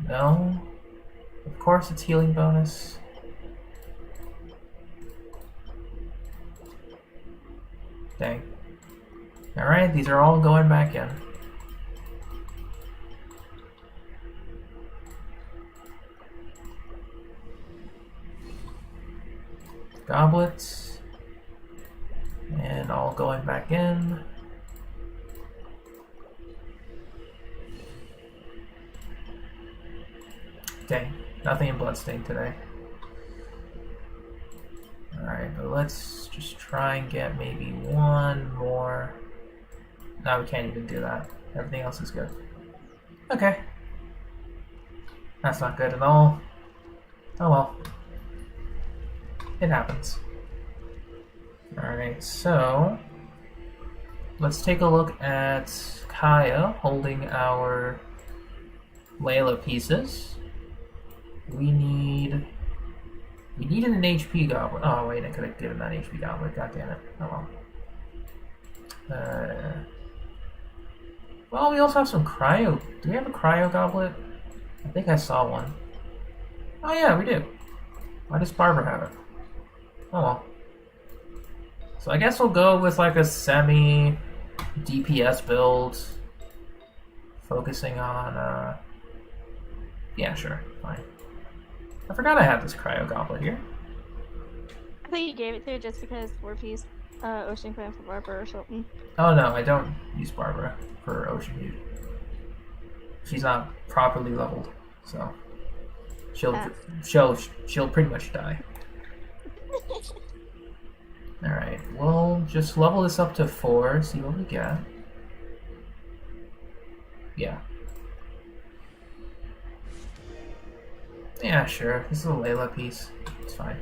A: No. Of course it's healing bonus. Dang. Alright, these are all going back in. Goblets. And all going back in. Dang, nothing in Bloodstained today. Alright, but let's just try and get maybe one more. No, we can't even do that. Everything else is good. Okay. That's not good at all. Oh well. It happens. Alright, so let's take a look at Kaya holding our Layla pieces. We needed an HP goblet. Oh wait, I could have given that HP goblet. God damn it. Oh well. Well, we also have some cryo. Do we have a cryo goblet? I think I saw one. Oh yeah, we do. Why does Barbara have it? Oh well. So I guess we'll go with like a semi DPS build, focusing on yeah, sure, fine. I forgot I had this cryo goblet here.
J: I think you gave it to her just because 4-piece Ocean Clan for Barbara or something.
A: Oh no, I don't use Barbara for Ocean View. She's not properly leveled, so she'll pretty much die. Alright, we'll just level this up to 4, see what we get. Yeah. Yeah, sure. This is a Layla piece. It's fine.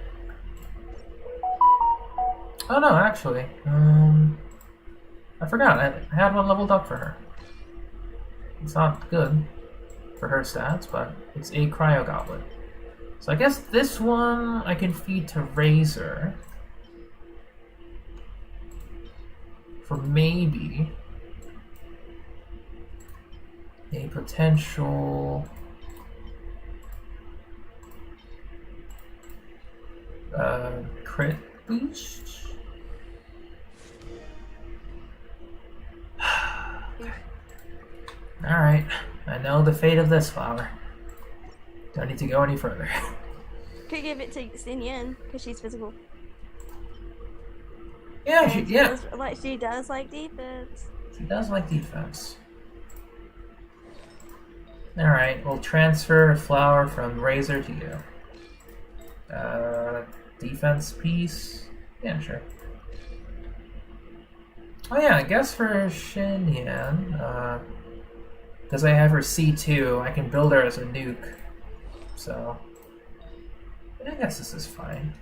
A: Oh no, actually. I forgot. I had one leveled up for her. It's not good for her stats, but it's a Cryo Goblet. So I guess this one I can feed to Razor. For maybe a potential crit boost. Alright, I know the fate of this flower. Don't need to go any further.
K: Could give it to Xinyan, because she's physical.
A: Yeah,
K: And she does like defense.
A: She does like defense. Alright, we'll transfer a flower from Razor to you. Defense piece? Yeah, sure. Oh yeah, I guess for Xinyan, because I have her C2, I can build her as a nuke. So, I guess this is fine.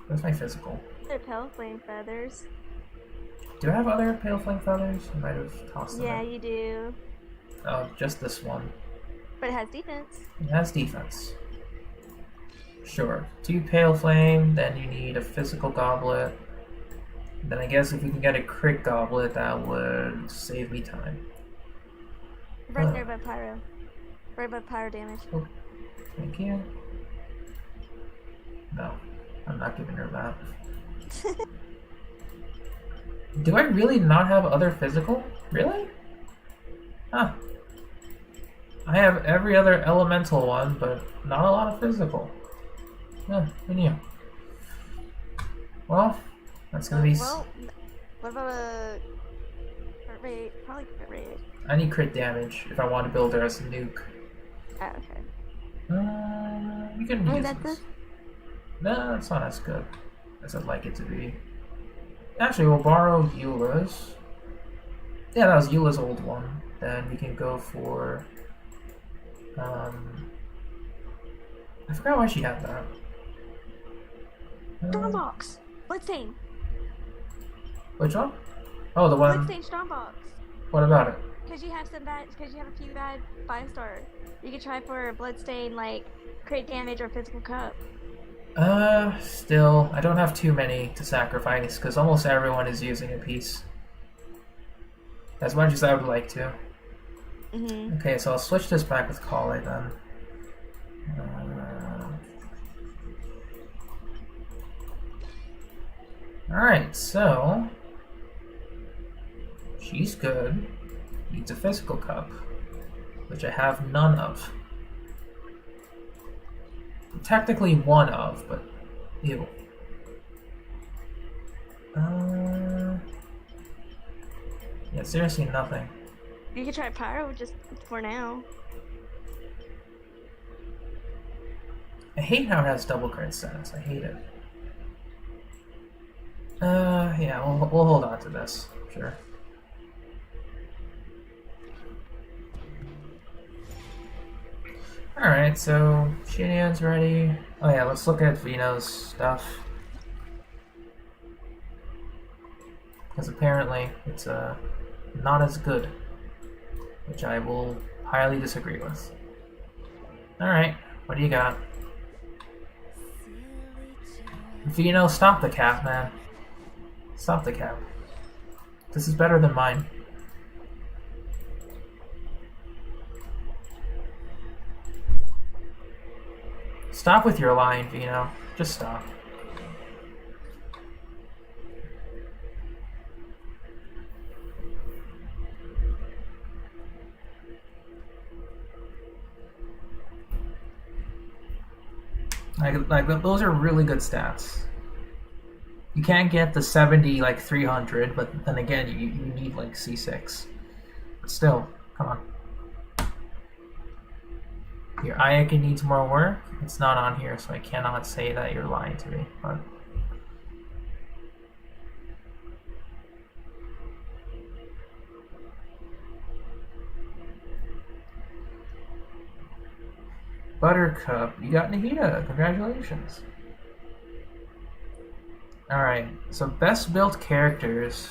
A: Where's my physical?
K: They're pale flame feathers.
A: Do I have other pale flame feathers? I might have tossed them.
K: Yeah,
A: in.
K: you do.
A: Oh, just this one.
K: But it has defense.
A: It has defense. Sure. 2 pale flame, then you need a physical goblet. Then I guess if we can get a crit goblet, that would save me time.
K: Right there by pyro. Right by pyro damage.
A: Oh, thank you. No, I'm not giving her that. Do I really not have other physical? Really? Huh. I have every other elemental one, but not a lot of physical. Yeah, who knew? Well, that's gonna be...
K: Well, what about a... crit rate? Probably crit rate.
A: I need crit damage if I want to build her as a nuke.
K: Oh, okay.
A: We can use
K: that's
A: this. No, it's not as good as I'd like it to be. Actually, we'll borrow Eula's. Yeah, that was Eula's old one. Then we can go for... I forgot why she had that.
K: Strongbox! Bloodstain!
A: Which one? Oh, the one...
K: Bloodstain Strongbox!
A: What about it?
K: Because you have some bad... Because you have a few bad 5-star. You could try for Bloodstain, like, crit damage or physical cup.
A: Still, I don't have too many to sacrifice, because almost everyone is using a piece. As much as I would like to.
K: Mm-hmm.
A: Okay, so I'll switch this back with Kale then. Alright, so... she's good. Needs a physical cup, which I have none of. Technically one of, but ew. Yeah, seriously nothing.
K: You could try Pyro just for now.
A: I hate how it has double crit stats. I hate it. Yeah, we'll hold on to this. Sure. Alright, so Xinyan's ready. Oh yeah, let's look at Vino's stuff. Because apparently it's not as good. Which I will highly disagree with. Alright, what do you got? Vino, stop the cap, man. Stop the cap. This is better than mine. Stop with your lying, Vino. Just stop. Like those are really good stats. You can't get the 70 like 300, but then again you need like C6. But still, come on. Your Ayaka needs more work. It's not on here, so I cannot say that you're lying to me. But Buttercup, you got Nahida. Congratulations. Alright, so best built characters.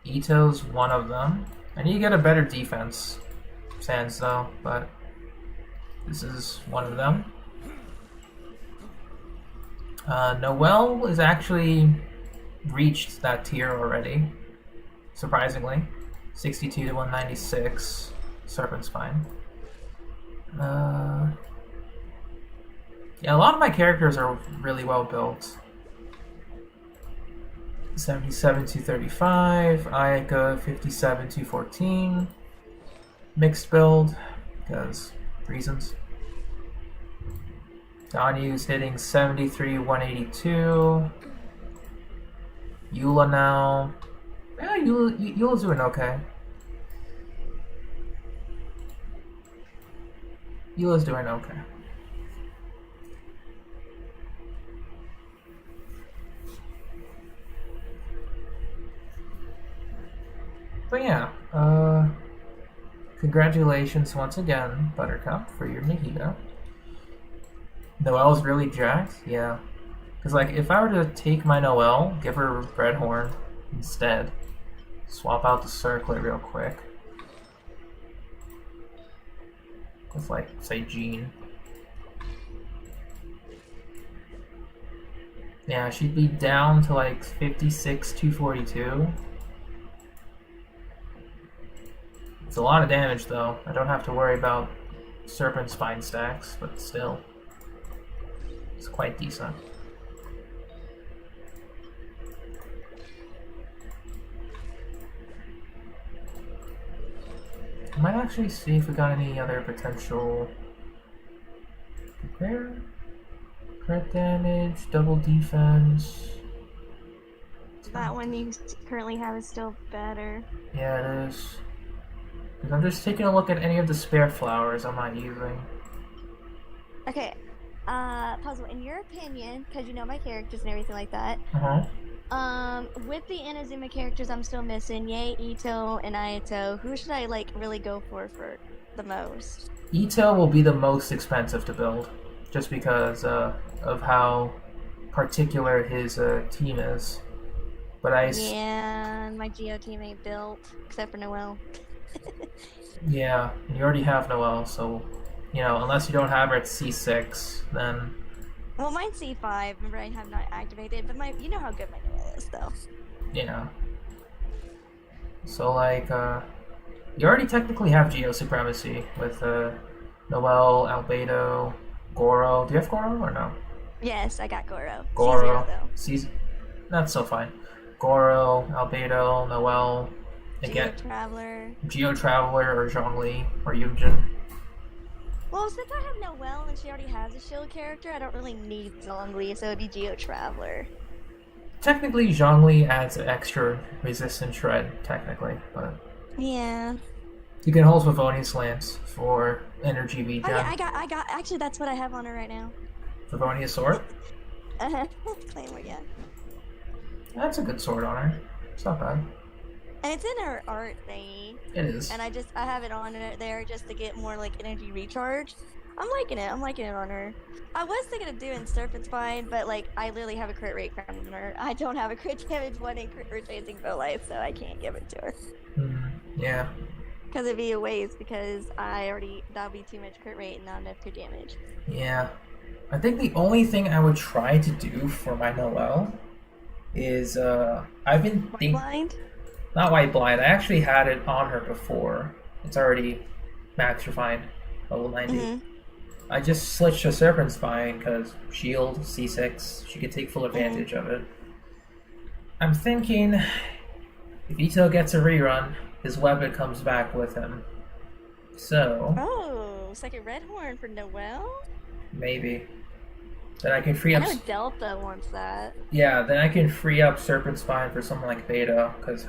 A: Ito's one of them. I need to get a better defense stance though, but this is one of them. Noelle is actually reached that tier already, surprisingly. 62 to 196, Serpent Spine. Yeah, a lot of my characters are really well built. 77 to 35, Ayaka 57 to 14. Mixed build, because reasons. Danyu's hitting 73, 182. Eula now. Yeah, Eula's doing okay. Eula's doing okay. But yeah, congratulations once again, Buttercup, for your Nahida. Noelle's really jacked? Yeah. Because, like, if I were to take my Noelle, give her Red Horn instead, swap out the Circlet real quick. With, like, say, Jean. Yeah, she'd be down to, like, 56, 242. It's a lot of damage, though. I don't have to worry about Serpent Spine stacks, but still. It's quite decent. I might actually see if we got any other potential... Prepare? Crit damage, double defense...
K: That one you currently have is still better.
A: Yeah, it is. Because I'm just taking a look at any of the spare flowers I'm not using.
K: Okay, Puzzle, in your opinion, because you know my characters and everything like that, with the Inazuma characters I'm still missing, Yae, Ito, and Ayato, who should I, like, really go for the most?
A: Ito will be the most expensive to build, just because of how particular his team is. But
K: Yeah, my Geo team ain't built, except for Noelle.
A: Yeah, you already have Noelle, so, you know, unless you don't have her at C6, then...
K: Well, mine's C5, remember I have not activated, but you know how good my Noelle is, though.
A: Yeah. So, like, you already technically have Geo Supremacy with Noelle, Albedo, Goro. Do you have Goro or no?
K: Yes, I got Goro.
A: Goro.
K: C0, though.
A: That's so fine. Goro, Albedo, Noelle... Again, Geo Traveler or Zhongli or Yunjin.
K: Well, since I have Noelle and she already has a shield character, I don't really need Zhongli, so it'd be Geo Traveler.
A: Technically, Zhongli adds an extra resistance shred, technically, but...
K: Yeah.
A: You can hold Favonius Lance for energy regen.
K: Oh yeah, I got, actually that's what I have on her right now.
A: Favonius Sword?
K: Claymore, yeah.
A: That's a good sword on her. It's not bad.
K: And it's in her art thingy.
A: It is.
K: And I have it on there just to get more like energy recharge. I'm liking it on her. I was thinking of doing Serpent Spine, but like I literally have a crit rate crown on her. I don't have a crit damage one in crit rotating bow life, so I can't give it to her.
A: Yeah.
K: Because it'd be a waste because that'd be too much crit rate and not enough crit damage.
A: Yeah. I think the only thing I would try to do for my Noelle is I've been thinking...
K: Blind?
A: Not White Blind. I actually had it on her before. It's already max refined, level 90. I just switched to Serpent Spine because shield, C6, she could take full advantage of it. I'm thinking if Ito gets a rerun, his weapon comes back with him. So...
K: Oh, second Red Horn for Noelle?
A: Maybe. Then I can free up...
K: I know Delta wants that.
A: Yeah, then I can free up Serpent Spine for someone like Beto, because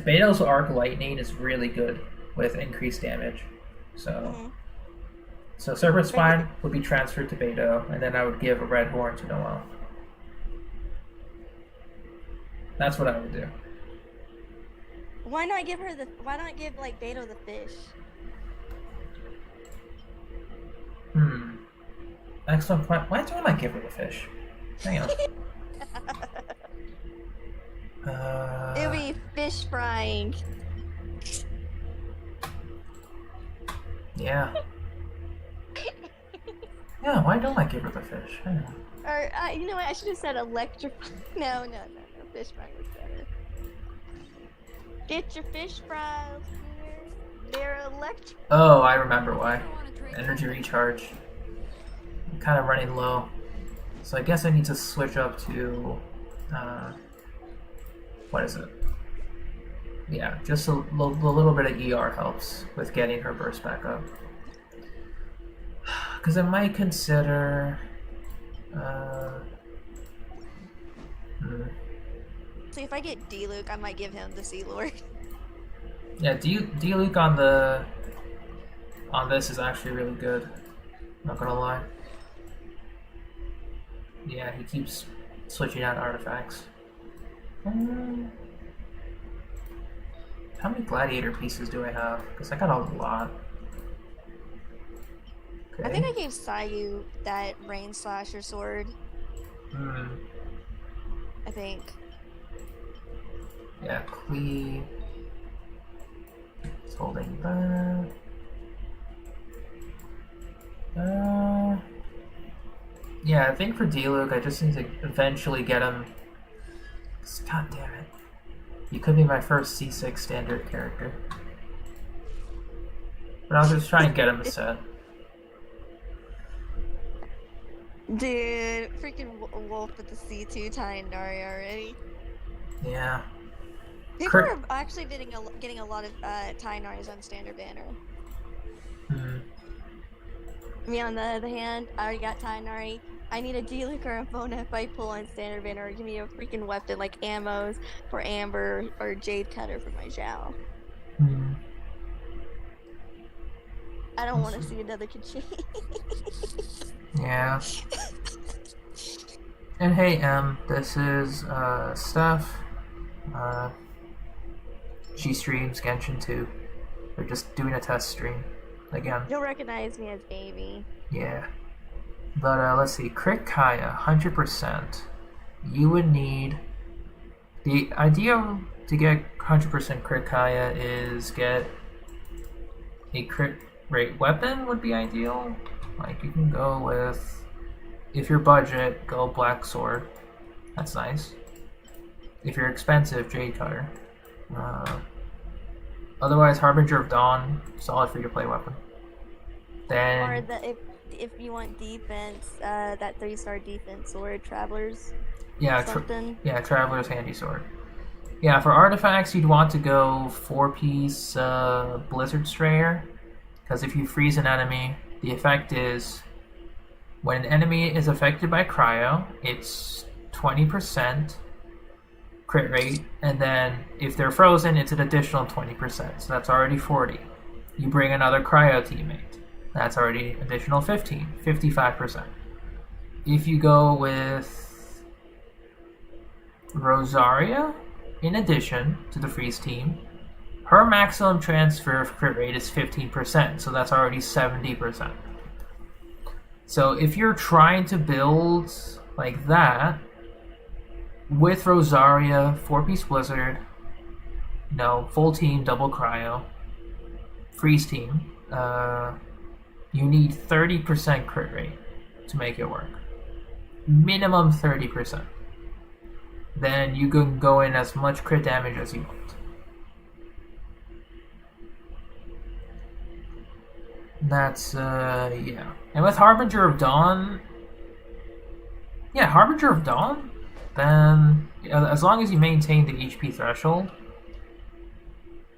A: Beto's Arc Lightning is really good with increased damage. So so Serpent Spine would be transferred to Beto, and then I would give a Red Horn to Noelle. That's what I would do.
K: Why not give like Beto the fish?
A: Excellent point. Why don't I give her the fish? Hang on.
K: It'll be fish frying.
A: Yeah. Yeah, why don't I give her the fish? Hang on.
K: Or, you know what, I should have said electrify. No, fish frying was better. Get your fish fries here. They're electric.
A: Oh, I remember why. Energy recharge. I'm kind of running low. So I guess I need to switch up to, what is it? Yeah, just a little bit of ER helps with getting her burst back up. Because I might consider,
K: See, if I get D-Luke, I might give him the Sea Lord.
A: Yeah, D-Luke on this is actually really good. Not gonna lie. Yeah, he keeps switching out artifacts. How many gladiator pieces do I have? Because I got a lot. Okay.
K: I think I gave Sayu that rain slasher sword. I think.
A: Yeah, Clee. It's holding back. Yeah, I think for D-Luke, I just need to eventually get him. God damn it. You could be my first C6 standard character. But I'll just try and get him a set.
K: Dude, freaking wolf with the C2 tying Nari already.
A: Yeah.
K: People are actually getting a lot of tie Naris on standard banner. Me on the other hand, I already got tie Nari. I need a D-Luke or a Bona if I pull on standard banner, or give me a freaking weapon like ammos for Amber or Jade Cutter for my Zhao. I don't want to see another Kachin.
A: Yeah. And hey, this is Steph. She streams Genshin too. We're just doing a test stream again.
K: You'll recognize me as Amy.
A: Yeah. But let's see, Crit Kaya, 100%. You would need... The idea to get 100% Crit Kaya is get a crit rate weapon would be ideal. Like, you can go with... If you're budget, go Black Sword. That's nice. If you're expensive, Jade Cutter. Otherwise, Harbinger of Dawn, solid free-to-play weapon. Then...
K: Or if you want defense, that 3-star defense sword, Travelers.
A: Yeah,
K: something.
A: Traveler's Handy Sword. Yeah, for artifacts, you'd want to go 4-piece Blizzard Strayer. Because if you freeze an enemy, the effect is... When an enemy is affected by cryo, it's 20% crit rate, and then if they're frozen, it's an additional 20%, so that's already 40. You bring another cryo teammate, that's already additional 15, 55%. If you go with Rosaria, in addition to the freeze team, her maximum transfer of crit rate is 15%, so that's already 70%. So if you're trying to build like that, with Rosaria, 4-piece Blizzard, full team, double cryo, freeze team, you need 30% crit rate to make it work. Minimum 30%. Then you can go in as much crit damage as you want. That's, yeah. And with Harbinger of Dawn, then as long as you maintain the HP threshold,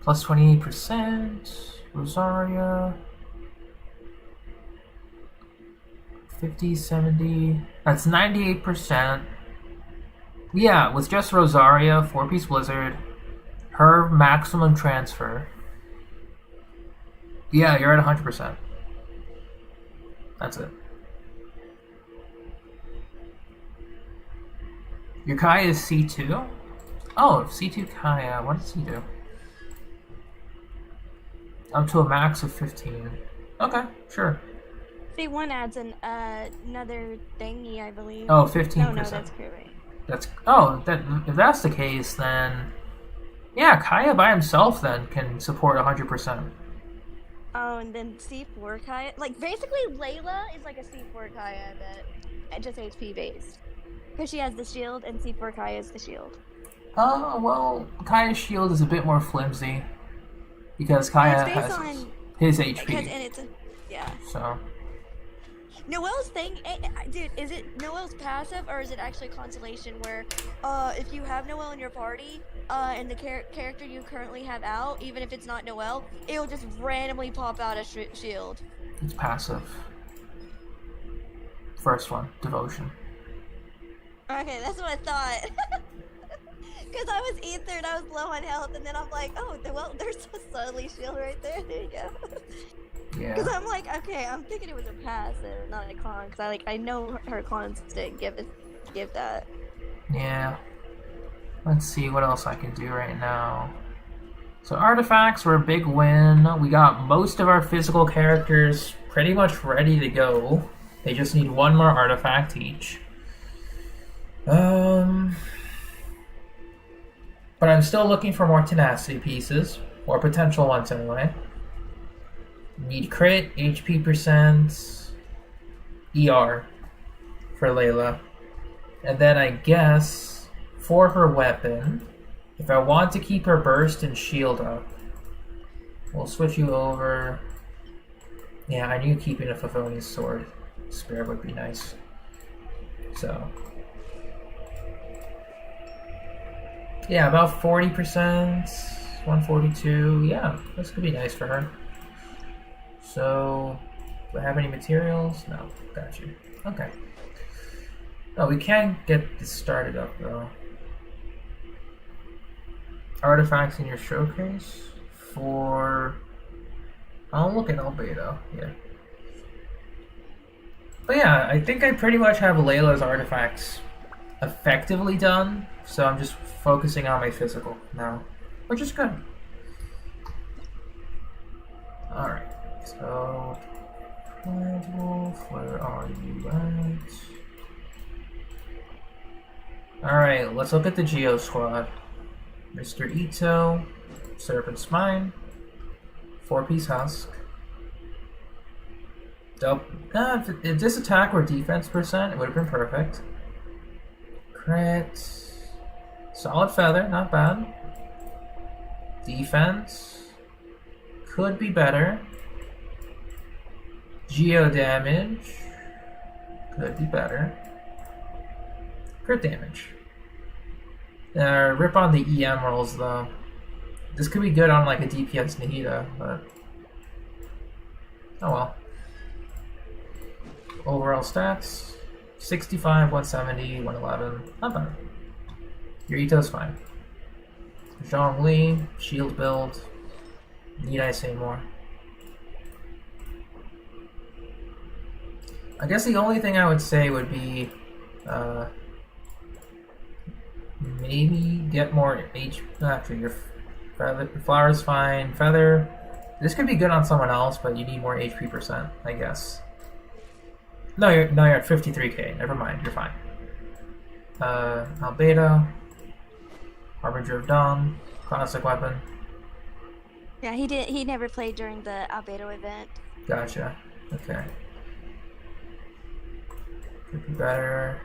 A: plus 28%, Rosaria, 50, 70, that's 98%. Yeah, with just Rosaria, 4-piece Blizzard, her maximum transfer, yeah, you're at 100%. That's it. Your Kaya is C2? Oh, C2 Kaya. What does he do? Up to a max of 15. Okay, sure.
K: C1 adds another thingy, I believe.
A: Oh, 15%.
K: No, that's correct.
A: If that's the case, then yeah, Kaya by himself then can support 100%.
K: Oh, and then C4 Kaya, like basically Layla is like a C4 Kaya that just HP based, because she has the shield and C4 Kaya is the shield.
A: Well, Kaya's shield is a bit more flimsy because Kaya has his HP.
K: Yeah.
A: So.
K: Noelle's thing, dude, is it Noelle's passive or is it actually consolation where, if you have Noelle in your party, and the character you currently have out, even if it's not Noelle, it'll just randomly pop out a shield.
A: It's passive. First one, devotion.
K: Okay, that's what I thought. Because I was Ether and I was low on health, and then I'm like, oh, well, there's a subtly shield right there. There you go.
A: Yeah.
K: Because I'm like, okay, I'm thinking it was a passive, not a con. Because I know her cons didn't give that.
A: Yeah. Let's see what else I can do right now. So artifacts were a big win. We got most of our physical characters pretty much ready to go. They just need one more artifact each. But I'm still looking for more tenacity pieces, or potential ones anyway. Need crit, HP percent, ER for Layla. And then I guess for her weapon, if I want to keep her burst and shield up, we'll switch you over. Yeah, I knew keeping a Favoni's sword spare would be nice. So. Yeah, about 40%, 142. Yeah, this could be nice for her. So, do I have any materials? No, got you. Okay. Oh, we can get this started up though. Artifacts in your showcase for. I'll look at Albedo. Yeah. But yeah, I think I pretty much have Layla's artifacts effectively done. So I'm just focusing on my physical now, which is good. Alright, so Red Wolf, where are you at? Alright, let's look at the Geo squad. Mr. Ito, Serpent's Mine, 4-piece Husk. If this attack were defense percent, it would have been perfect. Crit. Solid feather, not bad. Defense could be better. Geo damage could be better. Crit damage. Rip on the EM rolls though. This could be good on like a DPS Nahida, but oh well. Overall stats 65, 170, 111. Not bad. Your Ito's fine. Zhongli, shield build. Need I say more? I guess the only thing I would say would be maybe get more H. Actually, your flower's fine. Feather. This could be good on someone else, but you need more HP percent, I guess. No, you're at 53k. Never mind, you're fine. Albedo. Harbinger of Dawn, classic weapon.
K: Yeah, he never played during the Albedo event.
A: Gotcha. Okay. Could be better.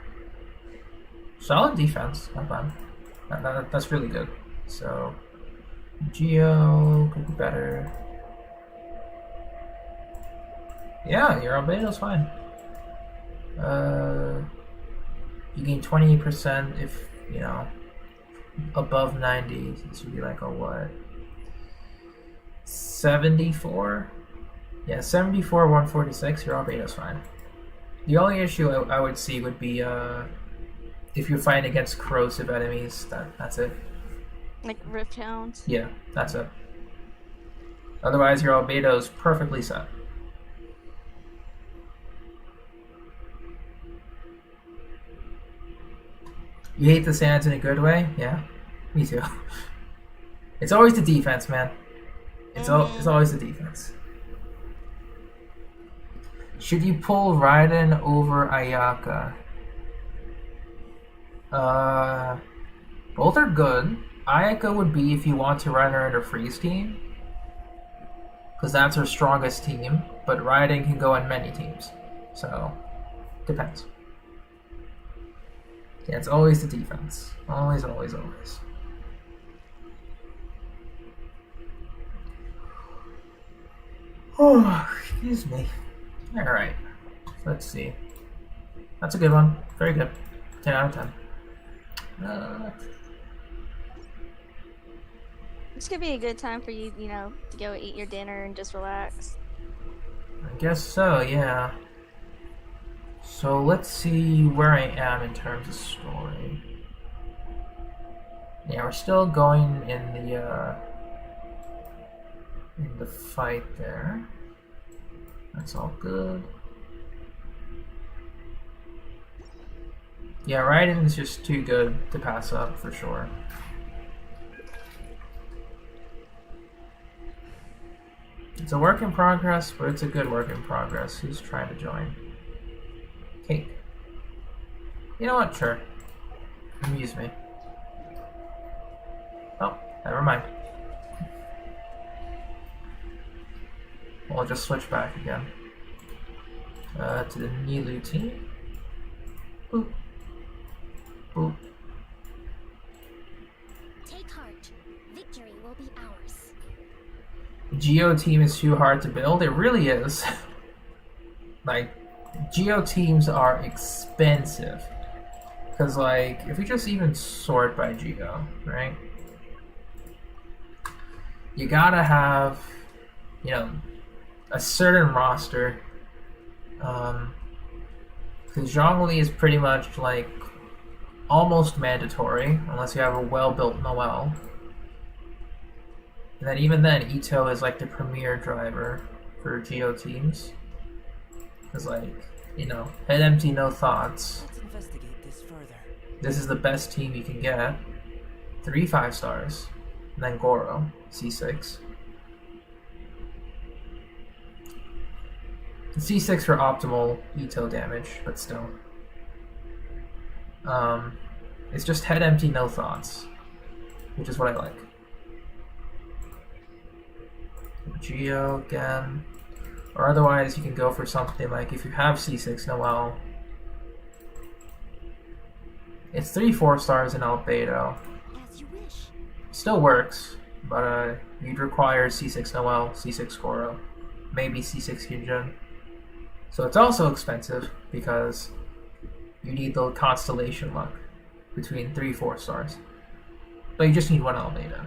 A: Solid defense, not bad. That's really good. So, Geo could be better. Yeah, your Albedo's fine. You gain 20% if, you know, above 90. This would be like a what? 74? Yeah, 74, 146, your Albedo's fine. The only issue I would see would be if you're fighting against corrosive enemies, that's it.
K: Like Rift Hounds?
A: Yeah, that's it. Otherwise, your Albedo's perfectly set. You hate the sands in a good way? Yeah, me too. It's always the defense, man. It's always the defense. Should you pull Raiden over Ayaka? Both are good. Ayaka would be if you want to run her in a freeze team, because that's her strongest team, but Raiden can go in many teams. So, depends. Yeah, it's always the defense. Always, always, always. Oh, excuse me. Alright. Let's see. That's a good one. Very good. 10 out of 10.
K: This could be a good time for you, you know, to go eat your dinner and just relax.
A: I guess so, yeah. So let's see where I am in terms of story. Yeah, we're still going in the fight there. That's all good. Yeah, Raiden's just too good to pass up for sure. It's a work in progress, but it's a good work in progress. Who's trying to join? Cake. You know what? Sure. Amuse me. Oh, never mind. We'll just switch back again. To the Nilu team. Boop. Boop.
B: Take heart. Victory will be ours.
A: Geo team is too hard to build. It really is. Like, Geo teams are expensive. Because, like, if we just even sort by Geo, right? You gotta have, you know, a certain roster. Because Zhongli is pretty much, like, almost mandatory, unless you have a well-built Noel. And then even then, Ito is like the premier driver for Geo teams. Because, like, you know, head empty, no thoughts.
C: Let's investigate this further.
A: This is the best team you can get. 3 5-stars. And then Goro, C6. C6 for optimal Ito damage, but still. It's just head empty, no thoughts. Which is what I like. Geo again. Or otherwise you can go for something like, if you have C6 Noel, it's 3 4-stars in Albedo.
B: As you wish.
A: Still works, but you'd require C6 Noel, C6 Goro, maybe C6 Hyunjin. So it's also expensive because you need the constellation luck between 3 4-stars. But you just need 1 Albedo.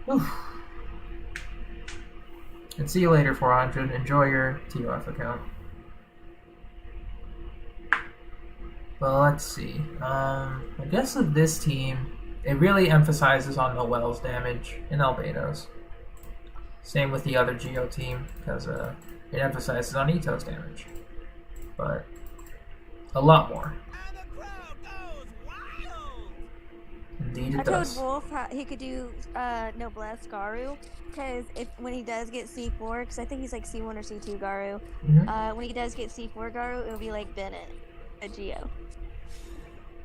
A: Whew. And see you later, 400. Enjoy your TOF account. Well, let's see. I guess with this team, it really emphasizes on Noel's damage and Albedo's. Same with the other Geo team, because it emphasizes on Ito's damage. But a lot more.
I: And the crowd goes wild!
A: Indeed it
K: I
A: does.
K: told Wolf he could do Noblesse Garu, because when he does get C4, because I think he's like C1 or C2 Garu, when he does get C4 Garu, it'll be like Bennett, a Geo.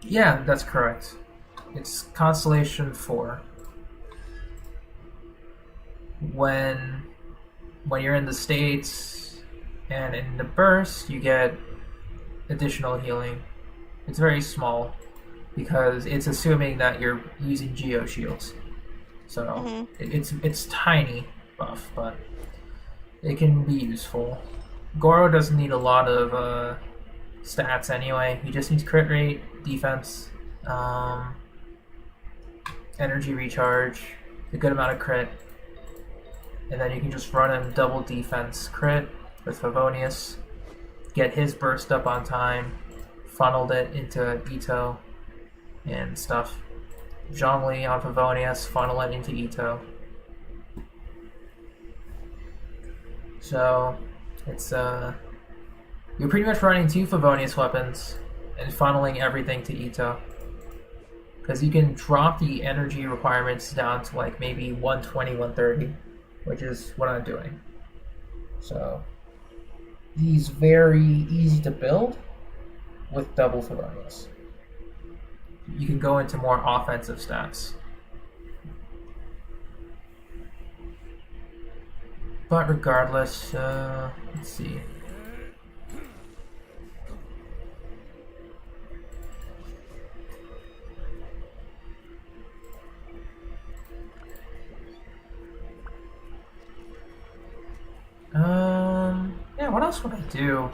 A: Yeah, that's correct. It's Constellation 4. When you're in the States and in the burst, you get additional healing. It's very small because it's assuming that you're using Geo shields. So it's tiny buff, but it can be useful. Goro doesn't need a lot of stats anyway. He just needs crit rate, defense, energy recharge, a good amount of crit. And then you can just run him double defense crit with Favonius, get his burst up on time, funneled it into Ito and stuff. Zhongli on Favonius, funnel it into Ito. So it's you're pretty much running 2 Favonius weapons and funneling everything to Ito. Because you can drop the energy requirements down to like maybe 120, 130. Which is what I'm doing. So he's very easy to build with double Theronius. You can go into more offensive stats. But regardless, let's see. Yeah, what else would I do?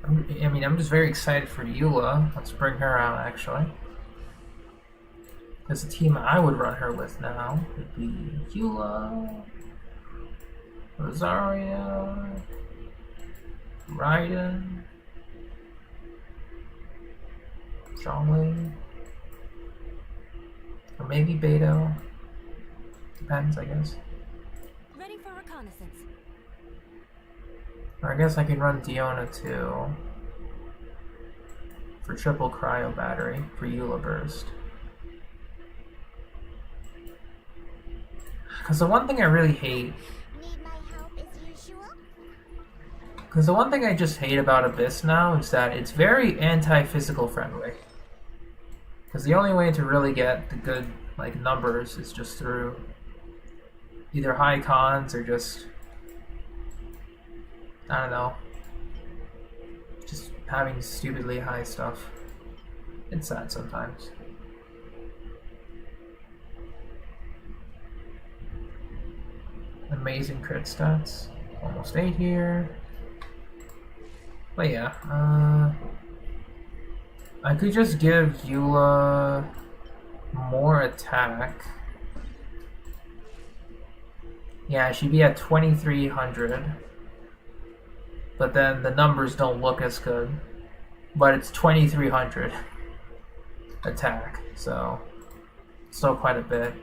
A: I mean, I'm just very excited for Eula. Let's bring her out, actually. Because the team I would run her with now would be Eula, Rosaria, Raiden, Zhongli, or maybe Beto. Depends, I guess.
H: Ready for reconnaissance.
A: Or I guess I can run Diona too. For triple cryo battery for Eula burst. Because the one thing I really hate.
B: Need my help as usual?
A: Because the one thing I just hate about Abyss now is that it's very anti-physical friendly. Because the only way to really get the good like numbers is just through either high cons or just, I don't know, just having stupidly high stuff. It's sad sometimes. Amazing crit stats. Almost 8 here. But yeah, I could just give Eula more attack. Yeah, she'd be at 2300. But then the numbers don't look as good. But it's 2300 attack, so still quite a bit.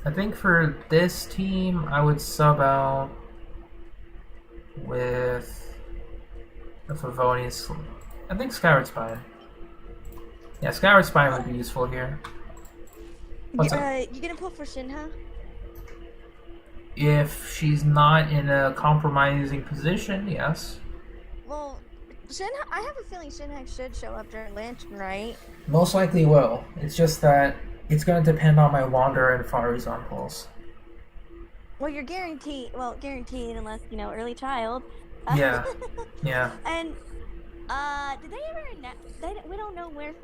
A: I think for this team, I would sub out with a Favonius. I think Skyward Spine. Yeah, Skyward Spine would be useful here. What's up?
K: You gonna pull for Shinha?
A: If she's not in a compromising position, yes.
K: Well, Shinha, I have a feeling Shinha should show up during Lantern, right?
A: Most likely will. It's just that it's going to depend on my Wanderer and Farazan pulls.
K: Well, you're guaranteed. Well, guaranteed unless early child.
A: Yeah, yeah.
K: And did they ever? We don't know if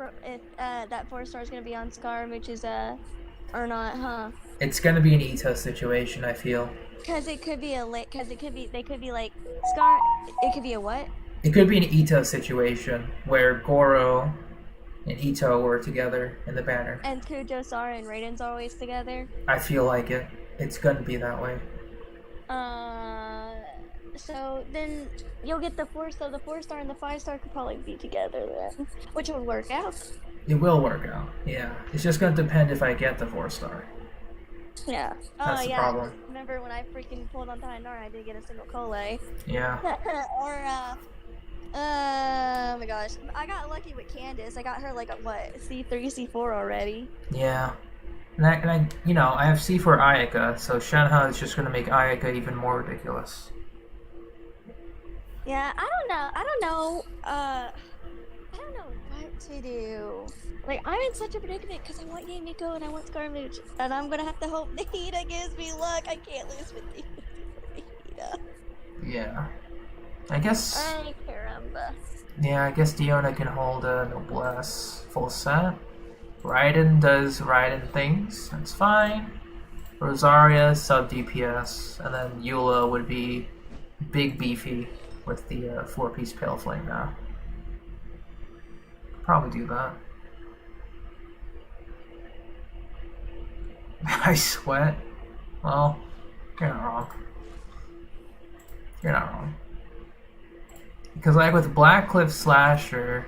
K: that 4-star is gonna be on Scar, which is or not, huh?
A: It's going to be an Ito situation, I feel.
K: Because it could be they could be like Scar. It could be a what?
A: It could be an Ito situation where Goro and Ito were together in the banner.
K: And Kujo, Sara, and Raiden's always together.
A: I feel like it. It's gonna be that way.
K: So then you'll get the 4-star. The 4-star and the 5-star could probably be together then, which would work out.
A: It will work out. Yeah. It's just gonna depend if I get the 4-star.
K: Yeah.
A: That's the problem.
K: Remember when I freaking pulled on Tainar, I didn't get a single Kole.
A: Yeah.
K: Or oh my gosh, I got lucky with Candace. I got her like at what, C3, C4 already.
A: Yeah. And I I have C4 Ayaka, so Shenhe is just gonna make Ayaka even more ridiculous.
K: Yeah, I don't know what to do. Like, I'm in such a predicament because I want Yamiko and I want Scarmooch, and I'm gonna have to hope Nahida gives me luck. I can't lose with Nahida.
A: Yeah. I guess.
K: Ay, caramba.
A: Yeah, I guess Diona can hold a Noblesse full set. Raiden does Raiden things, that's fine. Rosaria, sub DPS, and then Eula would be big beefy with the 4-piece Pale Flame now. Probably do that. I sweat. Well, you're not wrong. You're not wrong. Because like with Black Cliff Slasher,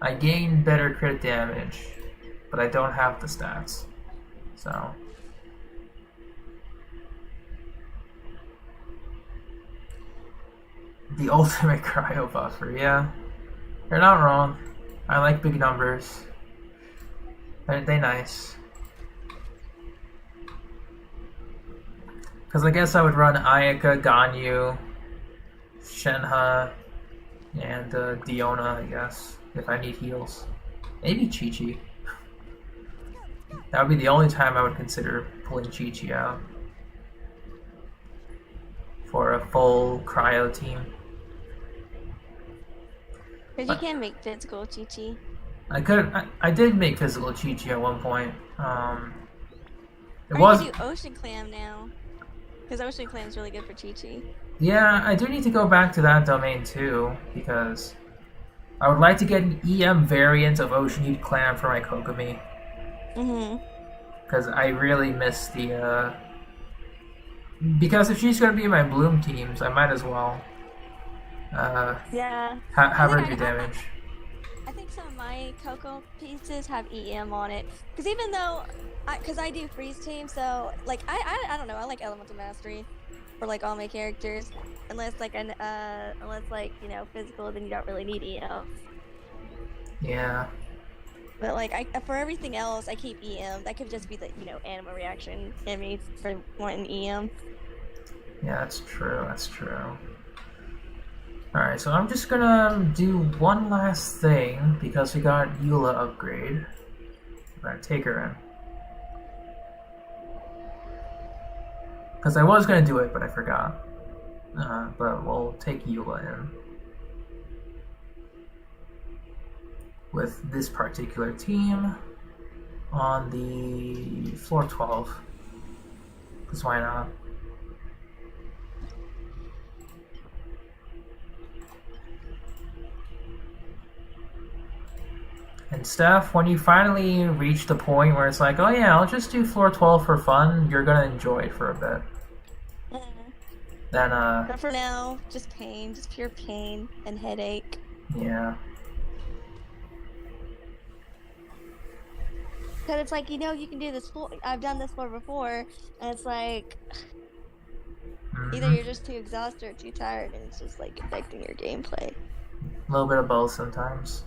A: I gain better crit damage, but I don't have the stats. So the ultimate cryo buffer, yeah. You're not wrong. I like big numbers. Aren't they nice? Because I guess I would run Ayaka, Ganyu, Shenhe, and Diona, I guess, if I need heals. Maybe Chi-Chi. That would be the only time I would consider pulling Chi-Chi out for a full cryo team.
K: Because you can make physical Chi-Chi.
A: I did make physical Chi-Chi at one point. It
K: Or
A: was.
K: you can do Ocean Clam now. Because Ocean Clam is really good for Chi-Chi.
A: Yeah, I do need to go back to that domain too, because I would like to get an EM variant of Ocean Heat Clam for my Kokomi. Because I really miss the, because if she's going to be in my Bloom teams, I might as well
K: Yeah.
A: have her do damage.
K: I think some of my Coco pieces have EM on it. Because even though, because I do freeze team, so like I don't know, I like Elemental Mastery for like all my characters, unless like you know, physical, then you don't really need EM.
A: Yeah.
K: But like for everything else, I keep EM. That could just be the, you know, animal reaction in me for wanting EM.
A: Yeah, that's true. That's true. Alright, so I'm just gonna do one last thing because we got Eula upgrade. I'm gonna take her in. Because I was gonna do it, but I forgot. But we'll take Eula in. With this particular team on the floor 12. Because why not? And Steph, when you finally reach the point where it's like, oh yeah, I'll just do floor 12 for fun, you're gonna enjoy it for a bit. Then,
K: But for now, just pain, just pure pain and headache.
A: Yeah.
K: Because it's like, you know, you can do this floor. I've done this floor before, and it's like, either you're just too exhausted or too tired, and it's just like affecting your gameplay.
A: A little bit of both sometimes.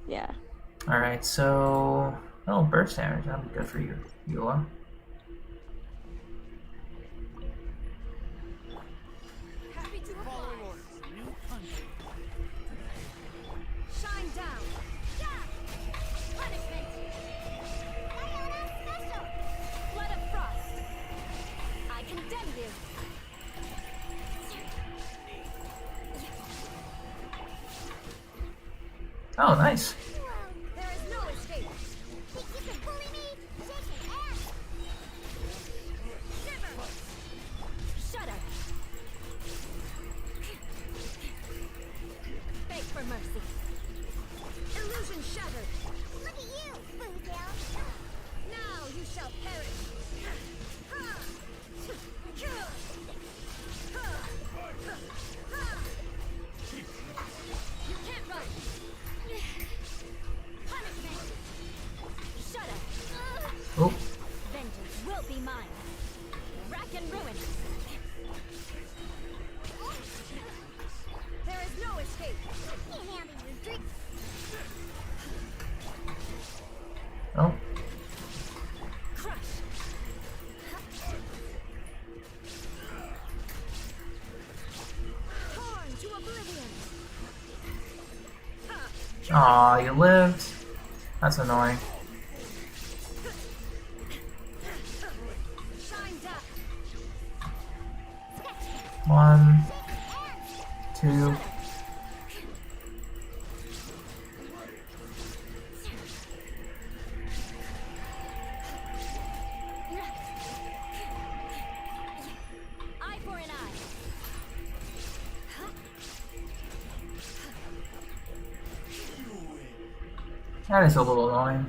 K: Yeah.
A: Alright, so... Oh, burst damage. That'd be good for you, Eula.
G: Happy to apply. Shine down. Punishment. Blood of frost. I condemn you.
A: Oh, nice.
G: There is no escape.
B: Think you can bully me? Shake your ass!
G: Shiver. Shudder. Beg for mercy. Illusion shattered.
B: Look at you, Boozle!
G: Now you shall perish. You can't run. Punishment. Shudder.
A: Oh.
G: Vengeance will be mine. Rack and ruin. There is no escape.
B: Can't handle your drink.
A: Oh.
G: Crush. Torn to oblivion.
A: Aw, you lived. That's annoying.
G: Shine down.
A: 1, 2.
G: Eye for an eye.
A: That is a little annoying.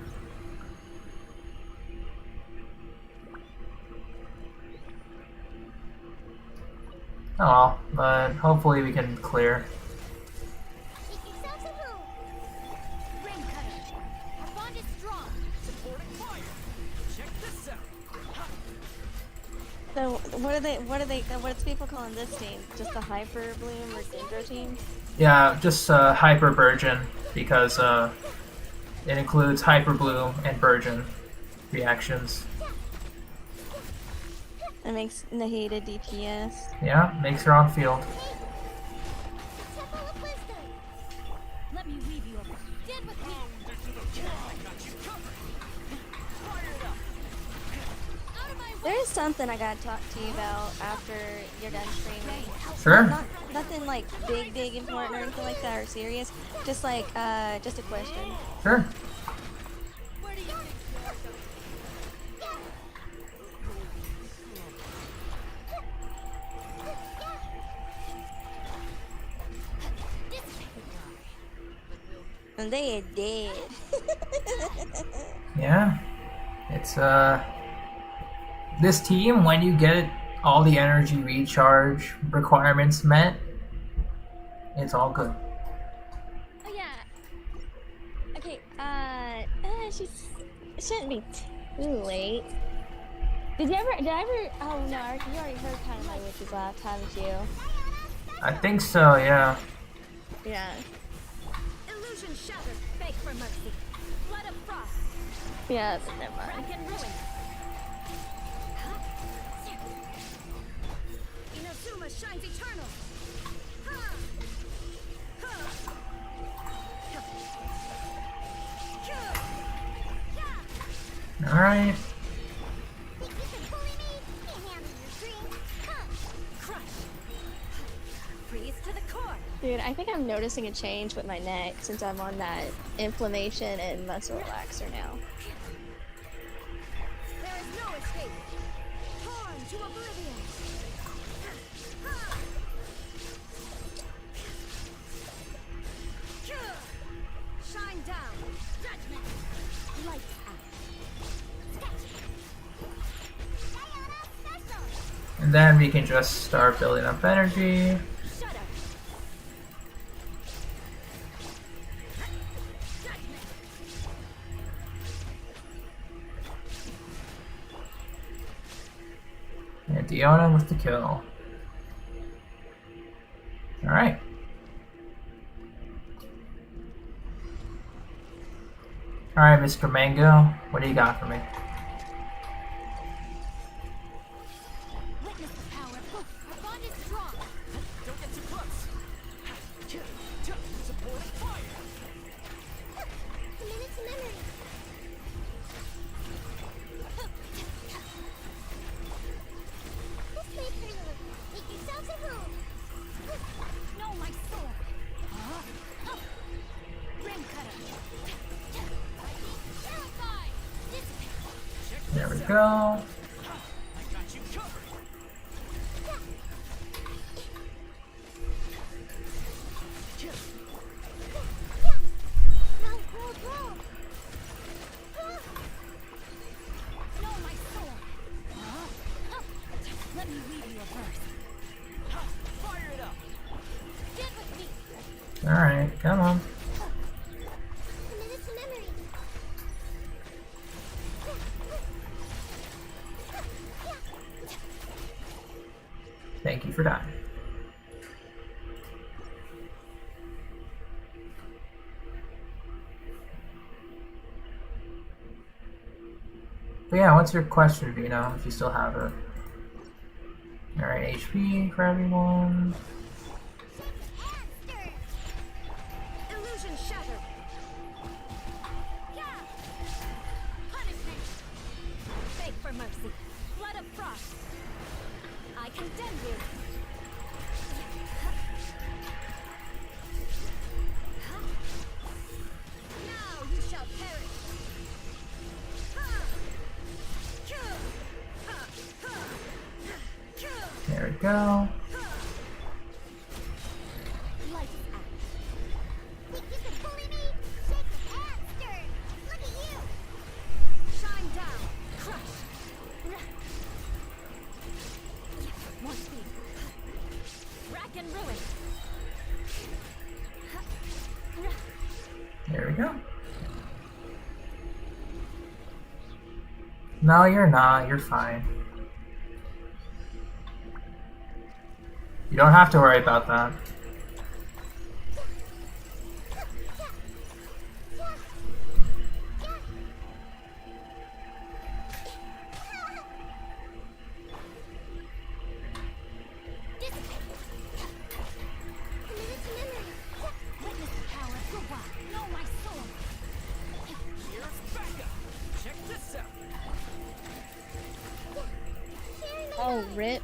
A: Oh well, but hopefully we can clear.
B: Make yourselves a move!
G: Rain cutter. Our bond is strong.
C: Supporting fire. Check this out.
K: So what's people calling this team? Just the Hyper Bloom or Dendro team?
A: Yeah, just Hyper Burgeon, because it includes Hyper Bloom and Burgeon reactions.
K: It makes Nahida DPS.
A: Yeah, makes her on field.
B: Temple of Wisdom.
G: Let me weave you over.
B: Stand with me.
K: There's something I gotta talk to you about after you're done streaming.
A: Sure.
K: Nothing like big important or anything like that or serious. Just like just a question.
A: Sure.
G: Where do you think you are going?
K: And they are dead.
A: Yeah. It's this team, when you get all the energy recharge requirements met, it's all good.
K: Oh yeah. Okay, it shouldn't be too late. Did I ever, oh no, you already heard kind of my wishes last, haven't you?
A: I think so, yeah.
K: Yeah.
G: Illusion shattered. Beg for mercy. Blood of frost.
K: Yeah, never mind.
G: Rack and ruin. Inazuma shines eternal.
A: Alright.
B: Think you can bully me? Can't handle your dreams. Come.
G: Crush. Freeze to the core.
K: Dude, I think I'm noticing a change with my neck since I'm on that inflammation and muscle relaxer now.
G: There is no escape. Torn to oblivion. Shine down. Judgment. Lights out.
B: Diana, special.
A: And then we can just start building up energy.
G: Shut up.
A: And Diona with the kill. Alright. Alright, Mr. Mango, what do you got for me?
G: Witness the power. Our bond is strong.
C: Don't get too close. Supporting fire.
B: A minute's memory. This way, Prisoner. Make yourselves at home.
G: No, my sword. Rim cutter.
B: Terrified.
A: There we go.
C: I got you covered.
B: Now, roll.
G: No, my sword. Let me weave you a verse.
C: Fire it up.
B: Stand with me.
A: Alright, come on.
B: A minute's memory.
A: Thank you for dying. But yeah, what's your question, Vino, if you still have it? Alright, HP for everyone.
G: Illusion shattered. Punishment. Beg for mercy. Blood of frost. I condemn you. Now you shall perish.
A: There we go.
G: Light out.
B: Think you can bully me? Shake your ass, Stern. Look at you.
G: Shine down. Crush. More speed. Rack and ruin.
A: There we go. No, you're not. You're fine. You don't have to worry about that.
J: rip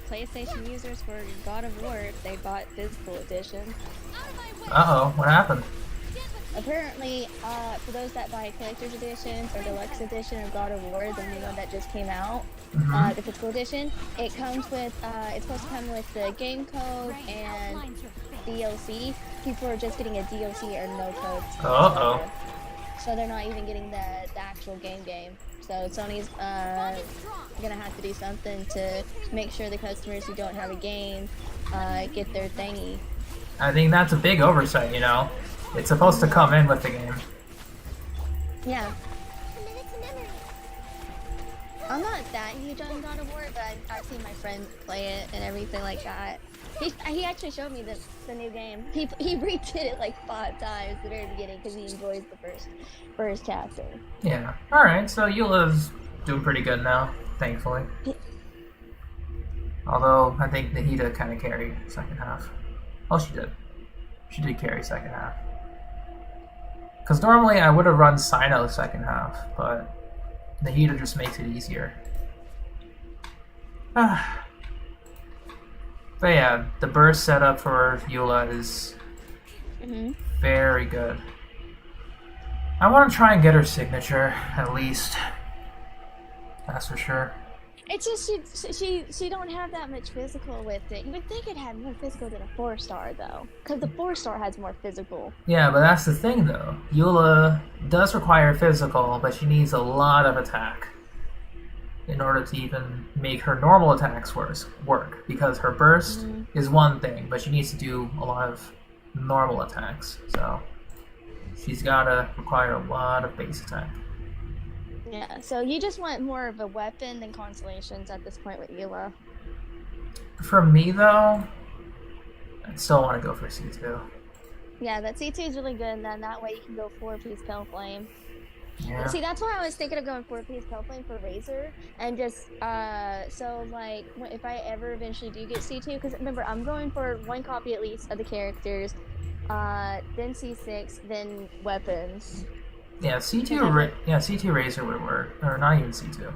J: PlayStation users for God of War if they bought physical edition.
A: Uh-oh, what happened?
J: Apparently, for those that buy collector's editions or deluxe edition of God of War, the new one that just came out, the physical edition, it comes with, it's supposed to come with the game code and DLC. People are just getting a DLC or no codes.
A: Uh-oh.
J: So they're not even getting the actual game. So Sony's gonna have to do something to make sure the customers who don't have a game get their thingy.
A: I think that's a big oversight, you know? It's supposed to come in with the game.
J: Yeah. I'm not that huge on God of War, but I've seen my friends play it and everything like that. He actually showed me the new game. He redid it like 5 times at the very beginning because he enjoys the first chapter.
A: Yeah. Alright, so Eula's doing pretty good now, thankfully. Although, I think Nahida kind of carried second half. Oh, she did. She did carry second half. Because normally I would have run Sino second half, but Nahida just makes it easier. But yeah, the burst setup for Eula is very good. I want to try and get her signature, at least. That's for sure.
J: It's just she don't have that much physical with it. You would think it had more physical than a 4-star though, because the 4-star has more physical.
A: Yeah, but that's the thing though. Eula does require physical, but she needs a lot of attack in order to even make her normal attacks work. Because her burst is one thing, but she needs to do a lot of normal attacks. So she's gotta require a lot of base attack.
J: Yeah, so you just want more of a weapon than constellations at this point with Eula.
A: For me though, I still want to go for C2.
J: Yeah, that C2 is really good, and then that way you can go 4-piece Pale Flame.
A: Yeah.
J: See, that's why I was thinking of going 4-piece Pale Flame for Razor, and just, so, like, if I ever eventually do get C2, because remember, I'm going for 1 copy at least of the characters, then C6, then weapons.
A: Yeah, C2 Razor would work, or not even C2.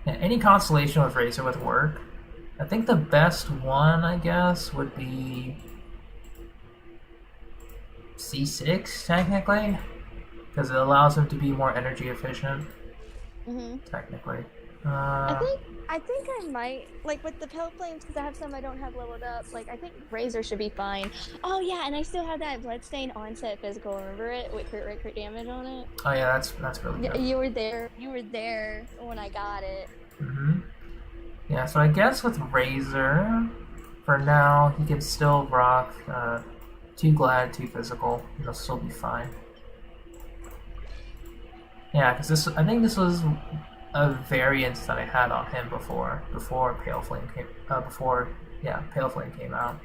A: Yeah, any constellation with Razor would work. I think the best one, I guess, would be C6, technically, because it allows him to be more energy efficient. Technically.
J: I think I might, like, with the Pale Flames, because I have some I don't have leveled up, like, I think Razor should be fine. Oh, yeah, and I still have that Bloodstain onset physical, remember it? With crit damage on it?
A: Oh, yeah, that's really good.
J: You were there when I got it.
A: Yeah, so I guess with Razor, for now, he can still rock 2 Glad, 2 Physical. He'll still be fine. Yeah, because I think this was a variant that I had on him before Pale Flame came Pale Flame came out.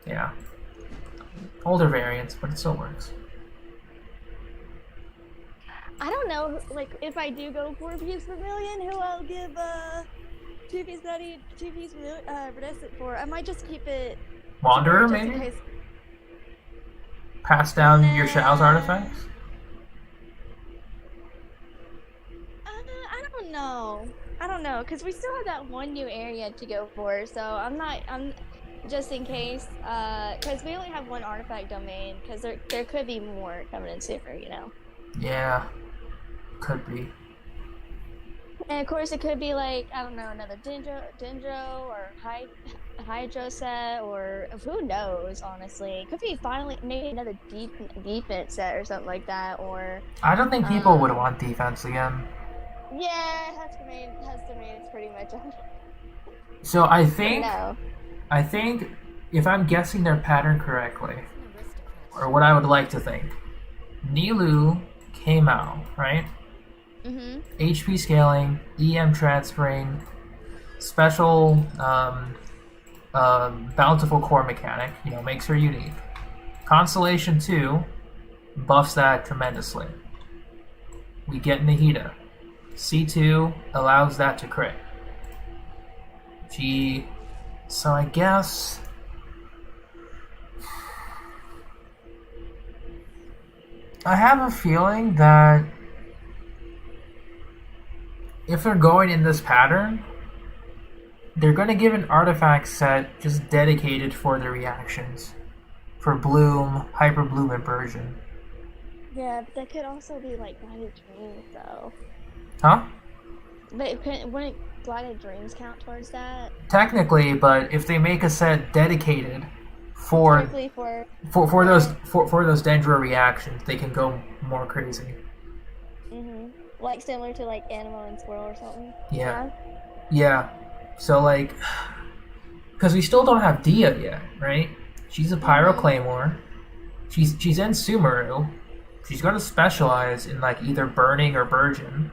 A: Yeah, older variants, but it still works.
J: I don't know, like, if I do go 4-piece Vermilion, who I'll give 2-piece Bloody, 2-piece Redescent for. I might just keep it
A: Wanderer, maybe? Pass down your Shao's artifacts?
J: I don't know, because we still have that one new area to go for, so I'm just in case, because we only have 1 artifact domain, because there could be more coming in sooner, you know?
A: Yeah, could be.
J: And of course it could be like, I don't know, another Dendro or Hydro set, or who knows, honestly. It could be finally maybe another defense set or something like that, or...
A: I don't think people would want defense again.
J: Yeah, it has to mean it's pretty much on.
A: So I think if I'm guessing their pattern correctly, or what I would like to think, Nilou came out, right? HP scaling, EM transferring, special bountiful core mechanic, makes her unique. Constellation 2 buffs that tremendously. We get Nahida. C2 allows that to crit. So I guess... I have a feeling that if they're going in this pattern, they're going to give an artifact set just dedicated for the reactions. For Bloom, Hyper Bloom, and Version.
K: Yeah, but that could also be like Blighted Dreams, though.
A: Huh?
K: But wouldn't Blighted Dreams count towards that?
A: Technically, but if they make a set dedicated for those Dendro reactions, they can go more crazy.
K: Like similar to like Animal and Squirrel or something.
A: Yeah. Yeah. So like, because we still don't have Dia yet, right? She's a Pyro Claymore. She's in Sumeru. She's going to specialize in like either Burning or Burgeon.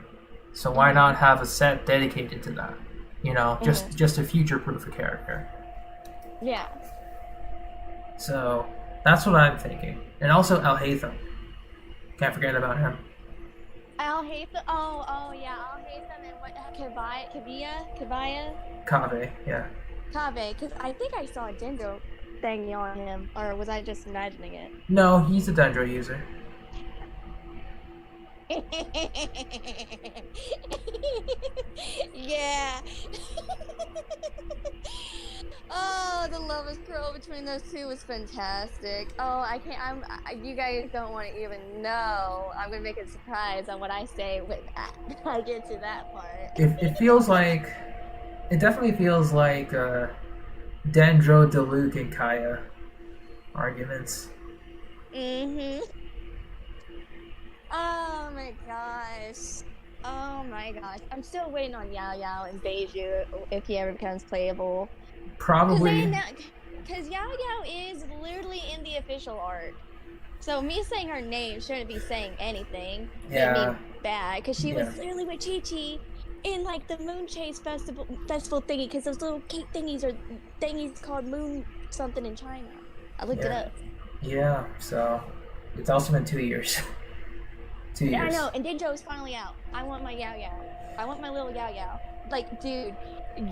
A: So why not have a set dedicated to that? You know, just to future-proof a character.
K: Yeah.
A: So that's what I'm thinking. And also Alhaitham. Can't forget about him.
K: Alhaitham. Oh yeah, Alhaitham and what? Kavaya.
A: Kave, yeah.
K: Kave, because I think I saw a Dendro thingy on him, or was I just imagining it?
A: No, he's a Dendro user.
K: Yeah. Oh, the love scroll between those two was fantastic. Oh, you guys don't want to even know. I'm gonna make a surprise on what I say when I get to that part.
A: It definitely feels like Dendro, Diluc, and Kaya arguments.
K: Oh my gosh. I'm still waiting on Yao Yao and Beiju if he ever becomes playable.
A: Probably.
K: Because Yao Yao is literally in the official art. So me saying her name shouldn't be saying anything.
A: Yeah.
K: It'd be bad. Because she was literally with Chi-Chi in like the Moon Chase festival thingy. Because those little cake thingies are thingies called Moon something in China. I looked it up.
A: Yeah, so it's also been 2 years. 2 years.
K: Yeah, I know, and Dendro is finally out. I want my Yao Yao. I want my little Yao Yao. Like, dude,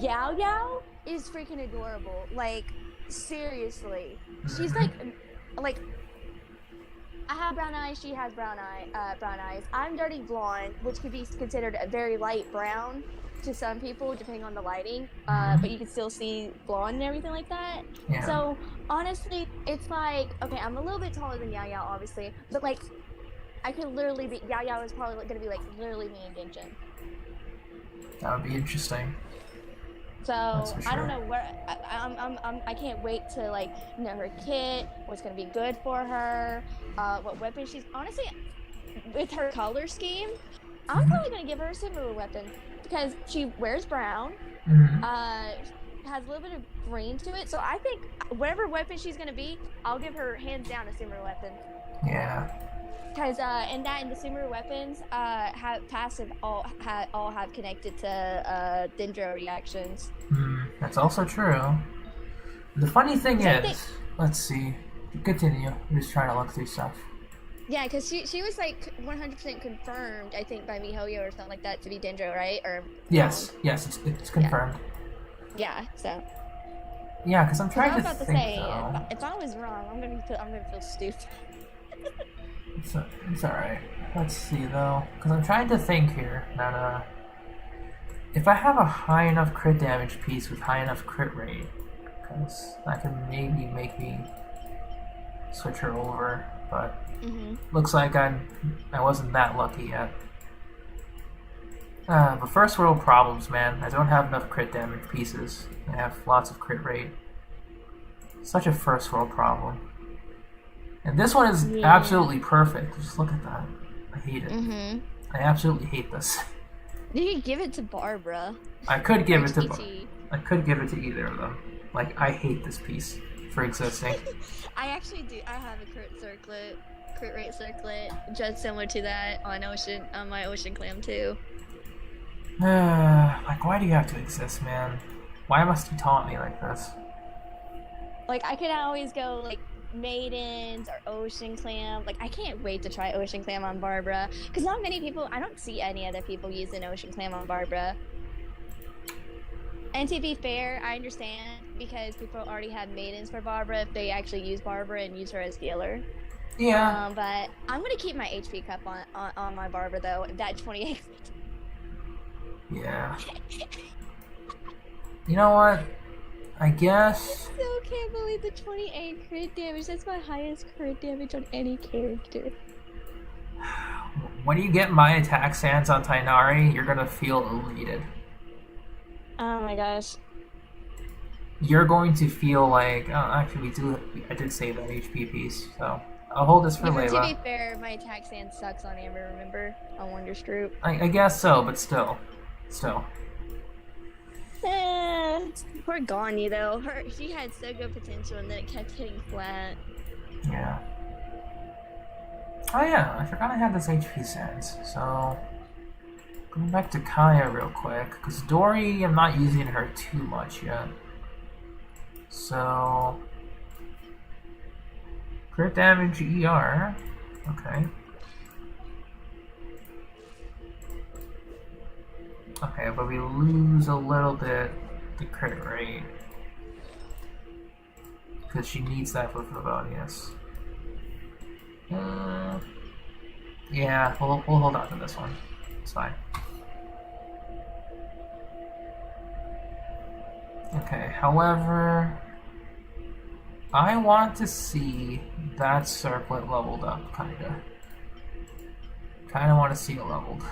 K: Yao Yao is freaking adorable. Like, seriously. She's like, I have brown eyes, she has brown eyes. I'm dirty blonde, which could be considered a very light brown to some people, depending on the lighting. But you can still see blonde and everything like that.
A: Yeah.
K: So, honestly, it's like, okay, I'm a little bit taller than Yao Yao, obviously, but like, I could literally be, Yao Yao is probably going to be like literally me and Genshin.
A: That would be interesting.
K: So
A: For sure.
K: I don't know where I can't wait to like know her kit, what's going to be good for her, what weapon she's honestly with her color scheme. I'm probably going to give her a Sumeru weapon because she wears brown, has a little bit of green to it. So I think whatever weapon she's going to be, I'll give her hands down a Sumeru weapon.
A: Yeah.
K: Because in the Sumeru weapons have passive all have connected to Dendro reactions.
A: That's also true. The funny thing is, let's see. Continue. I'm just trying to look through stuff.
K: Yeah, because she was like 100% confirmed, I think, by MiHoYo or something like that to be Dendro, right? Or
A: yes, it's confirmed.
K: Yeah, so.
A: Yeah, because I'm trying
K: I was
A: to
K: about
A: think.
K: to say, if I was wrong, I'm gonna feel stupid.
A: It's alright. Let's see though, because I'm trying to think here that if I have a high enough crit damage piece with high enough crit rate, because that can maybe make me switch her over, but looks like I wasn't that lucky yet. But first world problems, man. I don't have enough crit damage pieces. I have lots of crit rate. Such a first world problem. And this one is absolutely perfect. Just look at that. I hate it. I absolutely hate this.
K: You could give it to Barbara.
A: I could give it to either of them. Like, I hate this piece for existing.
K: I actually do. I have a crit rate circlet, just similar to that on my Ocean Clam too.
A: Like, why do you have to exist, man? Why must you taunt me like this?
K: Like, I could always go like Maidens or Ocean Clam. Like, I can't wait to try Ocean Clam on Barbara, because not many people, I don't see any other people using Ocean Clam on Barbara. And to be fair, I understand, because people already have Maidens for Barbara if they actually use Barbara and use her as healer.
A: Yeah.
K: But I'm gonna keep my HP cup on my Barbara though. That 28.
A: Yeah. You know what? I guess...
G: I still can't believe the 28 crit damage. That's my highest crit damage on any character.
A: When you get my attack stance on Tainari, you're gonna feel elated.
G: Oh my gosh.
A: You're going to feel like... Oh, actually, I did save that HP piece, so... I'll hold this for
G: To
A: Layla.
G: be fair, my attack stance sucks on Amber, remember? On Wonder Stroop.
A: I guess so, but still.
G: Poor Ganya though. She had so good potential and then it kept hitting flat.
A: Yeah. Oh yeah, I forgot I had this HP sense, so... Going back to Kaya real quick, because Dory, I'm not using her too much yet. So... Crit damage ER. Okay. Okay, but we lose a little bit the crit rate. Because she needs that for Favonius. Yeah, we'll hold on to this one. It's fine. Okay, however... I want to see that circlet leveled up, kinda. Kinda want to see it leveled.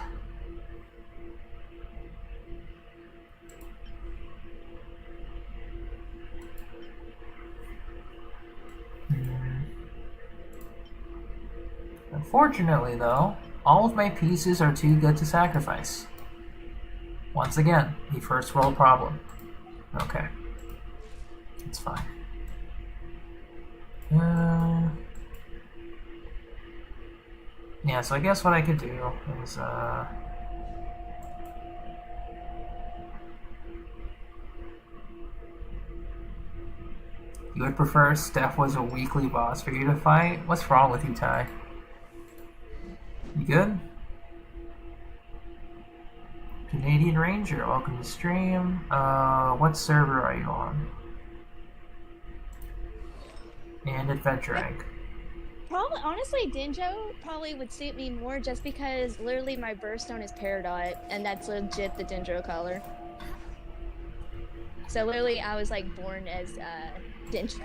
A: Unfortunately, though, all of my pieces are too good to sacrifice. Once again, the first world problem. Okay. It's fine. Yeah, so I guess what I could do is, you would prefer Steph was a weekly boss for you to fight? What's wrong with you, Ty? You good? Canadian Ranger, welcome to stream. What server are you on? And Adventure Rank.
G: Probably, honestly, Dinjo probably would suit me more just because literally my birthstone is Peridot, and that's legit the Dinjo color. So literally, I was like born as Dinjo.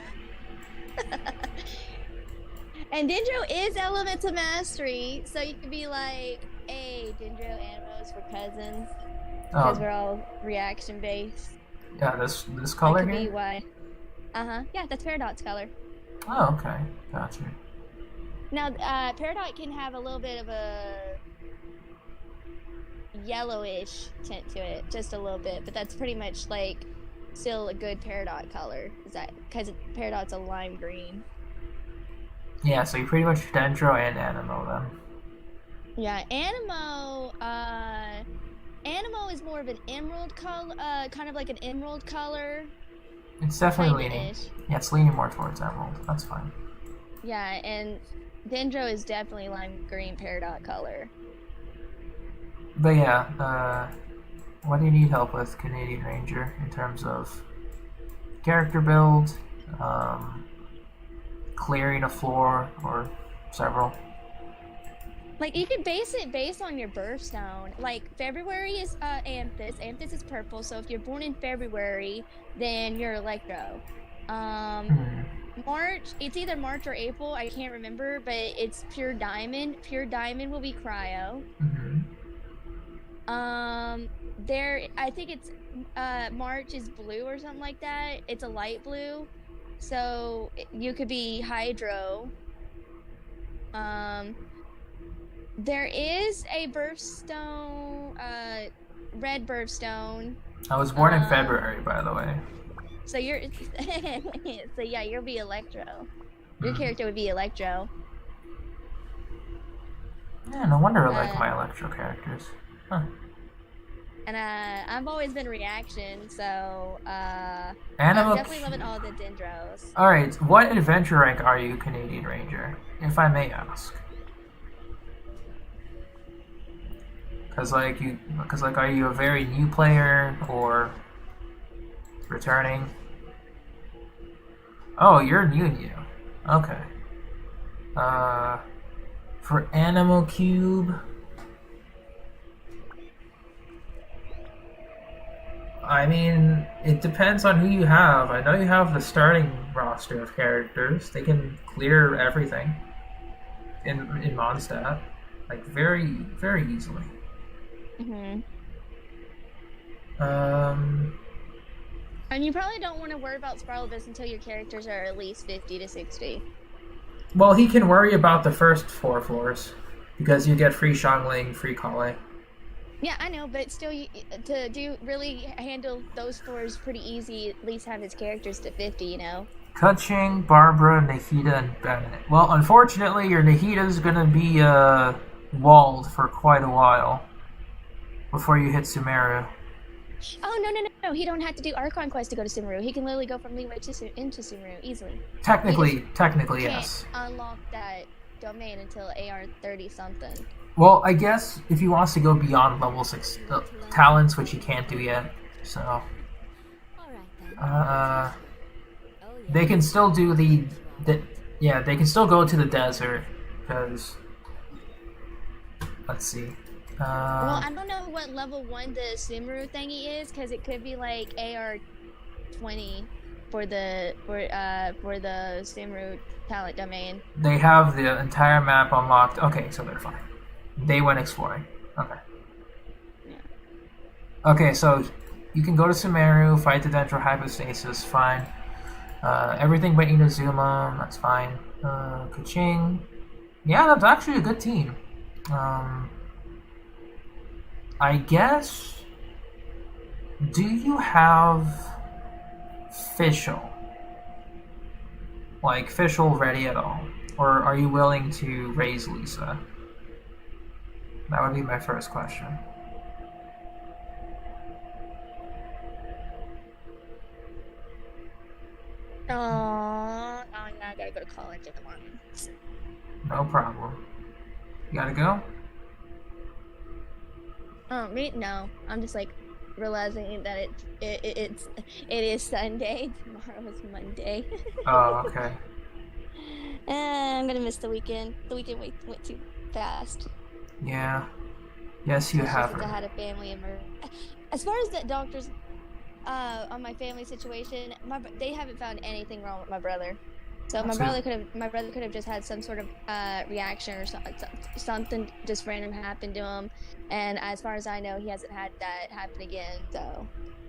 G: And Dinjo is Elemental Mastery, so you could be like, hey, Dinjo Animos for cousins. Because we're all reaction based.
A: Yeah, this color
G: that could
A: here?
G: Be why. Yeah, that's Peridot's color.
A: Oh, okay. Gotcha.
G: Now, Peridot can have a little bit of a yellowish tint to it, just a little bit, but that's pretty much like still a good Peridot color. Is that because Peridot's a lime green?
A: Yeah, so you're pretty much Dendro and Animo then.
G: Yeah, Animo is more of an emerald color, kind of like an emerald color.
A: It's definitely
G: Kinda-ish.
A: leaning. Yeah, it's leaning more towards Emerald. That's fine.
G: Yeah, and Dendro is definitely lime green Peridot color.
A: But yeah, what do you need help with, Canadian Ranger, in terms of character build, clearing a floor, or several?
G: Like, you could base it based on your birthstone. Like, February is Amethyst. Amethyst is purple, so if you're born in February, then you're Electro. March, it's either March or April, I can't remember, but it's Pure Diamond. Pure Diamond will be Cryo. I think it's, March is blue or something like that. It's a light blue. So, you could be Hydro. There is a birthstone, red birthstone.
A: I was born in February, by the way.
G: So you're, so yeah, you'll be Electro. Your character would be Electro.
A: Yeah, no wonder I like my Electro characters. Huh.
G: And I've always been reaction, so I'm
A: Animo
G: definitely loving all the Dendros.
A: Alright, what adventure rank are you, Canadian Ranger? If I may ask. Cause like, are you a very new player, or returning? Oh, you're new. Okay. For Animo Cube, I mean, it depends on who you have. I know you have the starting roster of characters. They can clear everything in Mondstadt, like very, very easily.
J: And you probably don't want to worry about Sparlabus until your characters are at least 50 to 60.
A: Well, he can worry about the first 4 floors because you get free Xiangling, free Kale.
J: Yeah, I know, but still, to really handle those floors pretty easy, at least have his characters to 50, you know?
A: Keqing, Barbara, Nahida, and Bennett. Well, unfortunately, your Nahida's gonna be walled for quite a while before you hit Sumeru.
J: Oh, no. He don't have to do Archon Quest to go to Sumeru. He can literally go from Liyue into Sumeru easily.
A: Technically,
J: Can't
A: yes.
J: unlock that domain until AR 30 something.
A: Well, I guess if he wants to go beyond level 6 talents, which he can't do yet, so they can still do they can still go to the desert because let's see.
J: Well, I don't know what level 1 the Sumeru thingy is, because it could be like AR 20 for the Sumeru talent domain.
A: They have the entire map unlocked. Okay, so they're fine. They went exploring. Okay.
J: Yeah.
A: Okay, so you can go to Sumeru, fight the Dendro Hypostasis, fine. Everything but Inazuma, that's fine. Keqing. Yeah, that's actually a good team. I guess... Do you have Fischl? Like, Fischl ready at all? Or are you willing to raise Lisa? That would be my first question.
J: Oh, yeah, I gotta go to college in the morning.
A: No problem. You gotta go?
J: Oh, me? No. I'm just like realizing that it is Sunday. Tomorrow is Monday.
A: Oh, okay.
J: I'm gonna miss the weekend. The weekend went too fast.
A: Yeah. Yes, you have
J: I had a family emergency. As far as the doctors on my family situation, they haven't found anything wrong with my brother. So my brother could have just had some sort of reaction or something just random happened to him, and as far as I know, he hasn't had that happen again. So.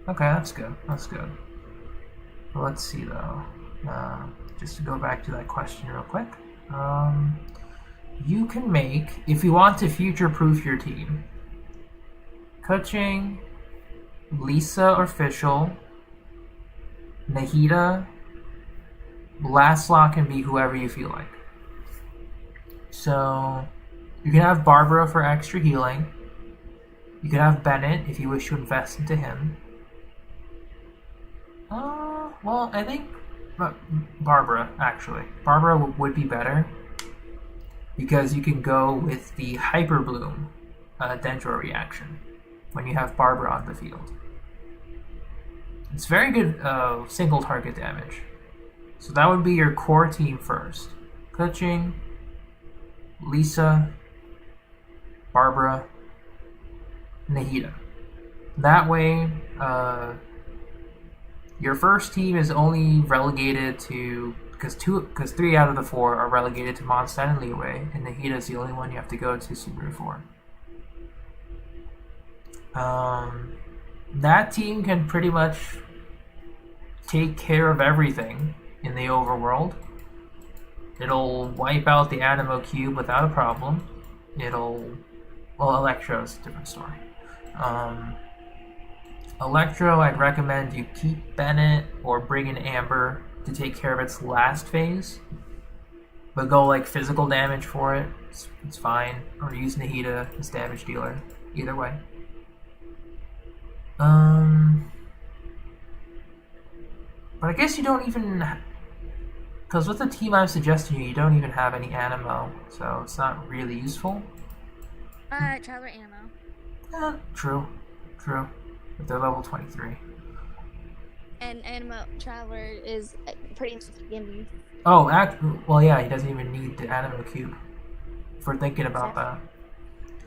A: Okay, that's good. That's good. Well, let's see though. Just to go back to that question real quick. You can make, if you want to future-proof your team, Keqing, Lisa or Fischl, Nahida. Last slot can be whoever you feel like. So, you can have Barbara for extra healing. You can have Bennett if you wish to invest into him. Well, I think Barbara, actually. Barbara would be better. Because you can go with the Hyper Bloom Dendro reaction when you have Barbara on the field. It's very good single target damage. So that would be your core team first. Keqing, Lisa, Barbara, Nahida. That way, your first team is only relegated to... Because 3 out of the 4 are relegated to Mondstadt and Liyue, and Nahida is the only one you have to go to Sumeru for. That team can pretty much take care of everything in the overworld. It'll wipe out the Animo Cube without a problem. Well, Electro's a different story. Electro, I'd recommend you keep Bennett or bring in Amber to take care of its last phase. But go like physical damage for it. It's fine. Or use Nahida as damage dealer. Either way. But I guess you don't even... Because with the team I'm suggesting you don't even have any Animo. So it's not really useful.
J: Traveler Animo.
A: True. But they're level 23.
J: And Animo Traveler is pretty gimme.
A: Oh, well, yeah, he doesn't even need the Animo Cube. If we're thinking about that.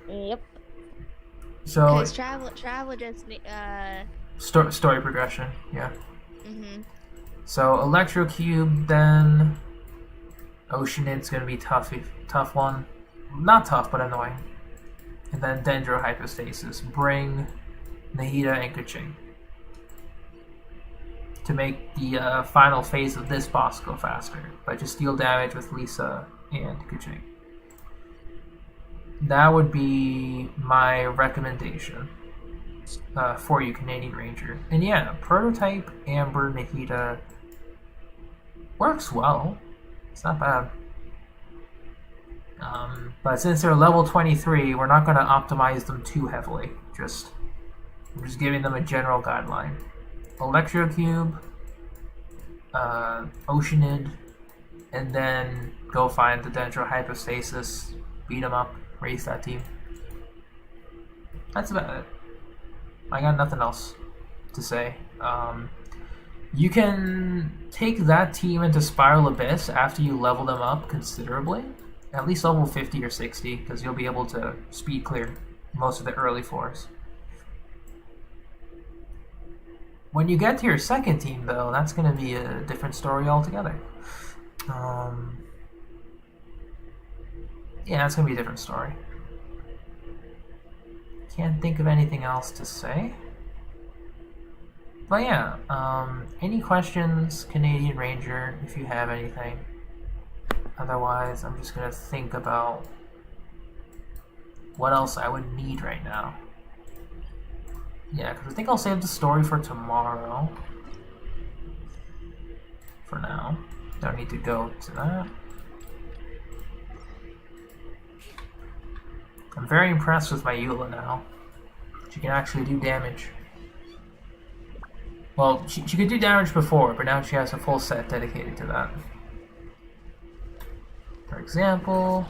J: Yep.
A: So...
J: Because Traveler just
A: Story progression, yeah.
K: Mm-hmm.
A: So Electrocube, then Oceanid's gonna be tough one. Not tough, but annoying. And then Dendrohypostasis. Bring Nahida and Kuching to make the final phase of this boss go faster, but just deal damage with Lisa and Kuching. That would be my recommendation for you, Canadian Ranger. And yeah, Prototype, Amber, Nahida works well. It's not bad. But since they're level 23, we're not going to optimize them too heavily. I'm just giving them a general guideline. Electrocube, Oceanid, and then go find the Dendrohypostasis, beat them up, raise that team. That's about it. I got nothing else to say. You can take that team into Spiral Abyss after you level them up considerably, at least level 50 or 60, because you'll be able to speed clear most of the early fours. When you get to your second team, though, that's going to be a different story altogether. Yeah, that's going to be a different story. Can't think of anything else to say. But yeah, any questions, Canadian Ranger, if you have anything? Otherwise, I'm just going to think about what else I would need right now. Yeah, because I think I'll save the story for tomorrow. For now. Don't need to go to that. I'm very impressed with my Eula now. She can actually do damage. Well, she could do damage before, but now she has a full set dedicated to that. For example...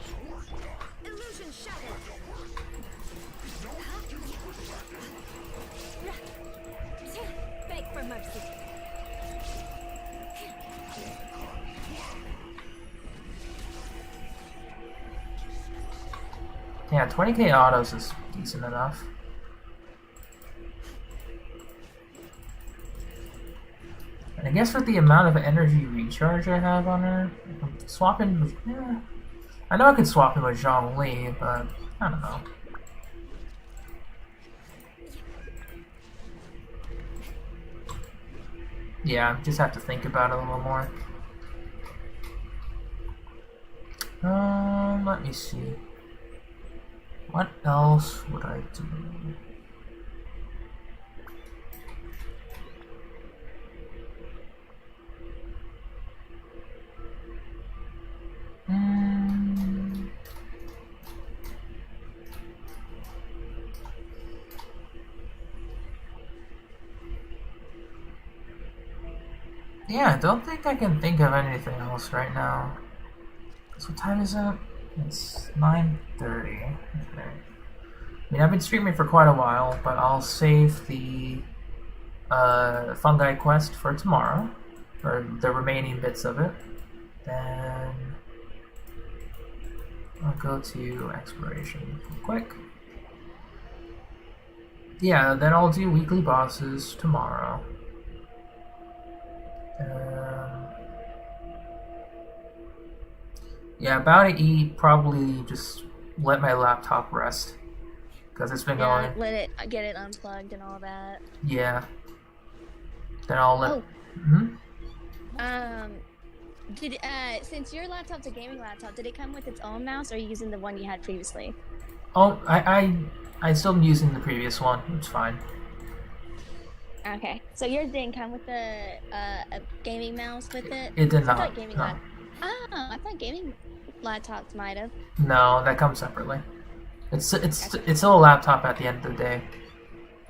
G: Beg for mercy.
A: Yeah, 20k autos is decent enough. And I guess with the amount of energy recharge I have on her, I'm swapping with... Yeah, I know I could swap him with Zhongli, but I don't know. Yeah, just have to think about it a little more. Let me see. What else would I do? Yeah, I don't think I can think of anything else right now. So what time is it? It's 9:30. Okay. I mean, I've been streaming for quite a while, but I'll save the Fungi quest for tomorrow, or the remaining bits of it. Then I'll go to exploration real quick. Yeah, then I'll do weekly bosses tomorrow. Yeah, about to eat, probably just let my laptop rest. Because it's been going.
K: Let it get it unplugged and all that.
A: Yeah. Then I'll let...
K: Oh.
A: Mm-hmm.
K: Since your laptop's a gaming laptop, did it come with its own mouse, or are you using the one you had previously?
A: Oh, I still am using the previous one. It's fine.
K: Okay, so yours didn't come with a gaming mouse with it?
A: It did not.
K: I thought gaming
A: No.
K: I thought gaming laptops might have.
A: No, that comes separately. It's still a laptop at the end of the day.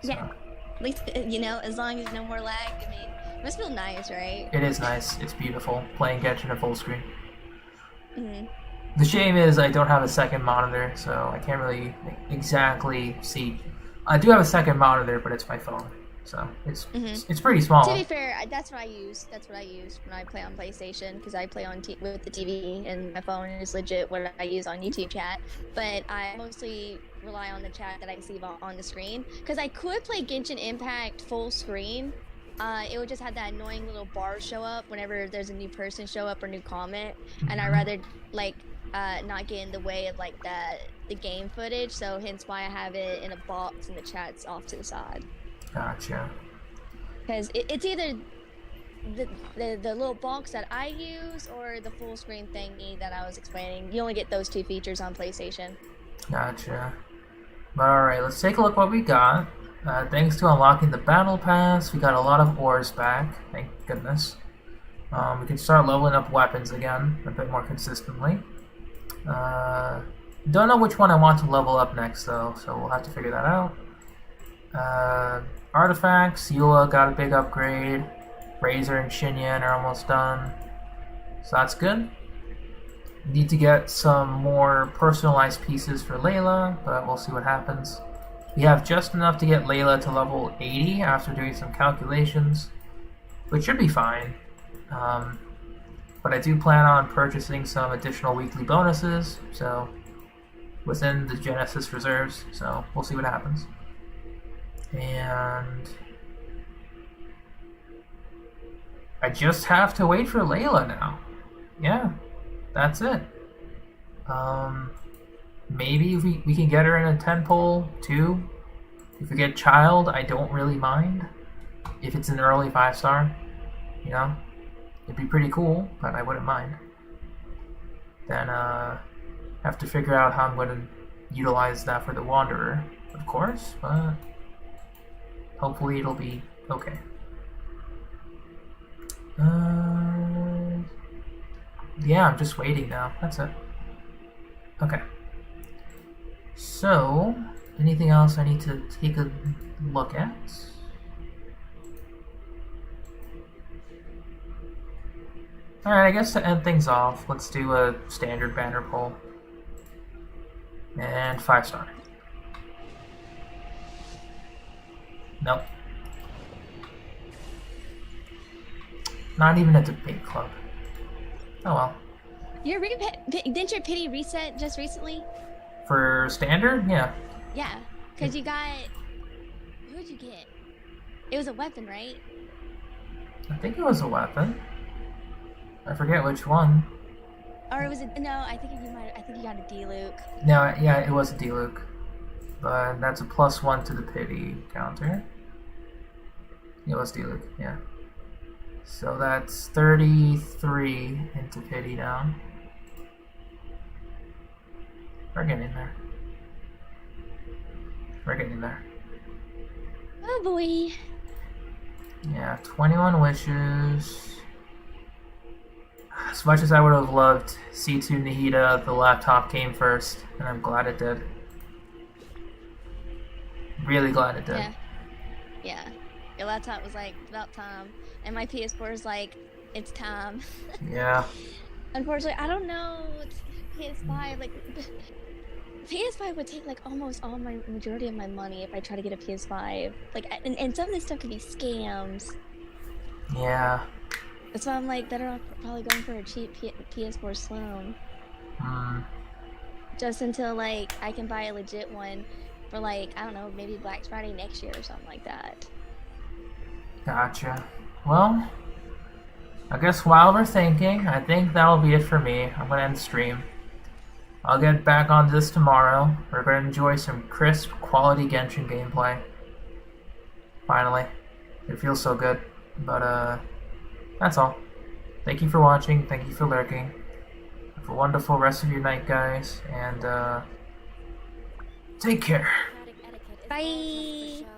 A: So.
K: Yeah. At least, as long as no more lag, I mean, it must feel nice, right?
A: It is nice. It's beautiful. Playing Genshin at full screen.
K: Mm-hmm.
A: The shame is I don't have a second monitor, so I can't really exactly see. I do have a second monitor, but it's my phone. So it's
K: Mhm.
A: it's pretty small.
K: To be fair, that's what I use. That's what I use when I play on PlayStation because I play on with the TV and my phone is legit what I use on YouTube chat. But I mostly rely on the chat that I see on the screen because I could play Genshin Impact full screen. It would just have that annoying little bar show up whenever there's a new person show up or new comment, and I rather like not get in the way of like the game footage. So hence why I have it in a box and the chat's off to the side.
A: Gotcha.
K: Because it's either the little box that I use or the full screen thingy that I was explaining. You only get those two features on PlayStation.
A: Gotcha. Alright, let's take a look what we got. Thanks to unlocking the battle pass, we got a lot of ores back. Thank goodness. We can start leveling up weapons again a bit more consistently. Don't know which one I want to level up next though, so we'll have to figure that out. Artifacts, Eula got a big upgrade. Razor and Xinyan are almost done. So that's good. Need to get some more personalized pieces for Layla, but we'll see what happens. We have just enough to get Layla to level 80 after doing some calculations, which should be fine. But I do plan on purchasing some additional weekly bonuses, so within the Genesis reserves, so we'll see what happens. And I just have to wait for Layla now. Yeah, that's it. Maybe we can get her in a 10-pole too. If we get Child, I don't really mind. If it's an early 5-star, you know, it'd be pretty cool, but I wouldn't mind. Then have to figure out how I'm going to utilize that for the Wanderer, of course, but hopefully it'll be okay. Yeah, I'm just waiting now. That's it. Okay. So, anything else I need to take a look at? Alright, I guess to end things off, let's do a standard banner poll. And 5-star. Nope. Not even a debate club. Oh well.
K: Didn't your pity reset just recently?
A: For standard? Yeah.
K: Yeah, because you got... Who'd you get? It was a weapon, right?
A: I think it was a weapon. I forget which one.
K: Or was it... No, I think you got a D-Luke.
A: No, yeah, it was a D-Luke. But that's a +1 to the pity counter. It was D-Luke, yeah. So that's 33 into pity now. We're getting there. We're getting there.
K: Oh boy.
A: Yeah, 21 wishes. As much as I would have loved C2 Nahida, the laptop came first, and I'm glad it did. Really glad it did.
K: Yeah. Yeah. Your laptop was like, about time. And my PS4 is like, it's time.
A: Yeah.
K: Unfortunately, I don't know. PS5, like... PS5 would take like almost all my majority of my money if I try to get a PS5. Like, and some of this stuff could be scams.
A: Yeah.
K: That's why I'm like better off probably going for a cheap PS4 Slim. Just until like I can buy a legit one for like, I don't know, maybe Black Friday next year or something like that.
A: Gotcha. Well, I guess while we're thinking, I think that'll be it for me. I'm gonna end the stream. I'll get back on this tomorrow. We're going to enjoy some crisp, quality Genshin gameplay. Finally. It feels so good. But, that's all. Thank you for watching. Thank you for lurking. Have a wonderful rest of your night, guys. And, take care.
K: Bye!